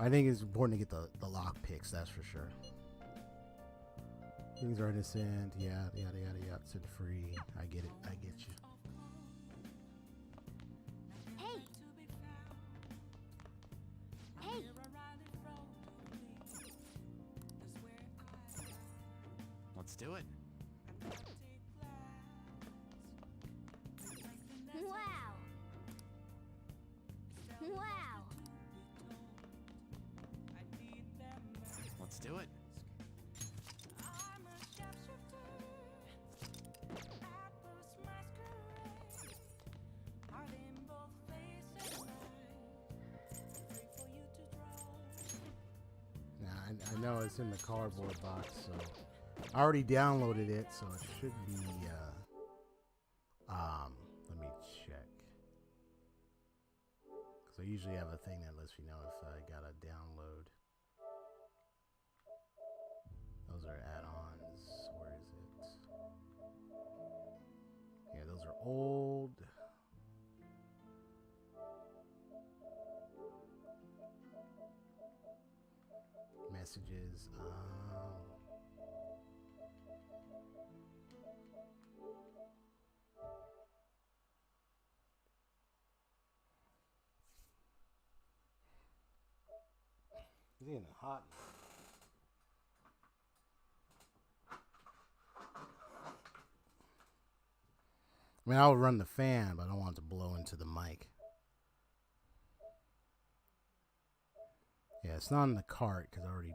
I think it's important to get the lock picks, that's for sure. Things are innocent, yada yada yada yada, sin free. I get it, I get you. Hey! Hey! Let's do it. Wow! Wow! Let's do it. I know it's in the cardboard box, so I already downloaded it, so it should be. Let me check, because I usually have a thing that lets me know if I got a download. Those are add-ons. Where is it? Yeah, those are old. Messages. It's getting hot. I mean, I'll run the fan, but I don't want it to blow into the mic. Yeah, it's not in the cart because I already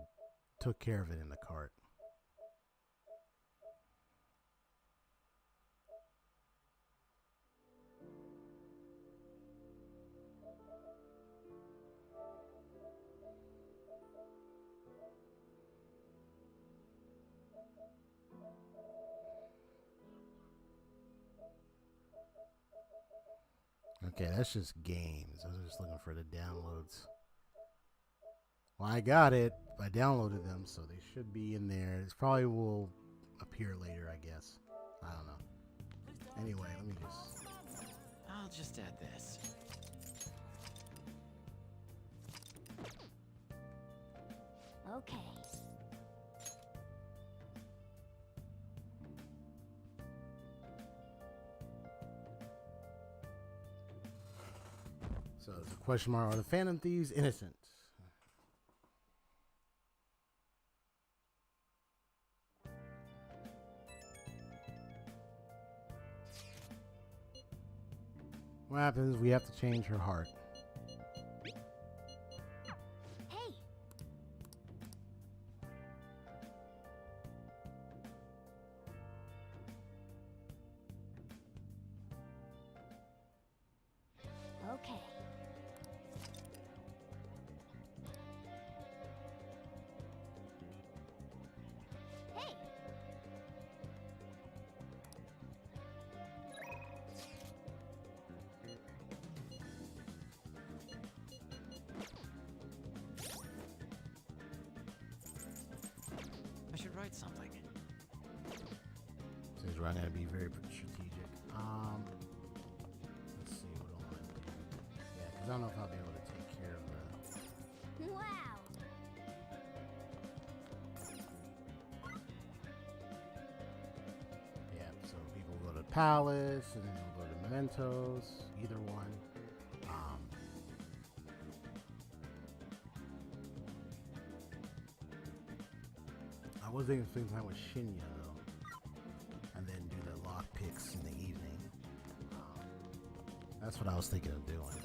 took care of it in the cart. Okay, that's just games. I was just looking for the downloads. Well, I got it. I downloaded them, so they should be in there. It probably will appear later, I guess. I don't know. Anyway, let me just... I'll just add this. Okay. So it's a question mark. Are the Phantom Thieves innocent? What happens? We have to change her heart. Hey. Okay. Hey. I should write something. Says we're going to be very strategic. Let's see what I want to do. Yeah, because I don't know if I'll be able to take care of that. Wow. Yeah, so people go to Palace, and then they'll go to Mementos, either one. I was thinking spend time with Shinya, though, and then do the lock picks in the evening. That's what I was thinking of doing.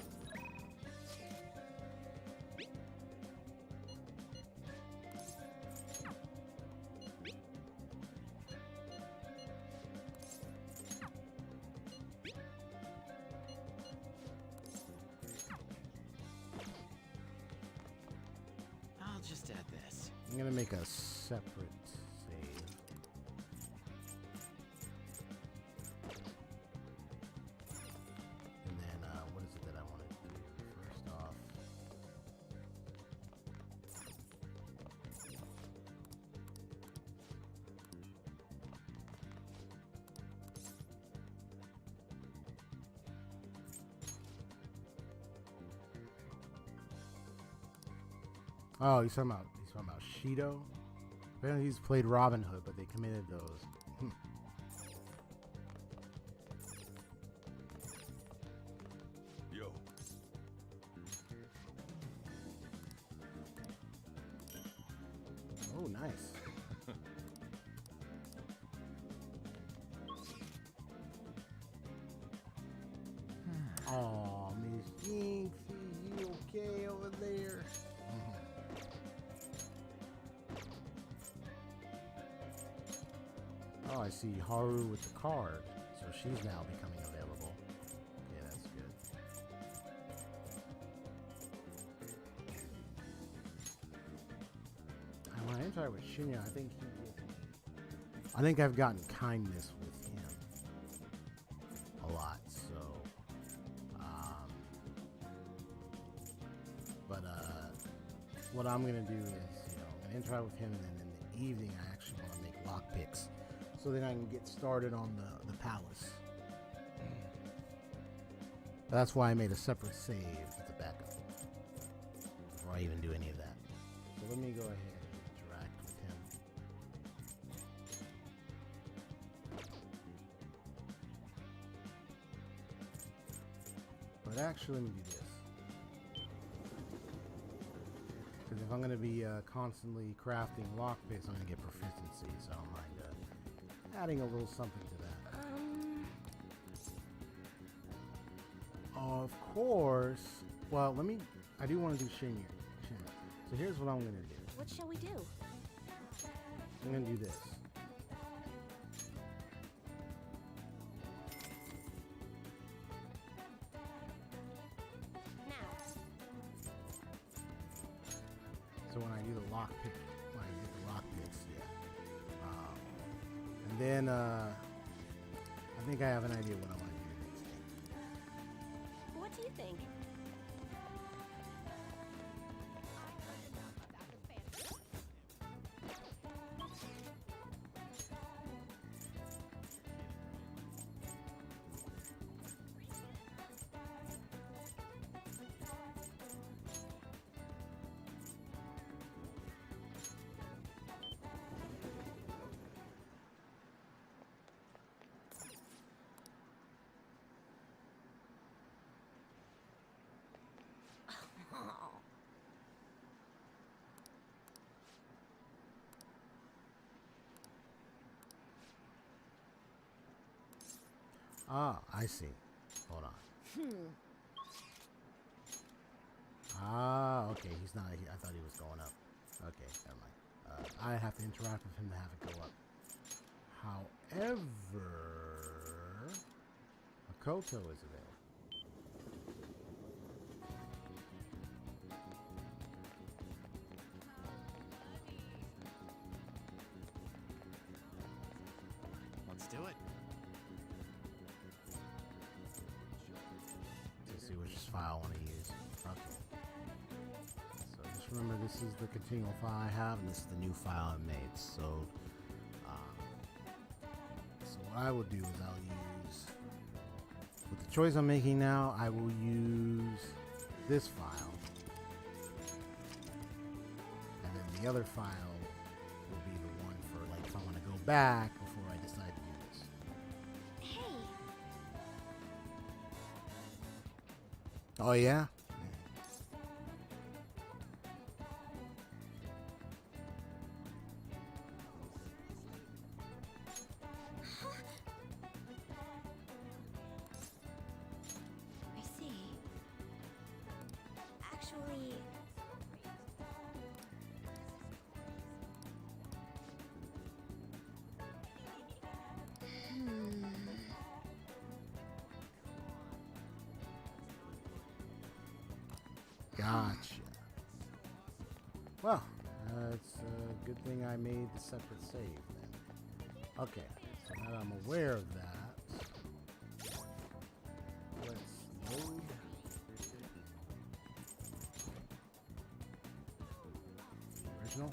I'll just add this. I'm gonna make a separate save. And then, what is it that I want to do? First off, oh, he's talking about Shido. Apparently he's played Robin Hood, but they committed those. Yo. Oh, nice. Oh, Miss Jinxie, you okay over there? I see Haru with the card, so she's now becoming available. Yeah, that's good. And when I interact with Shinya, I think I've gotten kindness with him a lot. So, what I'm gonna do is, I'm gonna interact with him, and then in the evening, I actually want to make lockpicks, so then I can get started on the palace. That's why I made a separate save as a backup before I even do any of that. So let me go ahead and interact with him. But actually, let me do this. Because if I'm going to be constantly crafting lockpicks, I'm going to get proficiency, so I don't mind adding a little something to that. Of course. Well, I do want to do Shinya. So here's what I'm going to do. What shall we do? I'm going to do this. So when I do the lockpick, when I get the lockpicks, and then I think I have an idea what I want to do next. What do you think? Ah, I see. Hold on. Ah, okay. He's not. I thought he was going up. Okay, never mind. I have to interact with him to have it go up. However, Makoto is available. Let's do it. Let's see which file I want to use. Okay. So just remember, this is the continual file I have, and this is the new file I made. So what I will do is I'll use, with the choice I'm making now, I will use this file, and then the other file will be the one for, like, if I want to go back before I decide to do this. Hey. Oh yeah? I see. Actually... Gotcha. Well, it's a good thing I made the separate save then. Okay, so now that I'm aware of that, let's load. The original.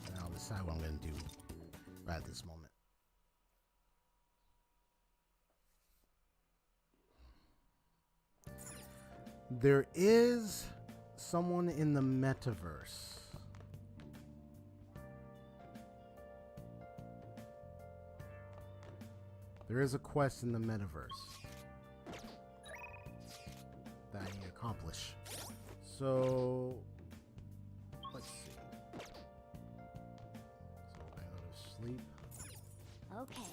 And I'll decide what I'm going to do right at this moment. There is someone in the metaverse. There is a quest in the metaverse that I need to accomplish. So, let's see. So I go to sleep. Okay.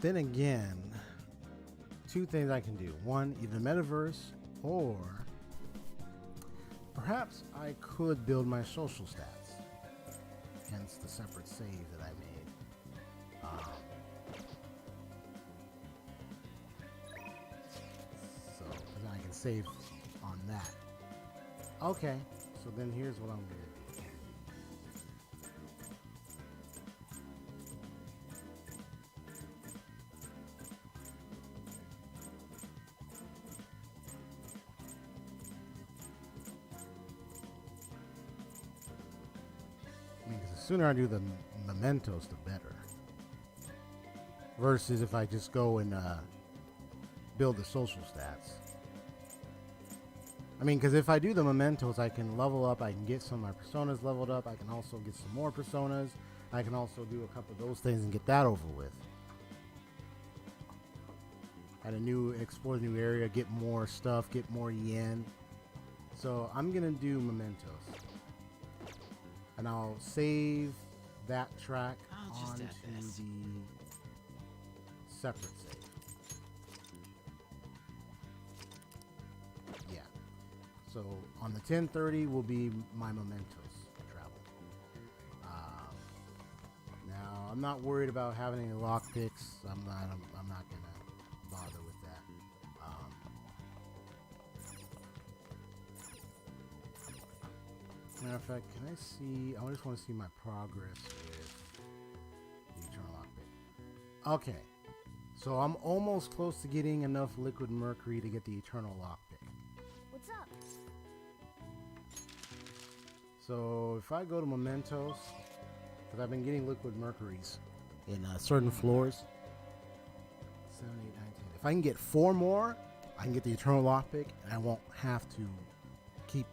then again, two things I can do. One, either metaverse, or perhaps I could build my social stats, hence the separate save that I made. So then I can save on that. Okay, so then here's what I'm going to do. The sooner I do the mementos, the better. Versus if I just go and build the social stats. I mean, because if I do the mementos, I can level up. I can get some of my personas leveled up. I can also get some more personas. I can also do a couple of those things and get that over with. Explore a new area, get more stuff, get more yen. So I'm gonna do mementos. And I'll save that track onto the separate save. Yeah. So on the 1030 will be my mementos travel. Now I'm not worried about having any lockpicks. I'm not gonna bother with that. Matter of fact, can I see? I just want to see my progress with the Eternal Lockpick. Okay, so I'm almost close to getting enough liquid mercury to get the Eternal Lockpick. What's up? So if I go to mementos, because I've been getting liquid mercuries in certain floors. 7, 8, 9, 10. If I can get 4 more, I can get the Eternal Lockpick, and I won't have to keep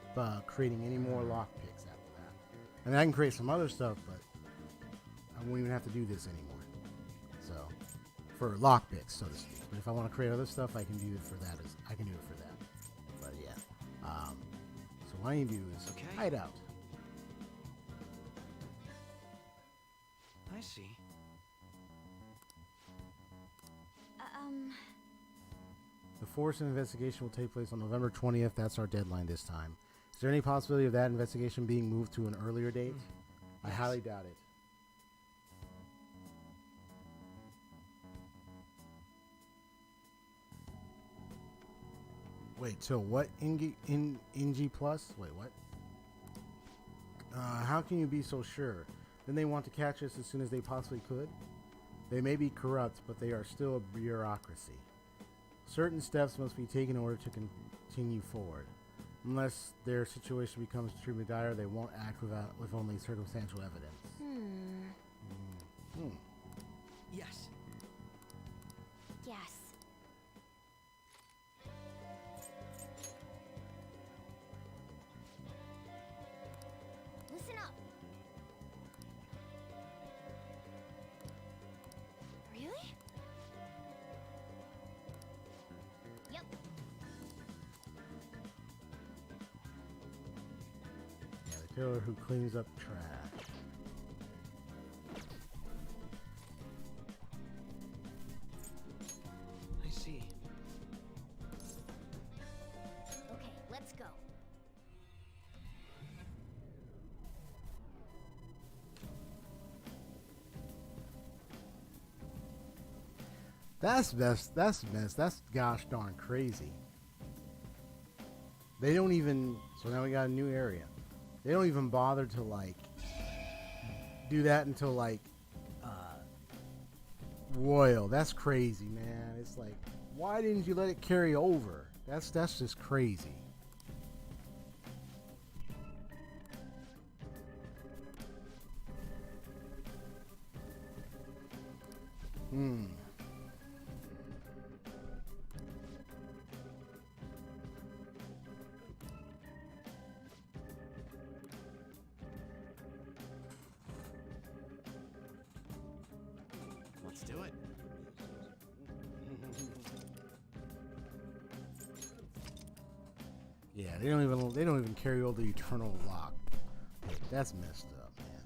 creating any more lockpicks after that. I mean, I can create some other stuff, but I won't even have to do this anymore. So, for lockpicks, so to speak. But if I want to create other stuff, I can do it for that. But yeah. So what I need to do is hide out. I see. The force investigation will take place on November 20th. That's our deadline this time. Is there any possibility of that investigation being moved to an earlier date? I highly doubt it. Wait, so what? NG Plus? Wait, what? How can you be so sure? Then they want to catch us as soon as they possibly could? They may be corrupt, but they are still a bureaucracy. Certain steps must be taken in order to continue forward. Unless their situation becomes extremely dire, they won't act with only circumstantial evidence. Yes. Yes. Listen up. Really? Yep. Yeah, the killer who cleans up trash. I see. Okay, let's go. That's gosh darn crazy. They don't even, so now we got a new area. They don't even bother to like do that until like Royal. That's crazy, man. It's like, why didn't you let it carry over? That's just crazy. Let's do it. Yeah, they don't even carry over the Eternal Lock. Hey, that's messed up, man.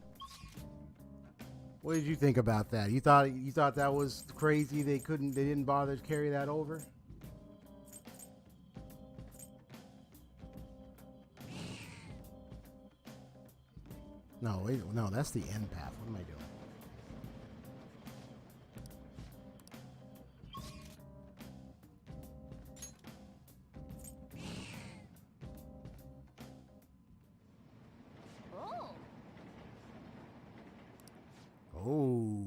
What did you think about that? You thought that was crazy? They didn't bother to carry that over? No, wait, no, that's the end path. What am I doing? Oh.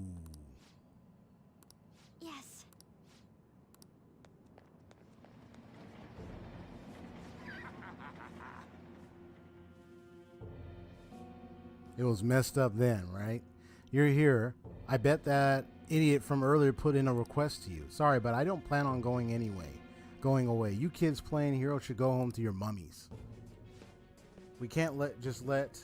Yes. It was messed up then, right? You're here. I bet that idiot from earlier put in a request to you. Sorry, but I don't plan on going away. You kids playing hero should go home to your mummies. We can't just let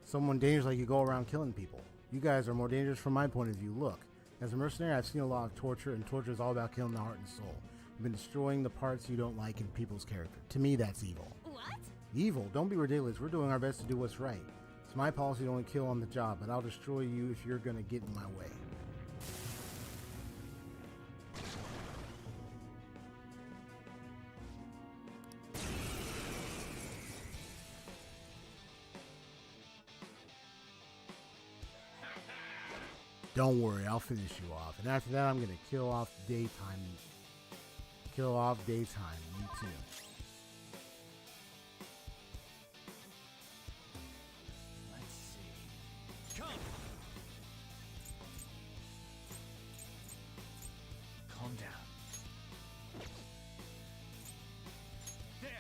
someone dangerous like you go around killing people. You guys are more dangerous from my point of view. Look, as a mercenary, I've seen a lot of torture, and torture is all about killing the heart and soul. You've been destroying the parts you don't like in people's character. To me, that's evil. What? Evil? Don't be ridiculous. We're doing our best to do what's right. It's my policy to only kill on the job, but I'll destroy you if you're gonna get in my way. Don't worry, I'll finish you off. And after that, I'm gonna kill off daytime. Kill off daytime, me too. Let's see. Come! Calm down. There!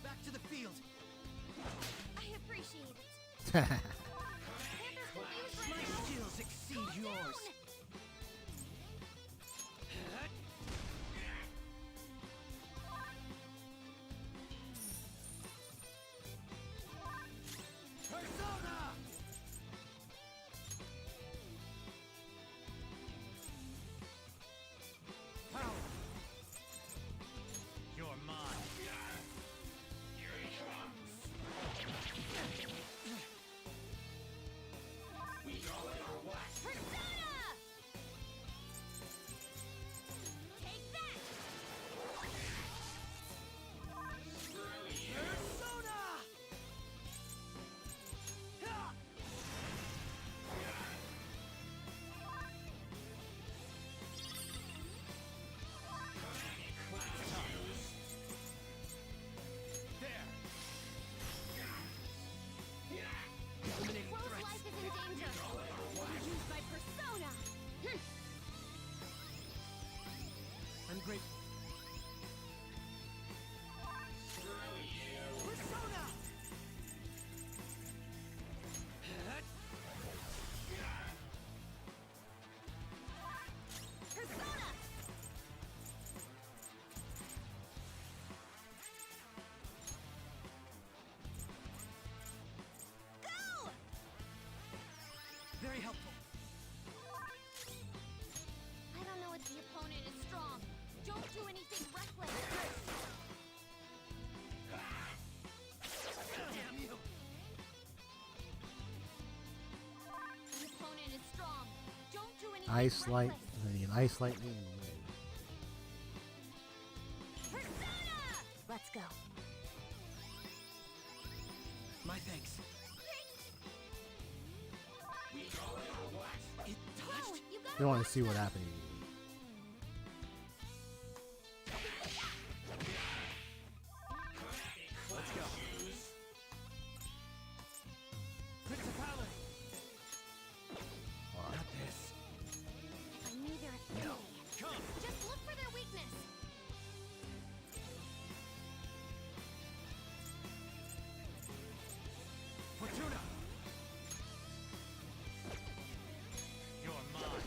Back to the field! I appreciate it. My skills exceed yours! Persona! Power! You're mine! Here he comes! We go in or what? Persona! Take that! Persona! Eliminate Crow's threats. life is in danger. Use my persona. I'm grateful. Persona! Persona! Go! Very helpful. I don't know if the opponent is strong. Don't do anything reckless. Damn you! The opponent is strong. Don't do anything Ice light, reckless. the ice lightning and wind. Persona! Let's go. My thanks. We go in or what? It touched? Oh, you got They want to see what happened. Let's go. Principality! Not this. I'm neither afraid. No. Come! Just look for their weakness. Fortuna! You're mine.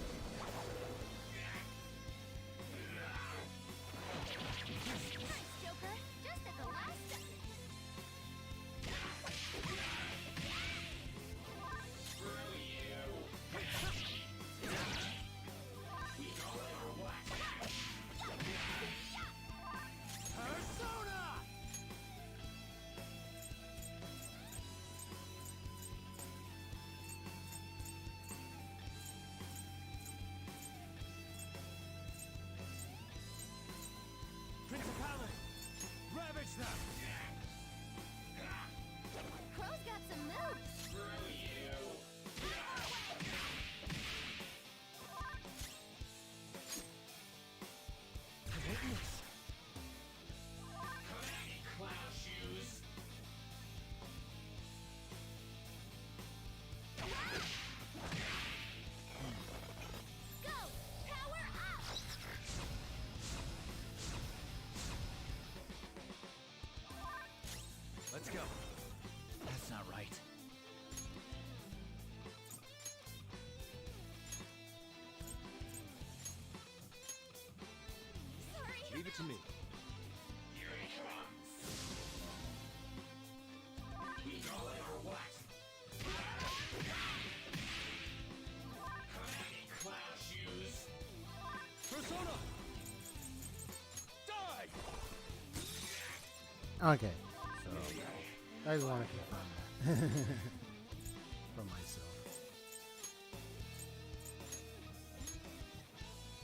Crow's got some moves. Let's go. That's not right. Sorry. Leave it to me. Here he comes. We go in or what? Any clown shoes? Persona! Die! Okay. So I just want to confirm that from myself.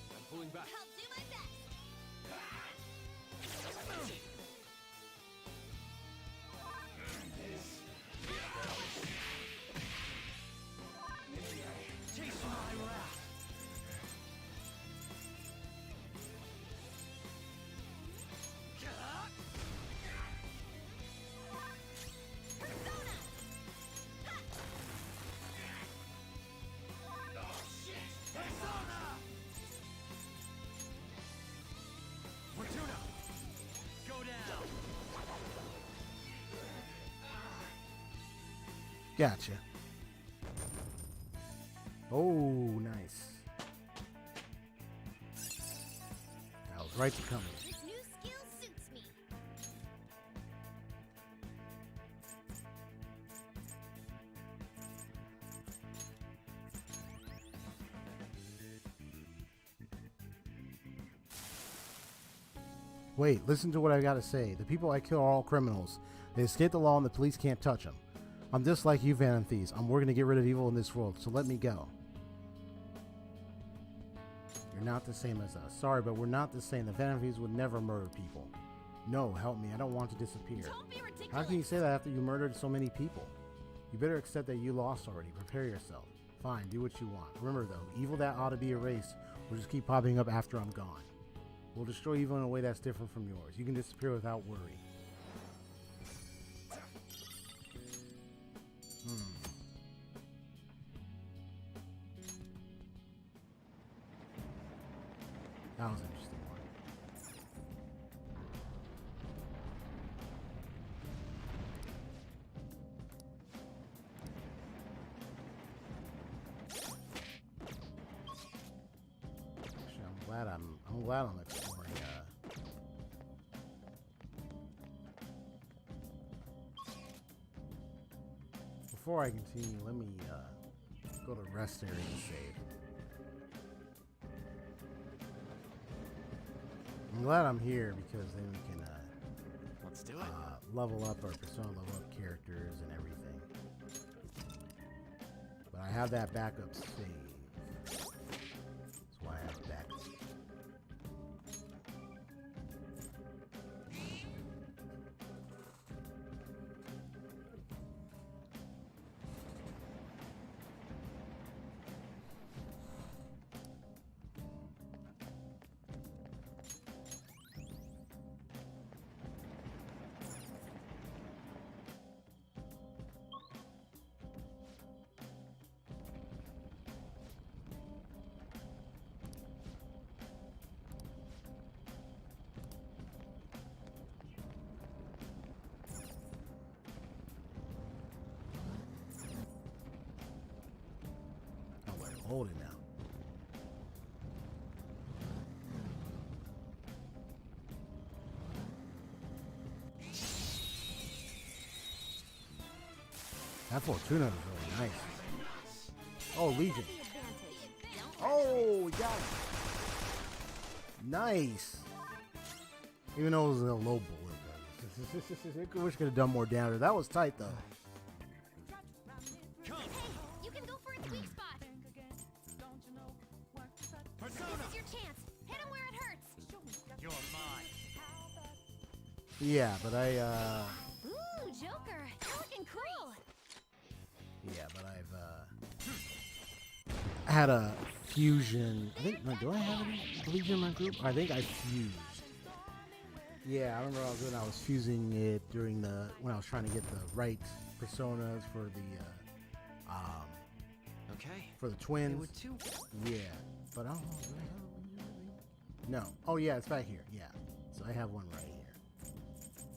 I'm pulling back. I'll do my best. Taste my wrath! Fortuna! Go down! Gotcha. Oh, nice. That was right to come. This new skill suits me. Wait, listen to what I gotta say. The people I kill are all criminals. They escape the law and the police can't touch them. I'm just like you, Phantom Thieves. I'm working to get rid of evil in this world, so let me go. You're not the same as us. Sorry, but we're not the same. The Phantom Thieves would never murder people. No, help me. I don't want to disappear. Don't be ridiculous. How can you say that after you murdered so many people? You better accept that you lost already. Prepare yourself. Fine, do what you want. Remember, though, evil that ought to be erased will just keep popping up after I'm gone. We'll destroy evil in a way that's different from yours. You can disappear without worry. That was an interesting one. Actually, I'm glad I'm exploring. Before I continue, let me go to rest area and save. I'm glad I'm here because then we can Let's do it. Level up our persona, level up characters and everything. But I have that backup save. That's why I have backup. Hold it now. That Fortuna is really nice. Oh, Legion. Oh, we got it. Nice. Even though it was a low bullet. I wish I could have done more damage. That was tight, though. Hey, you can go for its weak spot. This is your chance. Hit him where it hurts. You're mine. Yeah, but I Ooh, Joker, you're looking cool. yeah, but I've had a fusion. I think, do I have any Legion in my group? I think I fused. Yeah, I remember I was fusing it during when I was trying to get the right personas for the for the twins. Yeah, but I don't know. No. Oh yeah, it's back here. Yeah, so I have one right here.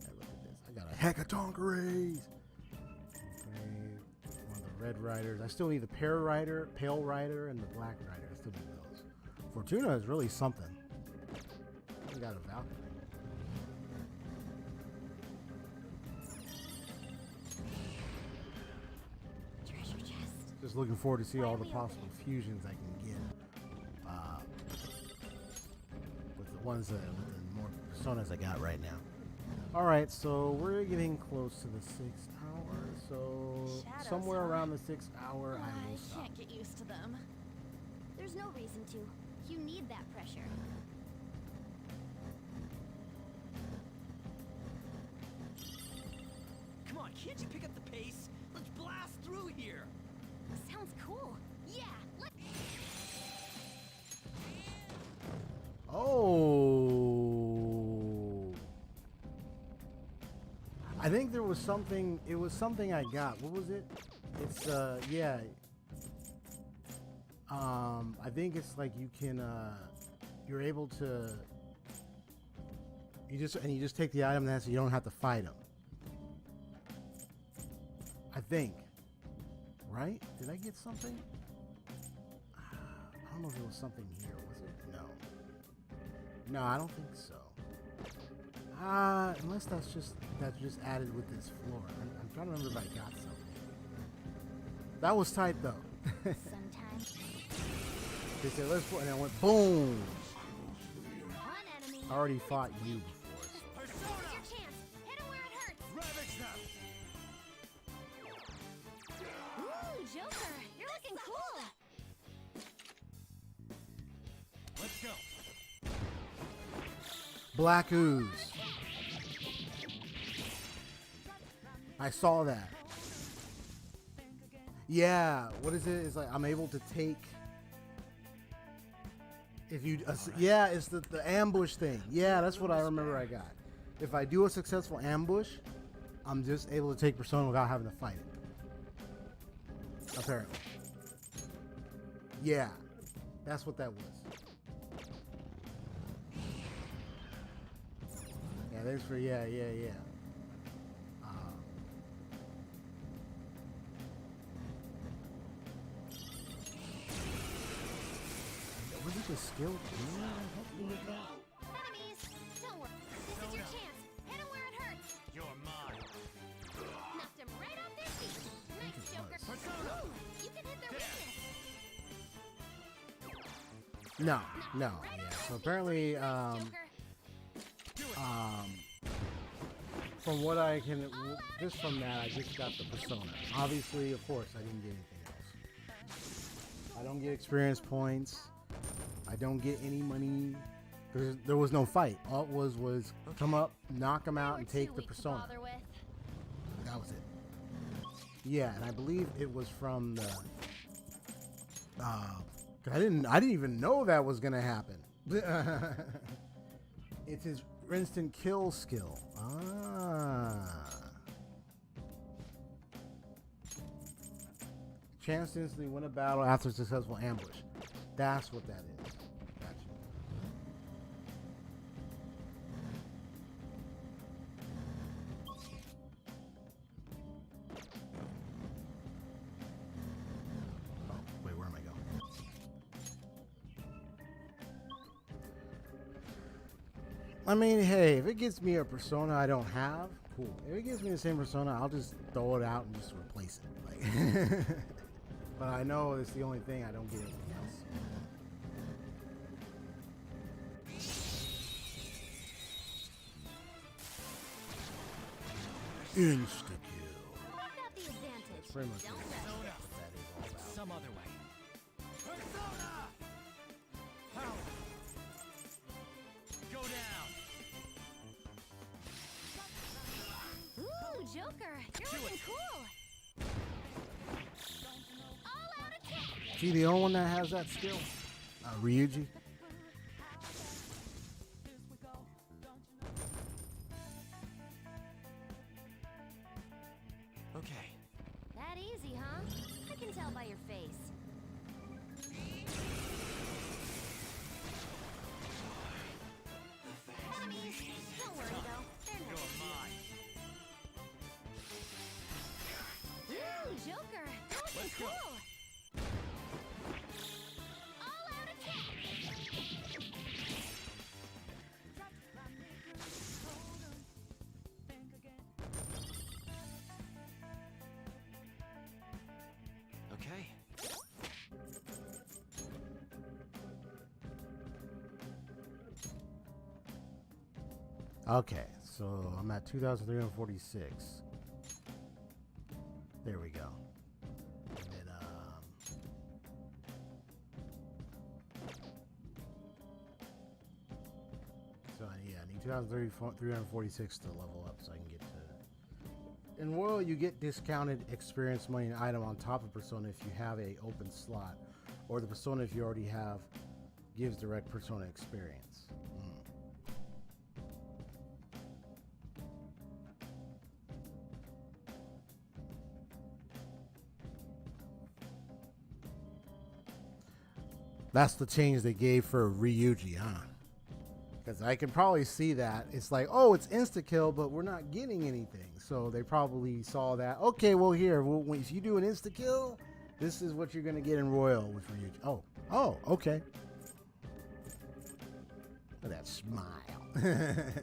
Hey, look at this. I got a heck of Tonkaries. One of the red riders. I still need the pale rider, and the black rider. I still need those. Fortuna is really something. I got a Valkyrie. Just looking forward to see all the possible fusions I can get with the ones with the more personas I got right now. All right, so we're getting close to the 6 hour. So somewhere around the 6 hour, I will stop. I can't get used to them. There's no reason to. You need that pressure. Come on, can't you pick up the pace? Let's blast through here. Sounds cool. Yeah, let's... Oh, I think there was something. It was something I got. What was it? It's yeah. I think it's like you can you're able to you just take the item, so you don't have to fight them. I think. Right? Did I get something? I don't know if there was something here, was it? No. No, I don't think so. Unless that's just added with this floor. I'm trying to remember if I got something. That was tight though. Sometimes. They said let's put, and I went boom. One enemy. I already fought you before. So. Here's your chance. Hit him where it hurts. Ooh, Joker, you're looking cool. Let's go. Black ooze. I saw that. Yeah, what is it? It's like I'm able to take. If you, yeah, it's the ambush thing. Yeah, that's what I remember I got. If I do a successful ambush, I'm just able to take Persona without having to fight it. Apparently. Yeah, that's what that was. Yeah, thanks for, yeah. Was it the skill? Enemies, don't worry. This is your chance. Hit him where it hurts. You're mine. Knocked him right off their feet. Nice, Joker. Ooh, you can hit their weakness. No. Yeah. So apparently, from what I can, just from that, I just got the Persona. Obviously, of course, I didn't get anything else. I don't get experience points. I don't get any money. There was no fight. All it was come up, knock them out, and take the Persona. That was it. Yeah, and I believe it was from the. I didn't even know that was gonna happen. It's his instant kill skill. Chance to instantly win a battle after a successful ambush. That's what that is. Gotcha. Oh, wait, where am I going? I mean, hey, if it gets me a Persona I don't have, cool. If it gives me the same Persona, I'll just throw it out and just replace it. Like, but I know it's the only thing I don't get anything else. Insta-kill. Got the advantage. That's pretty much Don't what rush that is all about. Some other way. Persona! Power! Go down! he the only one that has that skill? Ryuji? Okay. That easy, huh? I can tell by your face. Enemies! Don't worry though, they're not mine. Ooh, Joker! You're looking cool! All-out attack! Okay. Okay, so I'm at 2,346. There we go. And then, so yeah, I need 2,346 to level up so I can get to. In Royal, you get discounted experience money and item on top of Persona if you have a open slot, or the Persona if you already have gives direct Persona experience. That's the change they gave for Ryuji, huh? Because I can probably see that. It's like, oh, it's insta-kill, but we're not getting anything. So they probably saw that. Okay, well, here, if you do an insta-kill, this is what you're going to get in Royal with Ryuji. Oh, okay. Look at that smile. It's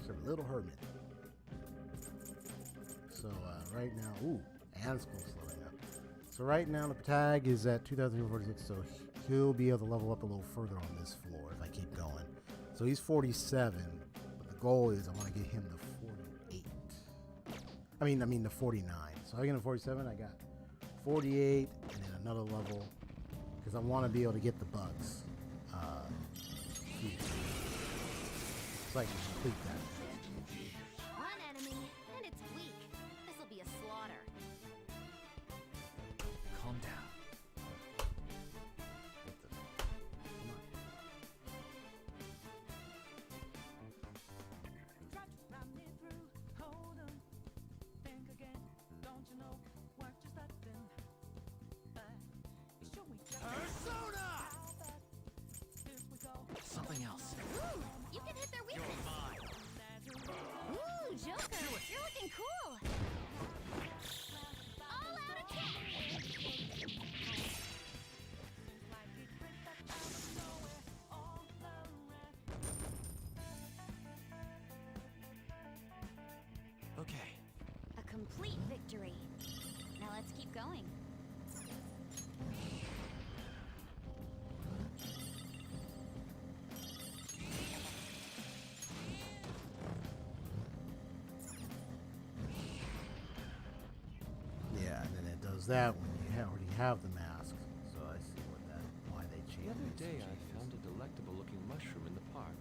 a little hermit. So right now, ooh, and school slowing up. So right now the tag is at 2,346, so he'll be able to level up a little further on this floor if I keep going. So he's 47, but the goal is I want to get him to 48. I mean the 49. So I get him 47, I got 48, and then another level, because I want to be able to get the bugs. So I can complete that. One enemy, and it's weak. This'll be a slaughter. Calm down. Something else. Ooh, you can hit their weakness. Ooh, Joker, you're looking cool. All-out attack. Okay. A complete victory. Now let's keep going. Yeah, and then it does that when you already have the mask. So I see why they The changed other it. day, I found a delectable-looking mushroom in the park.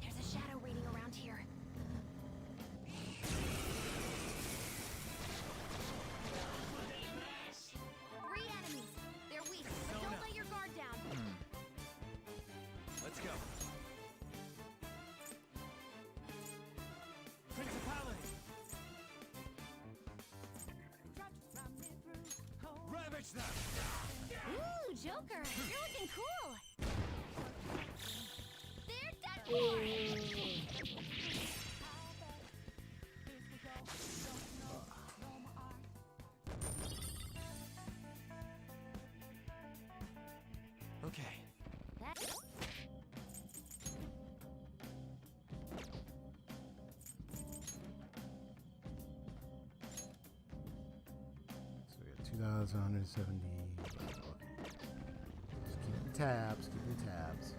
There's a shadow waiting around here. 3 enemies. They're weak, but don't let your guard down. Let's go. Principality. Ravage them. Ooh, Joker, you're looking cool. They're done for. Okay. So we got 2,170. Just keeping tabs, keeping tabs.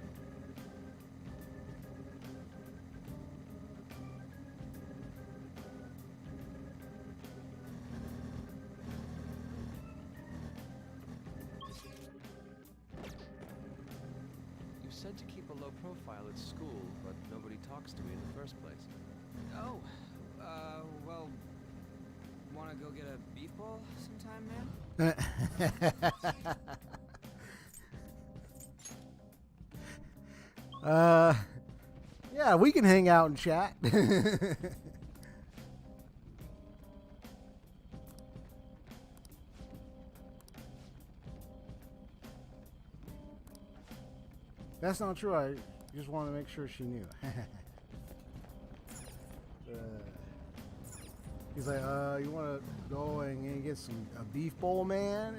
You said to keep a low profile at school, but nobody talks to me in the first place. Oh, well, wanna go get a beef bowl sometime, man? Yeah, we can hang out and chat. That's not true. I just want to make sure she knew. He's like, you want to go and get a beef bowl, man?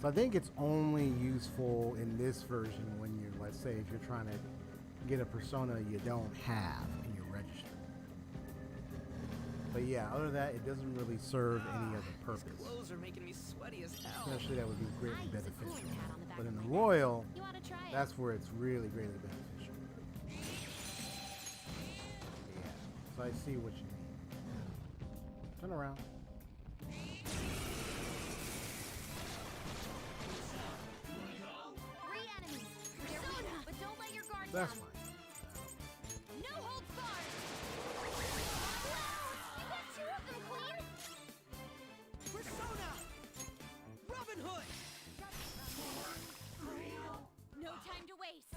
So I think it's only useful in this version when you, let's say, if you're trying to get a persona you don't have and you're registered. But yeah, other than that, it doesn't really serve any other purpose. These clothes are making me sweaty as hell. Especially that would be greatly beneficial. But in the Royal, that's where it's really greatly beneficial. Yeah, so I see what you mean. Turn around. That's fine. No holds barred. You got two of them, Queen. Persona! Robin Hood! No time to waste.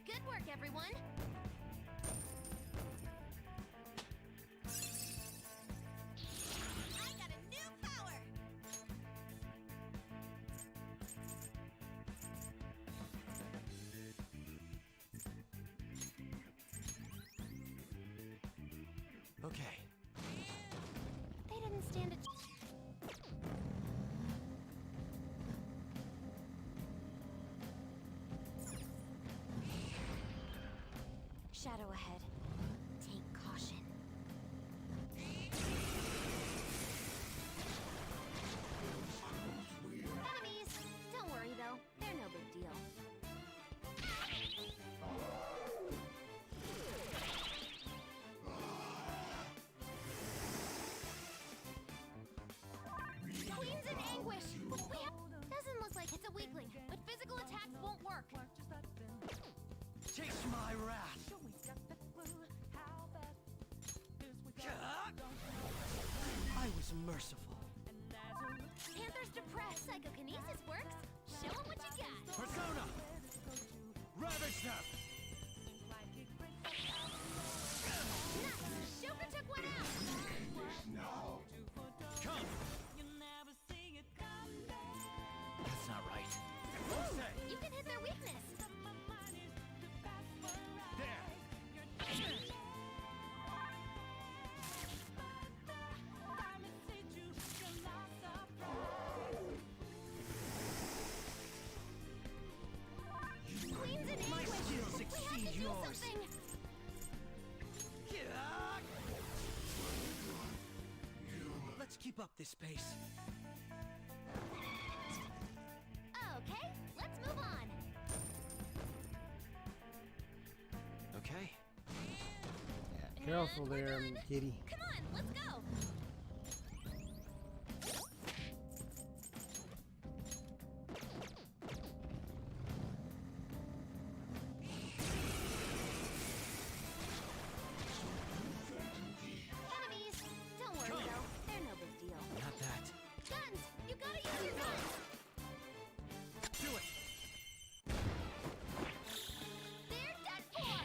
Good work, everyone. I got a new power. Okay. They didn't stand a shadow ahead. Take caution. Enemies! Don't worry though, they're no big deal. Queen's in anguish! Doesn't look like it's a weakling, but physical attacks won't work. Taste my wrath! I was merciful. Panther's depressed. Psychokinesis works. Show him what you got. Persona! Ravage them! Nice! Joker took one out! Come! That's not right. Ooh, you can hit their weakness. Queen's in My anguish. skills We have to exceed do yours. something. Let's keep up this pace. Okay, let's move on. Okay. Yeah, careful there, kitty. Come on, let's go. Enemies! Don't worry though, they're no big deal. Not that. Guns! You gotta use your guns! Do it! They're done for!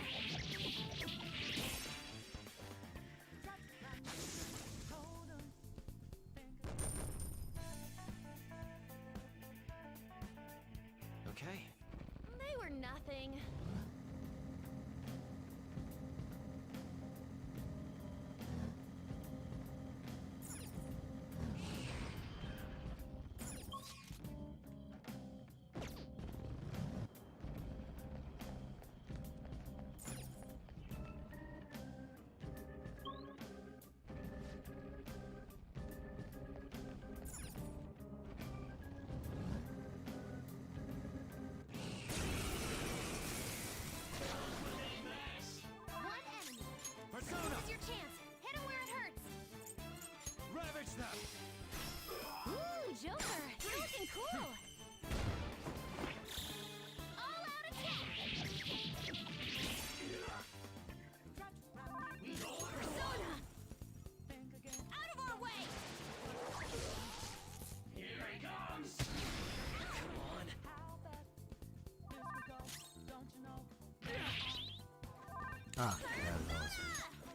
Ah, there it goes.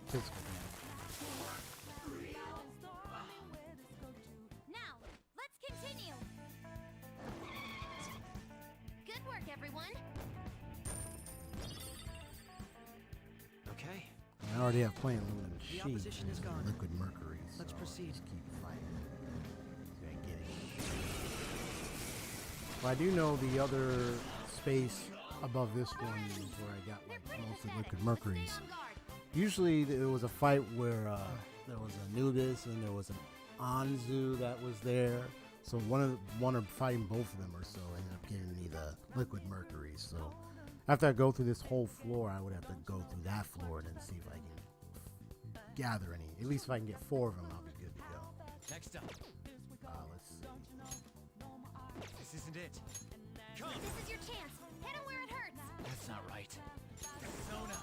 Physical damage. Now, let's continue. Good work, everyone. Okay. I already have plenty of aluminum The sheet opposition is and gone. liquid mercury. Let's so proceed. Just keep fighting. See if I can get it. Well, I do know the other space above this one is where I got like mostly liquid mercuries. Usually it was a fight where there was a Nubis and there was an Anzu that was there. So one of fighting both of them or so ended up giving me the liquid mercury. So after I go through this whole floor, I would have to go through that floor and then see if I can gather any. At least if I can get 4 of them, I'll be good to go. Next up. Let's see. This isn't it. Come. This is your chance. Hit him where it hurts. That's not right. Persona.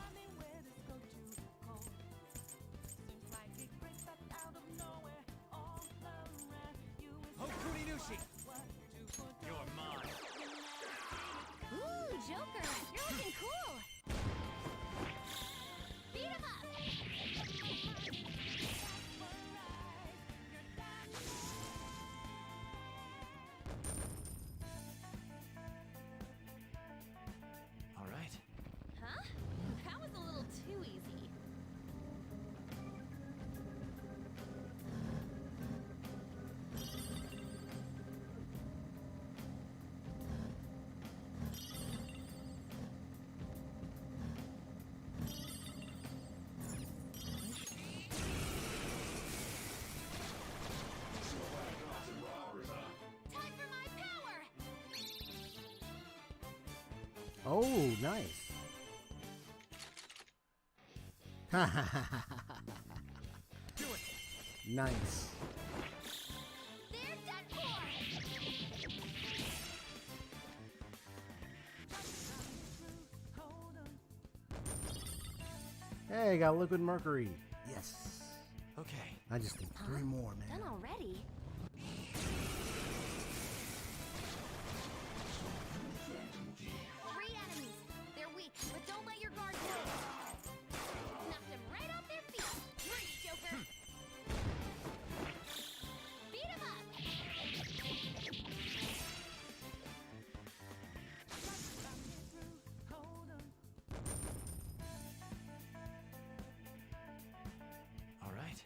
Hokurinushi. You're mine. Ooh, Joker, you're looking cool. Beat him up. All right. Huh? That was a little too easy. Time for my power. Oh, nice. Do it. Nice. They're done for. Hey, got liquid mercury. Yes. Okay. I just need 3 more, man. Done already. Three enemies. They're weak, but don't let your guard down. Knocked them right off their feet. Greedy, Joker. Beat him up. All right.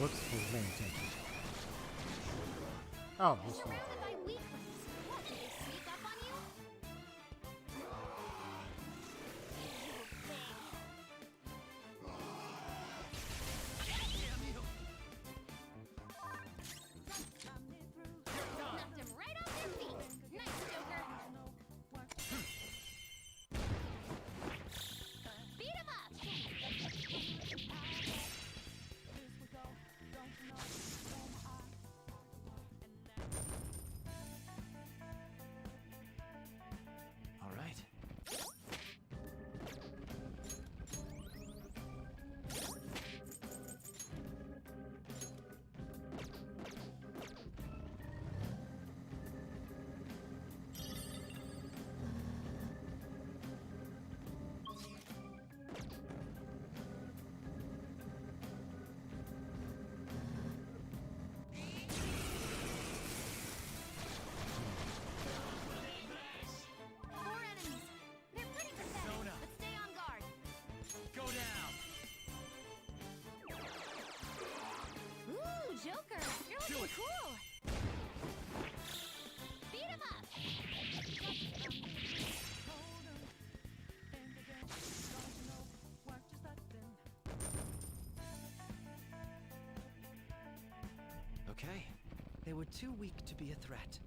Whoops, was paying attention. Oh, this one. Surrounded by weaklings. What, did they sneak up on you? Knocked him right off their feet. Nice, Joker. Beat him up. All right. Four enemies. They're pretty pathetic, but stay on guard. Go down. Ooh, Joker, you're Do looking it. cool. Beat him up. They were too weak to be a threat.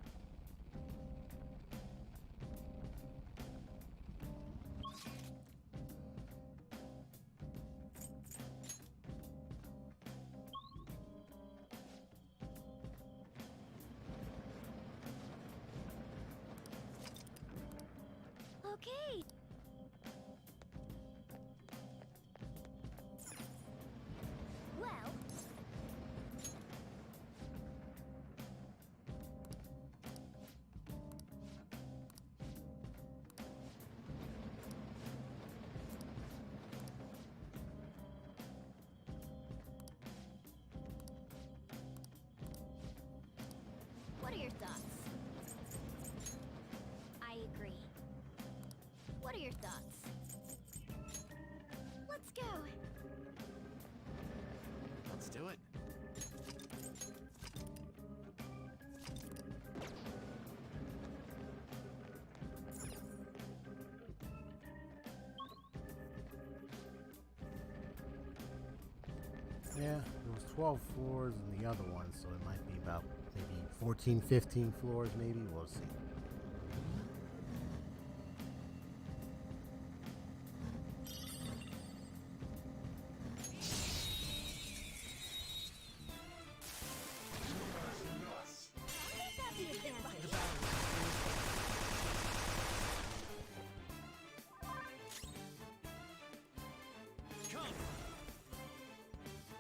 Okay. Well. What are your thoughts? I agree. What are your thoughts? Let's go. Let's do it. Yeah, there was 12 floors in the other one, so it might be about maybe 14, 15 floors maybe. We'll see.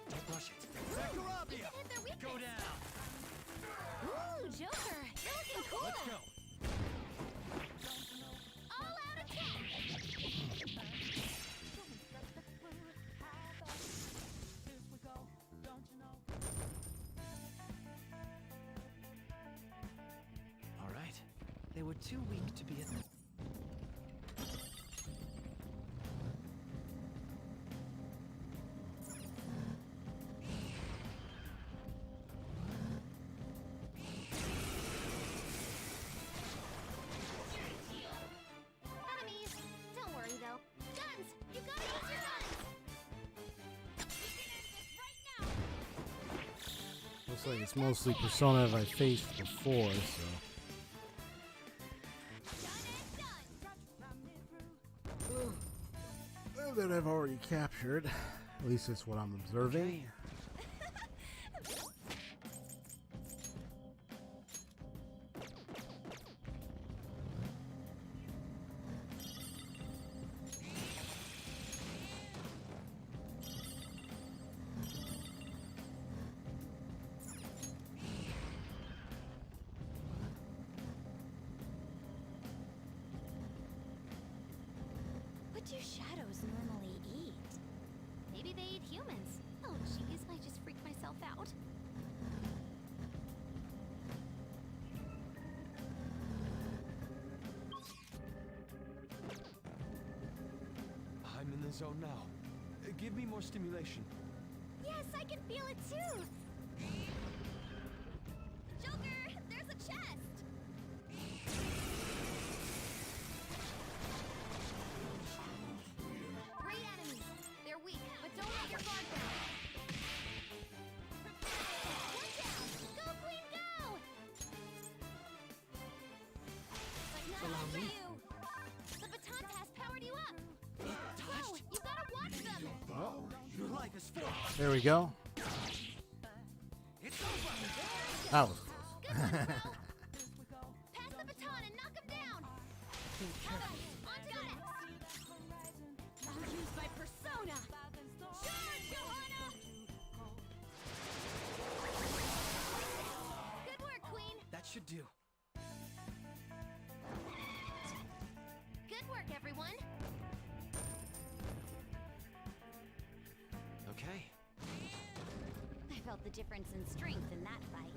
Don't rush it. Zacharabia! Go down! Ooh, Joker! You're looking cool! Let's go! All out attack! All right. They were too weak to be a threat. Enemies! Don't worry though. Guns! You gotta use your guns! Looks like it's mostly personas I faced before, so. That I've already captured. At least that's what I'm observing. What do shadows normally eat? Maybe they eat humans. Oh jeez, I just freaked myself out. I'm in the zone now. Give me more stimulation. Yes, I can feel it too! Joker, there's a chest! 3 enemies. They're weak, but don't let your guard down. One down! Go, Queen, go! But not all for you! The baton pass powered you up! Go! You gotta watch them! Oh. Your life is forced. There we go. It's over. That was close. Pass the baton and knock him down! On to the next! I'll use my persona! Charge, Johanna! Good work, Queen! That should do. Good work, everyone! Okay. I felt the difference in strength in that fight.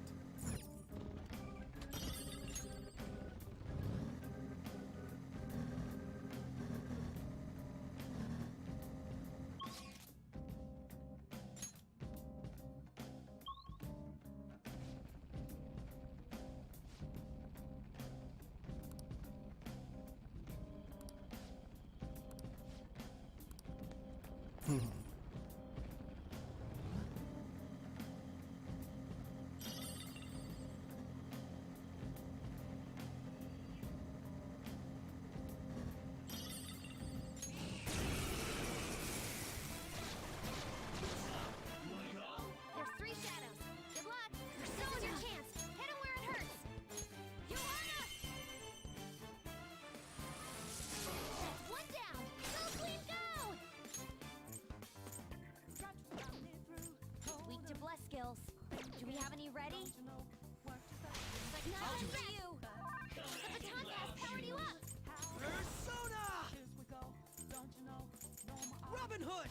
good!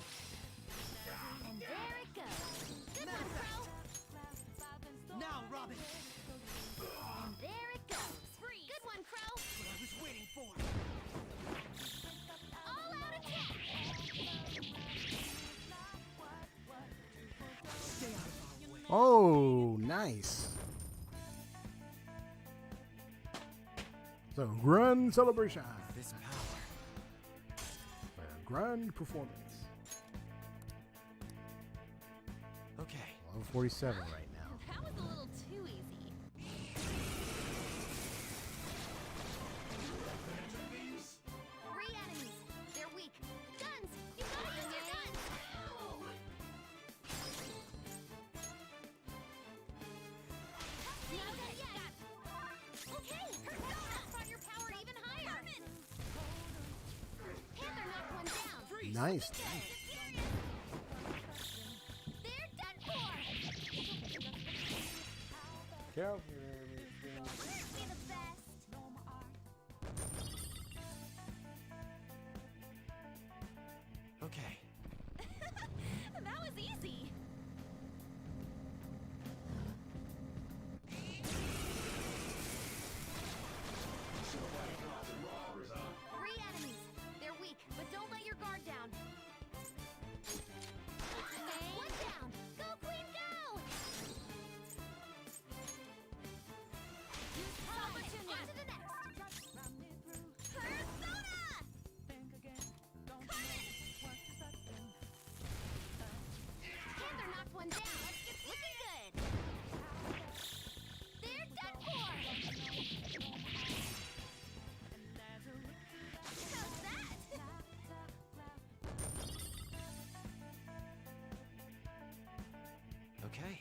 And there it goes. Good one, Crow. Now, Robin! And there it goes. Good one, Crow. What I was waiting for! All out attack. Stay out of our way. Oh, nice. So, grand celebration. This power. A grand performance. Okay. Level 47 right now. That was a little too easy. 3 enemies. They're weak. Guns. You gotta use your guns. Not dead yet. Okay, Persona. Brought your power even higher. Panther knocked one down. Nice. They're done for. Careful. Aren't we the best? Okay. That was easy. 3 enemies. They're weak, but don't let your guard down. One down. Go, Queen, go! Opportunity. On to the next. Persona! Panther knocked one down. Looking good. They're done for. How's that? Okay.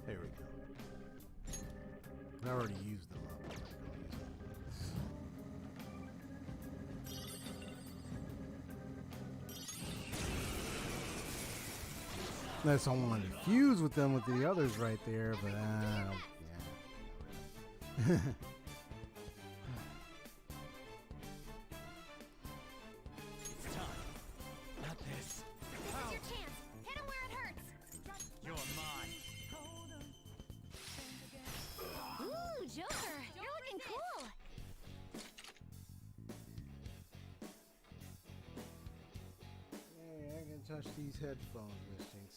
There we go. I already used them up. Unless I wanted to fuse with them with the others right there, but I don't. Yeah. It's time. Not this. This is your chance. Hit him where it hurts. You're mine. Ooh, Joker. You're looking cool. Hey, I can touch these headphones, Miss Jinx.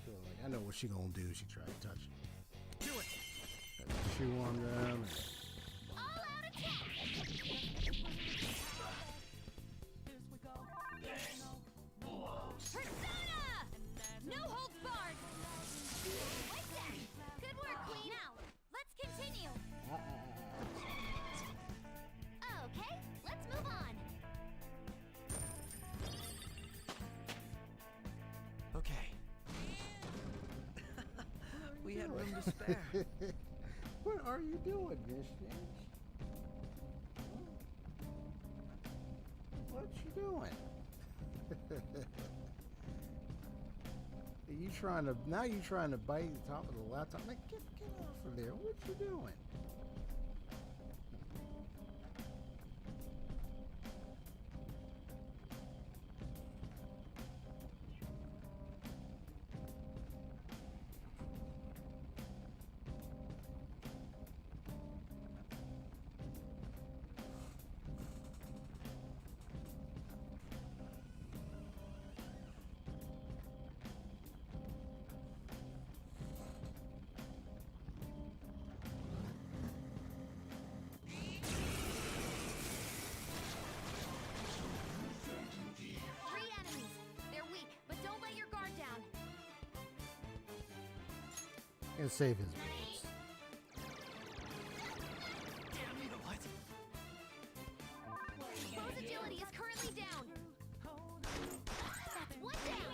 Feel like I know what she gonna do. She tried to touch it. Do it. Chew on them. All out attack. Persona! No holds barred. Like that. Good work, Queen. Now, let's continue. Okay, let's move on. Okay. We had room to spare. What are you doing, Miss Jinx? What you doing? You trying to bite the top of the laptop? Like, get off of there. What you doing? And save his bullets. Damn you, what? Bow's agility is currently down. That's one down.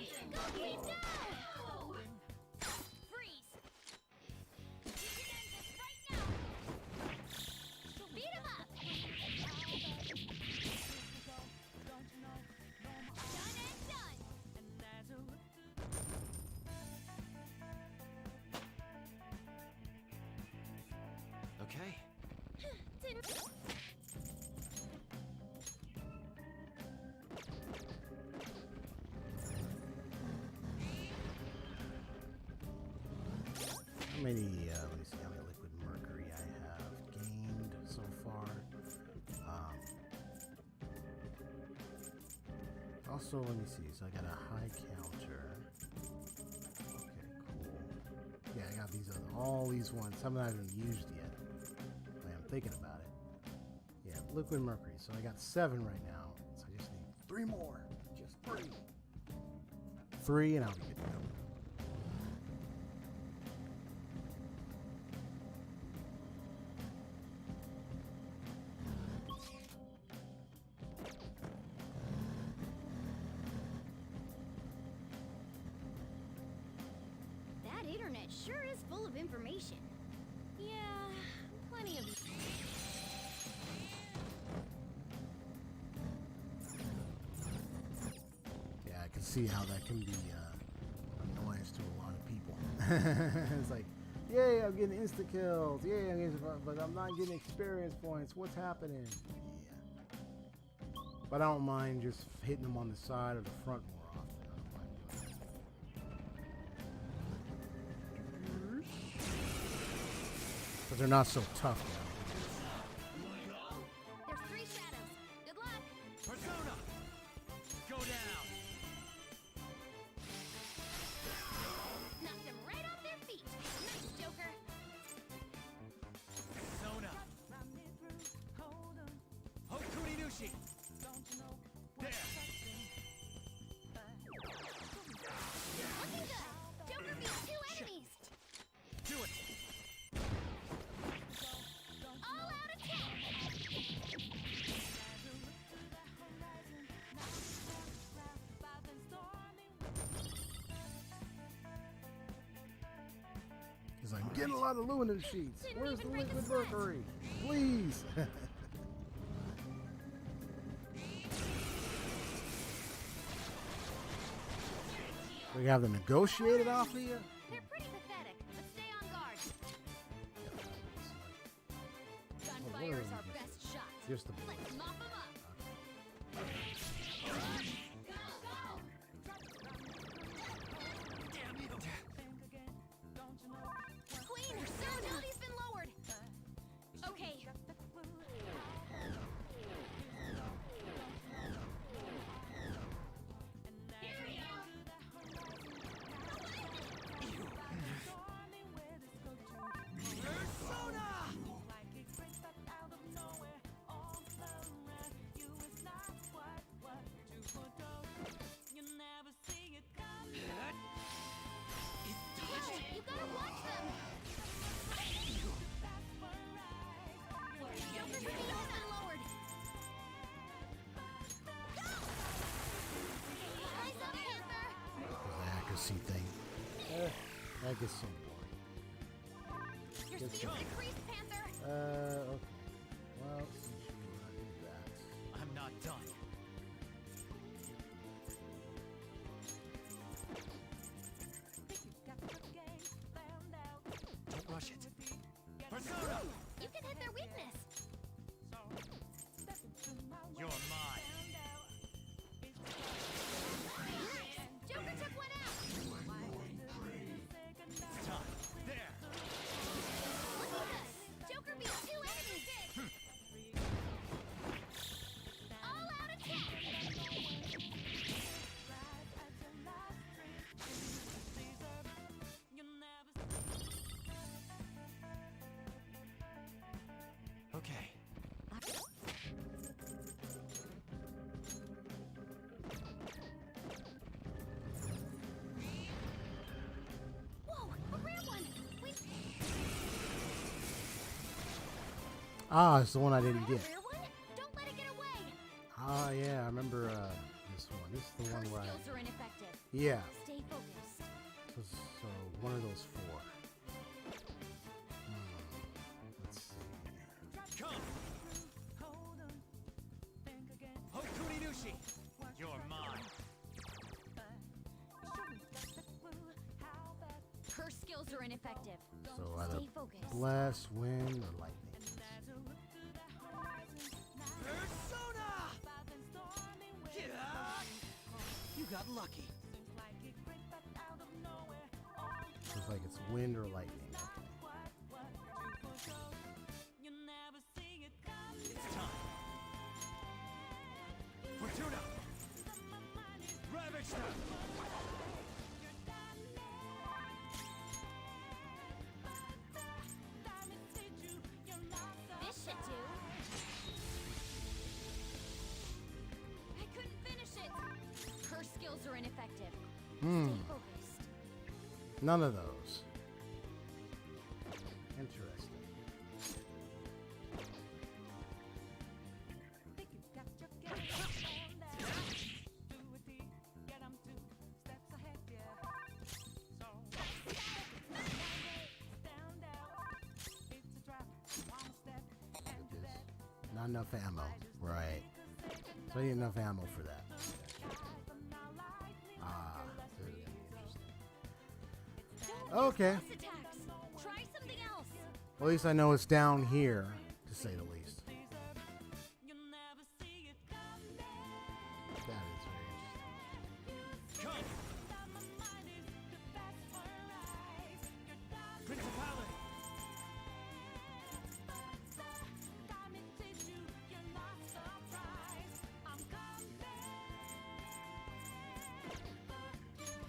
How many, let me see how many liquid mercury I have gained so far. Also, let me see, so I got a high counter. Okay, cool. Yeah, I got these other, all these ones, some I haven't used yet. I'm thinking about it. Yeah, liquid mercury, so I got 7 right now. So I just need 3 more, just 3. 3 and I'll be good to go. That internet sure is full of information. Yeah, plenty of... Yeah, I can see how that can be annoyance to a lot of people. It's like, yay, I'm getting insta kills. Yay, I'm getting, but I'm not getting experience points. What's happening? Yeah. But I don't mind just hitting them on the side or the front more often. I don't mind doing that. But they're not so tough now. There's 3 shadows. Good luck. Persona! Go down! Knocked them right off their feet. Nice, Joker. Persona! Hokuri Nushi! There! Looking good. Joker beat 2 enemies. Do it! All out attack. He's like, I'm getting a lot of aluminum sheets. Where's the liquid mercury? Please. We have them negotiated off of you? They're pretty pathetic, but stay on guard. Gunfire is our best shot. Just the Let's mop them up. Queen, your durability's been lowered. Okay. You gotta watch them. Joker's speed has been lowered. Eyes up, Panther. The accuracy thing. That gets so boring. Your Gets speed's so- increased, Panther. Okay. Well, since you did that. I'm not done. Don't rush it. Persona! You can hit their weakness. You're mine. Nice. Joker took one out. It's time. There! Look at this. Joker beat 2 enemies. All out attack. Okay. Whoa, a rare one. Wait, Ah, it's the one I didn't get. rare one? Don't let it get away. Ah, yeah, I remember this one. This is the one where Skills are ineffective. Yeah. Stay focused. So one of those 4. Let's see. Come! Hokuri Nushi! You're mine. Her skills are ineffective. So either Stay focused. blast, wind, or lightning. got lucky. It's like it's wind or lightning. It's time. Fortuna! Ravage them! This should do. I couldn't finish it. Her skills are ineffective. Stay focused. None of those. Interesting. Not enough ammo. Right. So I need enough ammo for that. Ah. Okay. Try something else. At least I know it's down here, to say the least. That is very interesting. Principality!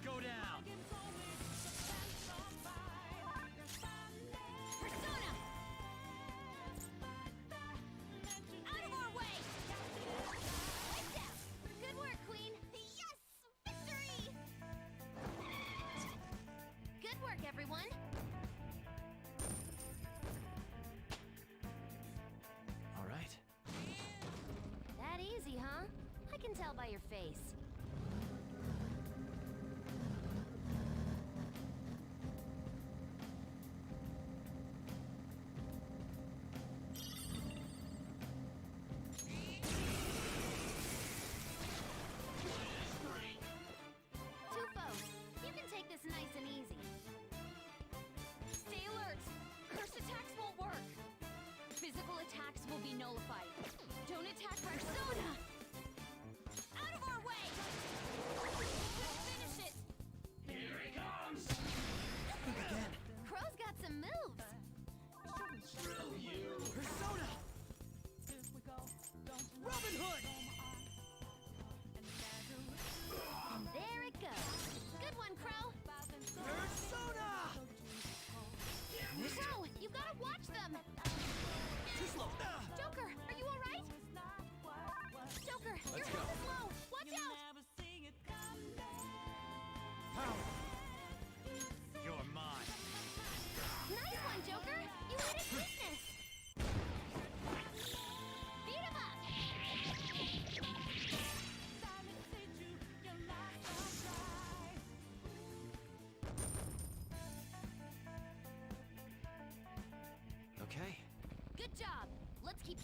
Go down! Persona! Out of our way! Wipe down! Good work, Queen! Yes! Victory! Good work, everyone! All right. That easy, huh? I can tell by your face. Tufo, you can take this nice and easy. Stay alert! Cursed attacks won't work! Physical attacks will be nullified. Don't attack Persona! Out of our way! Finish it! Here he comes! Again. Crow's got some moves. Drill you! Persona! Robin Hood! And there it goes. Good one, Crow. Persona! Crow, you gotta watch them. Too slow! Joker, are you alright? Joker, your health is low. Watch out! Power! You're mine! Nice one, Joker. You hit his weakness. Beat him up. Okay. Good job. Let's keep...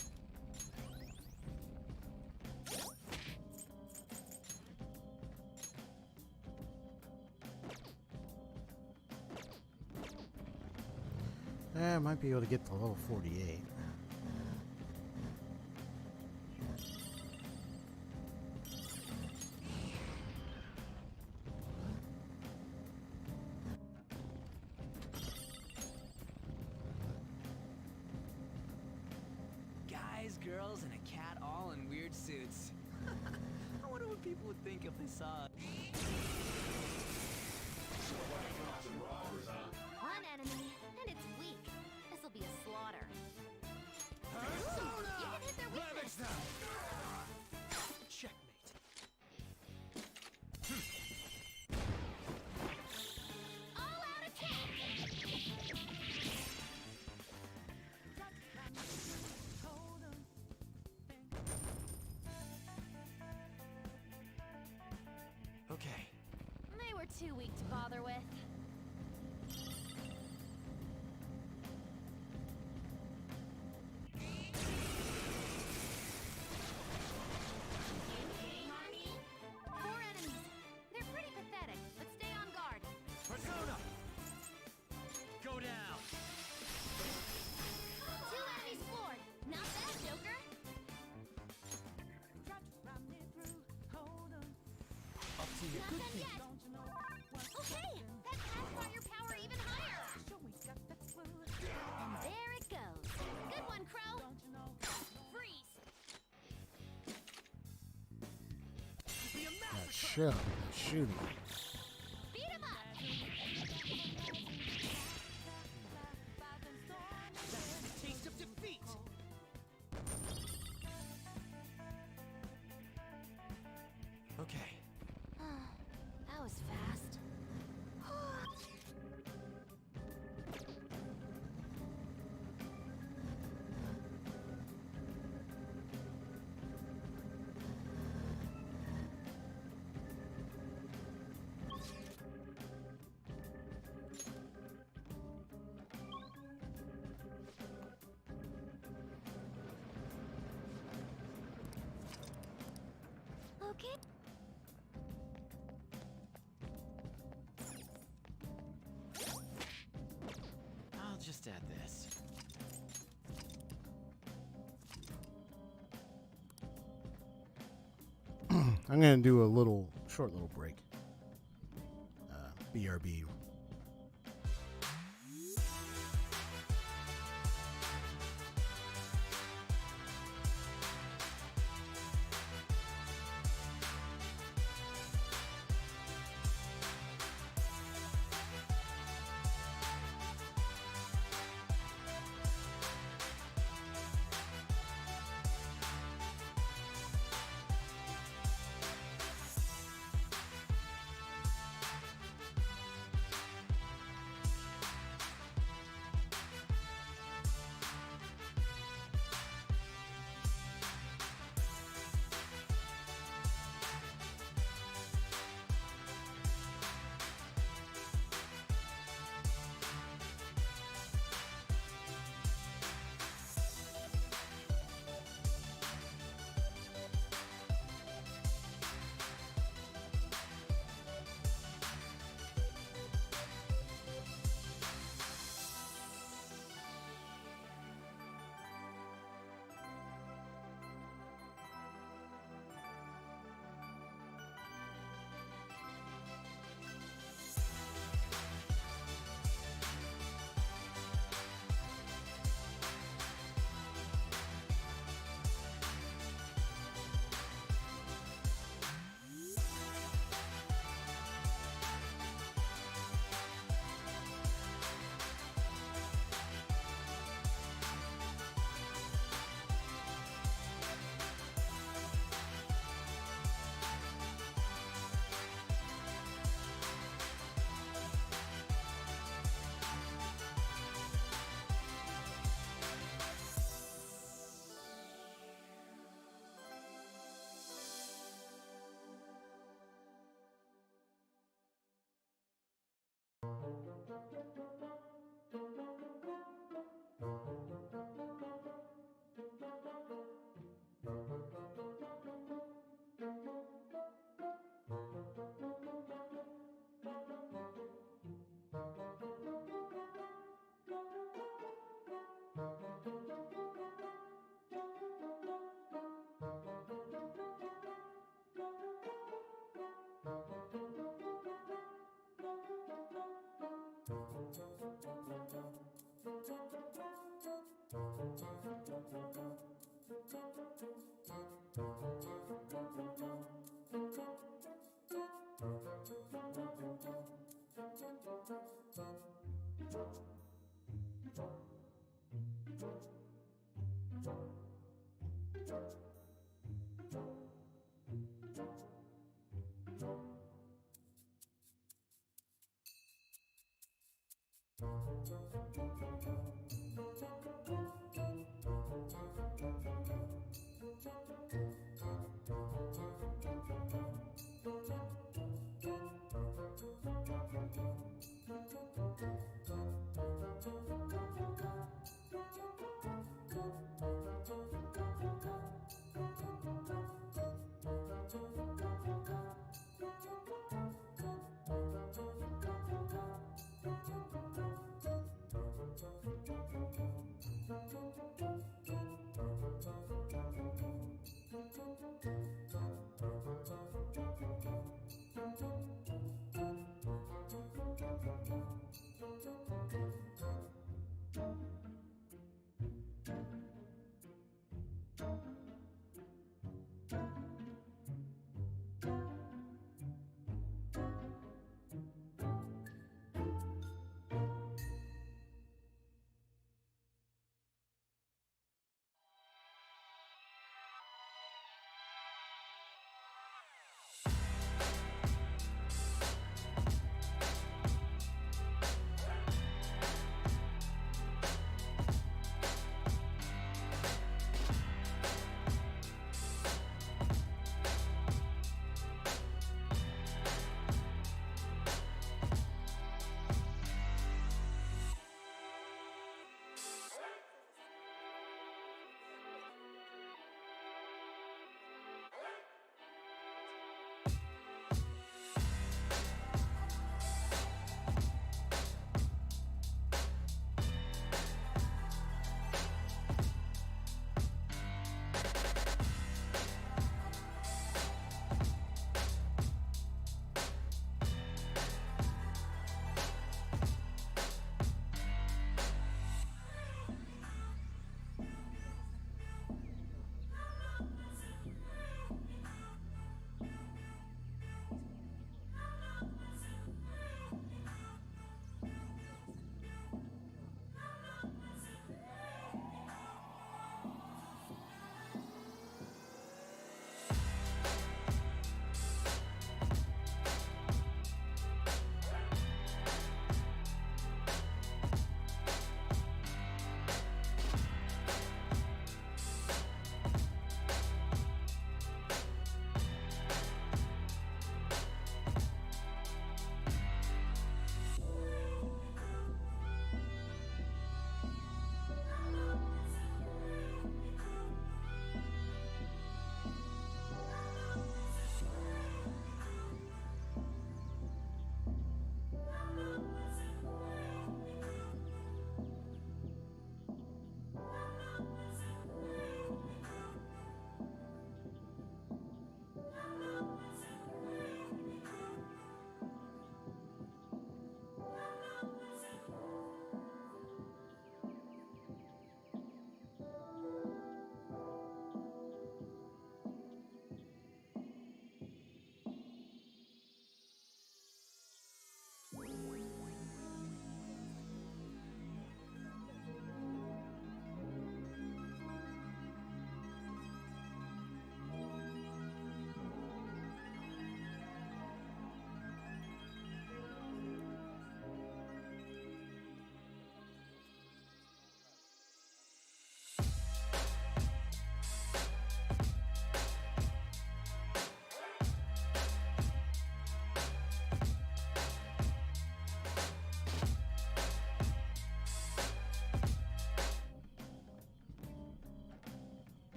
I might be able to get to level 48. Guys, girls, and a cat all in weird suits. I wonder what people would think if they saw it. One enemy, and it's weak. This'll be a slaughter. Persona! You can hit their Ravage weakness. them! Checkmate. All out attack. Okay. They were too weak to bother with. Four enemies. They're pretty pathetic, but stay on guard. Persona! Go down! Two enemies floored. Not bad, Joker. Up see a good thing. Okay, that has brought your power even higher. And there it goes. Good one, Crow. Freeze. That shit, shooting. Beat him up. Taste of defeat. Okay. That was fast. Okay. I'll just add this. I'm gonna do a short little break. BRB.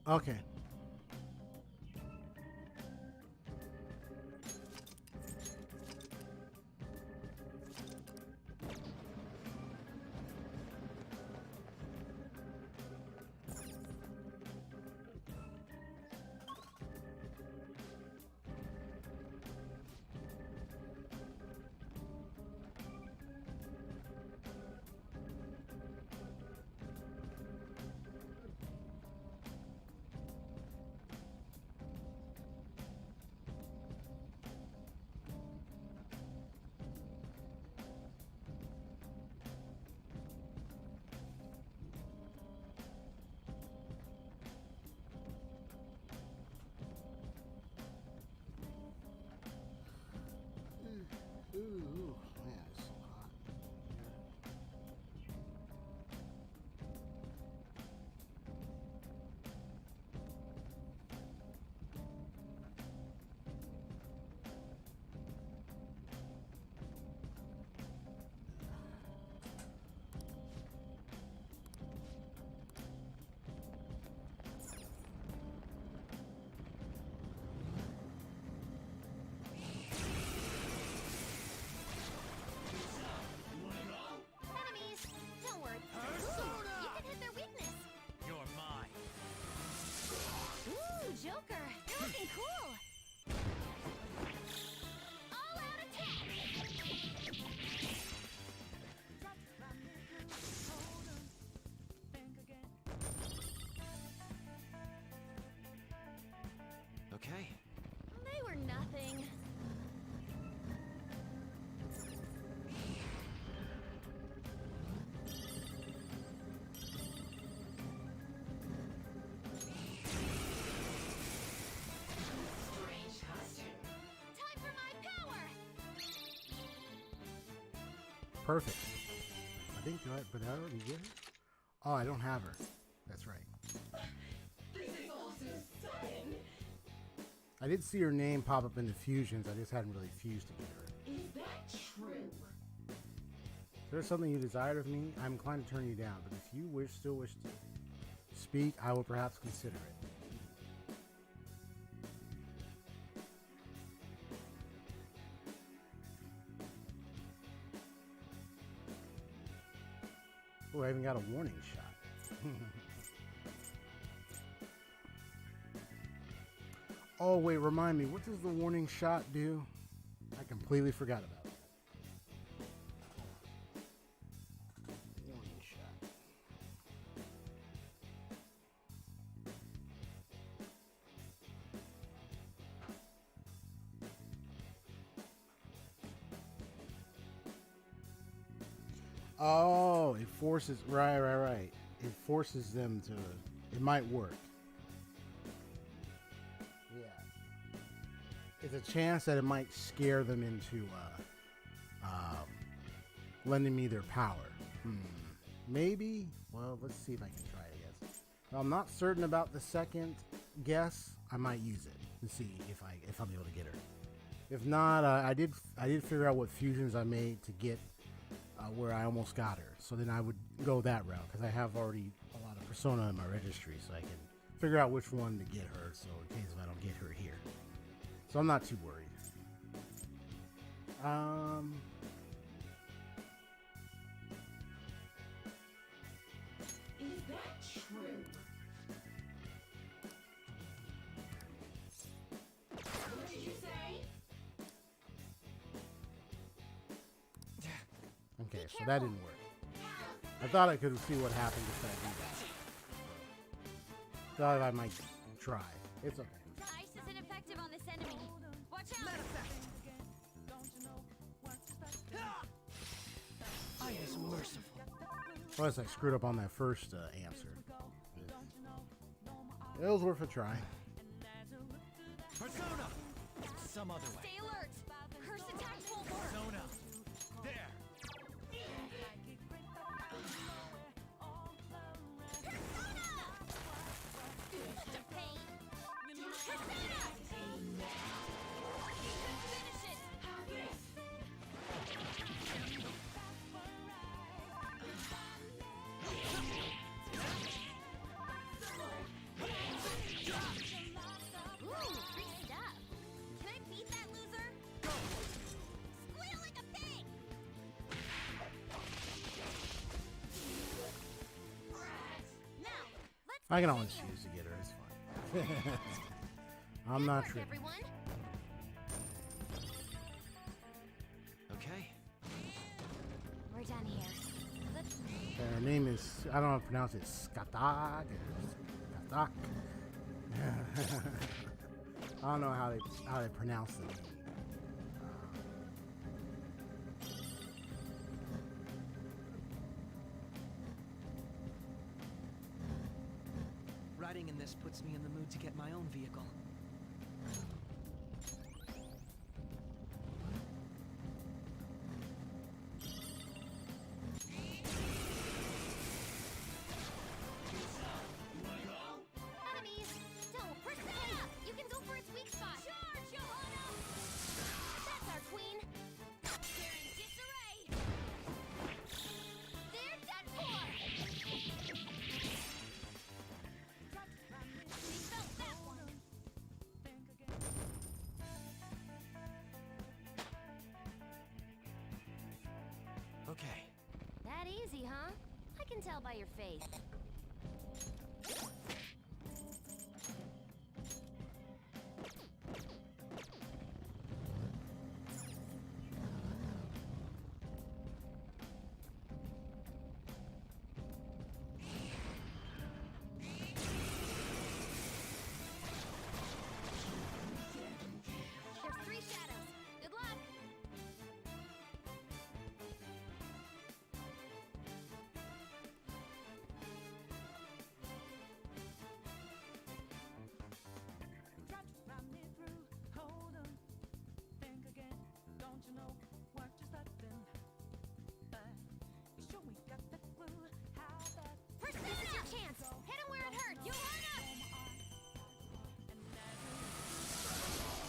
Okay. Ooh, man, it's so hot. Enemies! Don't worry. Ooh, you can hit their weakness. You're mine. Ooh, Joker! You're looking cool! All out attack! Okay. They were nothing. Time for my power! Perfect. I think, but I already get her? Oh, I don't have her. That's right. This is all so sudden. I did see her name pop up in the fusions. I just hadn't really fused to get her. Is that true? If there's something you desired of me, I'm inclined to turn you down. But if you still wish to speak, I will perhaps consider it. Oh, I even got a warning shot. Oh, wait, remind me, what does the warning shot do? I completely forgot about that. Warning shot. Oh, it forces, right. It forces them to, it might work. Yeah. It's a chance that it might scare them into lending me their power. Maybe? Well, let's see if I can try it, I guess. If I'm not certain about the second guess, I might use it and see if I'm able to get her. If not, I did figure out what fusions I made to get where I almost got her. So then I would go that route because I have already a lot of Persona in my registry, so I can figure out which one to get her. So in case if I don't get her here, so I'm not too worried. Is that true? What did you say? Okay, so that didn't work. I thought I could see what happened if I do that. Thought I might try. It's okay. The ice isn't effective on this enemy. Watch out! I is merciful. Plus, I screwed up on that first answer. It was worth a try. Persona! Some other way. Stay alert! Curse attacks won't work! Persona! There! I can always choose to get her. It's fine. I'm not tripping. Everyone. Okay. We're done here. Let's... Her name is, I don't know how to pronounce it, Skatag or Skadak. I don't know how they pronounce the name. Riding in this puts me in the mood to get my own vehicle. Enemies! Don't persona! You can go for its weak spot! Charge, Johanna! That's our queen! They're in disarray! They're done for! We felt that one! Okay. That easy, huh? I can tell by your face. There's 3 shadows. Good luck! This is your chance! Hit him where it hurts! Johanna!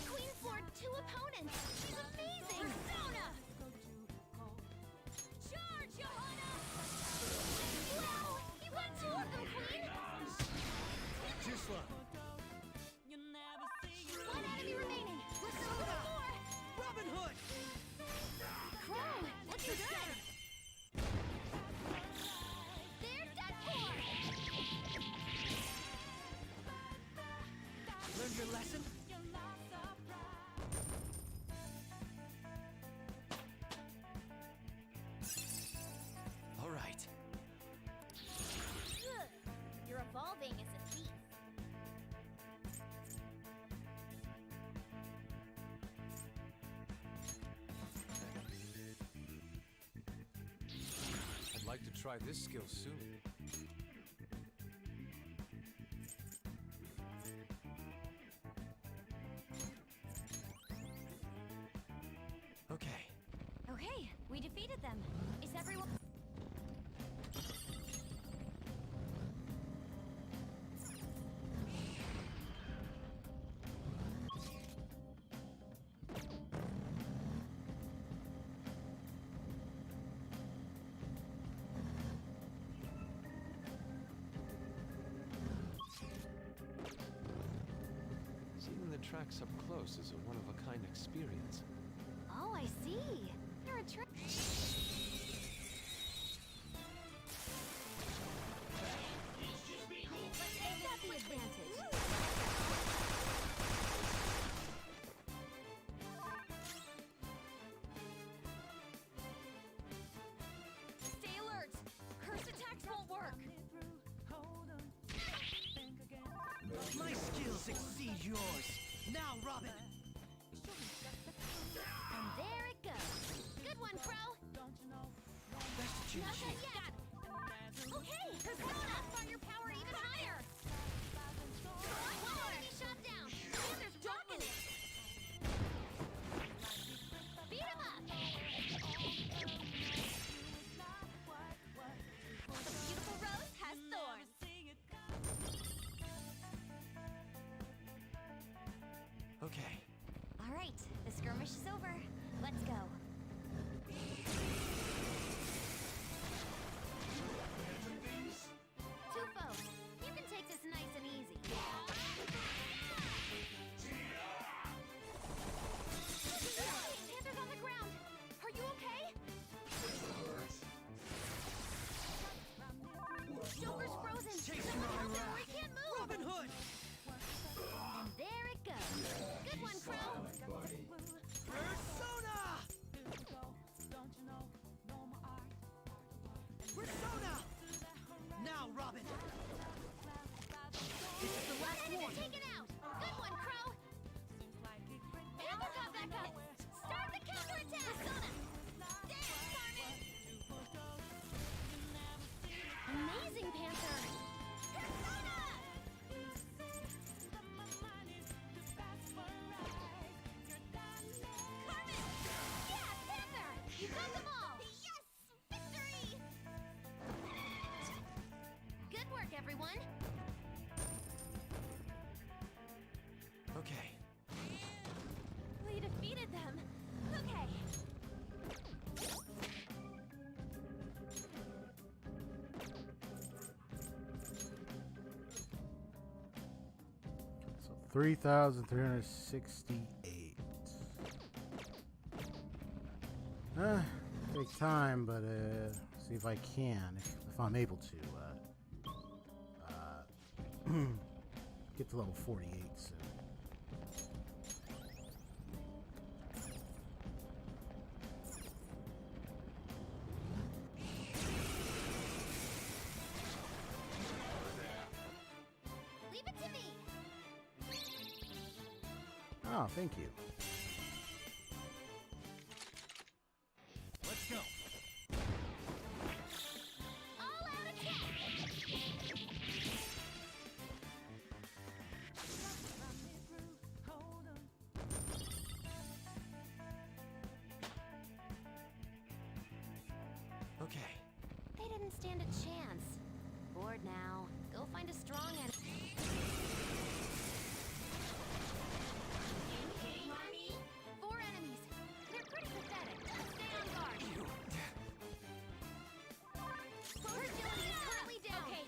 Queen floored 2 opponents! She's amazing! Persona! Charge, Johanna! Wow! You got 2 of them, Queen! Too slow. 1 enemy remaining! Let's go for more! Robin Hood! Crow! Looking good! They're done for! Learned your lesson? All right. Good. You're evolving as a thief. I'd like to try this skill soon. Okay. Okay, we defeated them. Is everyone... Seeing the tracks up close is a one-of-a-kind experience. Oh, I see. You're a trick. Let's take that the advantage. Stay alert! Curse attacks won't work! My skills exceed yours. Now, Robin! And there it goes. Good one, Crow. Best chin Not cheek. done yet. Okay, Persona, on your power even higher. One enemy shot down. And there's rocking it. Beat him up. The beautiful rose has thorns. Okay. All right, the skirmish is over. Let's go. Tufo, you can take this nice and easy. Panther's on the ground. Are you okay? Joker's frozen. Chase Someone him help on him a or he 3,368. Take time, but see if I can, if I'm able to get to level 48 soon. Leave it to me. Oh, thank you. Let's go. All out attack. Okay. They didn't stand a chance. Bored now. Go find a strong enemy. Four enemies. They're pretty pathetic. Stay on guard. Her agility is currently down. Okay.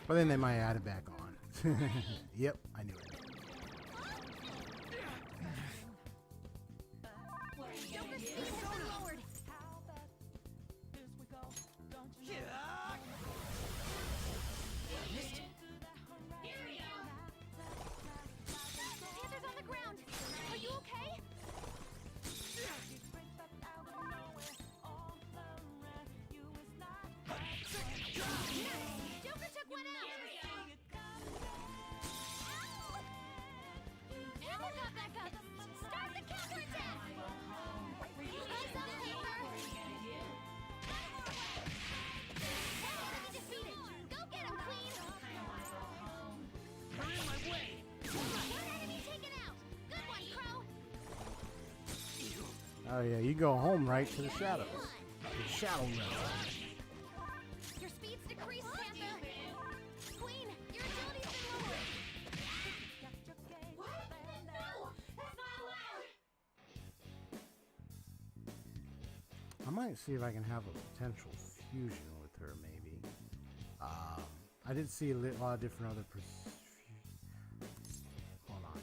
But then they might add it back on. Yep, I knew it. Joker's speed has been lowered. Panther's on the ground. Are you okay? Joker took one out. Ow! Panther got back up. Start the counterattack. Eyes up, Panther. Enemy defeated. Go get him, Queen. You're in my way. One enemy taken out. Good one, Crow. Oh yeah, you go home right to the shadows. The shadow realm. Your speed's decreased, Panther. Queen, your agility's been lowered. What? No, that's not allowed. I might see if I can have a potential fusion with her, maybe. I did see a lot of different other. Hold on.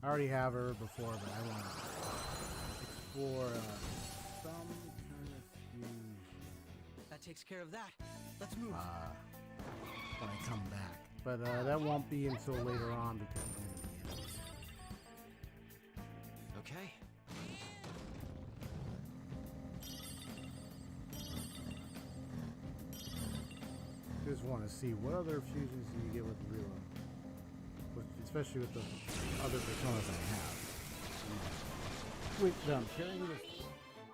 I already have her before, but I want to explore some kind of fusion That takes care of that. Let's move. when I come back. But that won't be until later on because I'm going to be in it. Okay. Just want to see what other fusions do you get with real, especially with the other personas I have. Wait, I'm carrying this.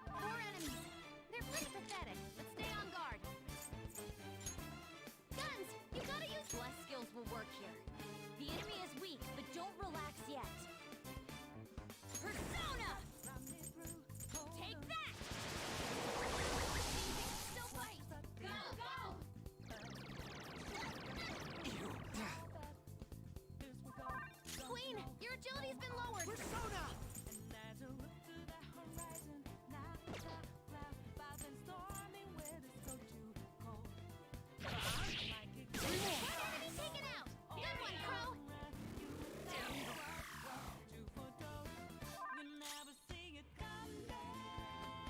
Four enemies. They're pretty pathetic, but stay on guard. Guns, you gotta use. Less skills will work here. The enemy is weak, but don't relax yet. Persona! Take that! Still fight. Go, go! Queen, your agility's been lowered. Persona! One enemy taken out. Good one, Crow.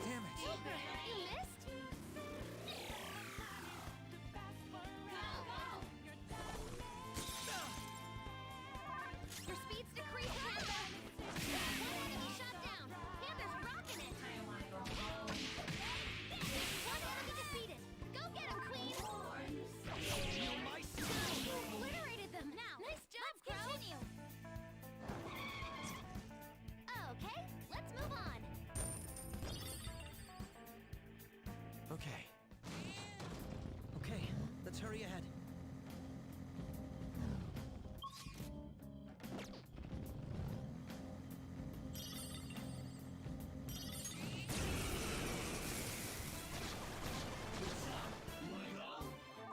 Damn it. Joker, you missed? Your speed's decreased, Panther. One enemy shot down. Panther's rocking it. One enemy defeated. Go get him, Queen. Obliterated them. Now, nice job, Crow. Continue. Okay, let's move on. Okay. Okay, let's hurry ahead.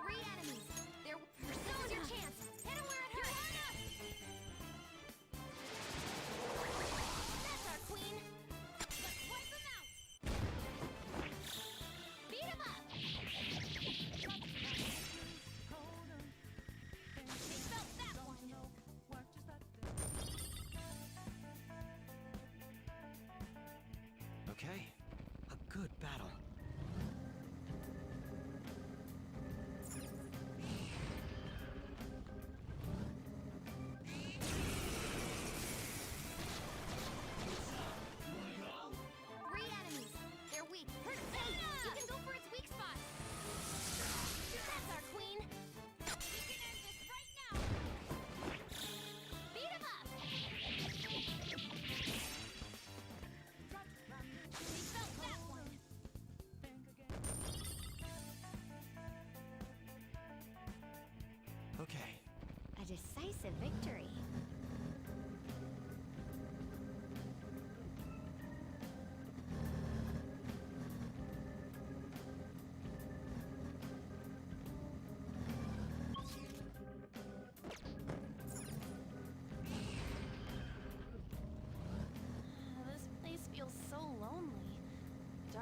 Three enemies. They're Persona's your chance. Hit him where it hurts. That's our queen. Let's wipe him out. Beat him up.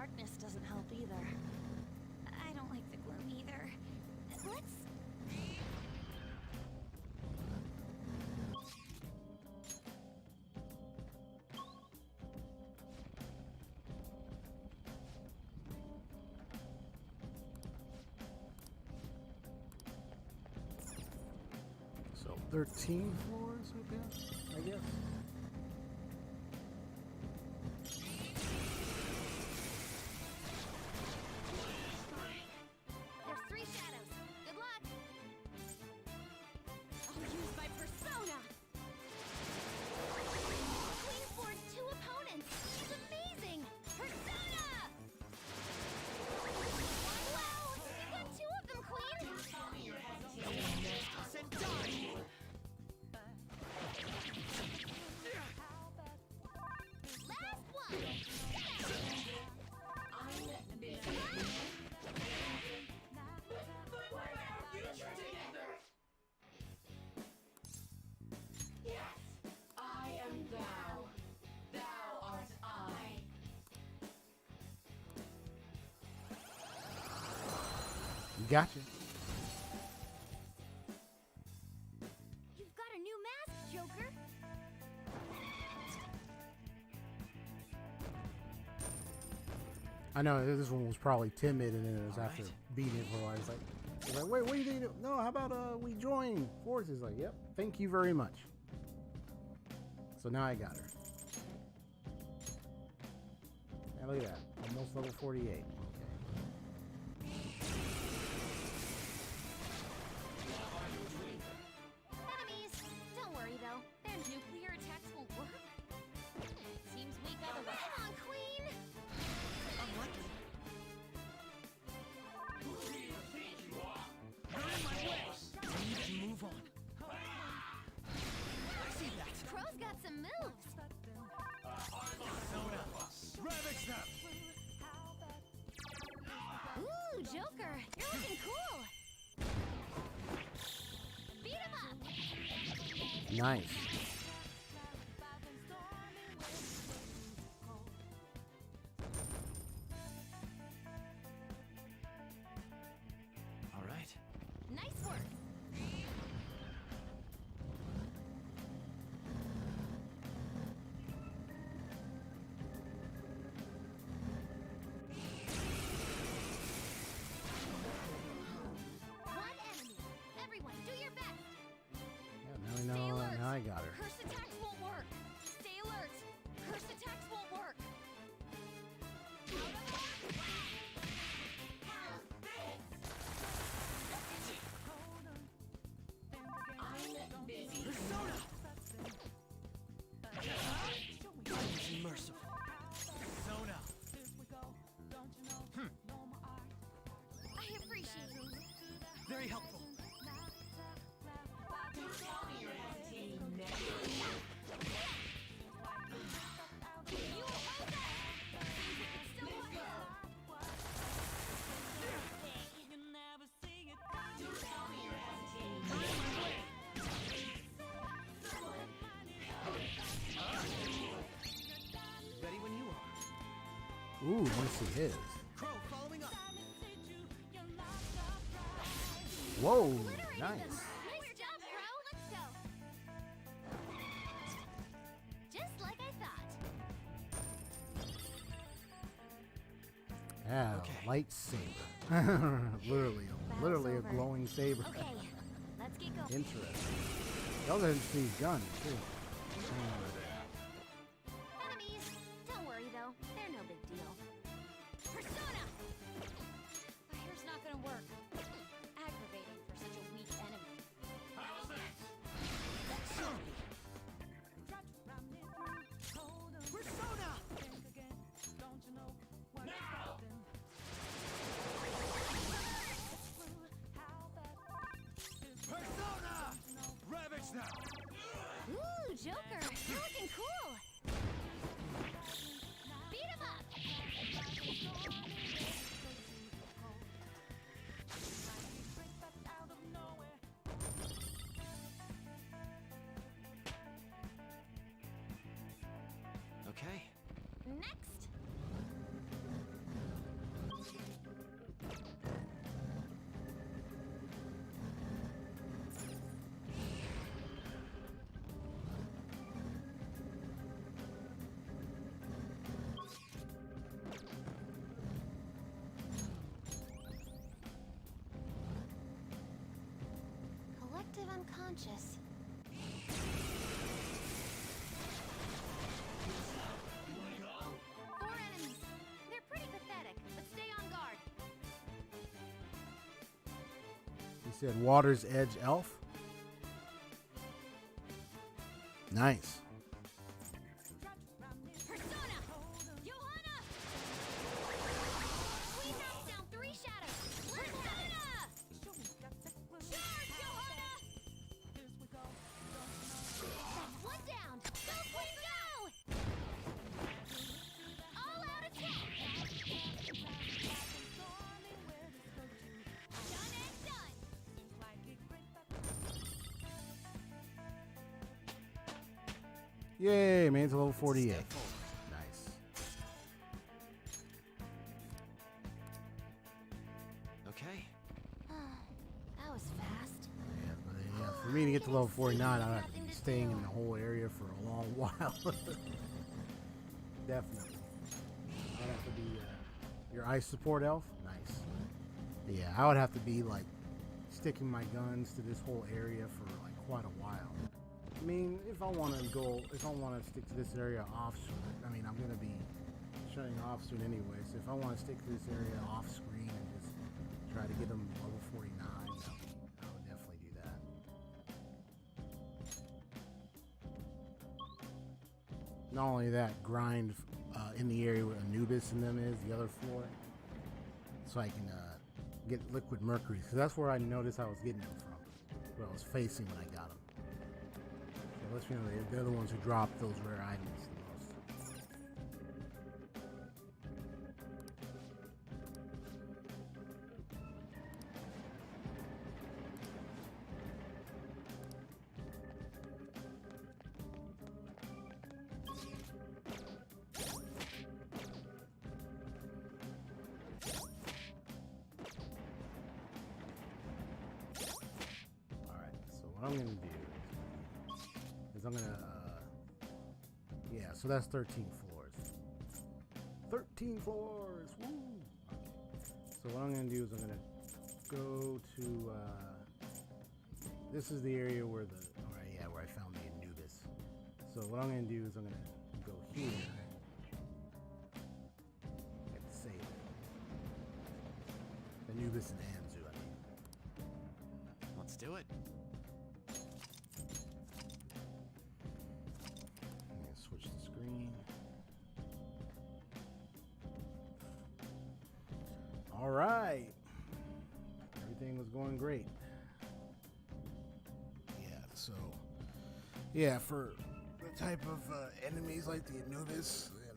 darkness doesn't help either. I don't like the gloom either. Let's... So 13 floors, I guess. There's 3 shadows. Good luck. I'll use my persona. Queen forged 2 opponents. It's amazing. Persona! Wow! You got 2 of them, Queen. Last one. Yes, I am thou. Thou art I. Gotcha. You've got a new mask, Joker. I know this one was probably timid, and then it was after beating it for a while. It's like, wait, what do you think? No, how about we join forces? Like, yep, thank you very much. So now I got her. And look at that, almost level 48. Enemies! Don't worry though. Their nuclear attacks won't work. Seems weak otherwise. Come on, Queen! Unlucky. Who do you think you are? You're in my way. We need to move on. I see that. Crow's got some moves. Ravage them! Ooh, Joker, you're looking cool. Beat him up. Nice. All right. Nice work. One enemy. Everyone, do your best. Yeah, now we know. Now I got her. Curse attacks won't work. Stay alert. Curse attacks won't work. I'm busy. Persona! God is merciful. Persona! I appreciate it. Very helpful. Don't tell me you're hesitating now. You owe that. Still Let's go. Don't tell me you're hesitating now. Ready when you are. Ooh, I want to see his. Crow following up. Whoa, Obliterated nice. them. Nice job, Crow. Let's go. Just like I thought. Yeah, lightsaber. literally a over. glowing saber. Okay, let's get going. Interesting. That was an interesting gun too. Enemies! Don't worry though, they're no big deal. Persona! My hair's not gonna work. Aggravating for such a weak enemy. How's that? Persona! Now! Persona! Ravage them! Ooh, Joker, you're looking cool. Beat him up. Okay. Next. unconscious. 4 enemies. They're pretty pathetic, but stay on guard. He said Water's Edge Elf. Nice. Persona! Johanna! We knocked down 3 shadows. Persona! Charge, Johanna! That's 1 down. Go, Queen, go! All out attack! Done and done! Yay, made it to level 48. Nice. Okay. That was fast. Yeah, for me to get to level 49, I'd have to be staying in the whole area for a long while. Definitely. I'd have to be your ice support elf. Nice. Yeah, I would have to be like sticking my guns to this whole area for like quite a while. I mean, if I want to stick to this area off screen, I mean, I'm going to be shutting off soon anyway, so if I want to stick to this area off screen and just try to get them level 49, I would definitely do that. Not only that, grind in the area where Anubis and them is, the other floor, so I can get liquid mercury, because that's where I noticed I was getting them from, where I was facing when I got them. Let's be honest, they're the ones who drop those rare items the most. Alright, so what I'm going to do is I'm gonna, yeah, so that's 13 floors. 13 floors! Woo! Okay. So what I'm gonna do is I'm gonna go to, this is the area where where I found the Anubis. So what I'm gonna do is I'm gonna go here and save it. Anubis and Anzu, I mean. Let's do it. Switch the screen. All right. Everything was going great. Yeah, for the type of enemies like the Anubis and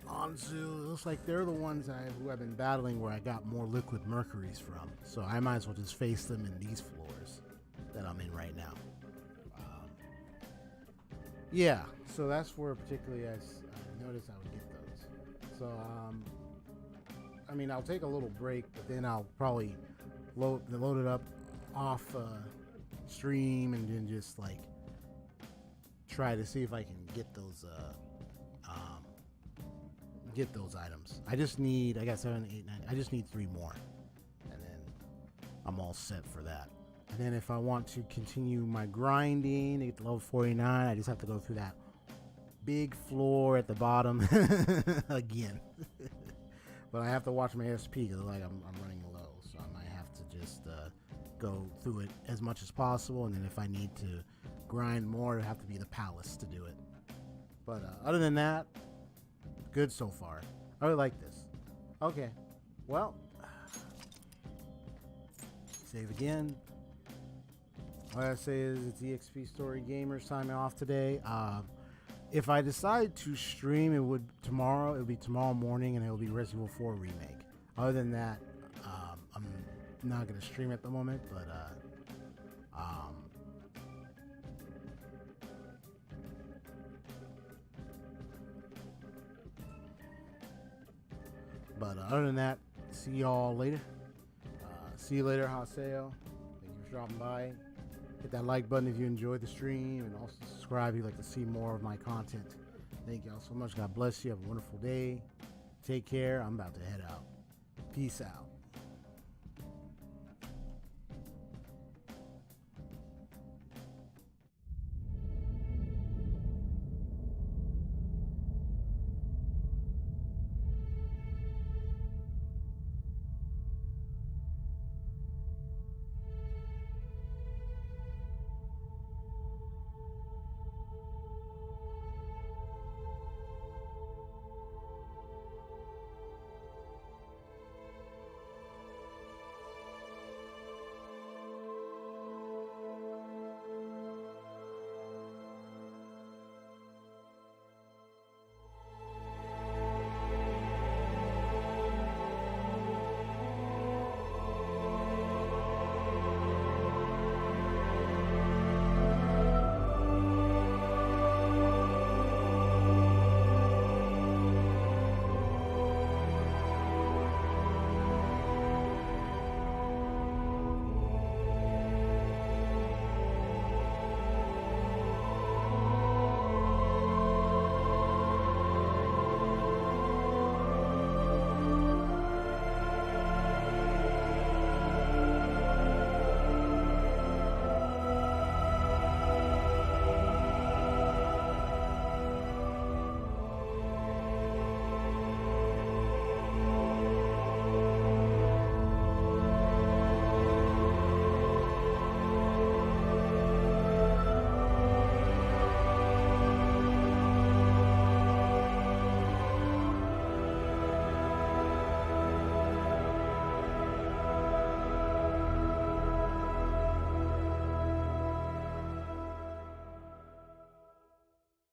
the Anzu, it looks like they're the ones who I've been battling where I got more liquid mercuries from. So I might as well just face them in these floors that I'm in right now. Yeah, so that's where particularly I noticed I would get those. So, I mean, I'll take a little break, but then I'll probably load it up off stream and then just like try to see if I can get those items. I got 7, 8, 9. I just need 3 more, and then I'm all set for that. And then if I want to continue my grinding to get to level 49, I just have to go through that big floor at the bottom again. But I have to watch my SP because like I'm running low, so I might have to just go through it as much as possible. And then if I need to grind more, it'll have to be the palace to do it. But other than that, good so far. I really like this. Okay, well, save again. All I say is it's EXP StoryGamerZ signing off today. If I decide to stream, it would be tomorrow morning, and it will be Resident Evil 4 remake. Other than that, I'm not gonna stream at the moment, but other than that, see y'all later. See you later, Haseo. Thank you for dropping by. Hit that like button if you enjoyed the stream, and also subscribe if you'd like to see more of my content. Thank y'all so much. God bless you. Have a wonderful day. Take care. I'm about to head out. Peace out.